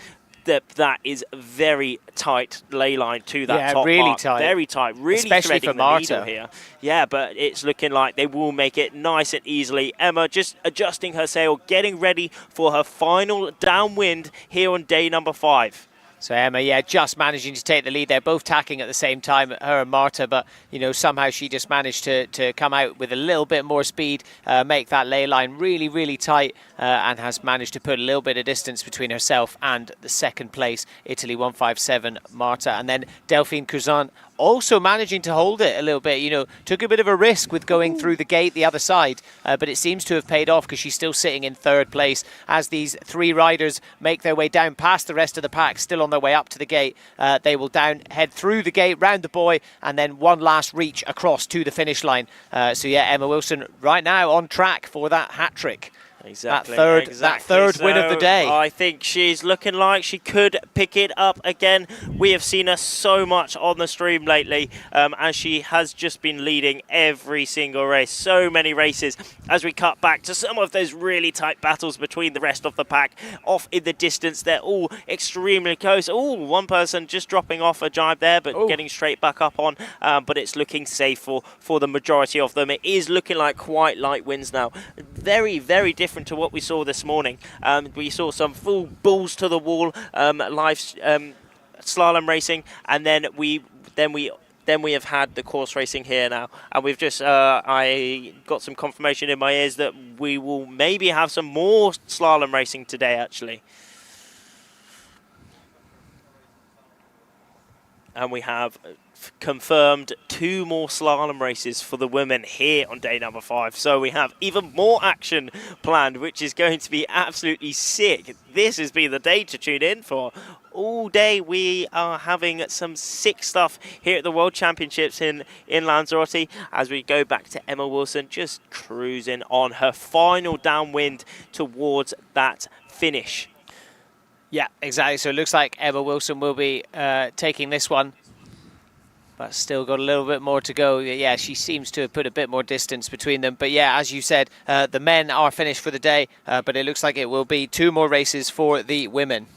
That is very tight ley line to that top really mark. tight. Very tight, really especially threading for the Marta needle here. Yeah, but it's looking like they will make it nice and easily. Emma just adjusting her sail, getting ready for her final downwind here on day number 5. So Emma, yeah, just managing to take the lead. They're both tacking at the same time, her and Marta, but, you know, somehow she just managed to come out with a little bit more speed, make that ley line really, really tight, and has managed to put a little bit of distance between herself and the second place, Italy 157, Marta. And then Delphine Cousin also managing to hold it a little bit, you know, took a bit of a risk with going through the gate the other side, but it seems to have paid off because she's still sitting in 3rd place as these 3 riders make their way down past the rest of the pack, still on their way up to the gate. They will head through the gate, round the buoy, and then one last reach across to the finish line. So yeah, Emma Wilson right now on track for that hat-trick. Exactly. That third win of the day. I think she's looking like she could pick it up again. We have seen her so much on the stream lately, and she has just been leading every single race. So many races as we cut back to some of those really tight battles between the rest of the pack. Off in the distance, they're all extremely close. Oh, one person just dropping off a jibe there, but getting straight back up on. But it's looking safe for the majority of them. It is looking like quite light winds now. Very, very different to what we saw this morning. We saw some full balls to the wall live slalom racing, and then we have had the course racing here now, and we've just I got some confirmation in my ears that we will maybe have some more slalom racing today, actually. And we have confirmed 2 more slalom races for the women here on day number 5. So we have even more action planned, which is going to be absolutely sick. This has been the day to tune in for. All day we are having some sick stuff here at the World Championships in Lanzarote as we go back to Emma Wilson just cruising on her final downwind towards that finish. Yeah, exactly. So it looks like Emma Wilson will be taking this one, but still got a little bit more to go. Yeah, she seems to have put a bit more distance between them. But yeah, as you said, the men are finished for the day, but it looks like it will be 2 more races for the women.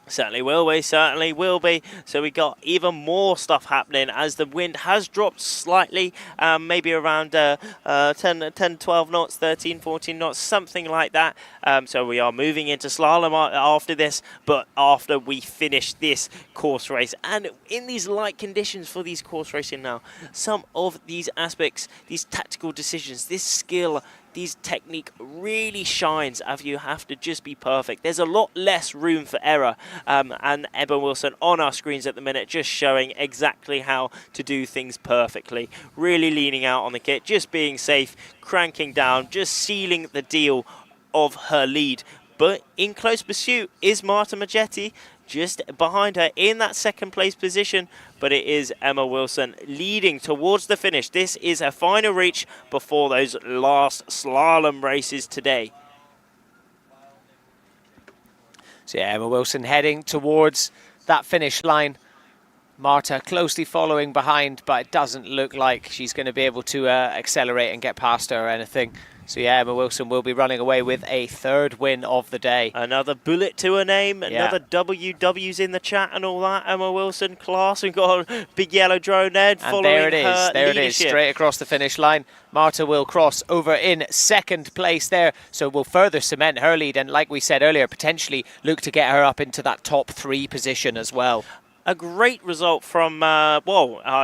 Certainly will be, certainly will be. So we got even more stuff happening as the wind has dropped slightly, maybe around 10, 12 knots, 13, 14 knots, something like that. So we are moving into slalom after this, but after we finish this course race. And in these light conditions for these course racing now, some of these aspects, these tactical decisions, this skill, this technique really shines as you have to just be perfect. There's a lot less room for error, and Emma Wilson on our screens at the minute just showing exactly how to do things perfectly. Really leaning out on the kit, just being safe, cranking down, just sealing the deal of her lead. But in close pursuit is Marta Majetti, just behind her in that 2nd place position, but it is Emma Wilson leading towards the finish. This is her final reach before those last slalom races today. So yeah, Emma Wilson heading towards that finish line. Marta closely following behind, but it doesn't look like she's going to be able to accelerate and get past her or anything. So yeah, Emma Wilson will be running away with a 3rd win of the day. Another bullet to her name, another WW's in the chat and all that. Emma Wilson class, we've got a big yellow drone there following her leadership. There it is, straight across the finish line. Marta will cross over in 2nd place there, so will further cement her lead, and like we said earlier, potentially look to get her up into that top 3 position as well. a great result from,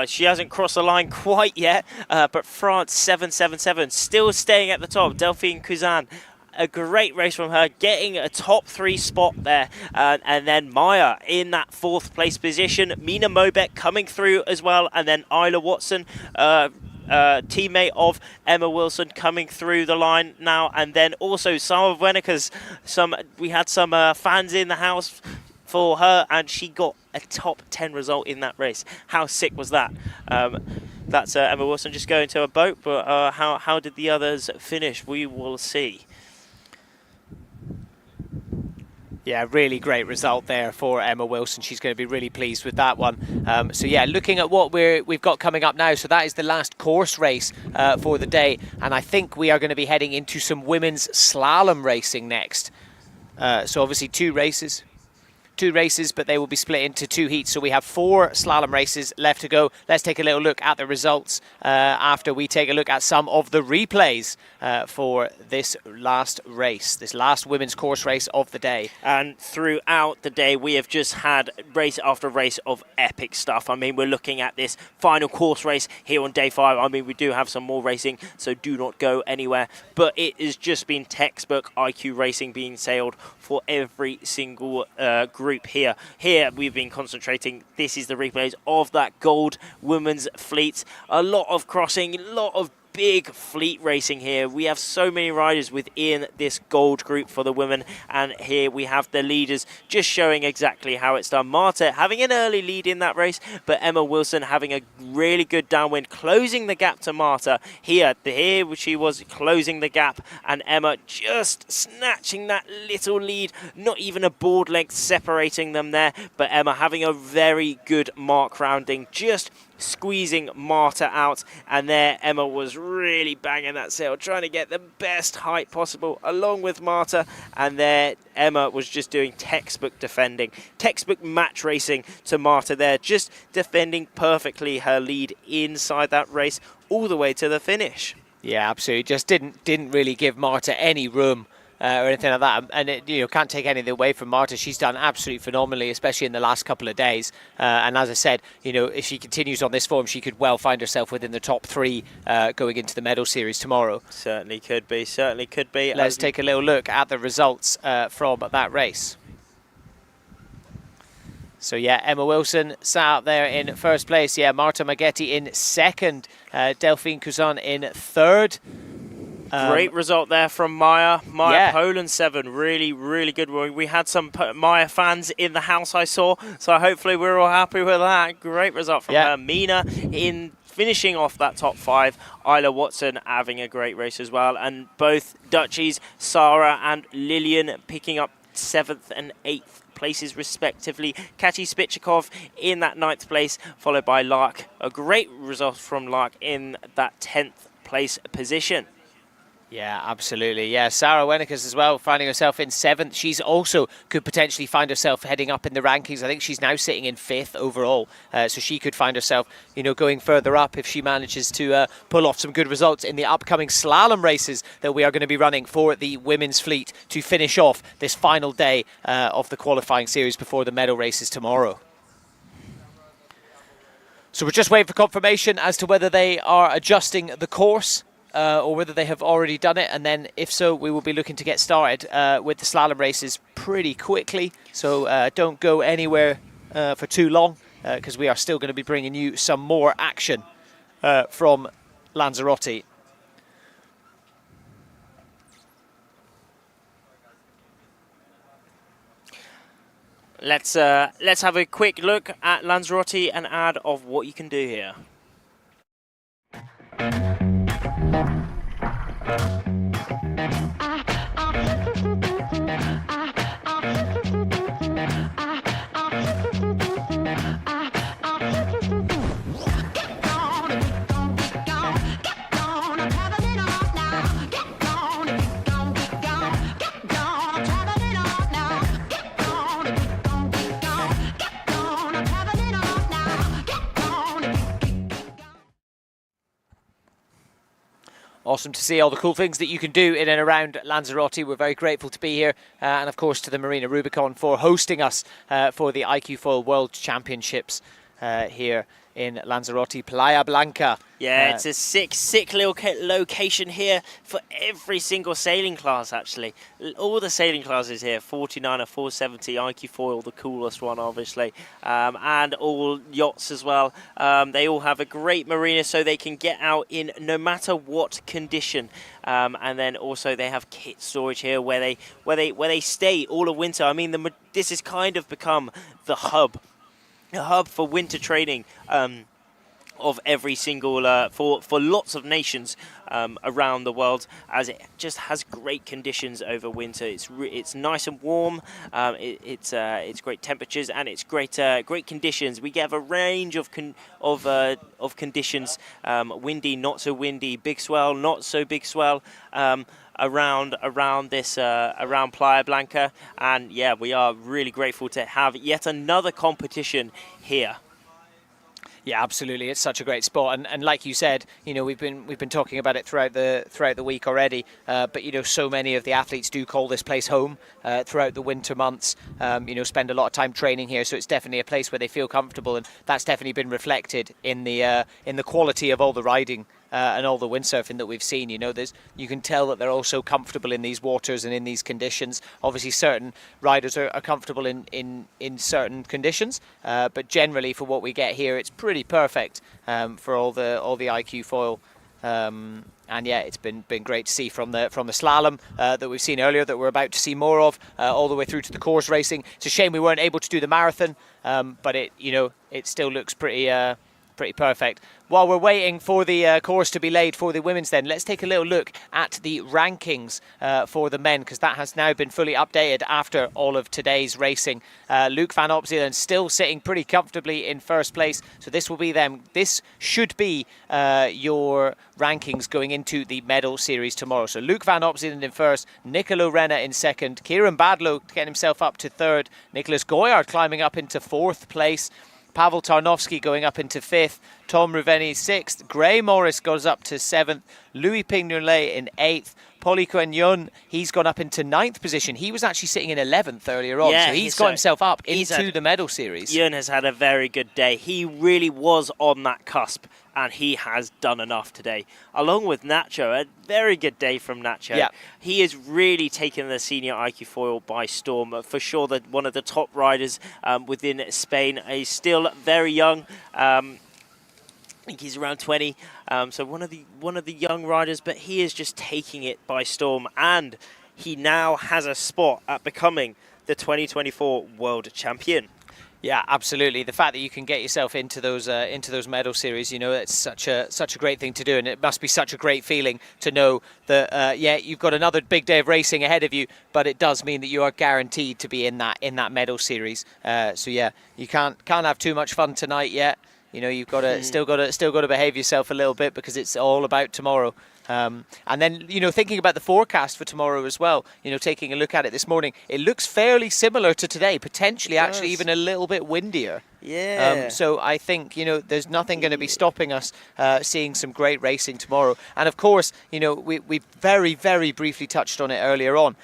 she hasn't crossed the line quite yet, but France 777 still staying at the top. Delphine Cousin, a great race from her, getting a top 3 spot there. And then Maya in that 4th place position. Mina Mobek coming through as well. And then Isla Watson, teammate of Emma Wilson, coming through the line now. And then also Sarah Wenekers, we had some fans in the house for her, and she got a top 10 result in that race. How sick was that? That's Emma Wilson just going to a boat, but how did the others finish? We will see. Yeah, really great result there for Emma Wilson. She's going to be really pleased with that one. So yeah, looking at what we've got coming up now. So that is the last course race for the day. And I think we are going to be heading into some women's slalom racing next. So obviously two races, but they will be split into 2 heats. So we have 4 slalom races left to go. Let's take a little look at the results after we take a look at some of the replays for this last race, this last women's course race of the day. And throughout the day, we have just had race after race of epic stuff. I mean, we're looking at this final course race here on day 5. I mean, we do have some more racing, so do not go anywhere. But it has just been textbook IQ racing being sailed for every single group here. Here we've been concentrating. This is the replays of that gold women's fleet. A lot of crossing, a lot of big fleet racing here. We have so many riders within this gold group for the women, and here we have the leaders just showing exactly how it's done. Marta having an early lead in that race, but Emma Wilson having a really good downwind, closing the gap to Marta. Here she was closing the gap, and Emma just snatching that little lead, not even a board length separating them there, but Emma having a very good mark rounding, just squeezing Marta out. And there Emma was really banging that sail, trying to get the best height possible along with Marta, and there Emma was just doing textbook defending, textbook match racing to Marta there, just defending perfectly her lead inside that race all the way to the finish. Yeah, absolutely. Just didn't really give Marta any room or anything like that, and it, can't take anything away from Marta. She's done absolutely phenomenally, especially in the last couple of days. And as I said, if she continues on this form, she could well find herself within the top 3 going into the medal series tomorrow. Certainly could be. Certainly could be. Let's take a little look at the results from that race. So yeah, Emma Wilson sat out there in first place. Yeah, Marta Maghetti in second. Delphine Cousin in 3rd. Great result there from Maya. Poland 7, really, really good. We had some Maya fans in the house, I saw, so hopefully we're all happy with that. Great result from her. Mina in finishing off that top 5. Isla Watson having a great race as well, and both Dutchies, Sarah and Lillian, picking up 7th and 8th places respectively. Katy Spichakov in that 9th place, followed by Lark. A great result from Lark in that 10th place position. Yeah, absolutely. Yeah, Sarah Wenekers as well, finding herself in 7th. She's also could potentially find herself heading up in the rankings. I think she's now sitting in 5th overall. So she could find herself, going further up if she manages to pull off some good results in the upcoming slalom races that we are going to be running for the women's fleet to finish off this final day of the qualifying series before the medal races tomorrow. So we're just waiting for confirmation as to whether they are adjusting the course or whether they have already done it, and then if so, we will be looking to get started with the slalom races pretty quickly. So don't go anywhere for too long, because we are still going to be bringing you some more action from Lanzarote. Let's have a quick look at Lanzarote and ad of what you can do here. Awesome to see all the cool things that you can do in and around Lanzarote. We're very grateful to be here, and of course to the Marina Rubicon for hosting us for the iQFOiL World Championships here in Lanzarote, Playa Blanca. Yeah, it's a sick location here for every single sailing class, actually. All the sailing classes here, 49er, 470, iQFOiL, the coolest one, obviously, and all yachts as well. They all have a great marina so they can get out in no matter what condition. And then also they have kit storage here where they stay all of winter. I mean, this has kind of become the hub for winter training of every single for lots of nations around the world, as it just has great conditions over winter. It's nice and warm. It's great temperatures and it's great conditions. We get a range of conditions: windy, not so windy, big swell, not so big swell. Around Playa Blanca, and yeah, we are really grateful to have yet another competition here. Yeah, absolutely. It's such a great spot, and like you said, you know, we've been talking about it throughout the week already. But you know, so many of the athletes do call this place home throughout the winter months. You know, spend a lot of time training here, so it's definitely a place where they feel comfortable, and that's definitely been reflected in the quality of all the riding. And all the windsurfing that we've seen. You know, you can tell that they're all so comfortable in these waters and in these conditions. Obviously, certain riders are comfortable in certain conditions, but generally for what we get here, it's pretty perfect for all the iQFOiL. And yeah, it's been great to see from the slalom that we've seen earlier, that we're about to see more of, all the way through to the course racing. It's a shame we weren't able to do the marathon, but it still looks pretty perfect. While we're waiting for the course to be laid for the women's, then let's take a little look at the rankings for the men, because that has now been fully updated after all of today's racing. Luke van Opselen still sitting pretty comfortably in first place, so this will be them. This should be your rankings going into the medal series tomorrow. So Luke van Opselen in first, Nicolo Renna in second, Kieran Badlow getting himself up to third, Nicholas Goyard climbing up into fourth place, Pavel Tarnowski going up into fifth, Tom Ruveni sixth, Gray Morris goes up to seventh, Louis Pignolet in eighth, Polly Quignon, he's gone up into ninth position. He was actually sitting in 11th earlier on, so he's got himself up into the medal series. Jön has had a very good day. He really was on that cusp, and he has done enough today. Along with Nacho, a very good day from Nacho. Yeah. He has really taken the senior iQFOiL by storm. For sure, one of the top riders within Spain. He's still very young. I think he's around 20, so one of the young riders, but he is just taking it by storm, and he now has a spot at becoming the 2024 world champion. Yeah, absolutely. The fact that you can get yourself into those medal series, you know, it's such a great thing to do, and it must be such a great feeling to know that yeah, you've got another big day of racing ahead of you, but it does mean that you are guaranteed to be in that medal series. So yeah, you can't have too much fun tonight yet. You know, you've got to still got to behave yourself a little bit, because it's all about tomorrow. And then, you know, thinking about the forecast for tomorrow as well, you know, taking a look at it this morning, it looks fairly similar to today, potentially actually even a little bit windier. Yeah. So I think, you know, there's nothing going to be stopping us seeing some great racing tomorrow. And of course, you know, we very, very briefly touched on it earlier on,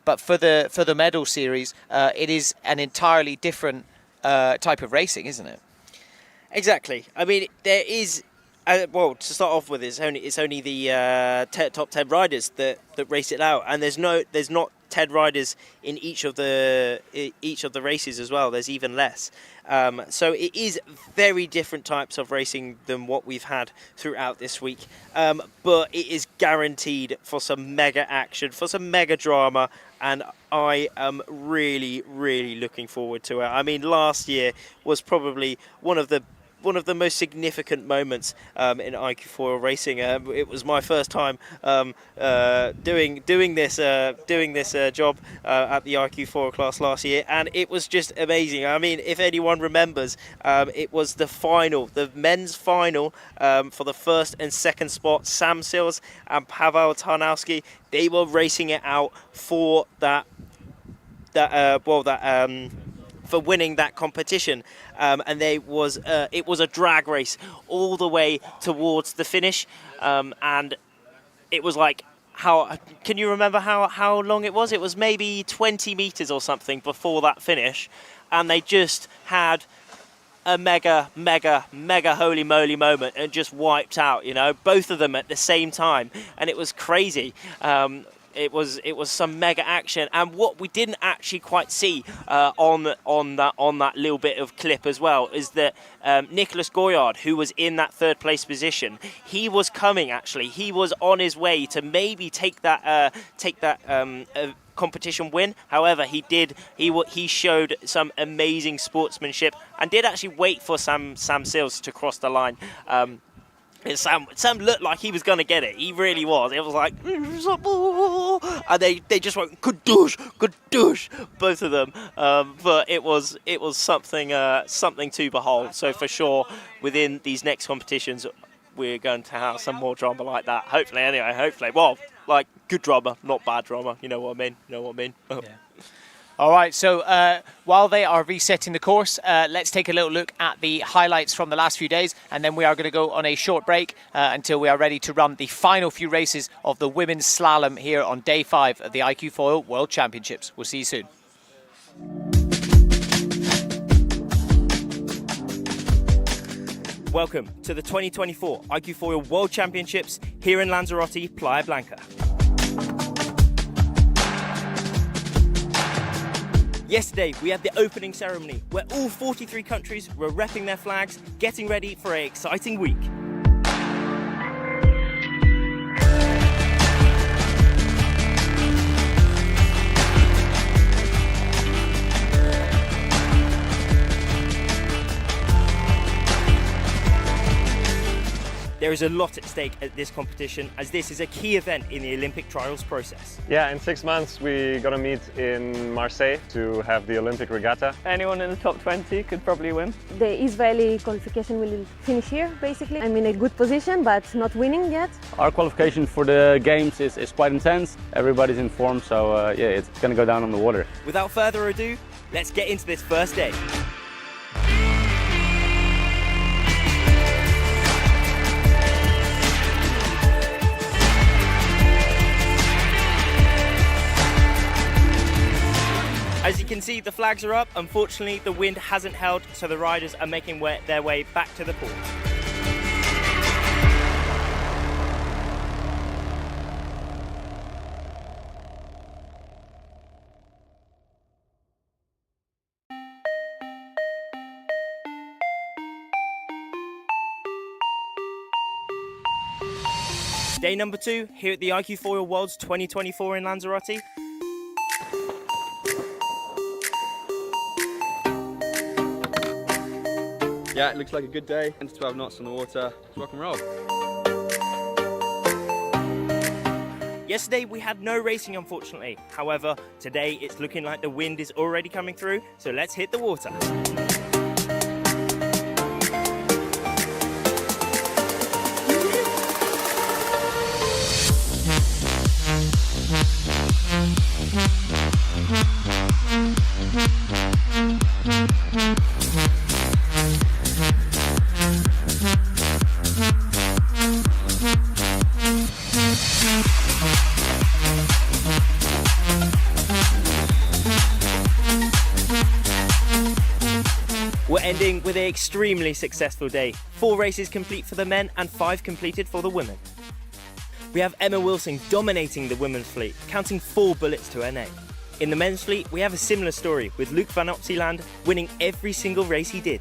but for the medal series, it is an entirely different type of racing, isn't it? Exactly. I mean, there is, well, to start off with, it's only the top 10 riders that race it out, and there's not 10 riders in each of the races as well. There's even less. So it is very different types of racing than what we've had throughout this week. But it is guaranteed for some mega action, for some mega drama, and I am really, really looking forward to it. I mean, last year was probably one of the most significant moments in iQFOiL racing. It was my first time doing this job at the iQFOiL class last year, and it was just amazing. I mean, if anyone remembers, it was the men's final for the first and second spot. Sam Sills and Pavel Tarnowski, they were racing it out for for winning that competition, and it was a drag race all the way towards the finish, and it was like, can you remember how long it was? It was maybe 20 meters or something before that finish, and they just had a mega holy moly moment and just wiped out, you know, both of them at the same time, and it was crazy. It was some mega action, and what we didn't actually quite see on that little bit of clip as well is that Nicolas Goyard, who was in that third place position, he was coming actually. He was on his way to maybe take that competition win. However, he showed some amazing sportsmanship and did actually wait for Sam Sills to cross the line. Sam looked like he was going to get it. He really was. It was like, and they just went kadoosh, both of them. But it was something to behold. So for sure, within these next competitions, we're going to have some more drama like that. Hopefully, anyway. Hopefully, well, like good drama, not bad drama. You know what I mean? Yeah. All right, so while they are resetting the course, let's take a little look at the highlights from the last few days, and then we are going to go on a short break until we are ready to run the final few races of the women's slalom here on day 5 of the iQFOiL World Championships. We'll see you soon. Welcome to the 2024 iQFOiL World Championships here in Lanzarote, Playa Blanca. Yesterday, we had the opening ceremony where all 43 countries were repping their flags, getting ready for an exciting week. There is a lot at stake at this competition, as this is a key event in the Olympic trials process. Yeah, in 6 months we're gonna meet in Marseille to have the Olympic regatta. Anyone in the top 20 could probably win. The Israeli qualification will finish here, basically. I'm in a good position, but not winning yet. Our qualification for the games is quite intense. Everybody's in form, so yeah, it's gonna go down on the water. Without further ado, let's get into this first day. As you can see, the flags are up. Unfortunately, the wind hasn't held, so the riders are making their way back to the port. Day number 2 here at the iQFOiL Worlds 2024 in Lanzarote. Yeah, it looks like a good day. 10 to 12 knots on the water. Let's rock and roll. Yesterday we had no racing, unfortunately. However, today it's looking like the wind is already coming through, so let's hit the water. We're ending with an extremely successful day. 4 races complete for the men and 5 completed for the women. We have Emma Wilson dominating the women's fleet, counting 4 bullets to her name. In the men's fleet, we have a similar story, with Luc van Optieland winning every single race he did.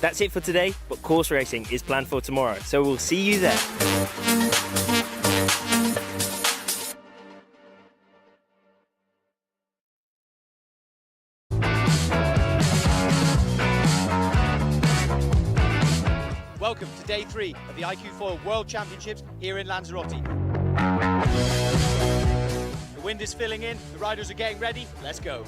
That's it for today, but course racing is planned for tomorrow, so we'll see you there. Welcome to day 3 of the iQFOiL World Championships here in Lanzarote. The wind is filling in, the riders are getting ready, let's go.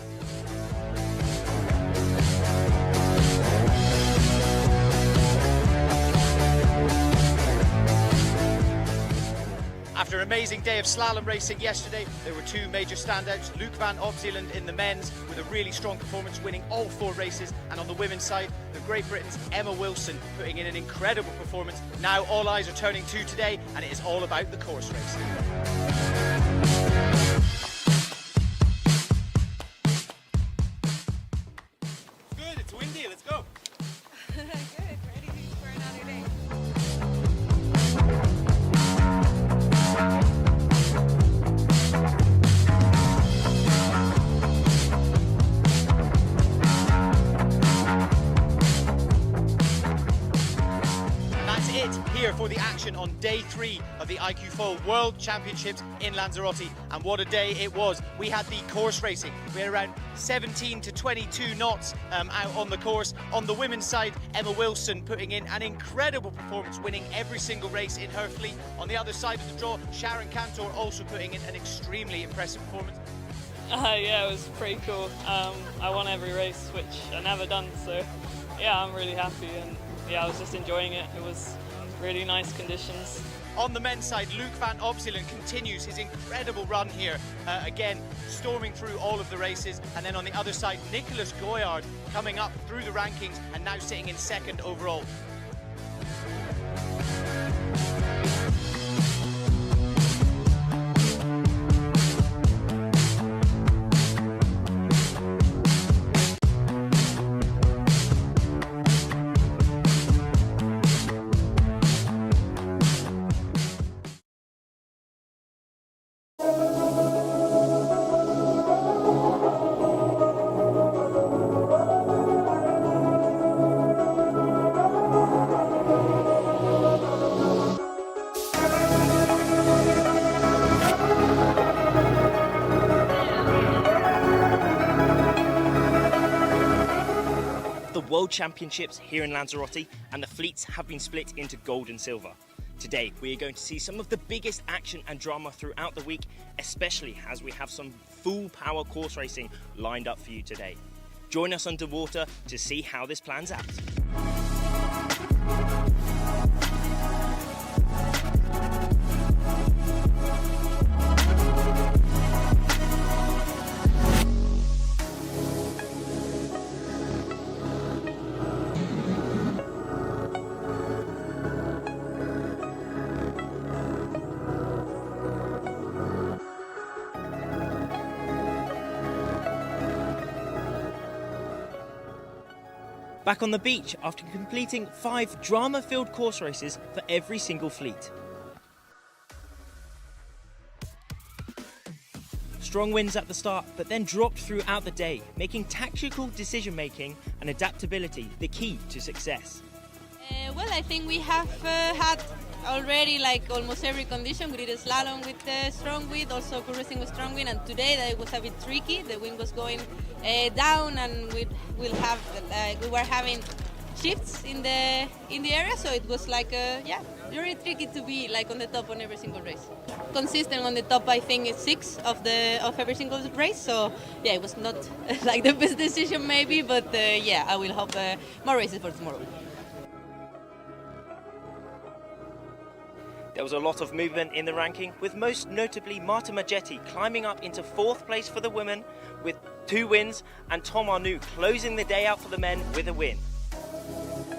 After an amazing day of slalom racing yesterday, there were two major standouts. Luke van Opzeeland in the men's with a really strong performance, winning all 4 races. And on the women's side, the Great Britain's Emma Wilson putting in an incredible performance. Now all eyes are turning to today, and it is all about the course race. Good, it's windy, let's go. Good, ready for another day. That's it here for the action on day 3 of the iQFOiL World Championships in Lanzarote. And what a day it was. We had the course racing. We had around 17 to 22 knots out on the course. On the women's side, Emma Wilson putting in an incredible performance, winning every single race in her fleet. On the other side of the draw, Sharon Cantor also putting in an extremely impressive performance. Yeah, it was pretty cool. I won every race, which I never done, so yeah, I'm really happy, and yeah, I was just enjoying it. It was really nice conditions. On the men's side, Luke van Opzeeland continues his incredible run here, again storming through all of the races. And then on the other side, Nicholas Goyard coming up through the rankings and now sitting in 2nd overall. World Championships here in Lanzarote, and the fleets have been split into gold and silver. Today we are going to see some of the biggest action and drama throughout the week, especially as we have some full power course racing lined up for you today. Join us underwater to see how this plans out. Back on the beach after completing 5 drama-filled course races for every single fleet. Strong winds at the start, but then dropped throughout the day, making tactical decision-making and adaptability the key to success. Well, I think we have had already like almost every condition. We did a slalom with strong wind, also cruising with strong wind, and today that was a bit tricky. The wind was going down, and we were having shifts in the area, so it was like very tricky to be like on the top on every single race. Consistent on the top, I think is 6 of every single race. So yeah, it was not like the best decision maybe, but yeah, I will hope more races for tomorrow. There was a lot of movement in the ranking, with most notably Marta Majetti climbing up into 4th place for the women with 2 wins, and Tom Arnoux closing the day out for the men with a win.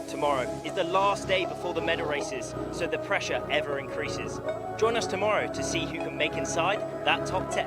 Tomorrow is the last day before the medal races, so the pressure ever increases. Join us tomorrow to see who can make inside that top 10.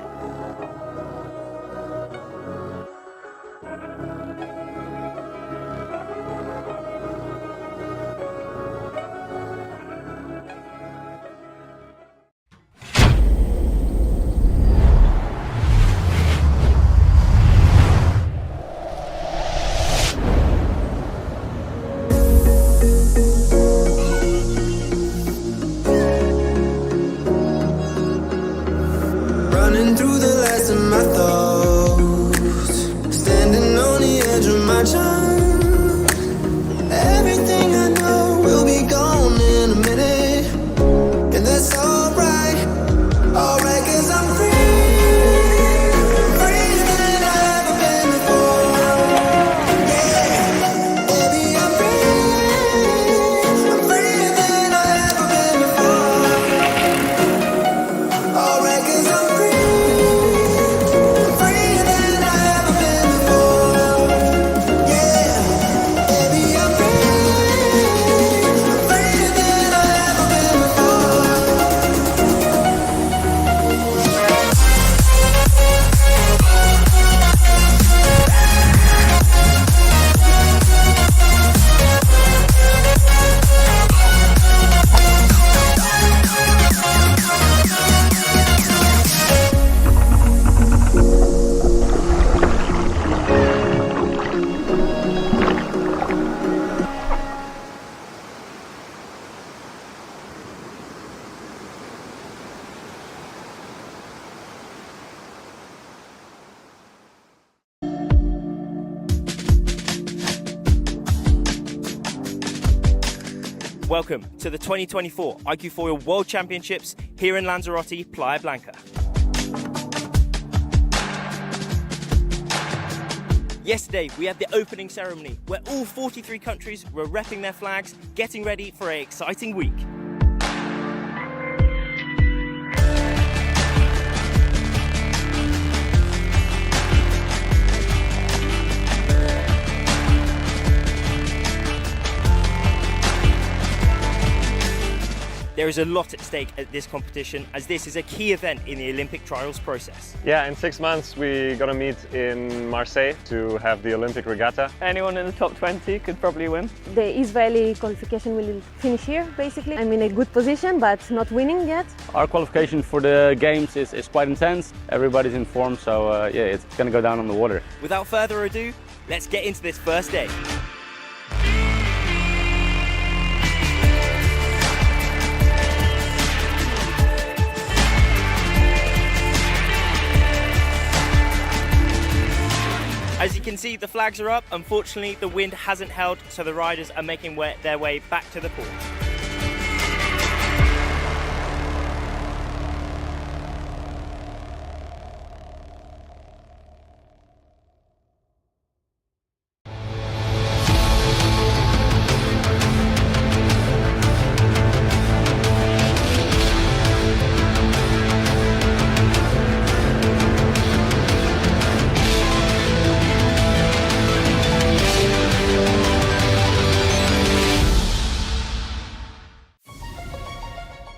Running through the Welcome to the 2024 iQFOiL World Championships here in Lanzarote, Playa Blanca. Yesterday, we had the opening ceremony where all 43 countries were repping their flags, getting ready for an exciting week. There is a lot at stake at this competition, as this is a key event in the Olympic trials process. Yeah, in 6 months we're gonna meet in Marseille to have the Olympic regatta. Anyone in the top 20 could probably win. The Israeli qualification will finish here, basically. I'm in a good position, but not winning yet. Our qualification for the games is quite intense. Everybody's in form, so yeah, it's gonna go down on the water. Without further ado, let's get into this first day. As you can see, the flags are up. Unfortunately, the wind hasn't held, so the riders are making their way back to the pool.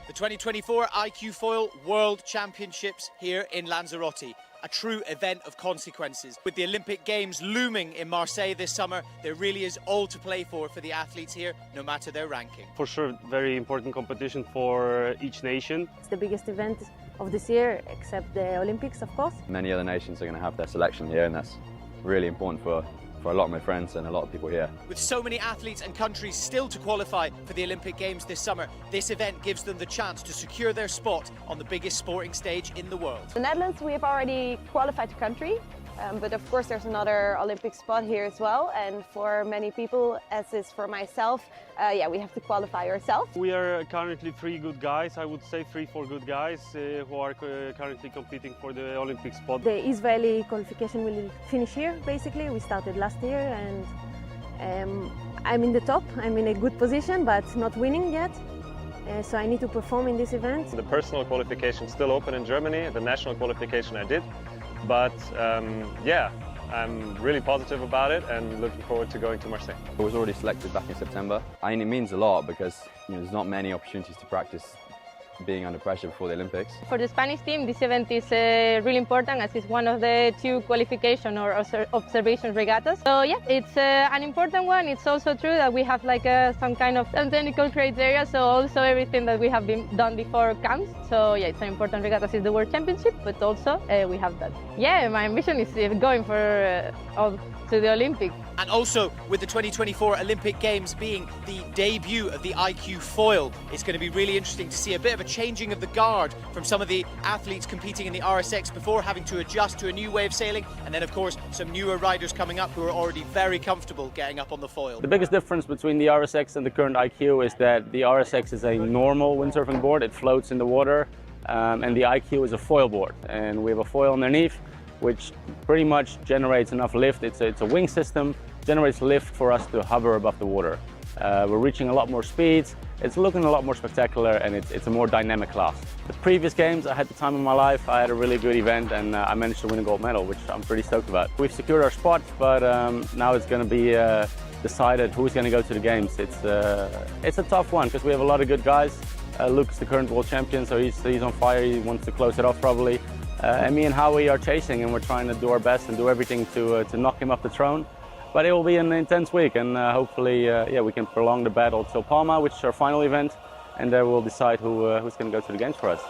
The 2024 iQFOiL World Championships here in Lanzarote. A true event of consequences. With the Olympic Games looming in Marseille this summer, there really is all to play for the athletes here, no matter their ranking. For sure, very important competition for each nation. It's the biggest event of this year, except the Olympics, of course. Many other nations are going to have their selection here, and that's really important for a lot of my friends and a lot of people here. With so many athletes and countries still to qualify for the Olympic Games this summer, this event gives them the chance to secure their spot on the biggest sporting stage in the world. The Netherlands, we have already qualified a country, but of course there's another Olympic spot here as well, and for many people, as is for myself, yeah, we have to qualify ourselves. We are currently 3 good guys, I would say 3-4 good guys who are currently competing for the Olympic spot. The Israeli qualification will finish here, basically. We started last year, and I'm in the top. I'm in a good position, but not winning yet. So I need to perform in this event. The personal qualification is still open in Germany. The national qualification I did. But yeah, I'm really positive about it and looking forward to going to Marseille. I was already selected back in September. I mean, it means a lot because there's not many opportunities to practice being under pressure before the Olympics. For the Spanish team, this event is really important as it's one of the 2 qualification or observation regattas. So yeah, it's an important one. It's also true that we have like some kind of technical criteria, so also everything that we have done before counts. So yeah, it's an important regatta. It's the World Championship, but also we have that. Yeah, my ambition is going for to the Olympics. And also, with the 2024 Olympic Games being the debut of the iQFOiL, it's going to be really interesting to see a bit of a changing of the guard from some of the athletes competing in the RSX before, having to adjust to a new way of sailing, and then of course some newer riders coming up who are already very comfortable getting up on the foil. The biggest difference between the RSX and the current IQ is that the RSX is a normal windsurfing board. It floats in the water, and the IQ is a foil board, and we have a foil underneath which pretty much generates enough lift. It's a wing system, generates lift for us to hover above the water. We're reaching a lot more speeds, it's looking a lot more spectacular, and it's a more dynamic class. The previous games, I had the time of my life. I had a really good event, and I managed to win a gold medal, which I'm pretty stoked about. We've secured our spot, but now it's going to be decided who's going to go to the games. It's a tough one because we have a lot of good guys. Luke's the current world champion, so he's on fire. He wants to close it off probably. And me and Howie are chasing, and we're trying to do our best and do everything to knock him off the throne. But it will be an intense week, and hopefully, yeah, we can prolong the battle till Palma, which is our final event, and there we'll decide who's going to go to the games for us.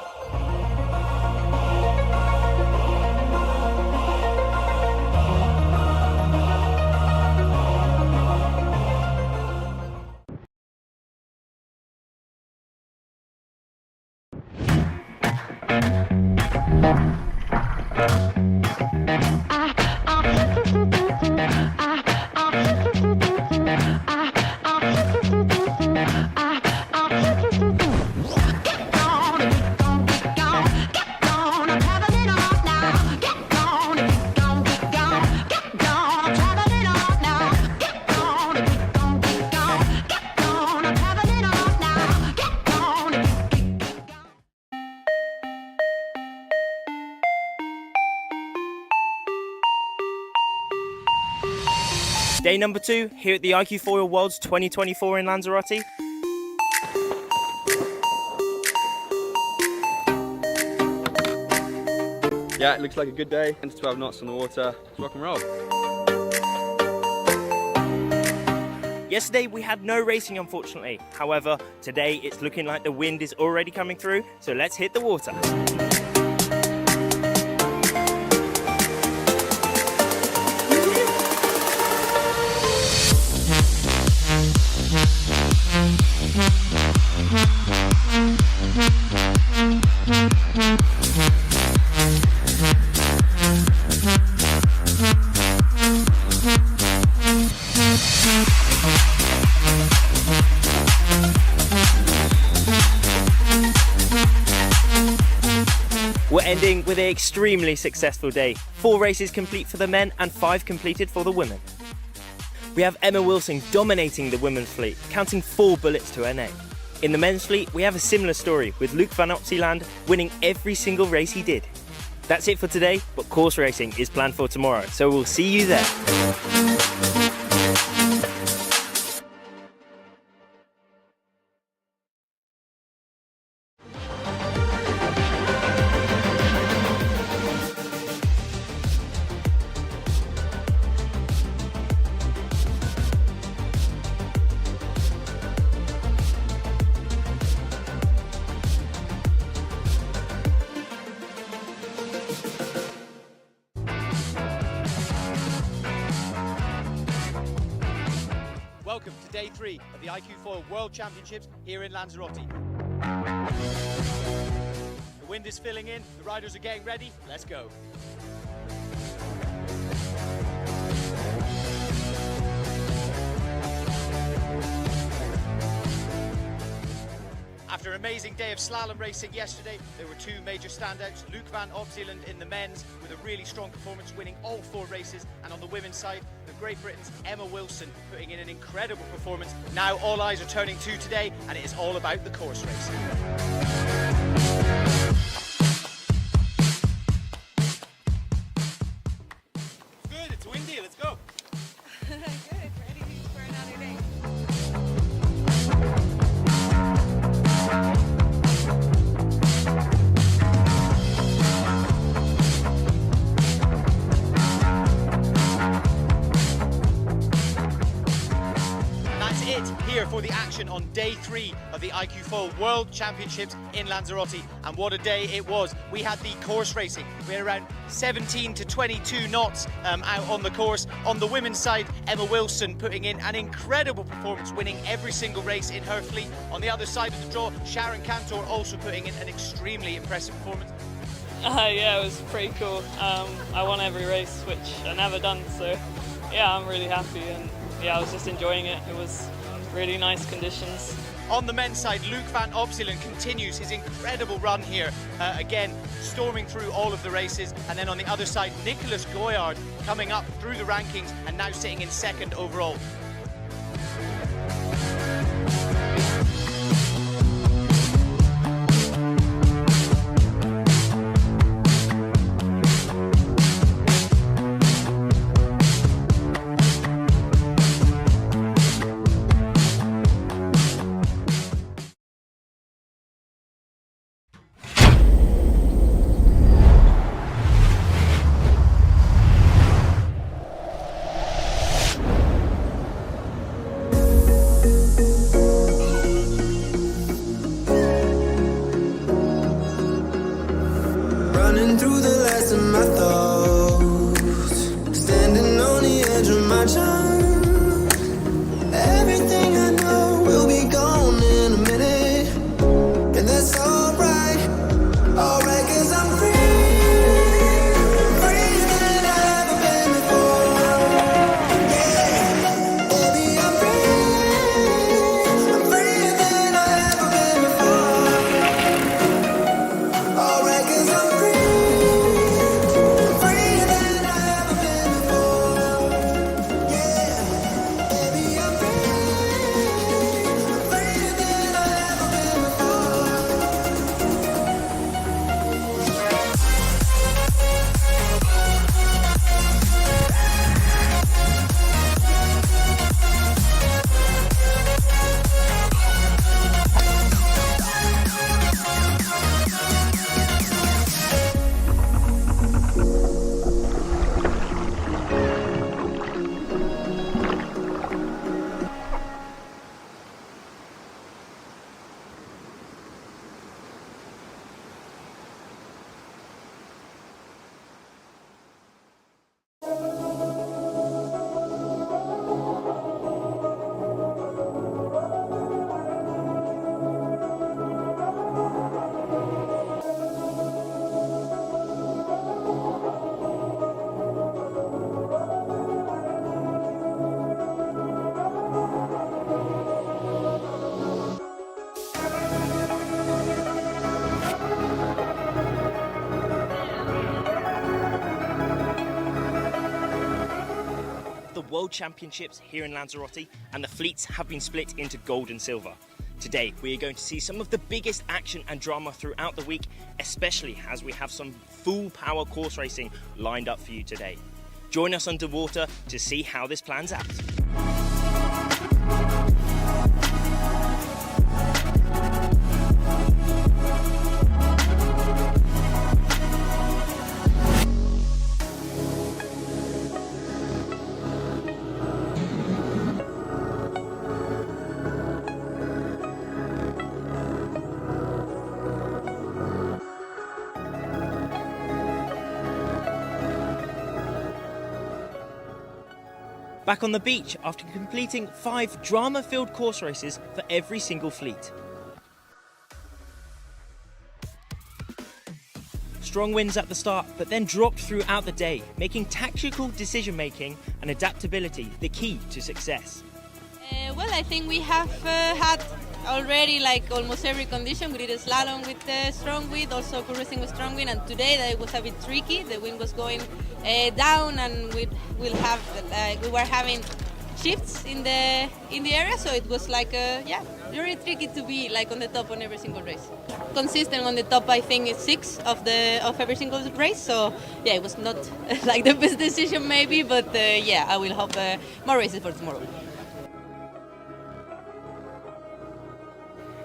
Day number 2 here at the iQFOiL Worlds 2024 in Lanzarote. Yeah, it looks like a good day. It's 12 knots on the water. Let's rock and roll. Yesterday we had no racing, unfortunately. However, today it's looking like the wind is already coming through, so let's hit the water. We're ending with an extremely successful day. 4 races complete for the men and 5 completed for the women. We have Emma Wilson dominating the women's fleet, counting 4 bullets to her name. In the men's fleet, we have a similar story, with Luc van Opsieland winning every single race he did. That's it for today, but course racing is planned for tomorrow, so we'll see you there. Welcome to day 3 of the iQFOiL World Championships here in Lanzarote. The wind is filling in, the riders are getting ready, let's go. After an amazing day of slalom racing yesterday, there were 2 major standouts. Luc van Opsieland in the men's with a really strong performance, winning all 4 races. And on the women's side, the Great Britain's Emma Wilson putting in an incredible performance. Now all eyes are turning to today, and it is all about the course racing. Good, it's windy, let's go. Good, ready for another day. That's it here for the action on day 3 of the iQFOiL World Championships in Lanzarote. And what a day it was. We had the course racing. We had around 17 to 22 knots out on the course. On the women's side, Emma Wilson putting in an incredible performance, winning every single race in her fleet. On the other side of the draw, Sharon Cantor also putting in an extremely impressive performance. Yeah, it was pretty cool. I won every race, which I never done, so yeah, I'm really happy, and yeah, I was just enjoying it. It was really nice conditions. On the men's side, Luc van Opsieland continues his incredible run here, again storming through all of the races. And then on the other side, Nicolas Goyard coming up through the rankings and now sitting in 2nd overall. Running through the last of my thoughts, standing on the edge of my time. Everything I know will be gone in a minute, and that's alright, alright, 'cause I'm free, freer than I've ever been before. Yeah, baby, I'm freer than I've ever been before. Alright, 'cause I'm free. Yeah. the World Championships here in Lanzarote, and the fleets have been split into gold and silver. Today, we are going to see some of the biggest action and drama throughout the week, especially as we have some full power course racing lined up for you today. Join us underwater to see how this plans out. Back on the beach after completing 5 drama-filled course races for every single fleet. Strong winds at the start, but then dropped throughout the day, making tactical decision-making and adaptability the key to success. Well, I think we have had already like almost every condition. We did a slalom with strong wind, also cruising with strong wind, and today that was a bit tricky. The wind was going down, and we were having shifts in the area, so it was like very tricky to be like on the top on every single race. Consistent on the top, I think it's 6 of every single race. So yeah, it was not like the best decision maybe, but I will hope more races for tomorrow.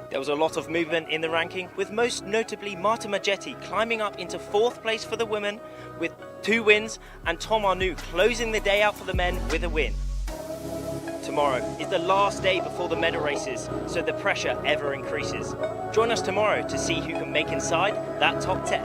There was a lot of movement in the ranking, with most notably Marta Majetti climbing up into 4th place for the women with 2 wins, and Tom Arnoux closing the day out for the men with a win. Tomorrow is the last day before the medal races, so the pressure ever increases. Join us tomorrow to see who can make inside that top 10.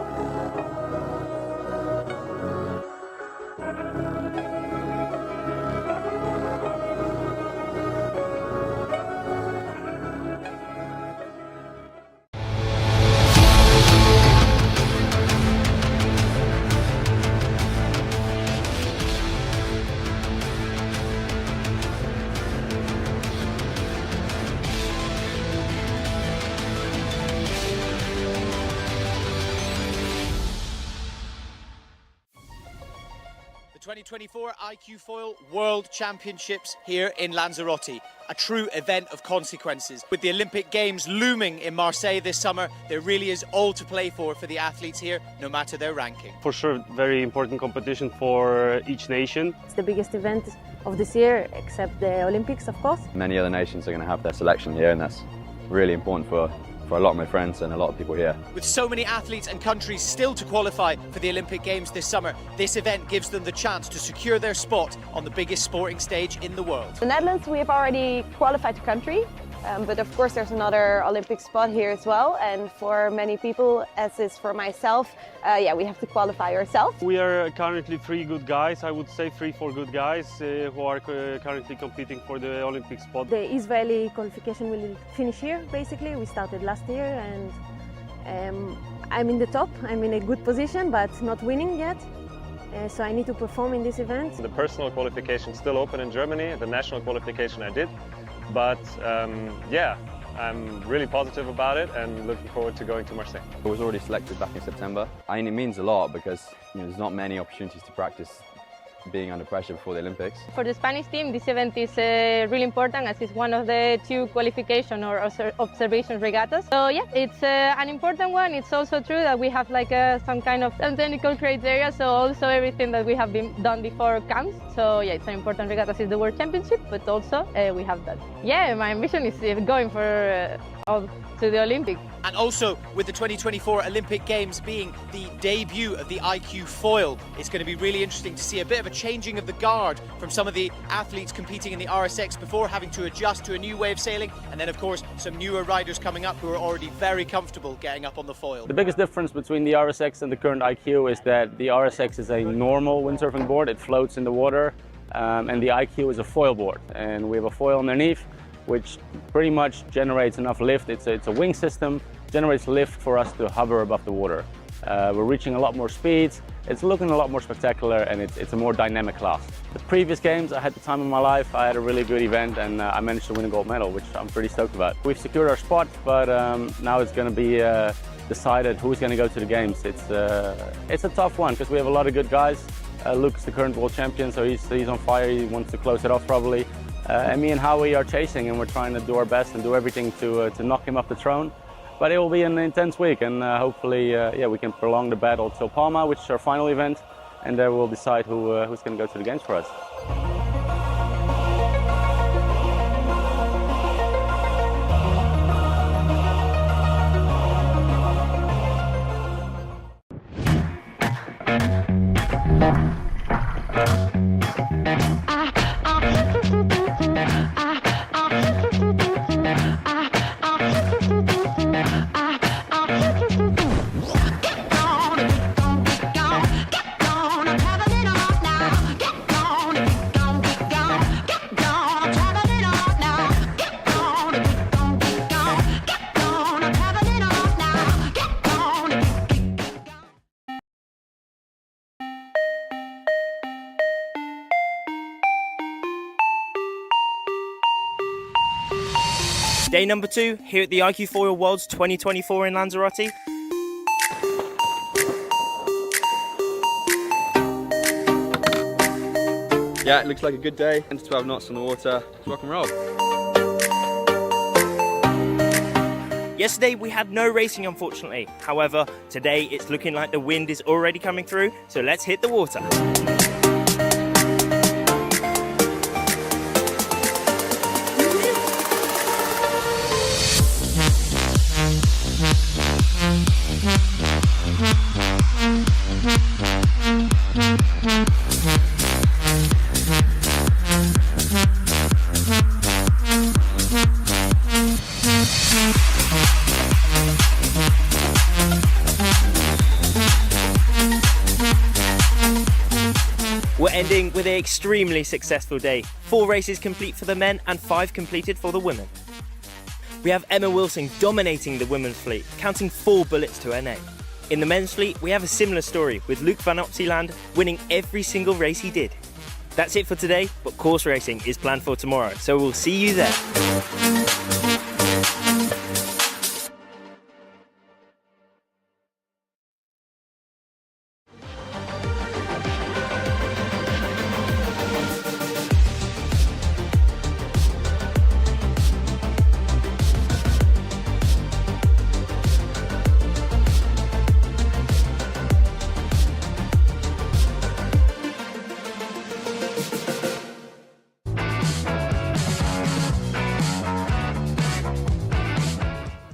The 2024 iQFOiL World Championships here in Lanzarote, a true event of consequences. With the Olympic Games looming in Marseille this summer, there really is all to play for the athletes here, no matter their ranking. For sure, very important competition for each nation. It's the biggest event of this year, except the Olympics, of course. Many other nations are going to have their selection here, and that's really important for a lot of my friends and a lot of people here. With so many athletes and countries still to qualify for the Olympic Games this summer, this event gives them the chance to secure their spot on the biggest sporting stage in the world. The Netherlands, we have already qualified a country, but of course there's another Olympic spot here as well, and for many people, as is for myself, we have to qualify ourselves. We are currently 3 good guys, I would say 3-4 good guys who are currently competing for the Olympic spot. The Israeli qualification will finish here, basically. We started last year, and I'm in the top. I'm in a good position, but not winning yet. So I need to perform in this event. The personal qualification is still open in Germany. The national qualification I did. But I'm really positive about it and looking forward to going to Marseille. I was already selected back in September. It means a lot because there's not many opportunities to practice being under pressure before the Olympics. For the Spanish team, this event is really important as it's one of the 2 qualification or observation regattas. So yeah, it's an important one. It's also true that we have like some kind of technical criteria, so also everything that we have done before counts. So yeah, it's an important regatta. It's the World Championship, but also we have that. Yeah, my ambition is going for to the Olympics. And also, with the 2024 Olympic Games being the debut of the iQFOiL, it's going to be really interesting to see a bit of a changing of the guard from some of the athletes competing in the RSX before, having to adjust to a new way of sailing, and then of course some newer riders coming up who are already very comfortable getting up on the foil. The biggest difference between the RSX and the current IQ is that the RSX is a normal windsurfing board. It floats in the water, and the IQ is a foil board, and we have a foil underneath which pretty much generates enough lift. It's a wing system, generates lift for us to hover above the water. We're reaching a lot more speeds, it's looking a lot more spectacular, and it's a more dynamic class. The previous games, I had the time of my life, I had a really good event, and I managed to win a gold medal, which I'm pretty stoked about. We've secured our spot, but now it's going to be decided who's going to go to the games. It's a tough one because we have a lot of good guys. Luke's the current world champion, so he's on fire. He wants to close it off probably. And me and Howie are chasing, and we're trying to do our best and do everything to knock him off the throne. But it will be an intense week, and hopefully, we can prolong the battle till Palma, which is our final event, and there we'll decide who's going to go to the games for us. Day number 2 here at the iQFOiL Worlds 2024 in Lanzarote. Yeah, it looks like a good day. It's 12 knots on the water. Let's rock and roll. Yesterday we had no racing, unfortunately. However, today it's looking like the wind is already coming through, so let's hit the water. We're ending with an extremely successful day. 4 races complete for the men and 5 completed for the women. We have Emma Wilson dominating the women's fleet, counting 4 bullets to her name. In the men's fleet, we have a similar story, with Luke van Opsieland winning every single race he did. That's it for today, but course racing is planned for tomorrow, so we'll see you there.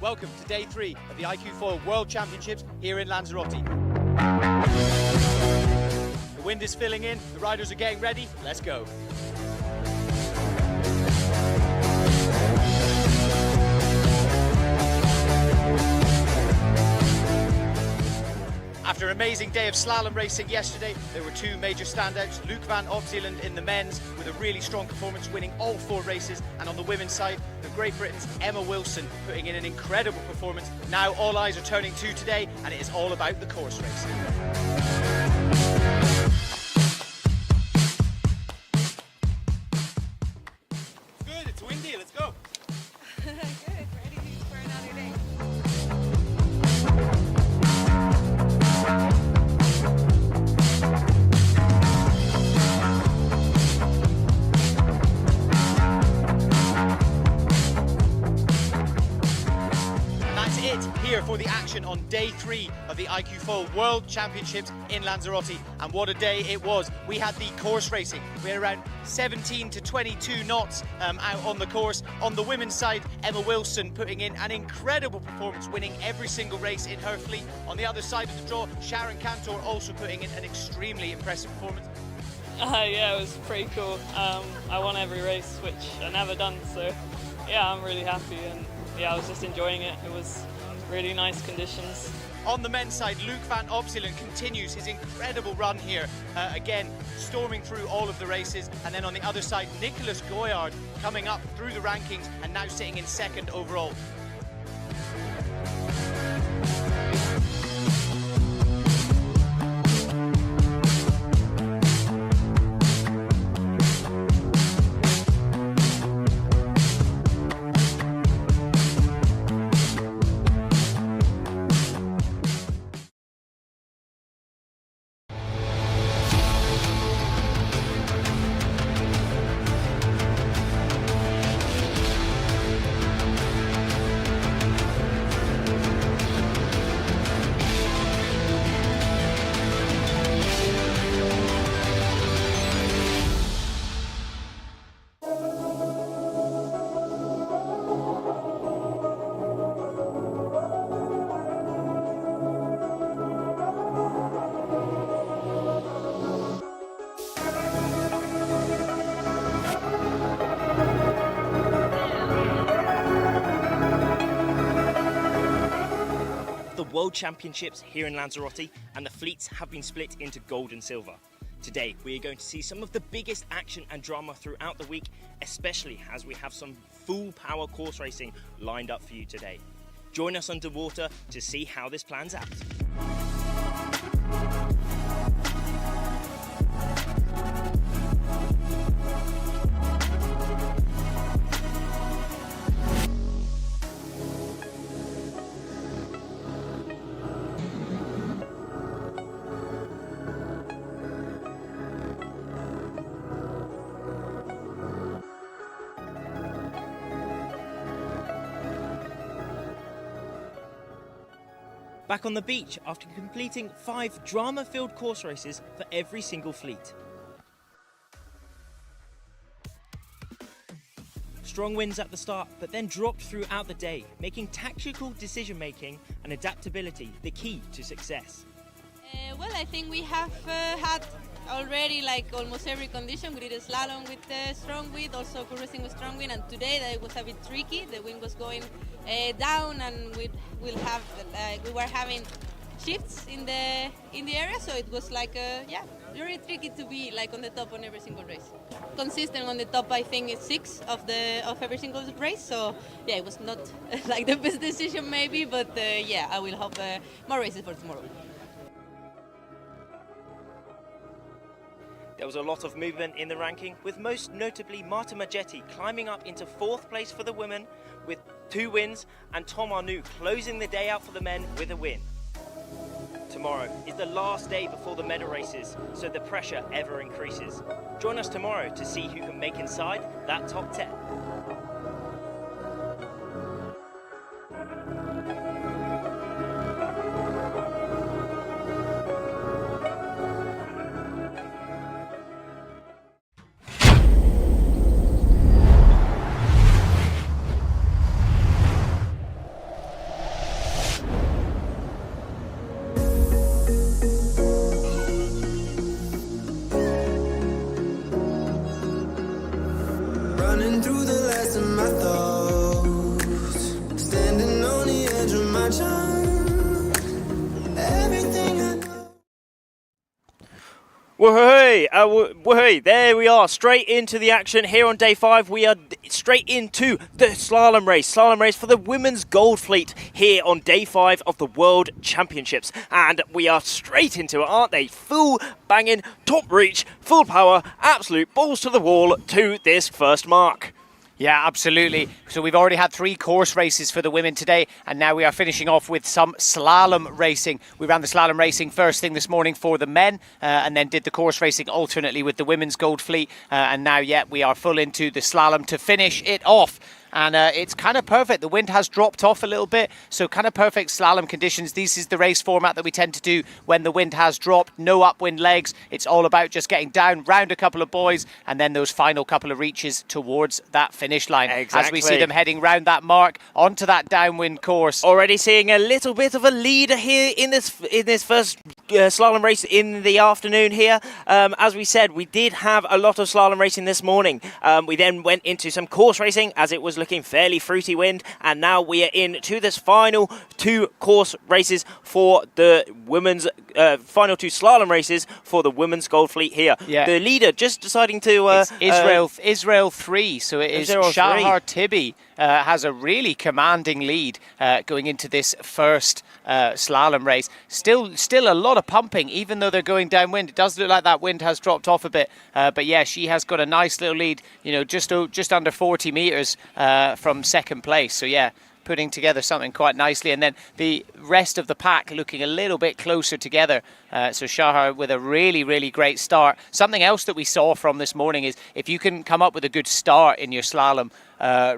Welcome to day 3 of the iQFOiL World Championships here in Lanzarote. The wind is filling in, the riders are getting ready, let's go. After an amazing day of slalom racing yesterday, there were 2 major standouts. Luke van Opsieland in the men's with a really strong performance, winning all 4 races. And on the women's side, the Great Britain's Emma Wilson putting in an incredible performance. Now all eyes are turning to today, and it is all about the course racing. Good, it's windy, let's go. Good, ready for another day. That's it here for the action on day 3 of the iQFOiL World Championships in Lanzarote. And what a day it was. We had the course racing. We had around 17 to 22 knots out on the course. On the women's side, Emma Wilson putting in an incredible performance, winning every single race in her fleet. On the other side of the draw, Sharon Cantor also putting in an extremely impressive performance. Yeah, it was pretty cool. I won every race, which I never done, so yeah, I'm really happy, and yeah, I was just enjoying it. It was really nice conditions. On the men's side, Luke van Opsieland continues his incredible run here, again storming through all of the races. And then on the other side, Nicholas Goyard coming up through the rankings and now sitting in 2nd overall. World Championships here in Lanzarote, and the fleets have been split into gold and silver. Today, we are going to see some of the biggest action and drama throughout the week, especially as we have some full power course racing lined up for you today. Join us underwater to see how this plans out. Back on the beach after completing 5 drama-filled course races for every single fleet. Strong winds at the start, but then dropped throughout the day, making tactical decision-making and adaptability the key to success. Well, I think we have had already like almost every condition. We did a slalom with strong wind, also cruising with strong wind, and today that was a bit tricky. The wind was going down, and we were having shifts in the area, so it was like very tricky to be like on the top on every single race. Consistent on the top, I think is 6 of every single race. So yeah, it was not like the best decision maybe, but yeah, I will hope more races for tomorrow. There was a lot of movement in the ranking, with most notably Marta Majetti climbing up into 4th place for the women with 2 wins, and Tom Arnoux closing the day out for the men with a win. Tomorrow is the last day before the medal races, so the pressure ever increases. Join us tomorrow to see who can make inside that top 10. Running through the last of my thoughts, standing on the edge of my time. Everything I know. Woohoo! There we are, straight into the action here on day 5. We are straight into the slalom race for the women's gold fleet here on day 5 of the World Championships. And we are straight into it, aren't they? Full banging, top reach, full power, absolute balls to the wall to this first mark. Yeah, absolutely. So we've already had 3 course races for the women today, and now we are finishing off with some slalom racing. We ran the slalom racing first thing this morning for the men, and then did the course racing alternately with the women's gold fleet, and now, we are full into the slalom to finish it off. And it's kind of perfect. The wind has dropped off a little bit, so kind of perfect slalom conditions. This is the race format that we tend to do when the wind has dropped. No upwind legs. It's all about just getting down, round a couple of buoys, and then those final couple of reaches towards that finish line. Exactly. As we see them heading round that mark onto that downwind course. Already seeing a little bit of a leader here in this first slalom race in the afternoon here. As we said, we did have a lot of slalom racing this morning. We then went into some course racing as it was looking fairly fruity wind, and now we are into this final 2 course races for the women's final 2 slalom races for the women's gold fleet here. Yeah. The leader just deciding to it's Israel 3, so it is Shahar Tibi has a really commanding lead going into this first slalom race. Still a lot of pumping, even though they're going downwind. It does look like that wind has dropped off a bit, but yeah, she has got a nice little lead, just under 40 meters from second place. So yeah, putting together something quite nicely, and then the rest of the pack looking a little bit closer together. So Shahar with a really great start. Something else that we saw from this morning is if you can come up with a good start in your slalom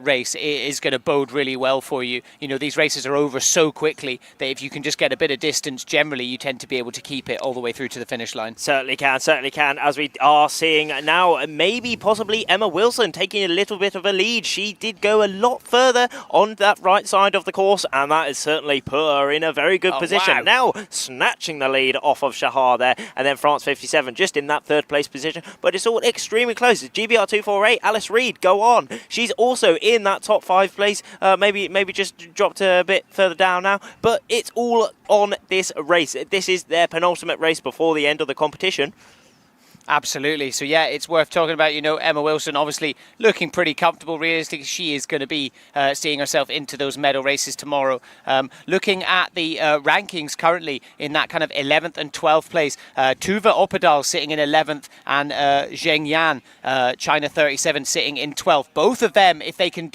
race, it is going to bode really well for you. These races are over so quickly that if you can just get a bit of distance, generally you tend to be able to keep it all the way through to the finish line. Certainly can, as we are seeing now, maybe possibly Emma Wilson taking a little bit of a lead. She did go a lot further on that right side of the course, and that has certainly put her in a very good position. Wow. Now snatching the lead off of Shahar there, and then France 57 just in that 3rd place position, but it's all extremely close. GBR 248, Alice Reed, go on. She's also in that top 5 place. Maybe just dropped a bit further down now, but it's all on this race. This is their penultimate race before the end of the competition. Absolutely. So, yeah, it's worth talking about. Emma Wilson obviously looking pretty comfortable. Realistically, she is going to be seeing herself into those medal races tomorrow. Looking at the rankings currently in that kind of 11th and 12th place, Tuva Opedal sitting in 11th and Zheng Yan, China 37, sitting in 12th. Both of them, if they can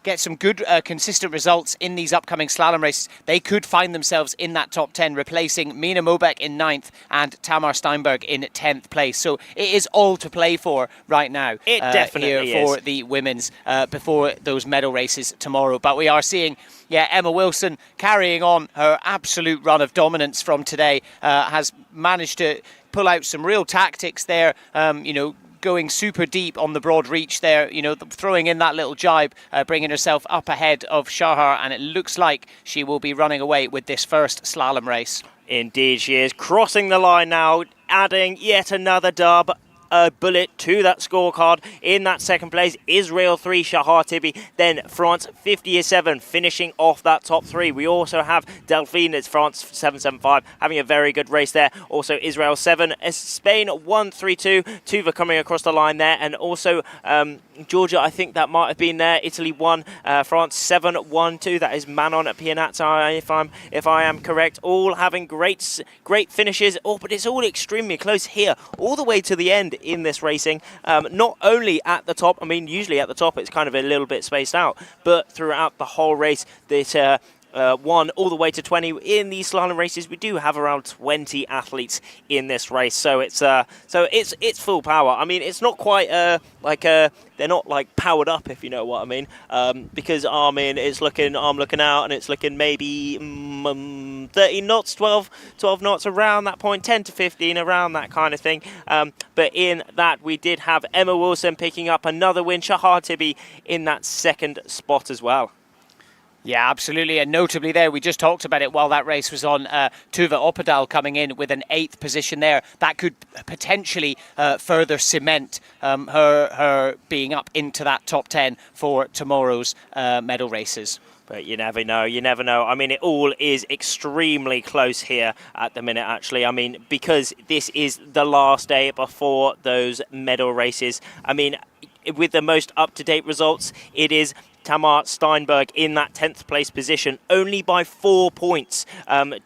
get some good consistent results in these upcoming slalom races, they could find themselves in that top 10, replacing Mina Mobek in 9th and Tamar Steinberg in 10th place. So it is all to play for right now. It definitely here for the women's before those medal races tomorrow. But we are seeing, Emma Wilson carrying on her absolute run of dominance from today. Has managed to pull out some real tactics there. Going super deep on the broad reach there, throwing in that little jibe, bringing herself up ahead of Shahar, and it looks like she will be running away with this first slalom race. Indeed she is, crossing the line now, adding yet another dub. A bullet to that scorecard. In that second place, Israel 3, Shahar Tibi. Then France 57, finishing off that top 3. We also have Delphine, it's France 775, having a very good race there. Also Israel 7, Spain 132, Tuva coming across the line there, and also Georgia, I think that might have been there. Italy 1, France 7-1-2. That is Manon Pianata, if I am correct. All having great finishes. Oh, but it's all extremely close here, all the way to the end in this racing. Not only at the top, usually at the top it's kind of a little bit spaced out, but throughout the whole race, that 1 all the way to 20 in these slalom races, we do have around 20 athletes in this race. So it's full power. It's not quite they're not like powered up, if you know what I mean. Because I'm looking out and it's looking maybe 13 knots, 12 knots around that point, 10 to 15 around that kind of thing. But in that we did have Emma Wilson picking up another win, Shahar Tibi in that second spot as well. Yeah, absolutely. And notably there, we just talked about it while that race was on, Tuva Opedal coming in with an 8th position there. That could potentially further cement her being up into that top 10 for tomorrow's medal races. But you never know, it all is extremely close here at the minute, actually. Because this is the last day before those medal races. With the most up-to-date results, it is Tamar Steinberg in that 10th place position, only by 4 points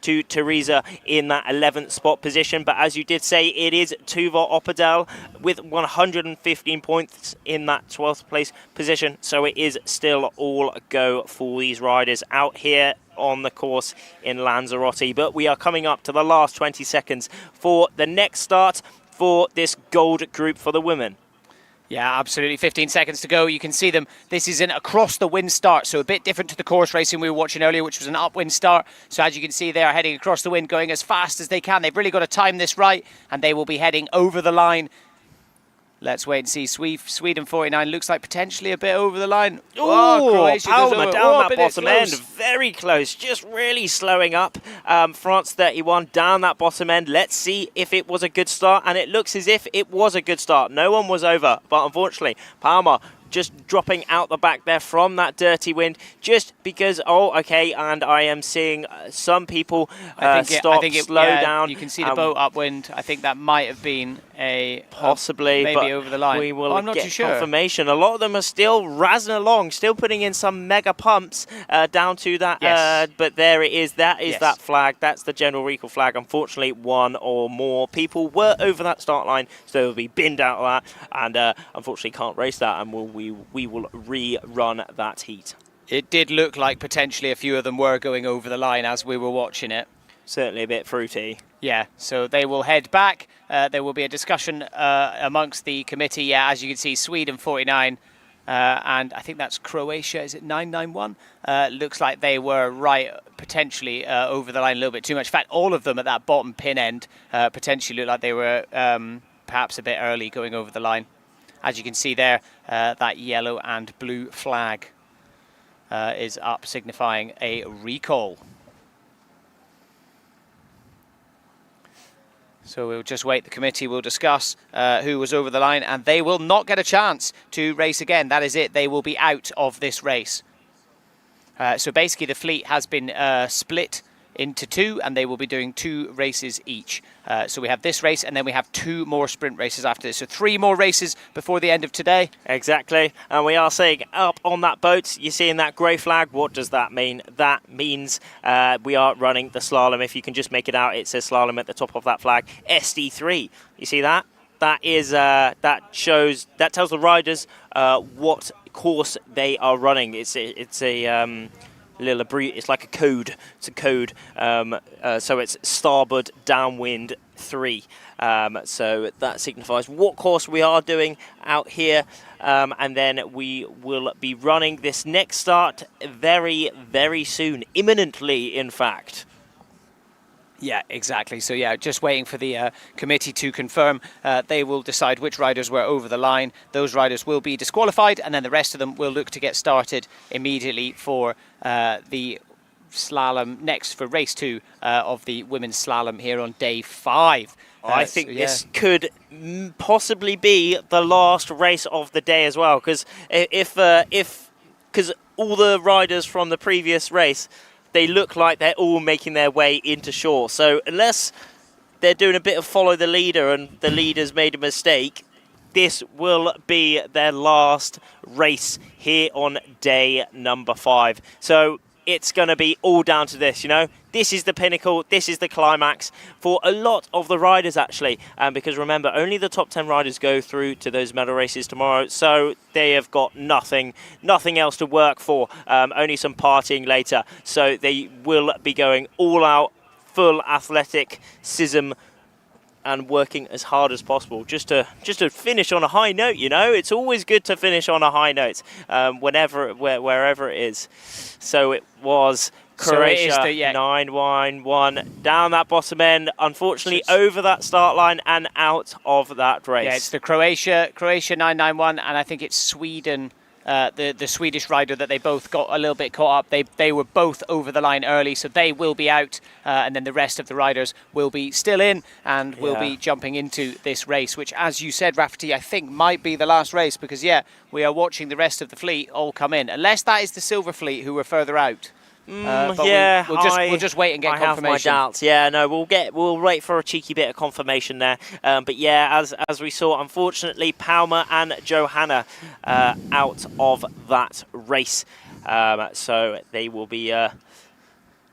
to Teresa in that 11th spot position. But as you did say, it is Tuva Opedal with 115 points in that 12th place position. So it is still all go for these riders out here on the course in Lanzarote. But we are coming up to the last 20 seconds for the next start for this gold group for the women. Yeah, absolutely. 15 seconds to go. You can see them. This is an across-the-wind start, so a bit different to the course racing we were watching earlier, which was an upwind start. So as you can see, they are heading across the wind, going as fast as they can. They've really got to time this right, and they will be heading over the line. Let's wait and see. Sweden 49 looks like potentially a bit over the line. Croatia Palmer down that bottom end, very close, just really slowing up. France 31 down that bottom end. Let's see if it was a good start, and it looks as if it was a good start. No one was over, but unfortunately, Palmer just dropping out the back there from that dirty wind, just because, and I am seeing some people slow down. You can see the boat upwind. I think that might have been possibly maybe over the line. We will I'm not get too sure. confirmation. A lot of them are still razzing along, still putting in some mega pumps down to that. Yes. But there it is. That is that flag. That's the general recall flag. Unfortunately, one or more people were over that start line, so they'll be binned out of that, and unfortunately can't race that, and we will rerun that heat. It did look like potentially a few of them were going over the line as we were watching it. Certainly a bit fruity. Yeah, so they will head back. There will be a discussion amongst the committee. Yeah, as you can see, Sweden 49, and I think that's Croatia. Is it 991? Looks like they were potentially over the line a little bit too much. In fact, all of them at that bottom pin end potentially looked like they were perhaps a bit early going over the line. As you can see there, that yellow and blue flag is up, signifying a recall. So we'll just wait. The committee will discuss who was over the line, and they will not get a chance to race again. That is it. They will be out of this race. So basically the fleet has been split into two, and they will be doing 2 races each. So we have this race, and then we have 2 more sprint races after this. So 3 more races before the end of today. Exactly. And we are saying up on that boat, you're seeing that grey flag. What does that mean? That means we are running the slalom. If you can just make it out, it says slalom at the top of that flag. SD3. You see that? That is that tells the riders what course they are running. It's a it's like a code. It's a code. So it's starboard downwind 3. So that signifies what course we are doing out here. And then we will be running this next start very, very soon. Imminently, in fact. Yeah, exactly. So yeah, just waiting for the committee to confirm. They will decide which riders were over the line. Those riders will be disqualified, and then the rest of them will look to get started immediately for the slalom next for race 2 of the women's slalom here on day 5. I think this could possibly be the last race of the day as well, because because all the riders from the previous race, they look like they're all making their way into shore. So unless they're doing a bit of follow the leader and the leader's made a mistake, this will be their last race here on day number 5. So it's going to be all down to this, you know. This is the pinnacle, this is the climax for a lot of the riders, actually. Because remember, only the top 10 riders go through to those medal races tomorrow. So they have got nothing else to work for, only some partying later. So they will be going all out, full athleticism, and working as hard as possible just to finish on a high note, you know. It's always good to finish on a high note, wherever it is. So it was Croatia, so 9-1-1 down that bottom end, unfortunately over that start line and out of that race. Yeah, it's the Croatia 991, and I think it's Sweden. The Swedish rider that they both got a little bit caught up. They were both over the line early, so they will be out, and then the rest of the riders will be still in and will be jumping into this race, which, as you said, Rafferty, I think might be the last race, because we are watching the rest of the fleet all come in, unless that is the Silver Fleet who were further out. But we'll just wait and get confirmation. I have my doubts. Yeah, no, we'll wait for a cheeky bit of confirmation there. But yeah, as we saw, unfortunately, Palmer and Johanna out of that race. So they will be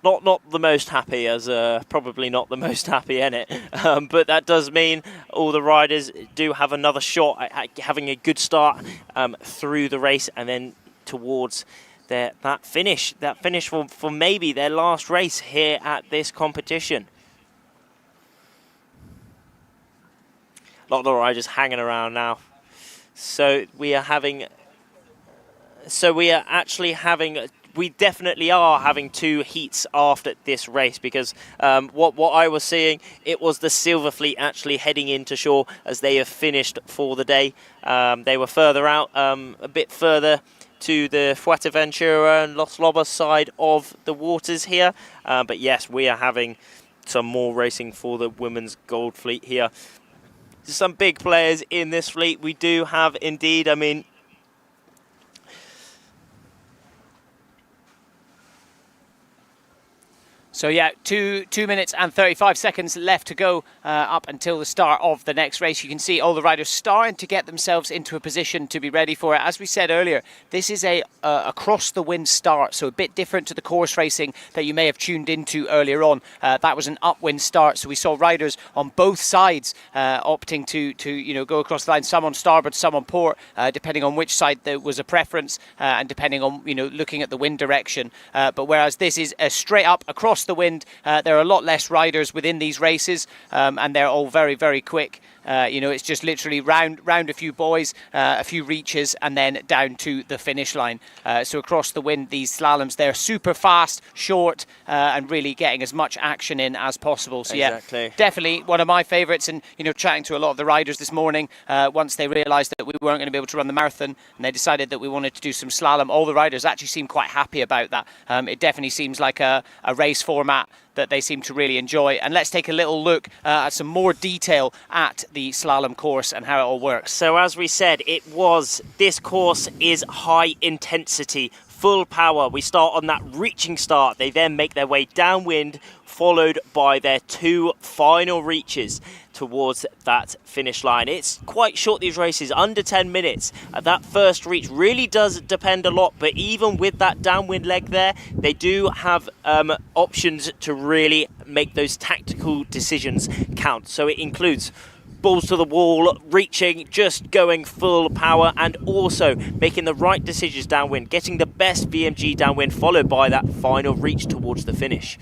not the most happy, as probably not the most happy in it. But that does mean all the riders do have another shot at having a good start through the race, and then towards that finish for maybe their last race here at this competition. A lot of the riders hanging around now. So we definitely are having 2 heats after this race, because what I was seeing, it was the Silver Fleet actually heading into shore as they have finished for the day. They were further out, a bit further to the Fuerteventura and Los Lobos side of the waters here. But yes, we are having some more racing for the women's gold fleet here. Some big players in this fleet we do have indeed. I mean, So yeah, 2 minutes and 35 seconds left to go up until the start of the next race. You can see all the riders starting to get themselves into a position to be ready for it. As we said earlier, this is a across the wind start, so a bit different to the course racing that you may have tuned into earlier on. That was an upwind start, so we saw riders on both sides opting to go across the line. Some on starboard, some on port, depending on which side there was a preference, and depending on looking at the wind direction. But whereas this is a straight up across the wind, there are a lot less riders within these races, and they're all very, very quick. It's just literally round a few buoys, a few reaches, and then down to the finish line. So across the wind, these slaloms, they're super fast, short, and really getting as much action in as possible. So exactly. Yeah, definitely one of my favourites. And chatting to a lot of the riders this morning, once they realised that we weren't going to be able to run the marathon, and they decided that we wanted to do some slalom, all the riders actually seem quite happy about that. It definitely seems like a race format that they seem to really enjoy. And let's take a little look at some more detail at the slalom course and how it all works. So as we said, this course is high intensity, full power. We start on that reaching start. They then make their way downwind, followed by their 2 final reaches towards that finish line. It's quite short, these races, under 10 minutes. That first reach really does depend a lot, but even with that downwind leg there, they do have options to really make those tactical decisions count. So it includes balls to the wall, reaching, just going full power, and also making the right decisions downwind, getting the best BMG downwind, followed by that final reach towards the finish.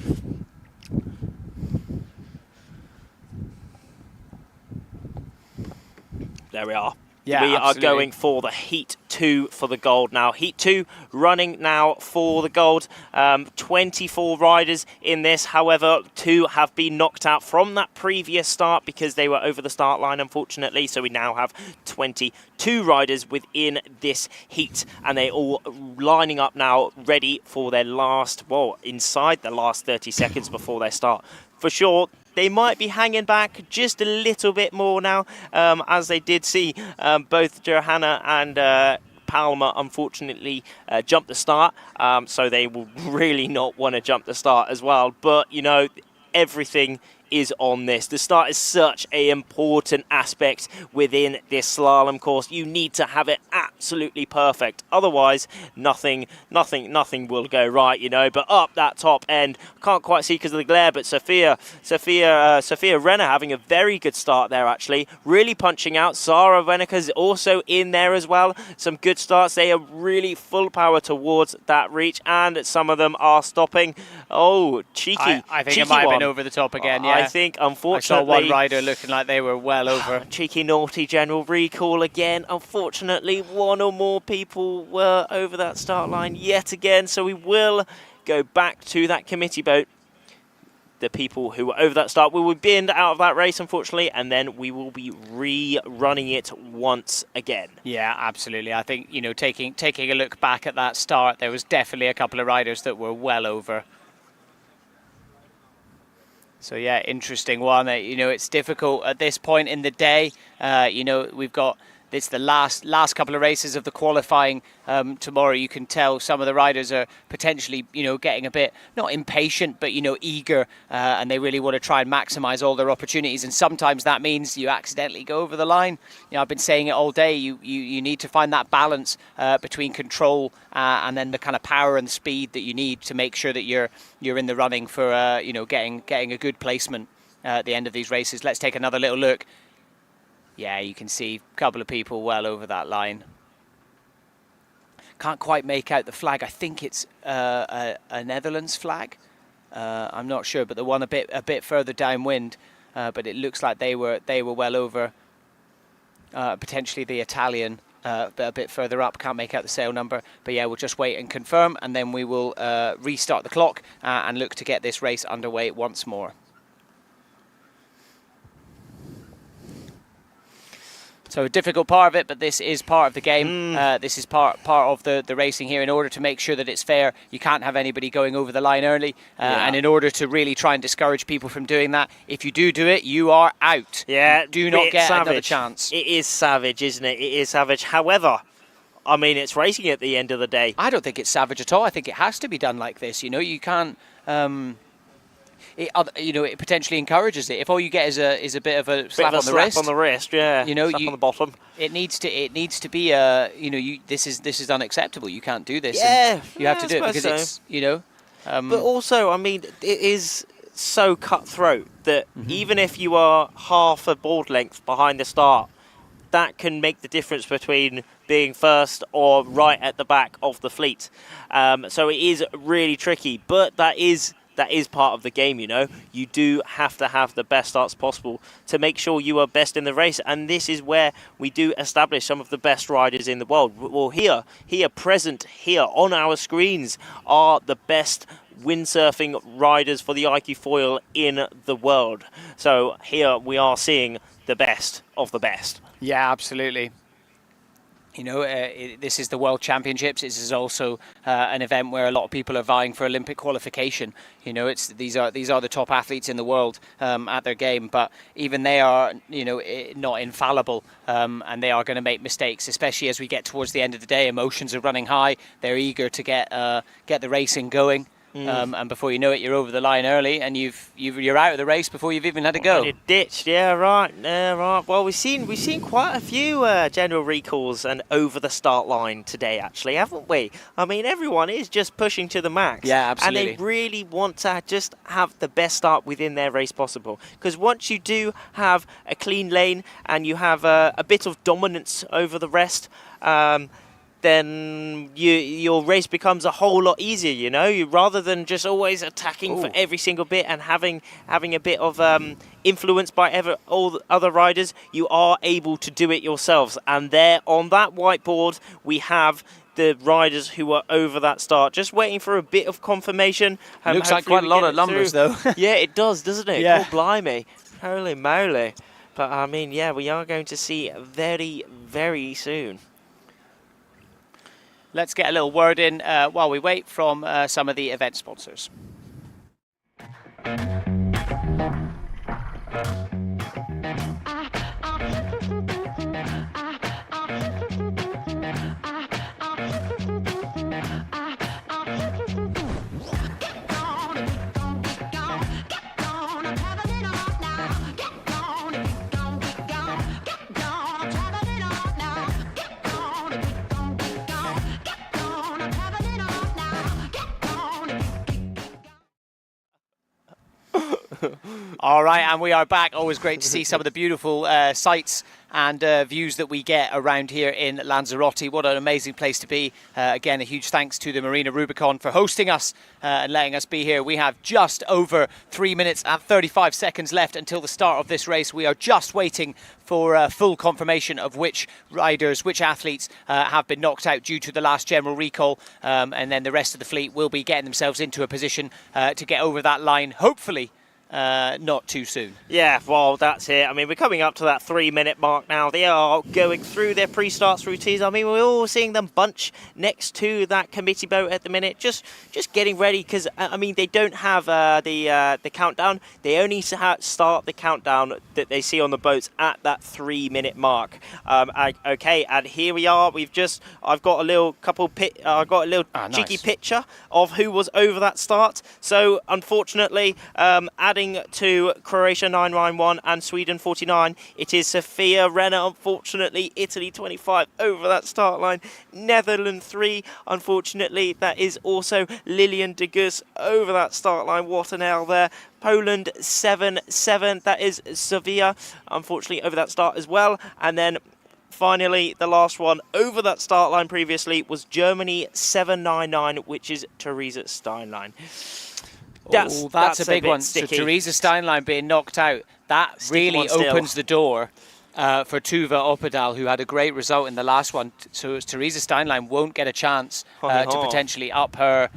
There we are. Yeah, we absolutely. are going for the Heat 2 for the gold now. Heat 2 running now for the gold. 24 riders in this. However, 2 have been knocked out from that previous start because they were over the start line, unfortunately. So we now have 22 riders within this heat. And they all lining up now, ready for their last, well, inside the last 30 seconds before they start. For sure, they might be hanging back just a little bit more now, as they did see both Johanna and Palmer unfortunately jump the start, so they will really not want to jump the start as well. But, you know, everything is on this. The start is such an important aspect within this slalom course. You need to have it absolutely perfect. Otherwise, nothing will go right, you know. But up that top end, can't quite see because of the glare, but Sophia Renner having a very good start there, actually. Really punching out. Sarah Renneker's also in there as well. Some good starts. They are really full power towards that reach, and some of them are stopping. Oh, cheeky. I think cheeky it might have been one. over the top again, yeah. I think, unfortunately... I saw one rider looking like they were well over. Cheeky, naughty general recall again. Unfortunately, one or more people were over that start line yet again, so we will go back to that committee boat. The people who were over that start will be binned out of that race, unfortunately, and then we will be rerunning it once again. Yeah, absolutely. I think, you know, taking a look back at that start, there was definitely a couple of riders that were well over. So yeah, interesting one. You know, it's difficult at this point in the day. You know, we've got this the last couple of races of the qualifying tomorrow. You can tell some of the riders are potentially, you know, getting a bit not impatient, but you know, eager, and they really want to try and maximise all their opportunities. And sometimes that means you accidentally go over the line. You know, I've been saying it all day. You need to find that balance between control and then the kind of power and speed that you need to make sure that you're in the running for you know, getting a good placement at the end of these races. Let's take another little look. Yeah, you can see a couple of people well over that line. Can't quite make out the flag. I think it's a Netherlands flag. I'm not sure, but the one a bit further downwind. But it looks like they were well over. Potentially the Italian, but a bit further up. Can't make out the sail number. But yeah, we'll just wait and confirm, and then we will restart the clock and look to get this race underway once more. So a difficult part of it, but this is part of the game. This is part of the racing here. In order to make sure that it's fair, you can't have anybody going over the line early. And in order to really try and discourage people from doing that, if you do it, you are out. Yeah, do not get savage. Another chance. It is savage, isn't it? It is savage. However, I mean, it's racing at the end of the day. I don't think it's savage at all. I think it has to be done like this. You know, you can't... you know, it potentially encourages it. If all you get is a bit of a slap on the wrist. On the wrist, yeah. You know, slap on the bottom. It needs to be you know, this is unacceptable. You can't do this. Yeah, you have to do it because it's, you know. But also, I mean, it is so cutthroat that even if you are half a board length behind the start, that can make the difference between being first or right at the back of the fleet. So it is really tricky, but that is part of the game, you know. You do have to have the best starts possible to make sure you are best in the race, and this is where we do establish some of the best riders in the world. Well, present here on our screens are the best windsurfing riders for the iQFOiL in the world. So here we are seeing the best of the best. Yeah, absolutely. You know, this is the World Championships. This is also an event where a lot of people are vying for Olympic qualification. You know, these are the top athletes in the world at their game, but even they are, you know, not infallible, and they are going to make mistakes, especially as we get towards the end of the day. Emotions are running high. They're eager to get the racing going. And before you know it, you're over the line early, and you're out of the race before you've even had to go. And you're ditched, yeah, right. Well, we've seen quite a few general recalls and over the start line today, actually, haven't we? I mean, everyone is just pushing to the max. Yeah, absolutely. And they really want to just have the best start within their race possible. Because once you do have a clean lane and you have a bit of dominance over the rest, then your race becomes a whole lot easier, you know. Rather than just always attacking for every single bit and having a bit of influence by all the other riders, you are able to do it yourselves. And there on that whiteboard, we have the riders who are over that start, just waiting for a bit of confirmation. Looks like quite a lot of numbers, though. Yeah, it does, doesn't it? Yeah. Oh, blimey. Holy moly. But, I mean, yeah, we are going to see very, very soon. Let's get a little word in while we wait from some of the event sponsors. All right, and we are back. Always great to see some of the beautiful sights and views that we get around here in Lanzarote. What an amazing place to be. Again, a huge thanks to the Marina Rubicon for hosting us and letting us be here. We have just over 3 minutes and 35 seconds left until the start of this race. We are just waiting for full confirmation of which riders, which athletes have been knocked out due to the last general recall, and then the rest of the fleet will be getting themselves into a position to get over that line, hopefully not too soon. Yeah, well, that's it. I mean, we're coming up to that 3-minute mark now. They are going through their pre-starts routines. I mean, we're all seeing them bunch next to that committee boat at the minute, just getting ready, because, I mean, they don't have the countdown. They only start the countdown that they see on the boats at that 3-minute mark. Okay, and here we are. I've got a little cheeky picture of who was over that start. So, unfortunately, adding to Croatia 991 and Sweden 49, it is Sofia Renner, unfortunately, Italy 25 over that start line. Netherlands 3, unfortunately, that is also Lilian de Gus over that start line. What an L there. Poland 7-7, that is Sofia, unfortunately, over that start as well. And then finally, the last one over that start line previously was Germany 799, which is Theresa Steinlein. That's a big one. So Theresa Steinlein being knocked out, that really opens the door for Tuva Opedal, who had a great result in the last one. So Theresa Steinlein won't get a chance to potentially up her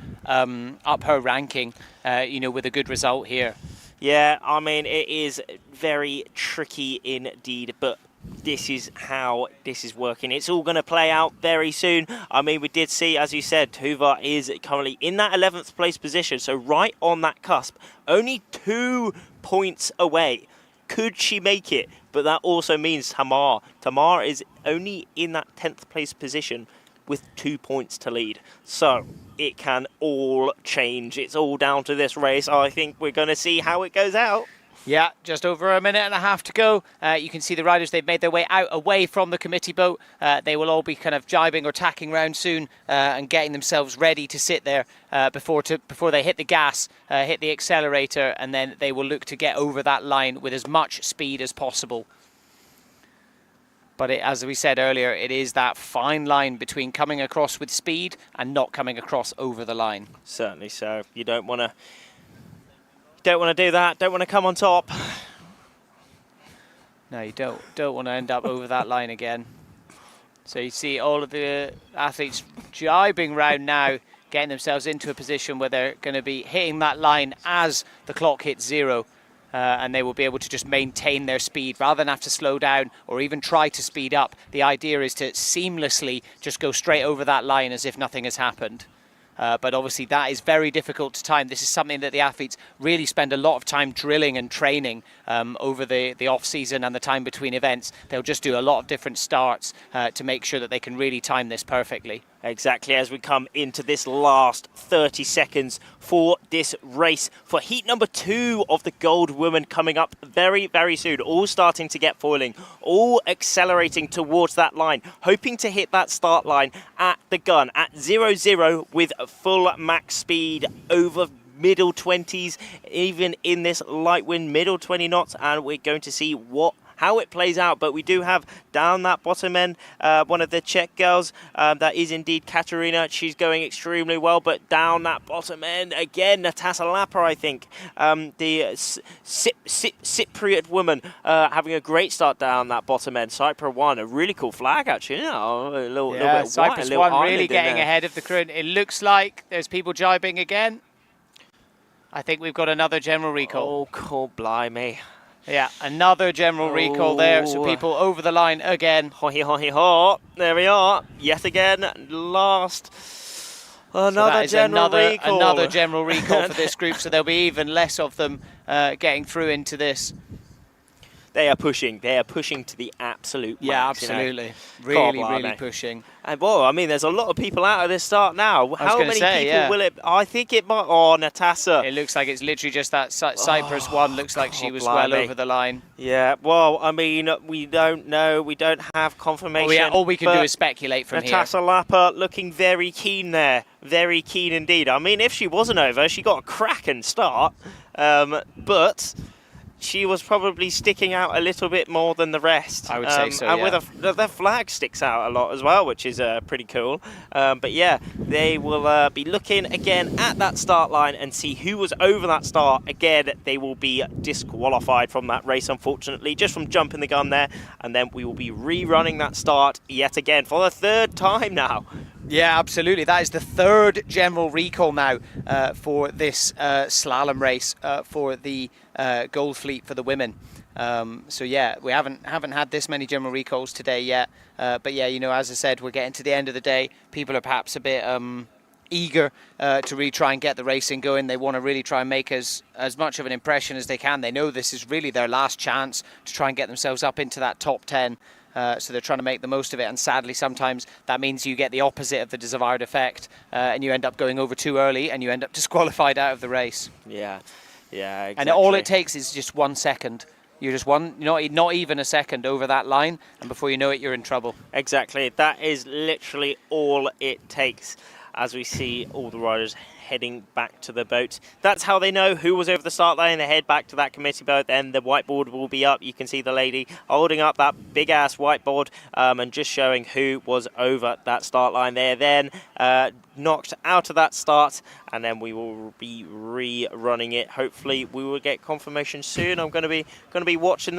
ranking, with a good result here. Yeah, I mean, it is very tricky indeed, but this is how this is working. It's all going to play out very soon. I mean, we did see, as you said, Tuva is currently in that 11th place position, so right on that cusp, only 2 points away. Could she make it? But that also means Tamar is only in that 10th place position with 2 points to lead. So it can all change. It's all down to this race. I think we're going to see how it goes out. Yeah, just over 1.5 minutes to go. You can see the riders, they've made their way out away from the committee boat. They will all be kind of jibing or tacking round soon and getting themselves ready to sit there before they hit the gas, hit the accelerator, and then they will look to get over that line with as much speed as possible. But as we said earlier, it is that fine line between coming across with speed and not coming across over the line. Certainly so. You don't want to do that. Don't want to come on top. No, you don't want to end up over that line again. So you see all of the athletes jibing round now, getting themselves into a position where they're going to be hitting that line as the clock hits 0. and they will be able to just maintain their speed rather than have to slow down or even try to speed up. The idea is to seamlessly just go straight over that line as if nothing has happened. But obviously that is very difficult to time. This is something that the athletes really spend a lot of time drilling and training over the off-season and the time between events. They'll just do a lot of different starts to make sure that they can really time this perfectly. Exactly, as we come into this last 30 seconds for this race for heat number 2 of the Gold Women coming up very, very soon. All starting to get foiling, all accelerating towards that line, hoping to hit that start line at the gun at 0-0 with full max speed over middle 20s, even in this light wind, middle 20 knots, and we're going to see how it plays out. But we do have down that bottom end one of the Czech girls, that is indeed Katarina. She's going extremely well, but down that bottom end again, Natasha Lapa, I think, the Cypriot woman, having a great start down that bottom end. Cyprus 1, a really cool flag actually. You know, a little bit Cyprus white, 1 really getting ahead of the crew. It looks like there's people jibing again. I think we've got another general recall. Oh, cool, blimey. Yeah, another general recall there, so people over the line again. Ho. There we are, yet again, last. Another general recall. Another general recall for this group, so there'll be even less of them getting through into this. They are pushing to the absolute max. Yeah, absolutely. You know? Really pushing. And well, I mean, there's a lot of people out of this start now. How many people will it? I think it might. Oh, Natasha. It looks like it's literally just that Cyprus 1. Looks like she was well over the line. Yeah. Well, I mean, we don't know. We don't have confirmation. All we can do is speculate from Natasha Lapa looking very keen there. Very keen indeed. I mean, if she wasn't over, she got a cracking start. But she was probably sticking out a little bit more than the rest. I would say so, and yeah. with the flag sticks out a lot as well, which is pretty cool. But yeah, they will be looking again at that start line and see who was over that start. Again, they will be disqualified from that race, unfortunately, just from jumping the gun there. And then we will be rerunning that start yet again for the 3rd time now. Yeah, absolutely. That is the 3rd general recall now for this slalom race for the Gold Fleet for the women. So yeah, we haven't had this many general recalls today yet. But yeah, you know, as I said, we're getting to the end of the day. People are perhaps a bit eager to really try and get the racing going. They want to really try and make as much of an impression as they can. They know this is really their last chance to try and get themselves up into that top 10. So they're trying to make the most of it, and sadly sometimes that means you get the opposite of the desired effect, and you end up going over too early and you end up disqualified out of the race. Yeah, exactly. And all it takes is just 1 second. You're just not even a second over that line, and before you know it, you're in trouble. Exactly. That is literally all it takes, as we see all the riders heading back to the boat. That's how they know who was over the start line. They head back to that committee boat. Then the whiteboard will be up. You can see the lady holding up that big ass whiteboard and just showing who was over that start line. They're then knocked out of that start, and then we will be rerunning it. Hopefully we will get confirmation soon. I'm going to be watching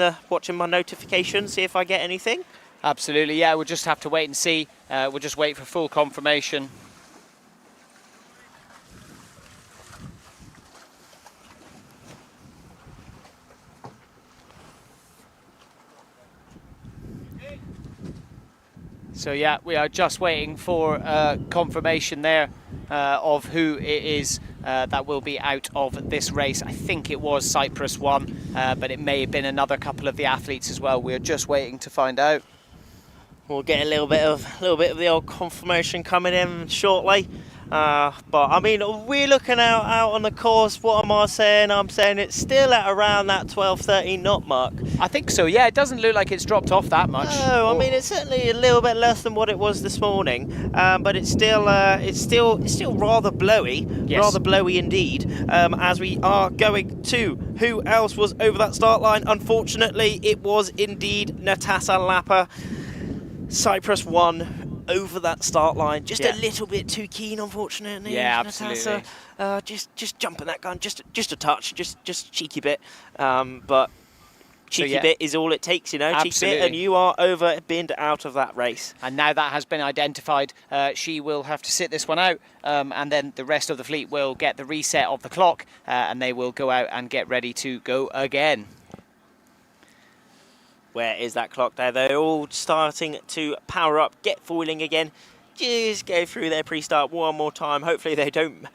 my notifications, see if I get anything. Absolutely, yeah. We'll just have to wait and see. We'll just wait for full confirmation. So yeah, we are just waiting for confirmation there of who it is that will be out of this race. I think it was Cyprus 1, but it may have been another couple of the athletes as well. We're just waiting to find out. We'll get a little bit of the old confirmation coming in shortly. But I mean, we're looking out on the course. What am I saying? I'm saying it's still at around that 12-13 knot mark. I think so, yeah. It doesn't look like it's dropped off that much. No, I mean, it's certainly a little bit less than what it was this morning. But it's still rather blowy. Yes. Rather blowy indeed. As we are going to who else was over that start line. Unfortunately, it was indeed Natasha Lapa. Cyprus 1 over that start line, just a little bit too keen, unfortunately. Yeah, absolutely. Just jumping that gun, just a touch, just cheeky bit, but cheeky bit is all it takes, you know, cheeky Absolutely. bit, and you are over, binned out of that race. And now that has been identified, she will have to sit this one out, and then the rest of the fleet will get the reset of the clock, and they will go out and get ready to go again. Where is that clock there? They're all starting to power up, get foiling again. Just go through their pre-start one more time. Hopefully they don't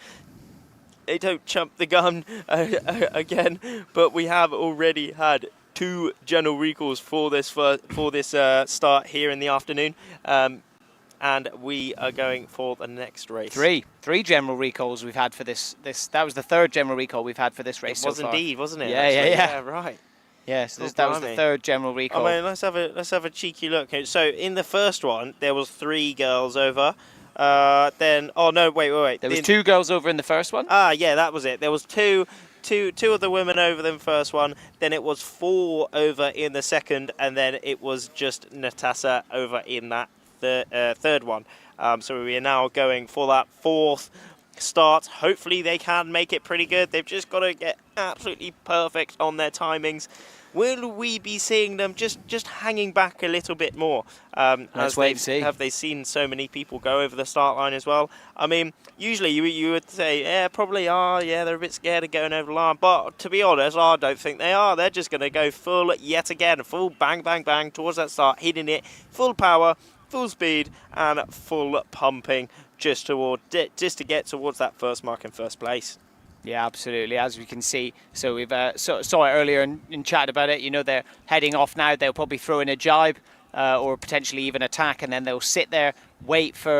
jump the gun again. But we have already had 2 general recalls for this start here in the afternoon. And we are going for the next race. Three general recalls we've had for this. That was the 3rd general recall we've had for this race so far. Indeed, wasn't it? Yeah, right. Yes, that was the 3rd general recall. I mean, let's have a cheeky look. So in the first one, there was 3 girls over. Then wait. There was 2 girls over in the first one. Ah, yeah, that was it. There was two of the women over in the first one. Then it was 4 over in the second, and then it was just Natasha over in that third one. So we are now going for that 4th start. Hopefully they can make it pretty good. They've just got to get absolutely perfect on their timings. Will we be seeing them just hanging back a little bit more? Let's wait and see. Have they seen so many people go over the start line as well? I mean, usually you would say, yeah, probably are. Yeah, they're a bit scared of going over the line. But to be honest, I don't think they are. They're just going to go full yet again. Full bang, bang, bang towards that start, hitting it. Full power, full speed, and full pumping just to get towards that first mark in first place. Yeah, absolutely, as we can see. So we've saw it earlier and chatted about it. You know, they're heading off now. They'll probably throw in a jibe or potentially even attack, and then they'll sit there, wait for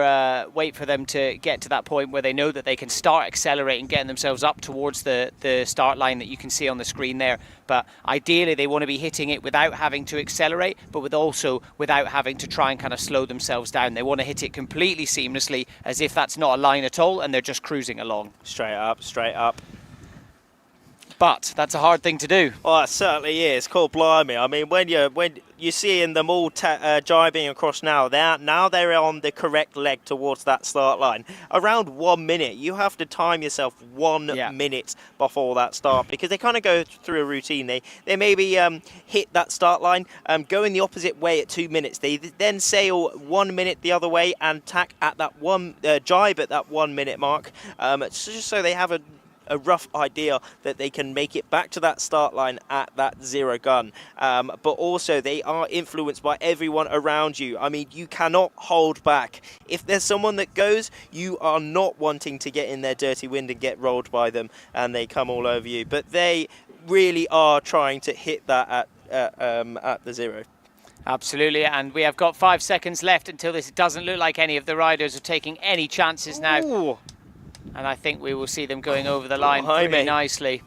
them to get to that point where they know that they can start accelerating, getting themselves up towards the start line that you can see on the screen there. But ideally, they want to be hitting it without having to accelerate, but without having to try and kind of slow themselves down. They want to hit it completely seamlessly, as if that's not a line at all, and they're just cruising along. Straight up. But that's a hard thing to do. Oh, it certainly is. Called blimey. I mean, when you're seeing them all jibing across now they're on the correct leg towards that start line. Around 1 minute, you have to time yourself 1 minute before that start, because they kind of go through a routine. They maybe hit that start line, go in the opposite way at 2 minutes. They then sail 1 minute the other way and tack at that jibe at that 1 minute mark, just so they have a rough idea that they can make it back to that start line at that 0 gun. But also they are influenced by everyone around you. I mean, you cannot hold back. If there's someone that goes, you are not wanting to get in their dirty wind and get rolled by them, and they come all over you. But they really are trying to hit that at the 0. Absolutely, and we have got 5 seconds left until this. It doesn't look like any of the riders are taking any chances now. Ooh. And I think we will see them going over the line pretty nicely.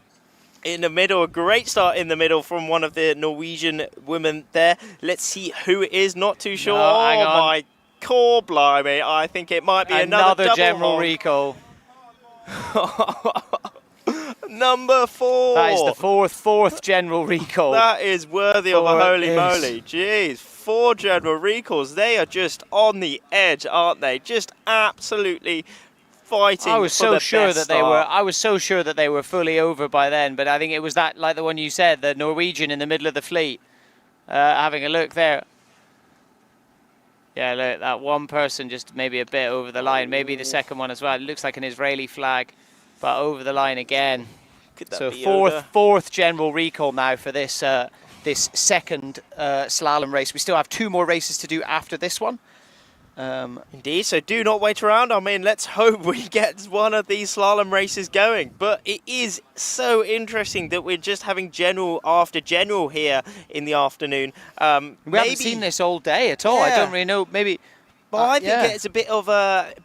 In the middle, a great start in the middle from one of the Norwegian women there. Let's see who it is, not too sure. No, hang on. My core blimey, I think it might be another double general honk. recall. Number 4. That is the fourth general recall. That is worthy of a holy moly. Jeez, 4 general recalls. They are just on the edge, aren't they? Just absolutely fighting. I was so sure that they were fully over by then, but I think it was that, like the one you said, the Norwegian in the middle of the fleet. Having a look there. Yeah, look, that one person just maybe a bit over the line. Maybe the second one as well. It looks like an Israeli flag, but over the line again. So fourth general recall now for this this second slalom race. We still have 2 more races to do after this one. Indeed, so do not wait around. I mean, let's hope we get one of these slalom races going. But it is so interesting that we're just having general after general here in the afternoon. We haven't seen this all day at all. Yeah. I don't really know. Maybe. But I think it's a bit of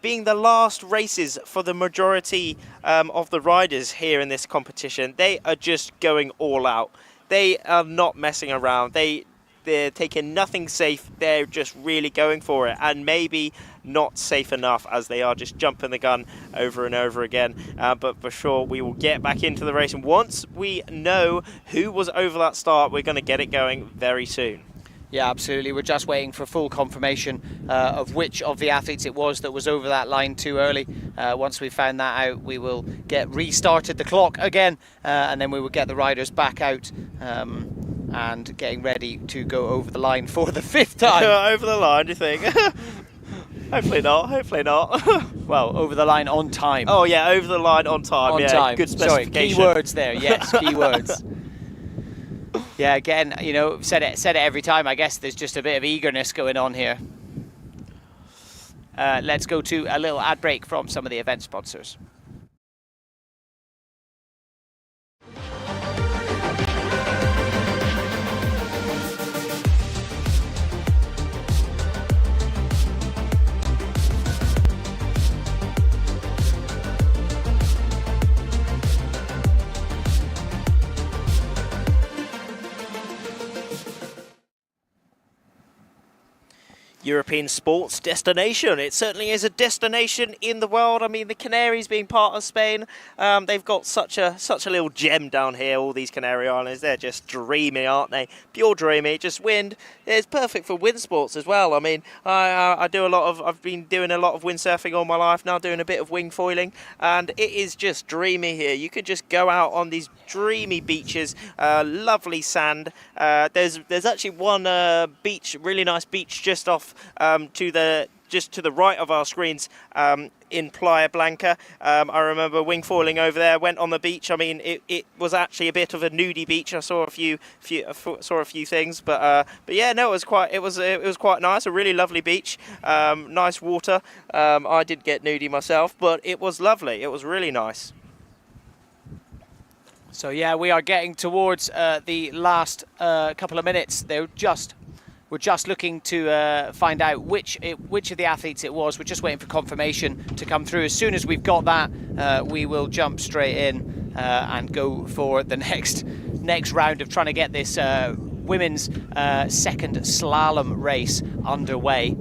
being the last races for the majority of the riders here in this competition. They are just going all out. They are not messing around. They're taking nothing safe. They're just really going for it, and maybe not safe enough, as they are just jumping the gun over and over again. But for sure, we will get back into the race. And once we know who was over that start, we're going to get it going very soon. Yeah, absolutely. We're just waiting for full confirmation of which of the athletes it was that was over that line too early. Once we found that out, we will get restarted the clock again, and then we will get the riders back out and getting ready to go over the line for the 5th time. Over the line, do you think? Hopefully not, hopefully not. Well, over the line on time. Oh yeah, over the line on time. On yeah, time. Good Sorry, specification. keywords there, yes, keywords. Yeah, again, you know, said it every time. I guess there's just a bit of eagerness going on here. Let's go to a little ad break from some of the event sponsors. European sports destination. It certainly is a destination in the world. I mean, the Canaries being part of Spain, they've got such a little gem down here. All these Canary Islands, they're just dreamy, aren't they? Pure dreamy. Just wind. It's perfect for wind sports as well. I mean, I've been doing a lot of windsurfing all my life. Now doing a bit of wing foiling, and it is just dreamy here. You could just go out on these dreamy beaches, lovely sand. There's actually one beach, really nice beach, just off to the right of our screens in Playa Blanca. I remember wing foiling over there, went on the beach. I mean, it was actually a bit of a nudie beach. I saw a few things, but yeah, no, it was quite nice. A really lovely beach, nice water. I did get nudie myself, but it was lovely. It was really nice. So yeah, we are getting towards the last couple of minutes. We're just looking to find out which of the athletes it was. We're just waiting for confirmation to come through. As soon as we've got that, we will jump straight in and go for the next round of trying to get this women's second slalom race underway.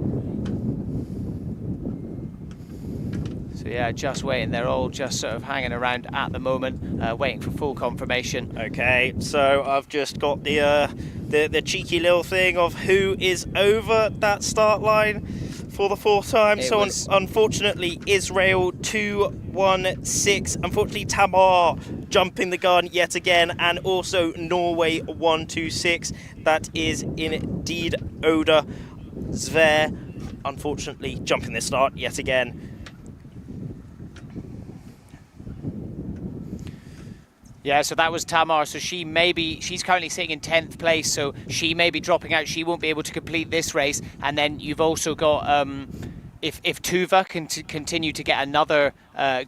So yeah, just waiting. They're all just sort of hanging around at the moment, waiting for full confirmation. Okay, so I've just got the cheeky little thing of who is over that start line for the 4th time. So unfortunately, Israel 2-1-6. Unfortunately, Tamar jumping the gun yet again, and also Norway 1-2-6. That is indeed Oda Zver. Unfortunately, jumping the start yet again. Yeah, so that was Tamar. So she's currently sitting in 10th place, so she may be dropping out. She won't be able to complete this race. And then you've also got, if Tuva can continue to get another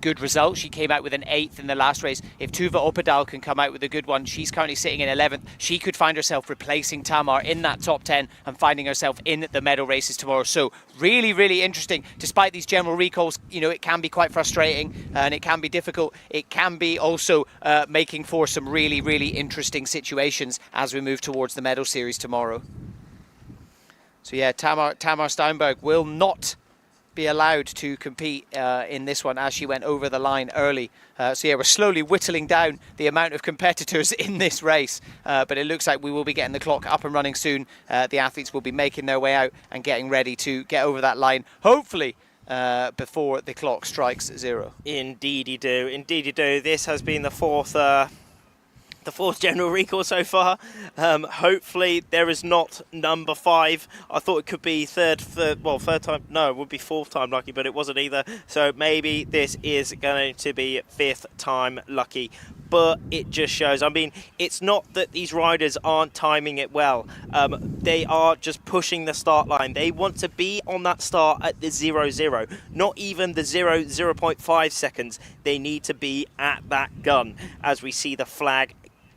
good result, she came out with an 8th in the last race. If Tuva Opedal can come out with a good one, she's currently sitting in 11th. She could find herself replacing Tamar in that top 10 and finding herself in the medal races tomorrow. So really, really interesting. Despite these general recalls, you know, it can be quite frustrating and it can be difficult. It can be also making for some really, really interesting situations as we move towards the medal series tomorrow. So yeah, Tamar Steinberg will not be allowed to compete in this one as she went over the line early. So yeah, we're slowly whittling down the amount of competitors in this race, but it looks like we will be getting the clock up and running soon. The athletes will be making their way out and getting ready to get over that line, hopefully before the clock strikes 0. Indeed you do, indeed you do. This has been the fourth general recall so far. Hopefully there is not number 5. I thought it could be third time. No, it would be 4th time lucky, but it wasn't either. So maybe this is going to be 5th time lucky. But it just shows, I mean, it's not that these riders aren't timing it well. They are just pushing the start line. They want to be on that start at the 0-0, not even the 0.5 seconds. They need to be at that gun as we see the flag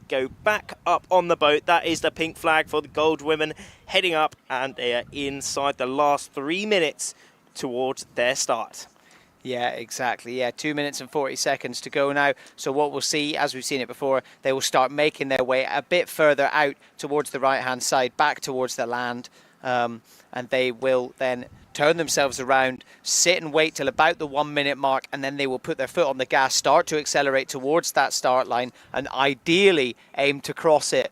go back up on the boat. That is the pink flag for the gold women heading up, and they are inside the last 3 minutes towards their start. Yeah, exactly. Yeah, 2 minutes and 40 seconds to go now. So what we'll see, as we've seen it before, they will start making their way a bit further out towards the right-hand side, back towards the land, and they will then turn themselves around, sit and wait till about the 1 minute mark, and then they will put their foot on the gas, start to accelerate towards that start line, and ideally aim to cross it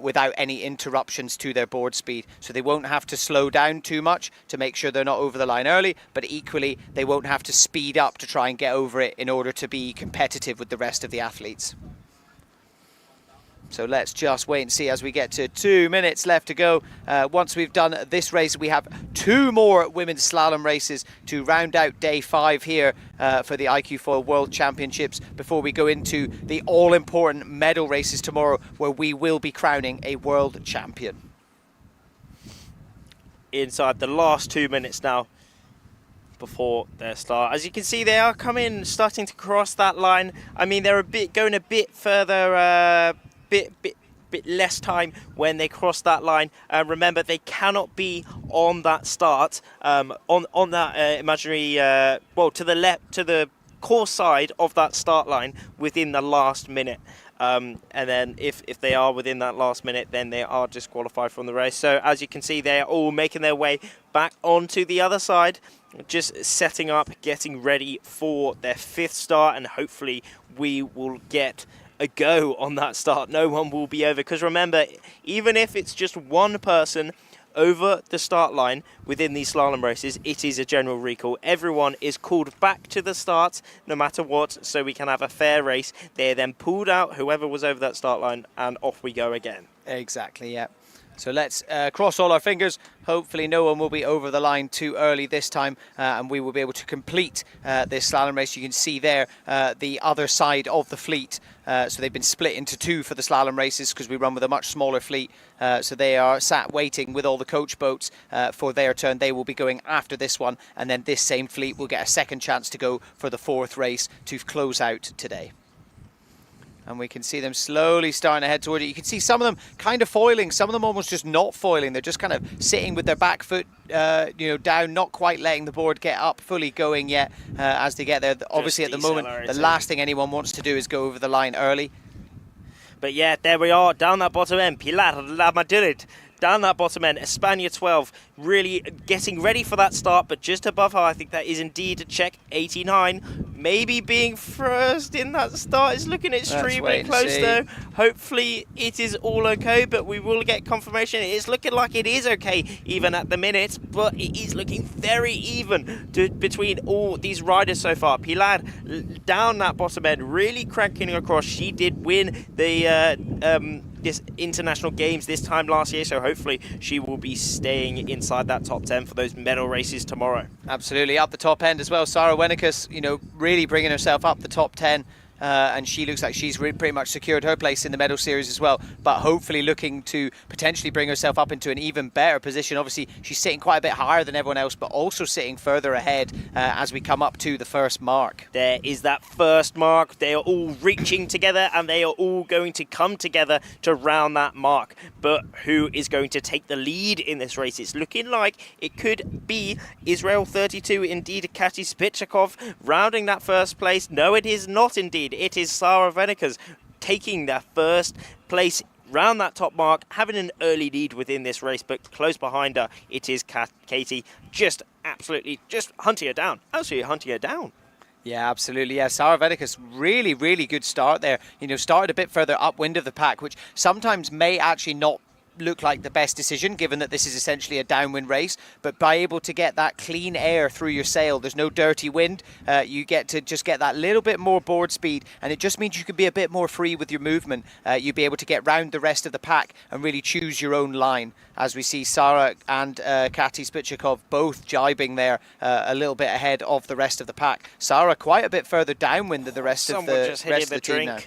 without any interruptions to their board speed. So they won't have to slow down too much to make sure they're not over the line early, but equally they won't have to speed up to try and get over it in order to be competitive with the rest of the athletes. So let's just wait and see as we get to 2 minutes left to go. Once we've done this race, we have 2 more women's slalom races to round out day 5 here for the iQFOiL World Championships before we go into the all-important medal races tomorrow, where we will be crowning a world champion. Inside the last 2 minutes now before their start. As you can see, they are starting to cross that line. I mean, they're going a bit further, bit less time when they cross that line. Remember, they cannot be on that start, on that imaginary, well, to the left, to the course side of that start line within the last minute. And then if they are within that last minute, then they are disqualified from the race. So as you can see, they are all making their way back onto the other side, just setting up, getting ready for their 5th start, and hopefully we will get a go on that start. No one will be over, because remember, even if it's just one person over the start line within these slalom races, it is a general recall. Everyone is called back to the start no matter what, so we can have a fair race. They're then pulled out, whoever was over that start line, and off we go again. Exactly, yeah. So let's cross all our fingers. Hopefully no one will be over the line too early this time, and we will be able to complete this slalom race. You can see there the other side of the fleet. So they've been split into 2 for the slalom races because we run with a much smaller fleet. So they are sat waiting with all the coach boats for their turn. They will be going after this one, and then this same fleet will get a second chance to go for the 4th race to close out today. And we can see them slowly starting to head toward it. You can see some of them kind of foiling, some of them almost just not foiling. They're just kind of sitting with their back foot down, not quite letting the board get up fully going yet as they get there. Obviously at the moment, the last thing anyone wants to do is go over the line early. But yeah, there we are, down that bottom end. Pilar La Madrid down that bottom end. Espana 12 really getting ready for that start, but just above her, I think that is indeed Czech 89. Maybe being first in that start. Is looking extremely close though. Hopefully it is all okay, but we will get confirmation. It is looking like it is okay even at the minute, but it is looking very even between all these riders so far. Pilar down that bottom end, really cranking across. She did win the this international games this time last year, so hopefully she will be staying inside that top 10 for those medal races tomorrow. Absolutely, up the top end as well. Sara Wenikus, really bringing herself up the top 10. And she looks like she's pretty much secured her place in the medal series as well, but hopefully looking to potentially bring herself up into an even better position. Obviously, she's sitting quite a bit higher than everyone else, but also sitting further ahead as we come up to the first mark. There is that first mark. They are all reaching together, and they are all going to come together to round that mark. But who is going to take the lead in this race? It's looking like it could be Israel 32, indeed Kati Spichakov, rounding that first place. No, it is not indeed. It is Sara Wenikus taking their first place round that top mark, having an early lead within this race, but close behind her, it is Katie just absolutely just hunting her down. Absolutely hunting her down. Yeah, absolutely. Yeah, Sara Wenikus, really, really good start there. Started a bit further upwind of the pack, which sometimes may actually not look like the best decision given that this is essentially a downwind race, but by able to get that clean air through your sail, there's no dirty wind, you get to just get that little bit more board speed, and it just means you can be a bit more free with your movement. You'll be able to get round the rest of the pack and really choose your own line, as we see Sara and Kati Spichakov both jibing there a little bit ahead of the rest of the pack. Sara quite a bit further downwind than the rest of the team now.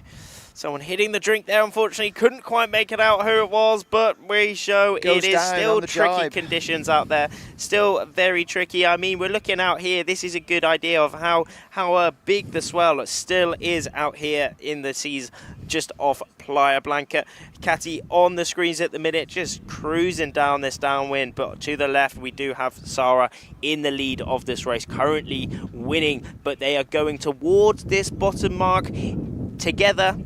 Someone hitting the drink there, unfortunately, couldn't quite make it out who it was, but we show it is still tricky conditions out there. Still very tricky. I mean, we're looking out here. This is a good idea of how big the swell still is out here in the seas just off Playa Blanca. Kati on the screens at the minute, just cruising down this downwind, but to the left we do have Sara in the lead of this race, currently winning, but they are going towards this bottom mark together,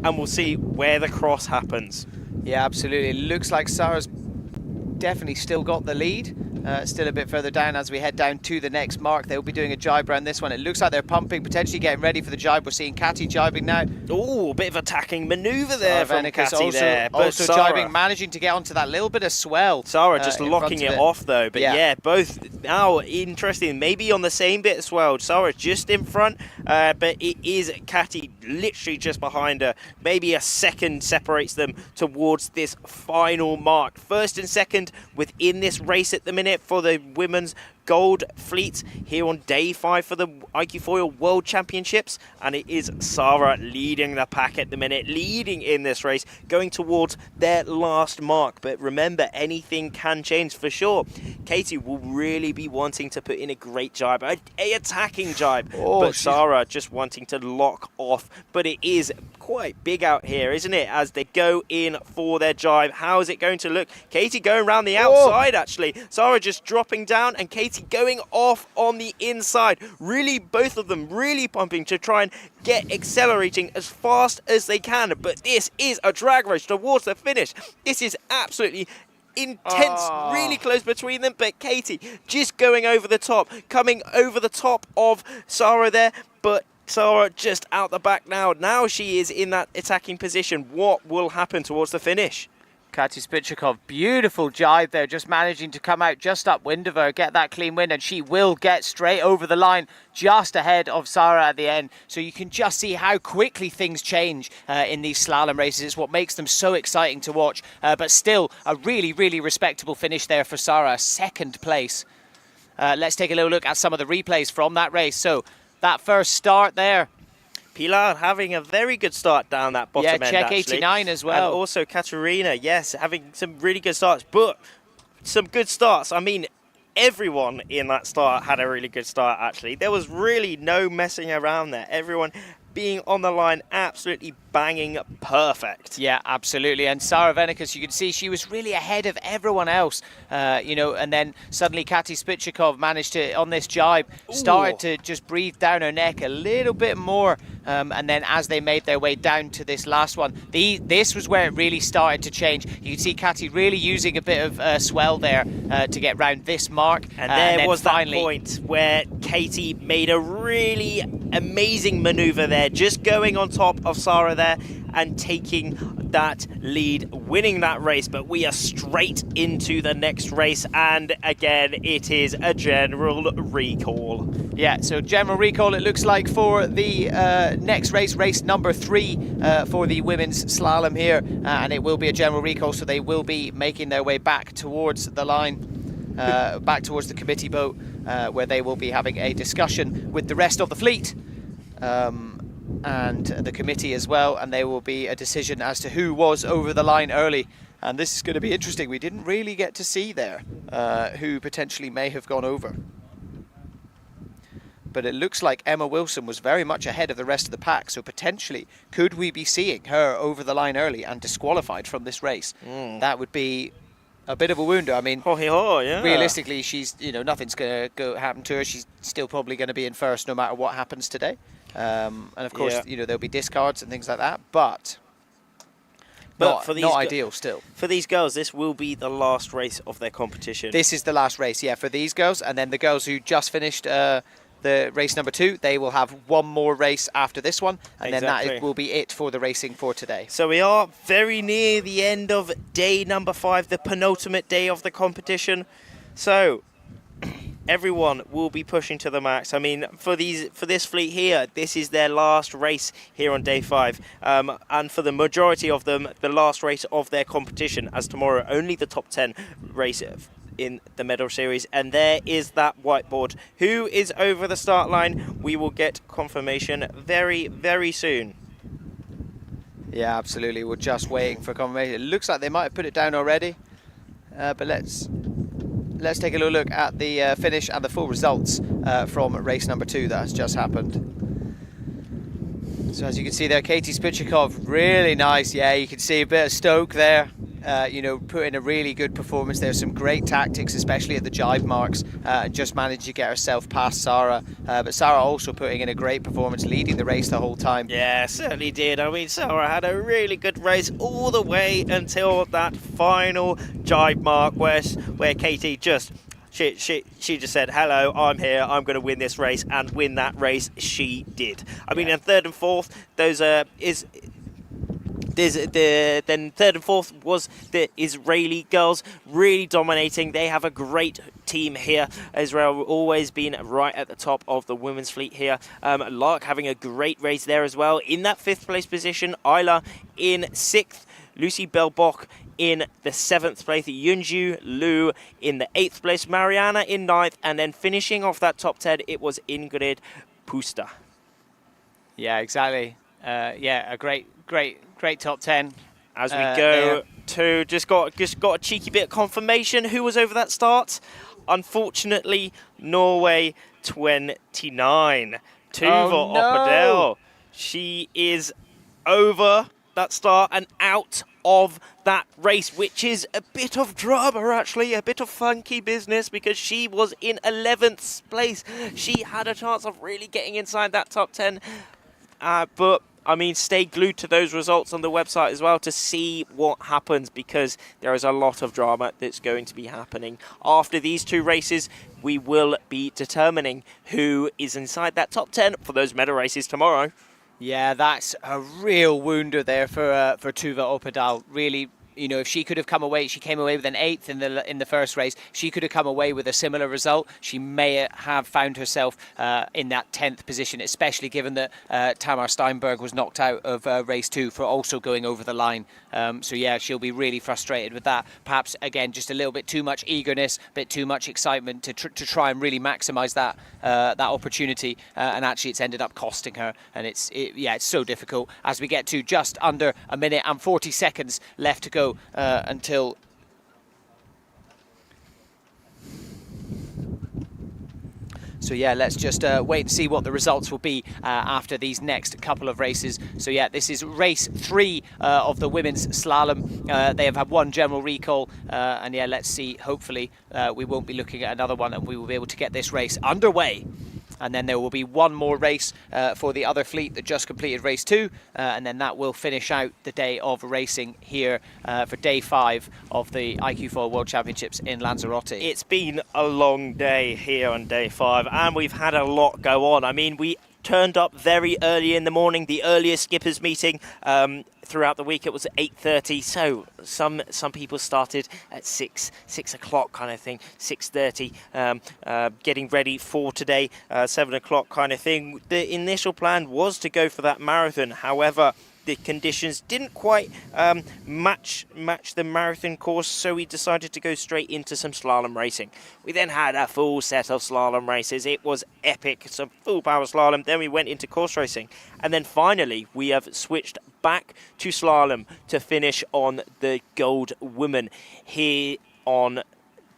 and we'll see where the cross happens. Yeah, absolutely. It looks like Sara's definitely still got the lead. Still a bit further down as we head down to the next mark. They'll be doing a jibe around this one. It looks like they're pumping, potentially getting ready for the jibe. We're seeing Kati jibing now. Oh, a bit of attacking manoeuvre there from Kati there. But also jibing, managing to get onto that little bit of swell. Sara just locking it off though. But yeah, both now interesting. Maybe on the same bit of swell. Sara just in front, but it is Kati literally just behind her. Maybe a second separates them towards this final mark. First and second within this race at the minute for the women's gold fleet here on day 5 for the iQFOiL World Championships, and it is Sarah leading the pack at the minute, leading in this race, going towards their last mark. But remember, anything can change for sure. Katie will really be wanting to put in a great jibe, a attacking jibe, but Sarah just wanting to lock off. But it is quite big out here, isn't it, as they go in for their jibe. How is it going to look? Katie going around the outside, actually. Sarah just dropping down, and Katie going off on the inside. Really, both of them really pumping to try and get accelerating as fast as they can. But this is a drag race towards the finish. This is absolutely intense, really close between them, but Katie just going over the top, coming over the top of Sarah there, but Sarah just out the back now. Now she is in that attacking position. What will happen towards the finish? Katia Spichakov, beautiful jibe there, just managing to come out just upwind of her, get that clean win, and she will get straight over the line just ahead of Sarah at the end. So you can just see how quickly things change in these slalom races. It's what makes them so exciting to watch, but still a really, really respectable finish there for Sarah, 2nd place. Let's take a little look at some of the replays from that race. So that first start there, Pilar having a very good start down that bottom end, check actually. 89 as well. And also Katerina, yes, having some really good starts. But some good starts, I mean, everyone in that start had a really good start, actually. There was really no messing around there. Everyone being on the line, absolutely banging perfect. Yeah, absolutely. And Sarah Venekas, you can see she was really ahead of everyone else, you know, and then suddenly Katia Spichakov managed to, on this jibe, started to just breathe down her neck a little bit more. And then as they made their way down to this last one, this was where it really started to change. You can see Katie really using a bit of swell there to get round this mark. And there was finally that point where Katie made a really amazing maneuver there, just going on top of Sarah there and taking that lead, winning that race. But we are straight into the next race, and again it is a general recall. Yeah, so general recall it looks like for the next race, race number 3 for the women's slalom here, and it will be a general recall, so they will be making their way back towards the line, back towards the committee boat, where they will be having a discussion with the rest of the fleet. And the committee as well, and there will be a decision as to who was over the line early. And this is going to be interesting. We didn't really get to see there who potentially may have gone over. But it looks like Emma Wilson was very much ahead of the rest of the pack, so potentially could we be seeing her over the line early and disqualified from this race? That would be a bit of a wounder. I mean, yeah. Realistically, she's, you know, nothing's going to happen to her. She's still probably going to be in first no matter what happens today. And of course, you know, there'll be discards and things like that, but not ideal still. For these girls, this will be the last race of their competition. This is the last race, yeah, for these girls. And then the girls who just finished the race number 2, they will have one more race after this one, and then that will be it for the racing for today. So we are very near the end of day number 5, the penultimate day of the competition. So everyone will be pushing to the max. I mean, for this fleet here, this is their last race here on day 5. And for the majority of them, the last race of their competition, as tomorrow only the top 10 race in the medal series. And there is that whiteboard. Who is over the start line? We will get confirmation very, very soon. Yeah, absolutely. We're just waiting for confirmation. It looks like they might have put it down already. But let's take a little look at the finish and the full results from race number 2 that has just happened. So as you can see there, Katie Spichakov, really nice. Yeah, you can see a bit of Stoke there. You know, put in a really good performance. There's some great tactics, especially at the jibe marks. Just managed to get herself past Sarah. But Sarah also putting in a great performance, leading the race the whole time. Yeah, certainly did. I mean, Sarah had a really good race all the way until that final jibe mark where Katie just... She just said, hello, I'm here, I'm going to win this race, and win that race she did. I mean, in 3rd and 4th, those then third and fourth was the Israeli girls, really dominating. They have a great team here. Israel always been right at the top of the women's fleet here. Lark having a great race there as well. In that 5th place position, Isla in 6th, Lucy Belbock in the 7th place, Yunju Lu in the 8th place, Mariana in 9th, and then finishing off that top 10, it was Ingrid Pusta. Yeah, exactly. Yeah, a great top 10. As we go to just got a cheeky bit of confirmation. Who was over that start? Unfortunately, Norway 29. Tuva Oppadell. She is over that start and out of that race, which is a bit of drama, actually, a bit of funky business, because she was in 11th place. She had a chance of really getting inside that top 10, but I mean, stay glued to those results on the website as well to see what happens, because there is a lot of drama that's going to be happening. After these 2 races, we will be determining who is inside that top 10 for those medal races tomorrow. Yeah, that's a real wounder there for Tuva Oppadal. Really, you know, if she could have come away, she came away with an 8th in the first race. She could have come away with a similar result. She may have found herself in that 10th position, especially given that Tamar Steinberg was knocked out of race 2 for also going over the line. So yeah, she'll be really frustrated with that. Perhaps again, just a little bit too much eagerness, a bit too much excitement to try and really maximise that opportunity, and actually it's ended up costing her. And it's so difficult as we get to just under a minute and 40 seconds left to go until So yeah, let's just wait and see what the results will be after these next couple of races. So yeah, this is race 3 of the women's slalom. They have had one general recall, and yeah, let's see. Hopefully we won't be looking at another one, and we will be able to get this race underway. And then there will be one more race for the other fleet that just completed race 2, and then that will finish out the day of racing here for day 5 of the iQFOiL World Championships in Lanzarote. It's been a long day here on day 5, and we've had a lot go on. I mean, we turned up very early in the morning, the earliest skippers meeting. Throughout the week it was at 8:30, so some people started at 6 o'clock kind of thing, 6:30, getting ready for today, 7 o'clock kind of thing. The initial plan was to go for that marathon, however the conditions didn't quite match the marathon course, so we decided to go straight into some slalom racing. We then had a full set of slalom races. It was epic, some full power slalom. Then we went into course racing, and then finally we have switched back to slalom to finish on the gold woman here on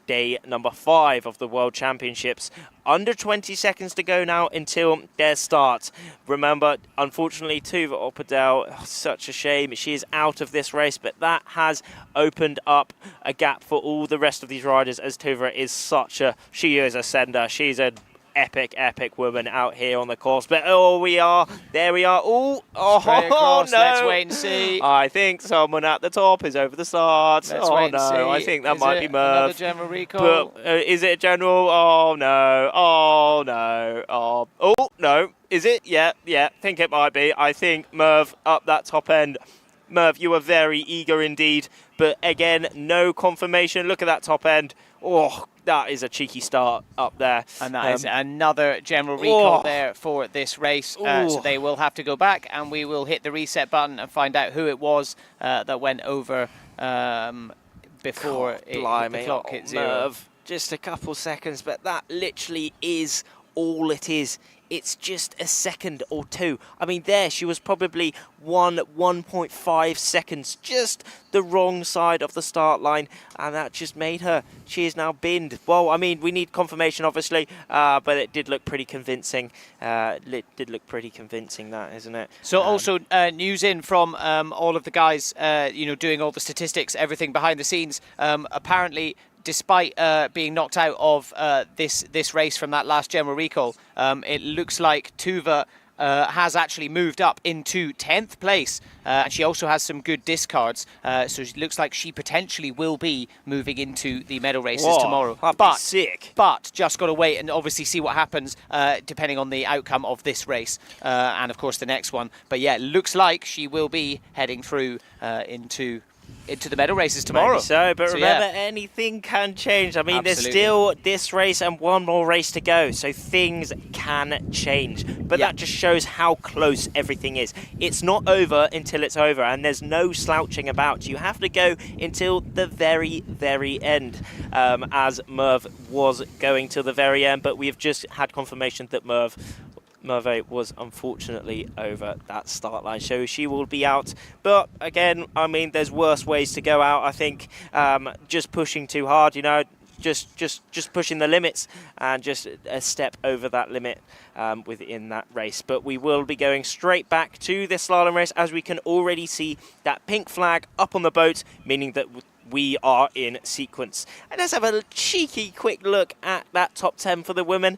day number 5 of the World Championships. Under 20 seconds to go now until their start. Remember, unfortunately, Tuva Oppadell, such a shame, she is out of this race, but that has opened up a gap for all the rest of these riders, as Tuva is she is a sender. She's an epic woman out here on the course. But there we are. Oh no! Let's wait and see. I think someone at the top is over the start. Let's wait and see. I think that might be Merv. Another general recall. But is it a general? Oh no! No! Is it? Yeah. Think it might be. I think Merv up that top end. Merv, you were very eager indeed, but again, no confirmation. Look at that top end. Oh, that is a cheeky start up there. And that is another general recall there for this race. So they will have to go back, and we will hit the reset button and find out who it was that went over before the clock hit 0. Merv, just a couple seconds, but that literally is all it is. It's just a second or two. I mean, there she was probably 1.5 seconds, just the wrong side of the start line, and that just made her. She is now binned. Well, I mean, we need confirmation, obviously, but it did look pretty convincing. It did look pretty convincing, that, isn't it? So also news in from all of the guys, doing all the statistics, everything behind the scenes. Apparently, despite being knocked out of this race from that last general recall, it looks like Tuva has actually moved up into 10th place. And she also has some good discards. So it looks like she potentially will be moving into the medal races tomorrow. That'd be sick. But just got to wait and obviously see what happens depending on the outcome of this race and, of course, the next one. But yeah, it looks like she will be heading through into the medal races tomorrow. Maybe so, but remember, yeah. anything can change. I mean, Absolutely. there's still this race and one more race to go, so things can change. But that just shows how close everything is. It's not over until it's over, and there's no slouching about. You have to go until the very, very end, as Merve was going till the very end, but we've just had confirmation that Merve was unfortunately over that start line, so she will be out. But again, I mean, there's worse ways to go out. I think just pushing too hard, you know, just pushing the limits and just a step over that limit within that race. But we will be going straight back to the slalom race, as we can already see that pink flag up on the boat, meaning that we are in sequence. And let's have a cheeky quick look at that top 10 for the women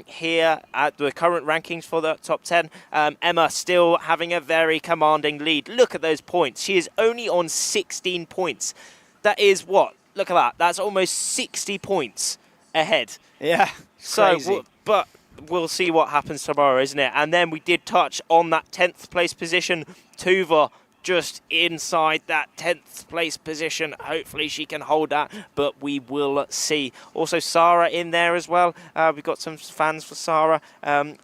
here at the current rankings for the top 10. Emma still having a very commanding lead. Look at those points. She is only on 16 points. That is what? Look at that. That's almost 60 points ahead. Yeah, so, but we'll see what happens tomorrow, isn't it? And then we did touch on that 10th place position. Tuva just inside that 10th place position. Hopefully she can hold that, but we will see. Also Sarah in there as well. We've got some fans for Sarah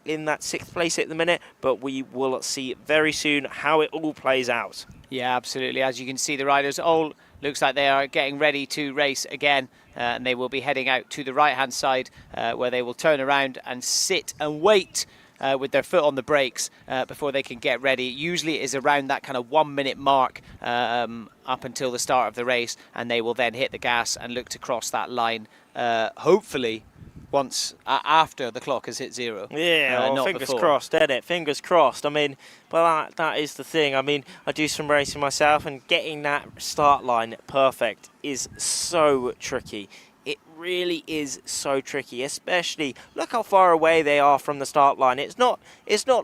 in that 6th place at the minute, but we will see very soon how it all plays out. Yeah, absolutely. As you can see, the riders all looks like they are getting ready to race again, and they will be heading out to the right-hand side where they will turn around and sit and wait with their foot on the brakes before they can get ready. Usually it is around that kind of 1 minute mark up until the start of the race, and they will then hit the gas and look to cross that line, hopefully once after the clock has hit 0. Yeah, well, fingers crossed, isn't it? Fingers crossed. I mean, well, that is the thing. I mean, I do some racing myself, and getting that start line perfect is so tricky. It really is so tricky, especially look how far away they are from the start line. It's not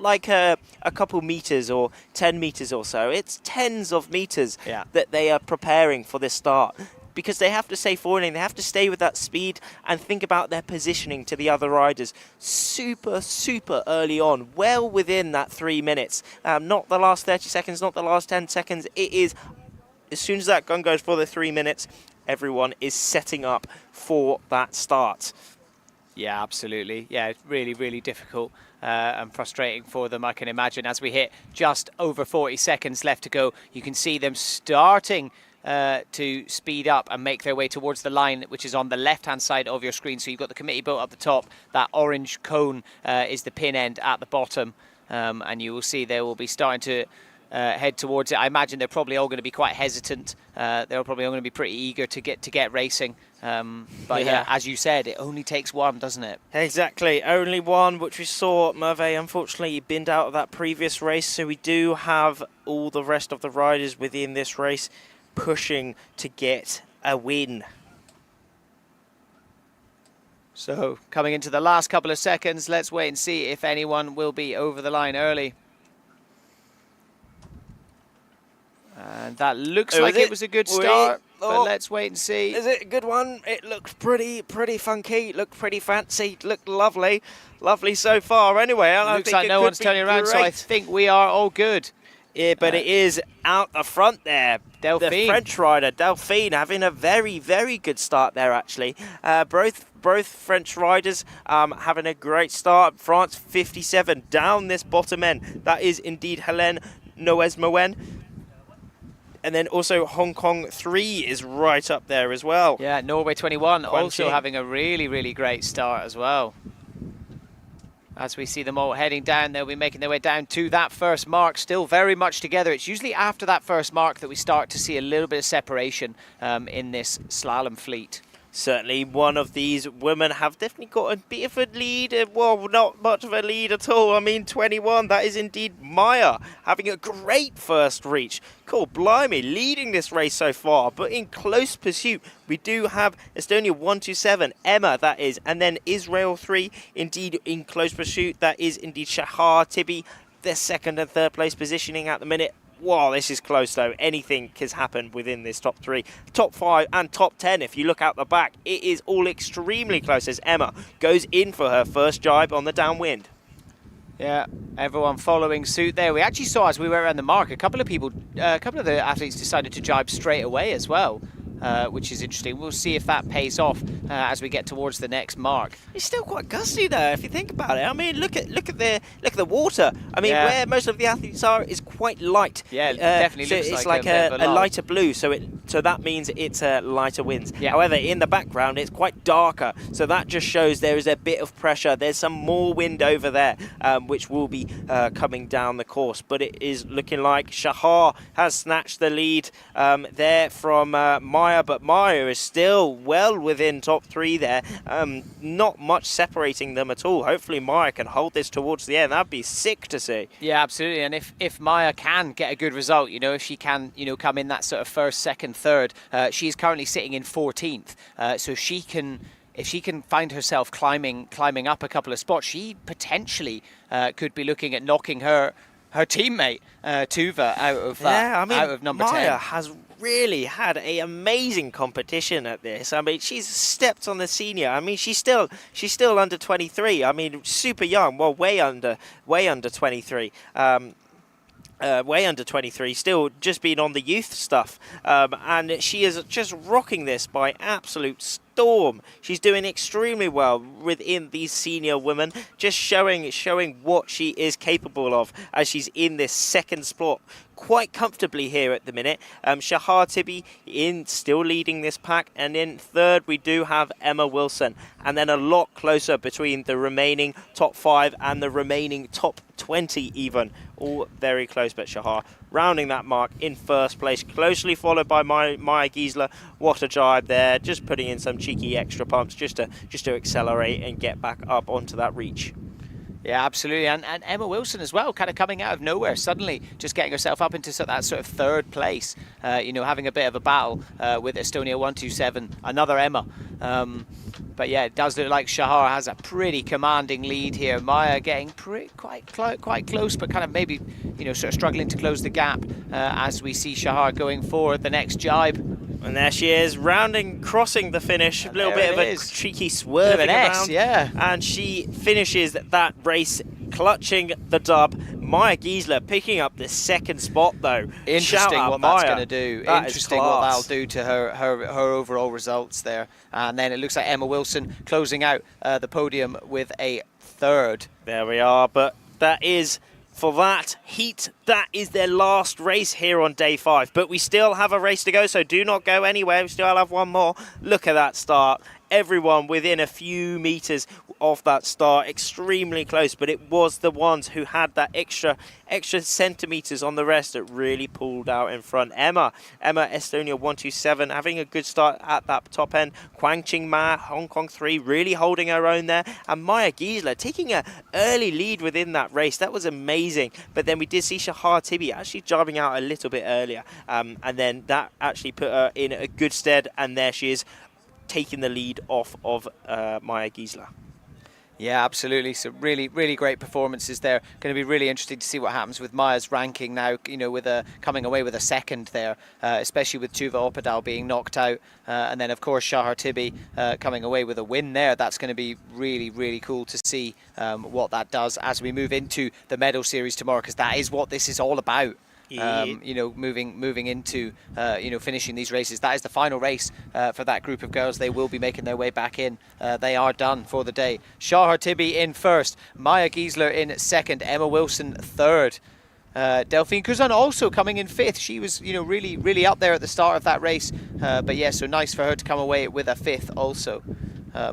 like a couple meters or 10 meters or so. It's tens of meters that they are preparing for this start, because they have to stay forwarding, they have to stay with that speed and think about their positioning to the other riders super early on, well within that 3 minutes. Not the last 30 seconds, not the last 10 seconds. It is as soon as that gun goes for the 3 minutes, everyone is setting up for that start. Yeah, absolutely. Yeah, it's really difficult and frustrating for them, I can imagine. As we hit just over 40 seconds left to go, you can see them starting to speed up and make their way towards the line, which is on the left-hand side of your screen. So you've got the committee boat up the top. That orange cone is the pin end at the bottom, and you will see they will be starting to head towards it. I imagine they're probably all going to be quite hesitant. They're probably all going to be pretty eager to get racing. But yeah, as you said, it only takes one, doesn't it? Exactly, only one, which we saw Merve unfortunately binned out of that previous race. So we do have all the rest of the riders within this race pushing to get a win. So coming into the last couple of seconds, let's wait and see if anyone will be over the line early. And that looks like it was a good start, but let's wait and see. Is it a good one? It looked pretty funky, looked pretty fancy, looked lovely so far. Anyway, I looks think like no one's turning around, so I think we are all good. Yeah, but it is out the front there. Delphine. The French rider, Delphine, having a very good start there, actually. Both French riders having a great start. France 57 down this bottom end. That is indeed Helene Noesmoen. And then also Hong Kong 3 is right up there as well. Yeah, Norway 21 also having a really great start as well. As we see them all heading down, they'll be making their way down to that first mark, still very much together. It's usually after that first mark that we start to see a little bit of separation in this slalom fleet. Certainly one of these women have definitely got a bit of a lead. Well, not much of a lead at all. I mean, 21, that is indeed Maya having a great first reach. Cool, blimey, leading this race so far, but in close pursuit, we do have Estonia 127, Emma, that is, and then Israel 3, indeed in close pursuit. That is indeed Shahar Tibi, their second and third place positioning at the minute. Wow, this is close though. Anything has happened within this top 3. Top 5 and top 10, if you look out the back, it is all extremely close as Emma goes in for her first jibe on the downwind. Yeah, everyone following suit there. We actually saw as we were around the mark, a couple of the athletes decided to jibe straight away as well. Which is interesting. We'll see if that pays off as we get towards the next mark. It's still quite gusty though, if you think about it. I mean, look at the water. I mean, where most of the athletes are is quite light. Yeah, definitely so looks it's like a a lull. lighter blue. So that means it's lighter winds. Yeah. However, in the background, it's quite darker. So that just shows there is a bit of pressure. There's some more wind over there, which will be coming down the course. But it is looking like Shahar has snatched the lead there from Maya. But Maya is still well within top 3 there. Not much separating them at all. Hopefully Maya can hold this towards the end. That'd be sick to see. Yeah, absolutely. And if Maya can get a good result, if she can, come in that sort of first, second, third, she's currently sitting in 14th. So if she can find herself climbing up a couple of spots, she potentially could be looking at knocking her teammate Tuva out of out of number 10. Maya has really had an amazing competition at this. I mean, she's stepped on the senior. I mean, she's still under 23. I mean, super young. Well, way under 23. Way under 23, still just been on the youth stuff, and she is just rocking this by absolute storm. She's doing extremely well within these senior women, just showing what she is capable of as she's in this second spot quite comfortably here at the minute. Shahar Tibi still leading this pack, and in third we do have Emma Wilson, and then a lot closer between the remaining top 5 and the remaining top 20 even. All very close, but Shahar rounding that mark in first place, closely followed by Maya Giesler. What a jibe there, just putting in some cheeky extra pumps just to accelerate and get back up onto that reach. Yeah, absolutely. And Emma Wilson as well, kind of coming out of nowhere, suddenly just getting herself up into that sort of third place, having a bit of a battle with Estonia 127, another Emma. But yeah, it does look like Shahar has a pretty commanding lead here. Maya getting quite close, but kind of maybe, sort of struggling to close the gap as we see Shahar going for the next jibe. And there she is, crossing the finish. A little bit of a cheeky swerving around. Yeah. And she finishes that race clutching the dub. Maya Giesler picking up the second spot though. Interesting what that's going to do. That Interesting what that'll do to her overall results there. And then it looks like Emma Wilson closing out the podium with a third. There we are, but that is... For that heat, that is their last race here on day 5. But we still have a race to go, so do not go anywhere. We still have one more. Look at that start. Everyone within a few meters of that start, extremely close, but it was the ones who had that extra centimeters on the rest that really pulled out in front. Emma Estonia 127 having a good start at that top end. Kwang Ching Ma, Hong Kong 3, really holding her own there, and Maya Giesler taking an early lead within that race. That was amazing. But then we did see Shahar Tibi actually driving out a little bit earlier, and then that actually put her in a good stead, and there she is taking the lead off of Maya Giesler. Yeah, absolutely. So really, really great performances there. Going to be really interesting to see what happens with Maya's ranking now, with coming away with a second there, especially with Tuva Opedal being knocked out. And then, of course, Shahar Tibi coming away with a win there. That's going to be really, really cool to see what that does as we move into the medal series tomorrow, because that is what this is all about. Moving into finishing these races. That is the final race for that group of girls. They will be making their way back in. They are done for the day. Shahar Tibi in first, Maya Giesler in second, Emma Wilson third. Delphine Cousin also coming in fifth. She was really, really up there at the start of that race. But yeah, so nice for her to come away with a fifth also.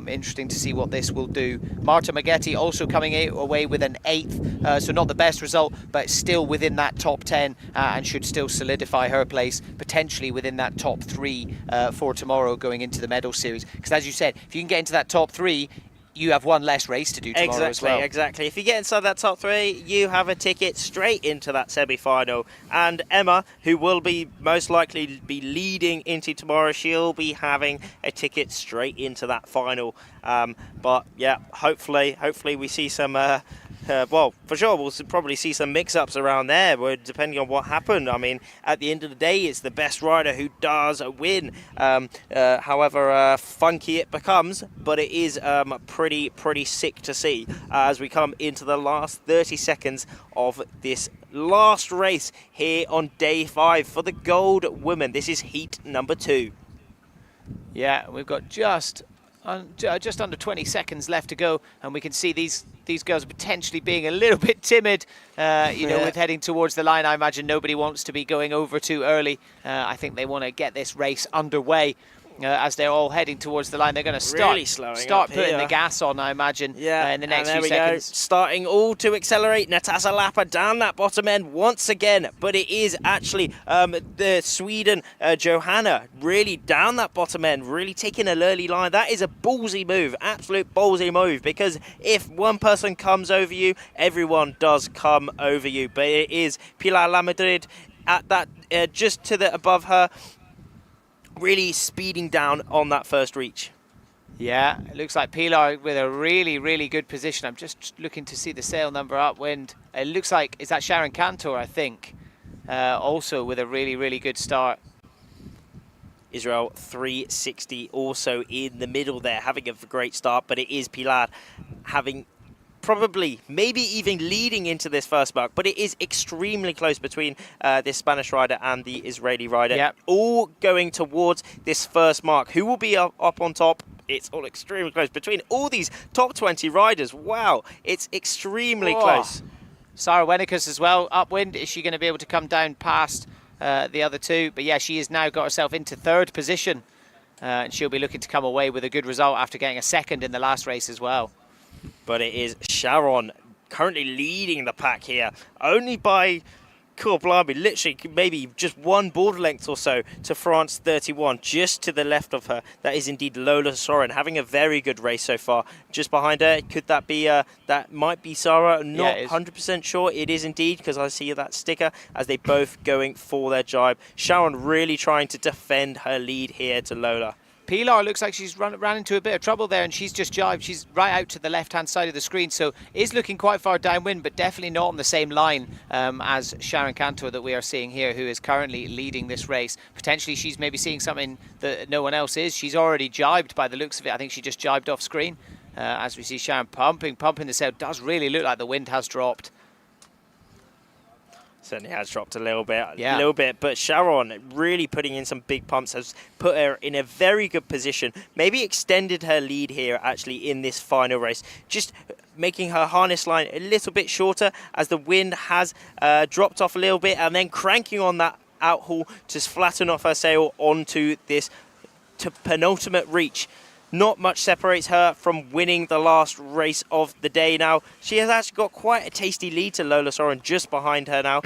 Interesting to see what this will do. Marta Maggetti also coming away with an 8th, so not the best result, but still within that top 10 and should still solidify her place potentially within that top 3 for tomorrow going into the medal series. Because as you said, if you can get into that top 3, you have one less race to do tomorrow as well. Exactly. If you get inside that top 3, you have a ticket straight into that semi-final. And Emma, who will be most likely be leading into tomorrow, she'll be having a ticket straight into that final. But yeah, hopefully we see some. Well, for sure, we'll probably see some mix-ups around there, depending on what happened. I mean, at the end of the day, it's the best rider who does win, however funky it becomes. But it is pretty sick to see as we come into the last 30 seconds of this last race here on day 5 for the gold women. This is heat number 2. Yeah, we've got just under 20 seconds left to go, and we can see these girls are potentially being a little bit timid, with heading towards the line. I imagine nobody wants to be going over too early. I think they want to get this race underway. As they're all heading towards the line, they're going to start putting the gas on, I imagine, in the next few seconds. Go. Starting all to accelerate. Natasha Lappa down that bottom end once again, but it is actually the Sweden Johanna really down that bottom end, really taking an early line. That is a ballsy move, absolute ballsy move, because if one person comes over you, everyone does come over you. But it is Pilar Lamadrid at that just to the above her, really speeding down on that first reach. Yeah, it looks like Pilar with a really good position. I'm just looking to see the sail number upwind. It looks like, is that Sharon Cantor, I think, also with a really good start. Israel 360 also in the middle there, having a great start, but it is Pilar having probably, maybe even leading into this first mark, but it is extremely close between this Spanish rider and the Israeli rider, all going towards this first mark. Who will be up on top? It's all extremely close between all these top 20 riders. Wow, it's extremely close. Sarah Wenikus as well, upwind. Is she going to be able to come down past the other two? But yeah, she has now got herself into 3rd position, and she'll be looking to come away with a good result after getting a 2nd in the last race as well. But it is Sharon currently leading the pack here, only by, cool blimey, literally maybe just 1 board length or so to France 31, just to the left of her. That is indeed Lola Soren, having a very good race so far. Just behind her, could that be, that might be Sarah, not 100% sure. It is indeed, because I see that sticker, as they both going for their jibe. Sharon really trying to defend her lead here to Lola. Pilar looks like she's ran into a bit of trouble there, and she's just jibed. She's right out to the left-hand side of the screen, so is looking quite far downwind, but definitely not on the same line as Sharon Cantor that we are seeing here, who is currently leading this race. Potentially she's maybe seeing something that no one else is. She's already jibed by the looks of it. I think she just jibed off screen. As we see Sharon pumping the sail. Does really look like the wind has dropped. Certainly has dropped a little bit, but Sharon really putting in some big pumps, has put her in a very good position, maybe extended her lead here actually in this final race, just making her harness line a little bit shorter as the wind has dropped off a little bit, and then cranking on that outhaul to flatten off her sail onto this penultimate reach. Not much separates her from winning the last race of the day now. She has actually got quite a tasty lead to Lola Soren just behind her now.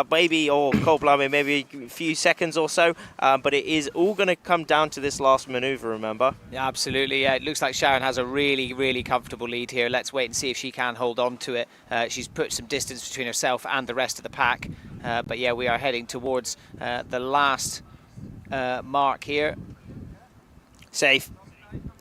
Maybe a few seconds or so. But it is all going to come down to this last manoeuvre, remember? Yeah, absolutely. Yeah, it looks like Sharon has a really comfortable lead here. Let's wait and see if she can hold on to it. She's put some distance between herself and the rest of the pack. But yeah, we are heading towards the last mark here. Safe.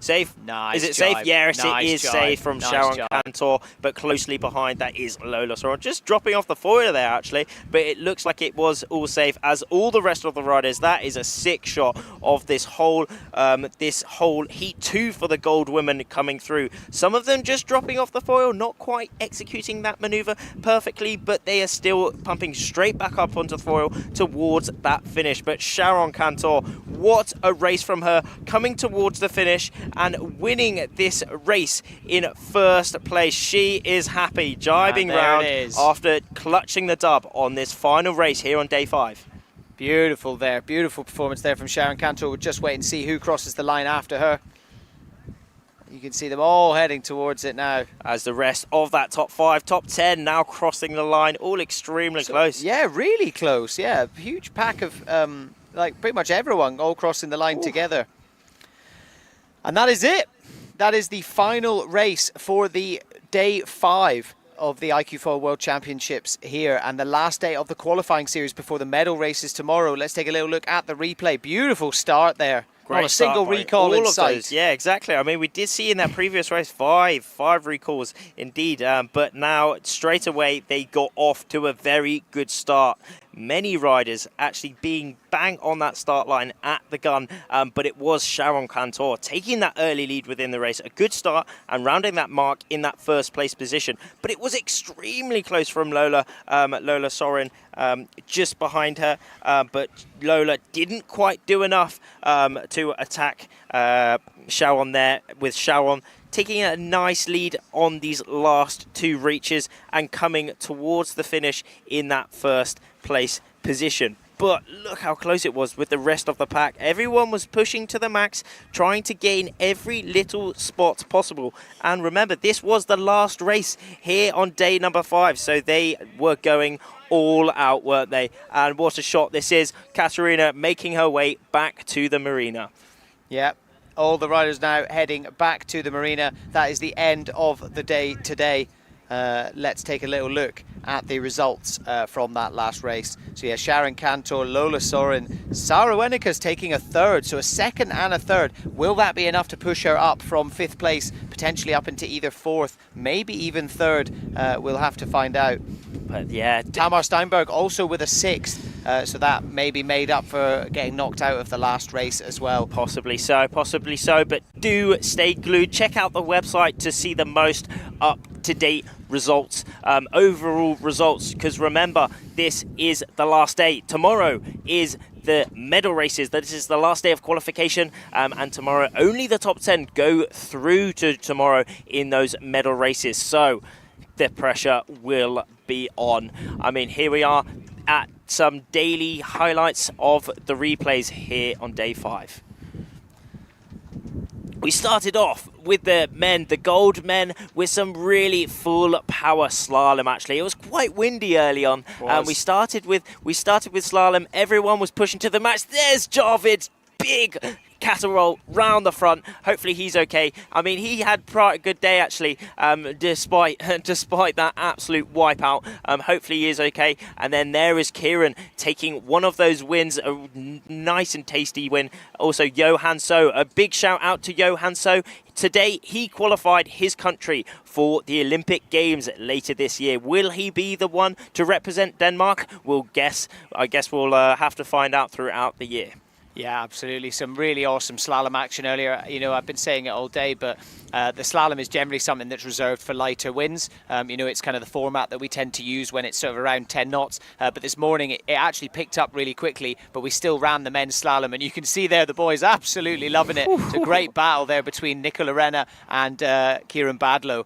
Safe? Nice. Is it safe? Yes, nice it is jibe. safe from Sharon Cantor, but closely behind that is Lola Soren. Just dropping off the foiler there, actually, but it looks like it was all safe, as all the rest of the riders. That is a sick shot of this whole Heat 2 for the gold women coming through. Some of them just dropping off the foil, not quite executing that manoeuvre perfectly, but they are still pumping straight back up onto the foil towards that finish. But Sharon Cantor, what a race from her, coming towards the finish and winning this race in first place. She is happy, jibing round after clutching the dub on this final race here on day 5. Beautiful there, beautiful performance there from Sharon Cantor. We'll just wait and see who crosses the line after her. You can see them all heading towards it now. As the rest of that top 5, top 10 now crossing the line, all extremely close. Yeah, really close. Yeah, huge pack of like pretty much everyone all crossing the line together. And that is it. That is the final race for the day 5 of the iQFOiL World Championships here, and the last day of the qualifying series before the medal races tomorrow. Let's take a little look at the replay. Beautiful start there. Not a single recall in sight. Yeah, exactly. I mean, we did see in that previous race five recalls indeed, but now straight away they got off to a very good start. Many riders actually being bang on that start line at the gun, but it was Sharon Cantor taking that early lead within the race. A good start and rounding that mark in that first place position. But it was extremely close from Lola Sorin just behind her, but Lola didn't quite do enough to attack Sharon there, with Sharon taking a nice lead on these last 2 reaches and coming towards the finish in that first place position. But look how close it was with the rest of the pack. Everyone was pushing to the max, trying to gain every little spot possible. And remember, this was the last race here on day number 5, so they were going all out, weren't they? And what a shot this is. Katarina making her way back to the marina. Yeah. All the riders now heading back to the marina. That is the end of the day today. Let's take a little look at the results from that last race. So yeah, Sharon Cantor, Lola Sorin, Sara Wenika's taking a 3rd, so a 2nd and a 3rd. Will that be enough to push her up from 5th place, potentially up into either 4th, maybe even 3rd? We'll have to find out. But yeah, Tamar Steinberg also with a 6th. So that may be made up for getting knocked out of the last race as well. Possibly so, but do stay glued. Check out the website to see the most up-to-date results, overall results, because remember, this is the last day. Tomorrow is the medal races. This is the last day of qualification, and tomorrow only the top 10 go through to tomorrow in those medal races. So the pressure will be on. I mean, here we are at some daily highlights of the replays here on day 5. We started off with the men, the gold men, with some really full power slalom. Actually, it was quite windy early on, and we started with slalom. Everyone was pushing to the max. There's Jarvid, big Caterol round the front. Hopefully he's okay. I mean, he had quite a good day actually, despite that absolute wipeout. Hopefully he is okay. And then there is Kieran taking one of those wins, a nice and tasty win. Also Johan So, a big shout out to Johan So. Today he qualified his country for the Olympic Games later this year. Will he be the one to represent Denmark? I guess we'll have to find out throughout the year. Yeah, absolutely. Some really awesome slalom action earlier. You know, I've been saying it all day, but the slalom is generally something that's reserved for lighter winds. You know, it's kind of the format that we tend to use when it's sort of around 10 knots. But this morning, it actually picked up really quickly, but we still ran the men's slalom. And you can see there the boys absolutely loving it. It's a great battle there between Nicola Renna and Kieran Badlow.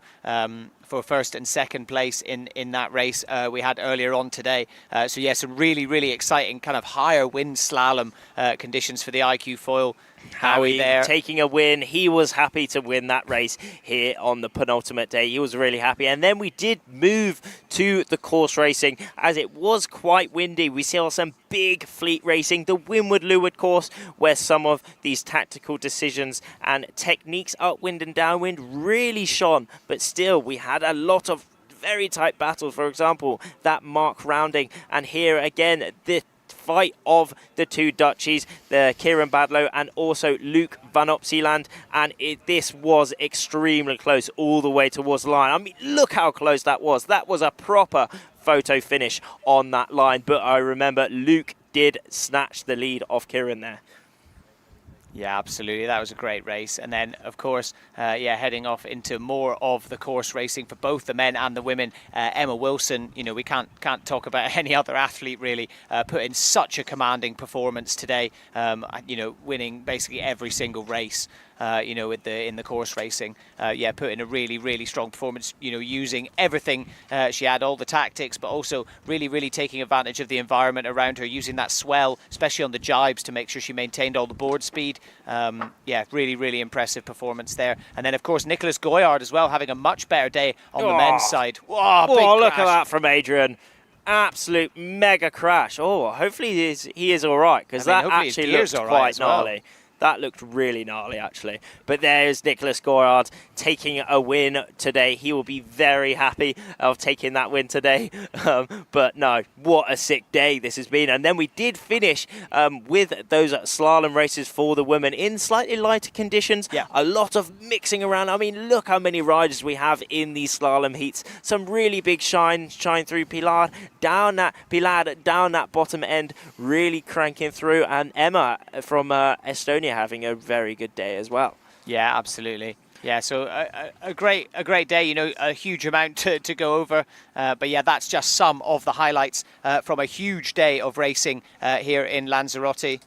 For 1st and 2nd place in that race we had earlier on today. So yeah, some really, really exciting kind of higher wind slalom conditions for the iQFOiL. Howie there taking a win. He was happy to win that race here on the penultimate day. He was really happy. And then we did move to the course racing as it was quite windy. We saw some big fleet racing, the Windward-Leeward course, where some of these tactical decisions and techniques upwind and downwind really shone. But still, we had a lot of very tight battles. For example, that mark rounding. And here again, the fight of the 2 Dutchies, the Kieran Badlow and also Luke van Opsieland, and this was extremely close all the way towards the line. I mean, look how close that was. That was a proper photo finish on that line, but I remember Luke did snatch the lead off Kieran there. Yeah, absolutely. That was a great race. And then, of course, heading off into more of the course racing for both the men and the women. Emma Wilson, you know, we can't talk about any other athlete really, put in such a commanding performance today, you know, winning basically every single race. you know, in the course racing. Yeah, put in a really strong performance, you know, using everything she had, all the tactics, but also really taking advantage of the environment around her, using that swell, especially on the jibes, to make sure she maintained all the board speed. Yeah, really impressive performance there. And then, of course, Nicholas Goyard as well, having a much better day on the men's side. Whoa, big look crash. at that from Adrian. Absolute mega crash. Oh, hopefully he is all right, because that actually looked quite gnarly. That looked really gnarly, actually. But there's Nicholas Goyard taking a win today. He will be very happy of taking that win today. But no, what a sick day this has been. And then we did finish with those slalom races for the women in slightly lighter conditions. Yeah. A lot of mixing around. I mean, look how many riders we have in these slalom heats. Some really big shine through Pilar down that bottom end, really cranking through. And Emma from Estonia having a very good day as well. Yeah, absolutely. Yeah, so a great day, you know, a huge amount to go over. But yeah, that's just some of the highlights from a huge day of racing here in Lanzarote.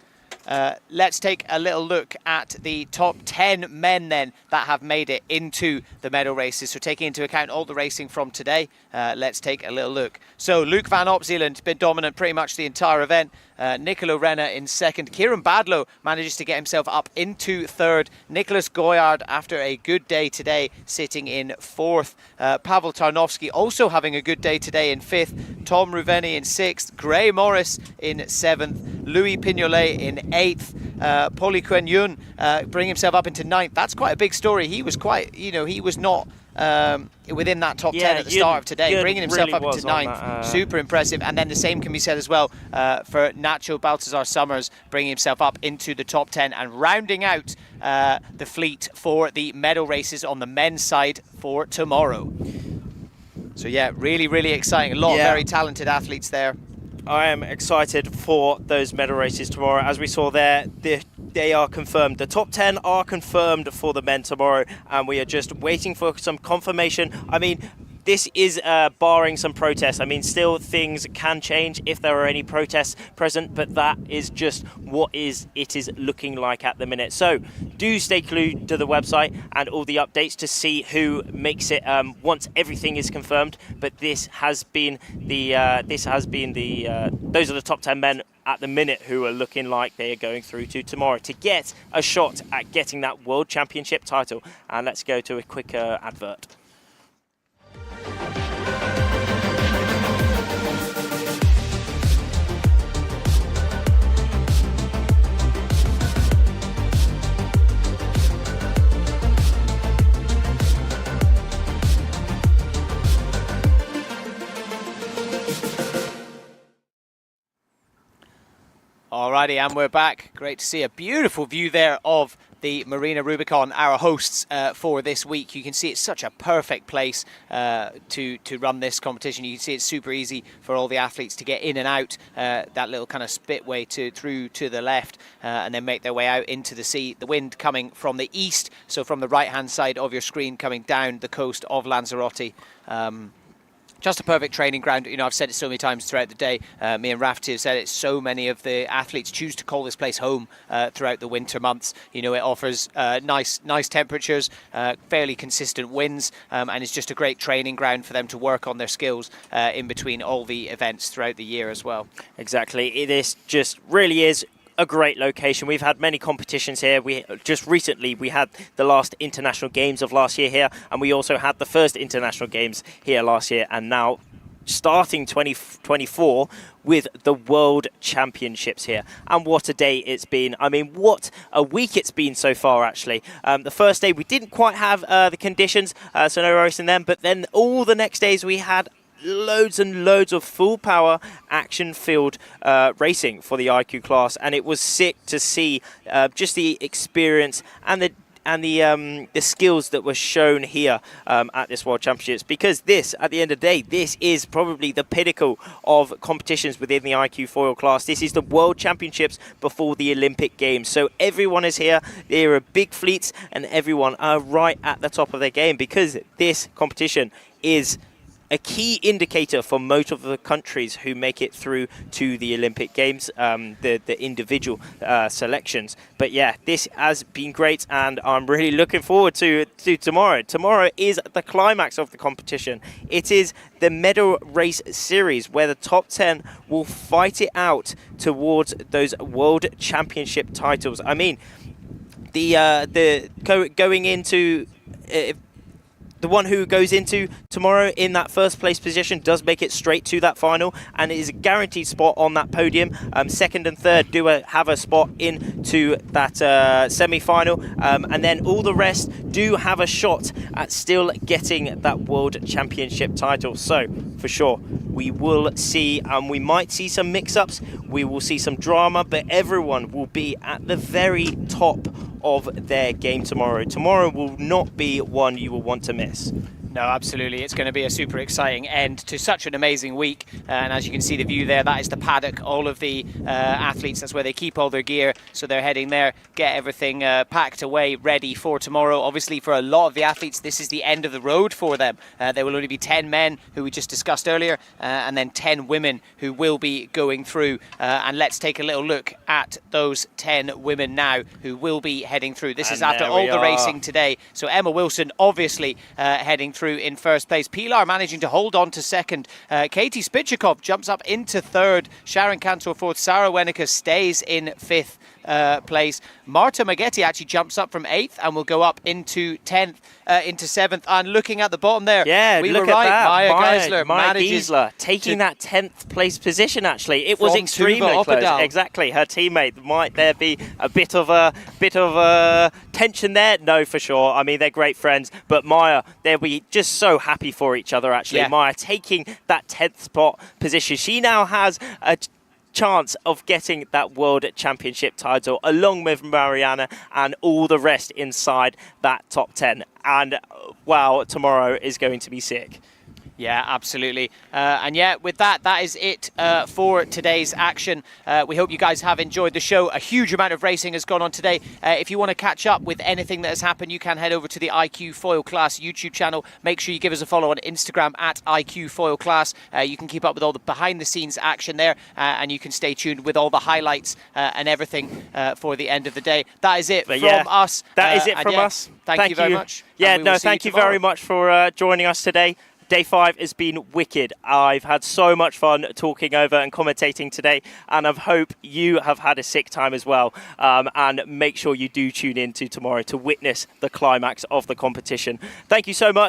Let's take a little look at the top 10 men then that have made it into the medal races. So taking into account all the racing from today, let's take a little look. So Luke van Opzeeland been dominant pretty much the entire event. Nicolo Renner in second. Kieran Badlow manages to get himself up into third. Nicholas Goyard, after a good day today, sitting in fourth. Pavel Tarnowski also having a good day today in fifth. Tom Ruveni in sixth. Gray Morris in seventh. Louis Pignolet in eighth. Poli Kuen Yun bring himself up into ninth. That's quite a big story. He was quite, you know, he was not within that top 10 at the start of today, bringing himself up into ninth. Super impressive. And then the same can be said as well for Nacho Baltazar Summers, bringing himself up into the top 10 and rounding out the fleet for the medal races on the men's side for tomorrow. So yeah, really exciting. A lot of very talented athletes there. I am excited for those medal races tomorrow. As we saw there, they are confirmed. The top 10 are confirmed for the men tomorrow, and we are just waiting for some confirmation. I mean, this is barring some protests. I mean, still things can change if there are any protests present, but that is just what it is looking like at the minute. So do stay glued to the website and all the updates to see who makes it once everything is confirmed. But this has been the those are the top 10 men at the minute who are looking like they are going through to tomorrow to get a shot at getting that World Championship title. And let's go to a quick advert. Alrighty, and we're back. Great to see a beautiful view there of the Marina Rubicon, our hosts for this week. You can see it's such a perfect place to run this competition. You can see it's super easy for all the athletes to get in and out that little kind of spitway through to the left and then make their way out into the sea. The wind coming from the east, so from the right-hand side of your screen coming down the coast of Lanzarote. Just a perfect training ground. You know, I've said it so many times throughout the day. Me and Rafty have said it. So many of the athletes choose to call this place home throughout the winter months. You know, it offers nice temperatures, fairly consistent winds, and it's just a great training ground for them to work on their skills in between all the events throughout the year as well. Exactly. It just really is a great location. We've had many competitions here. We just recently we had the last international games of last year here, and we also had the first international games here last year, and now starting 2024 with the World Championships here. And what a day it's been. I mean, what a week it's been so far, actually. The first day we didn't quite have the conditions, so no racing then, but then all the next days we had loads and loads of full power action field racing for the IQ class, and it was sick to see just the experience and the skills that were shown here at this World Championships, because this, at the end of the day, this is probably the pinnacle of competitions within the iQFOiL class. This is the World Championships before the Olympic Games. So everyone is here. There are big fleets, and everyone are right at the top of their game, because this competition is a key indicator for most of the countries who make it through to the Olympic Games, the individual selections. But yeah, this has been great, and I'm really looking forward to tomorrow. Tomorrow is the climax of the competition. It is the medal race series where the top 10 will fight it out towards those World Championship titles. I mean, going into the one who goes into tomorrow in that first place position does make it straight to that final, and it is a guaranteed spot on that podium. Second and third do have a spot into that semi-final, and then all the rest do have a shot at still getting that World Championship title. So for sure we will see, we might see some mix-ups, we will see some drama, but everyone will be at the very top of their game tomorrow. Tomorrow will not be one you will want to miss. No, absolutely. It's going to be a super exciting end to such an amazing week. And as you can see the view there, that is the paddock. All of the athletes, that's where they keep all their gear. So they're heading there, get everything packed away, ready for tomorrow. Obviously, for a lot of the athletes, this is the end of the road for them. There will only be 10 men, who we just discussed earlier, and then 10 women who will be going through. And let's take a little look at those 10 women now who will be heading through. This is after all the racing today. So Emma Wilson, obviously, heading through in first place. Pilar managing to hold on to second. Katie Spichakov jumps up into third. Sharon Cantor fourth. Sarah Wennicke stays in fifth place. Marta Maggetti actually jumps up from 8th and will go up into 10th, into 7th. And looking at the bottom there, yeah, we look were right. at Maya manages Geisler taking that 10th place position. Actually, it was extremely close. Exactly, her teammate. Might there be a bit of a tension there? No, for sure. I mean, they're great friends, but Maya, they'll be just so happy for each other. Actually, yeah. Maya taking that 10th spot position. She now has a chance of getting that World Championship title along with Mariana and all the rest inside that top 10. And wow, tomorrow is going to be sick. Yeah, absolutely. And yeah, with that, that is it for today's action. We hope you guys have enjoyed the show. A huge amount of racing has gone on today. If you want to catch up with anything that has happened, you can head over to the iQFOiL Class YouTube channel. Make sure you give us a follow on Instagram at iQFOiL Class. You can keep up with all the behind-the-scenes action there, and you can stay tuned with all the highlights and everything for the end of the day. That is it from us. That is it from us. Thank you very much. Yeah, no, thank you very much for joining us today. Day 5 has been wicked. I've had so much fun talking over and commentating today, and I hope you have had a sick time as well. And make sure you do tune in to tomorrow to witness the climax of the competition. Thank you so much.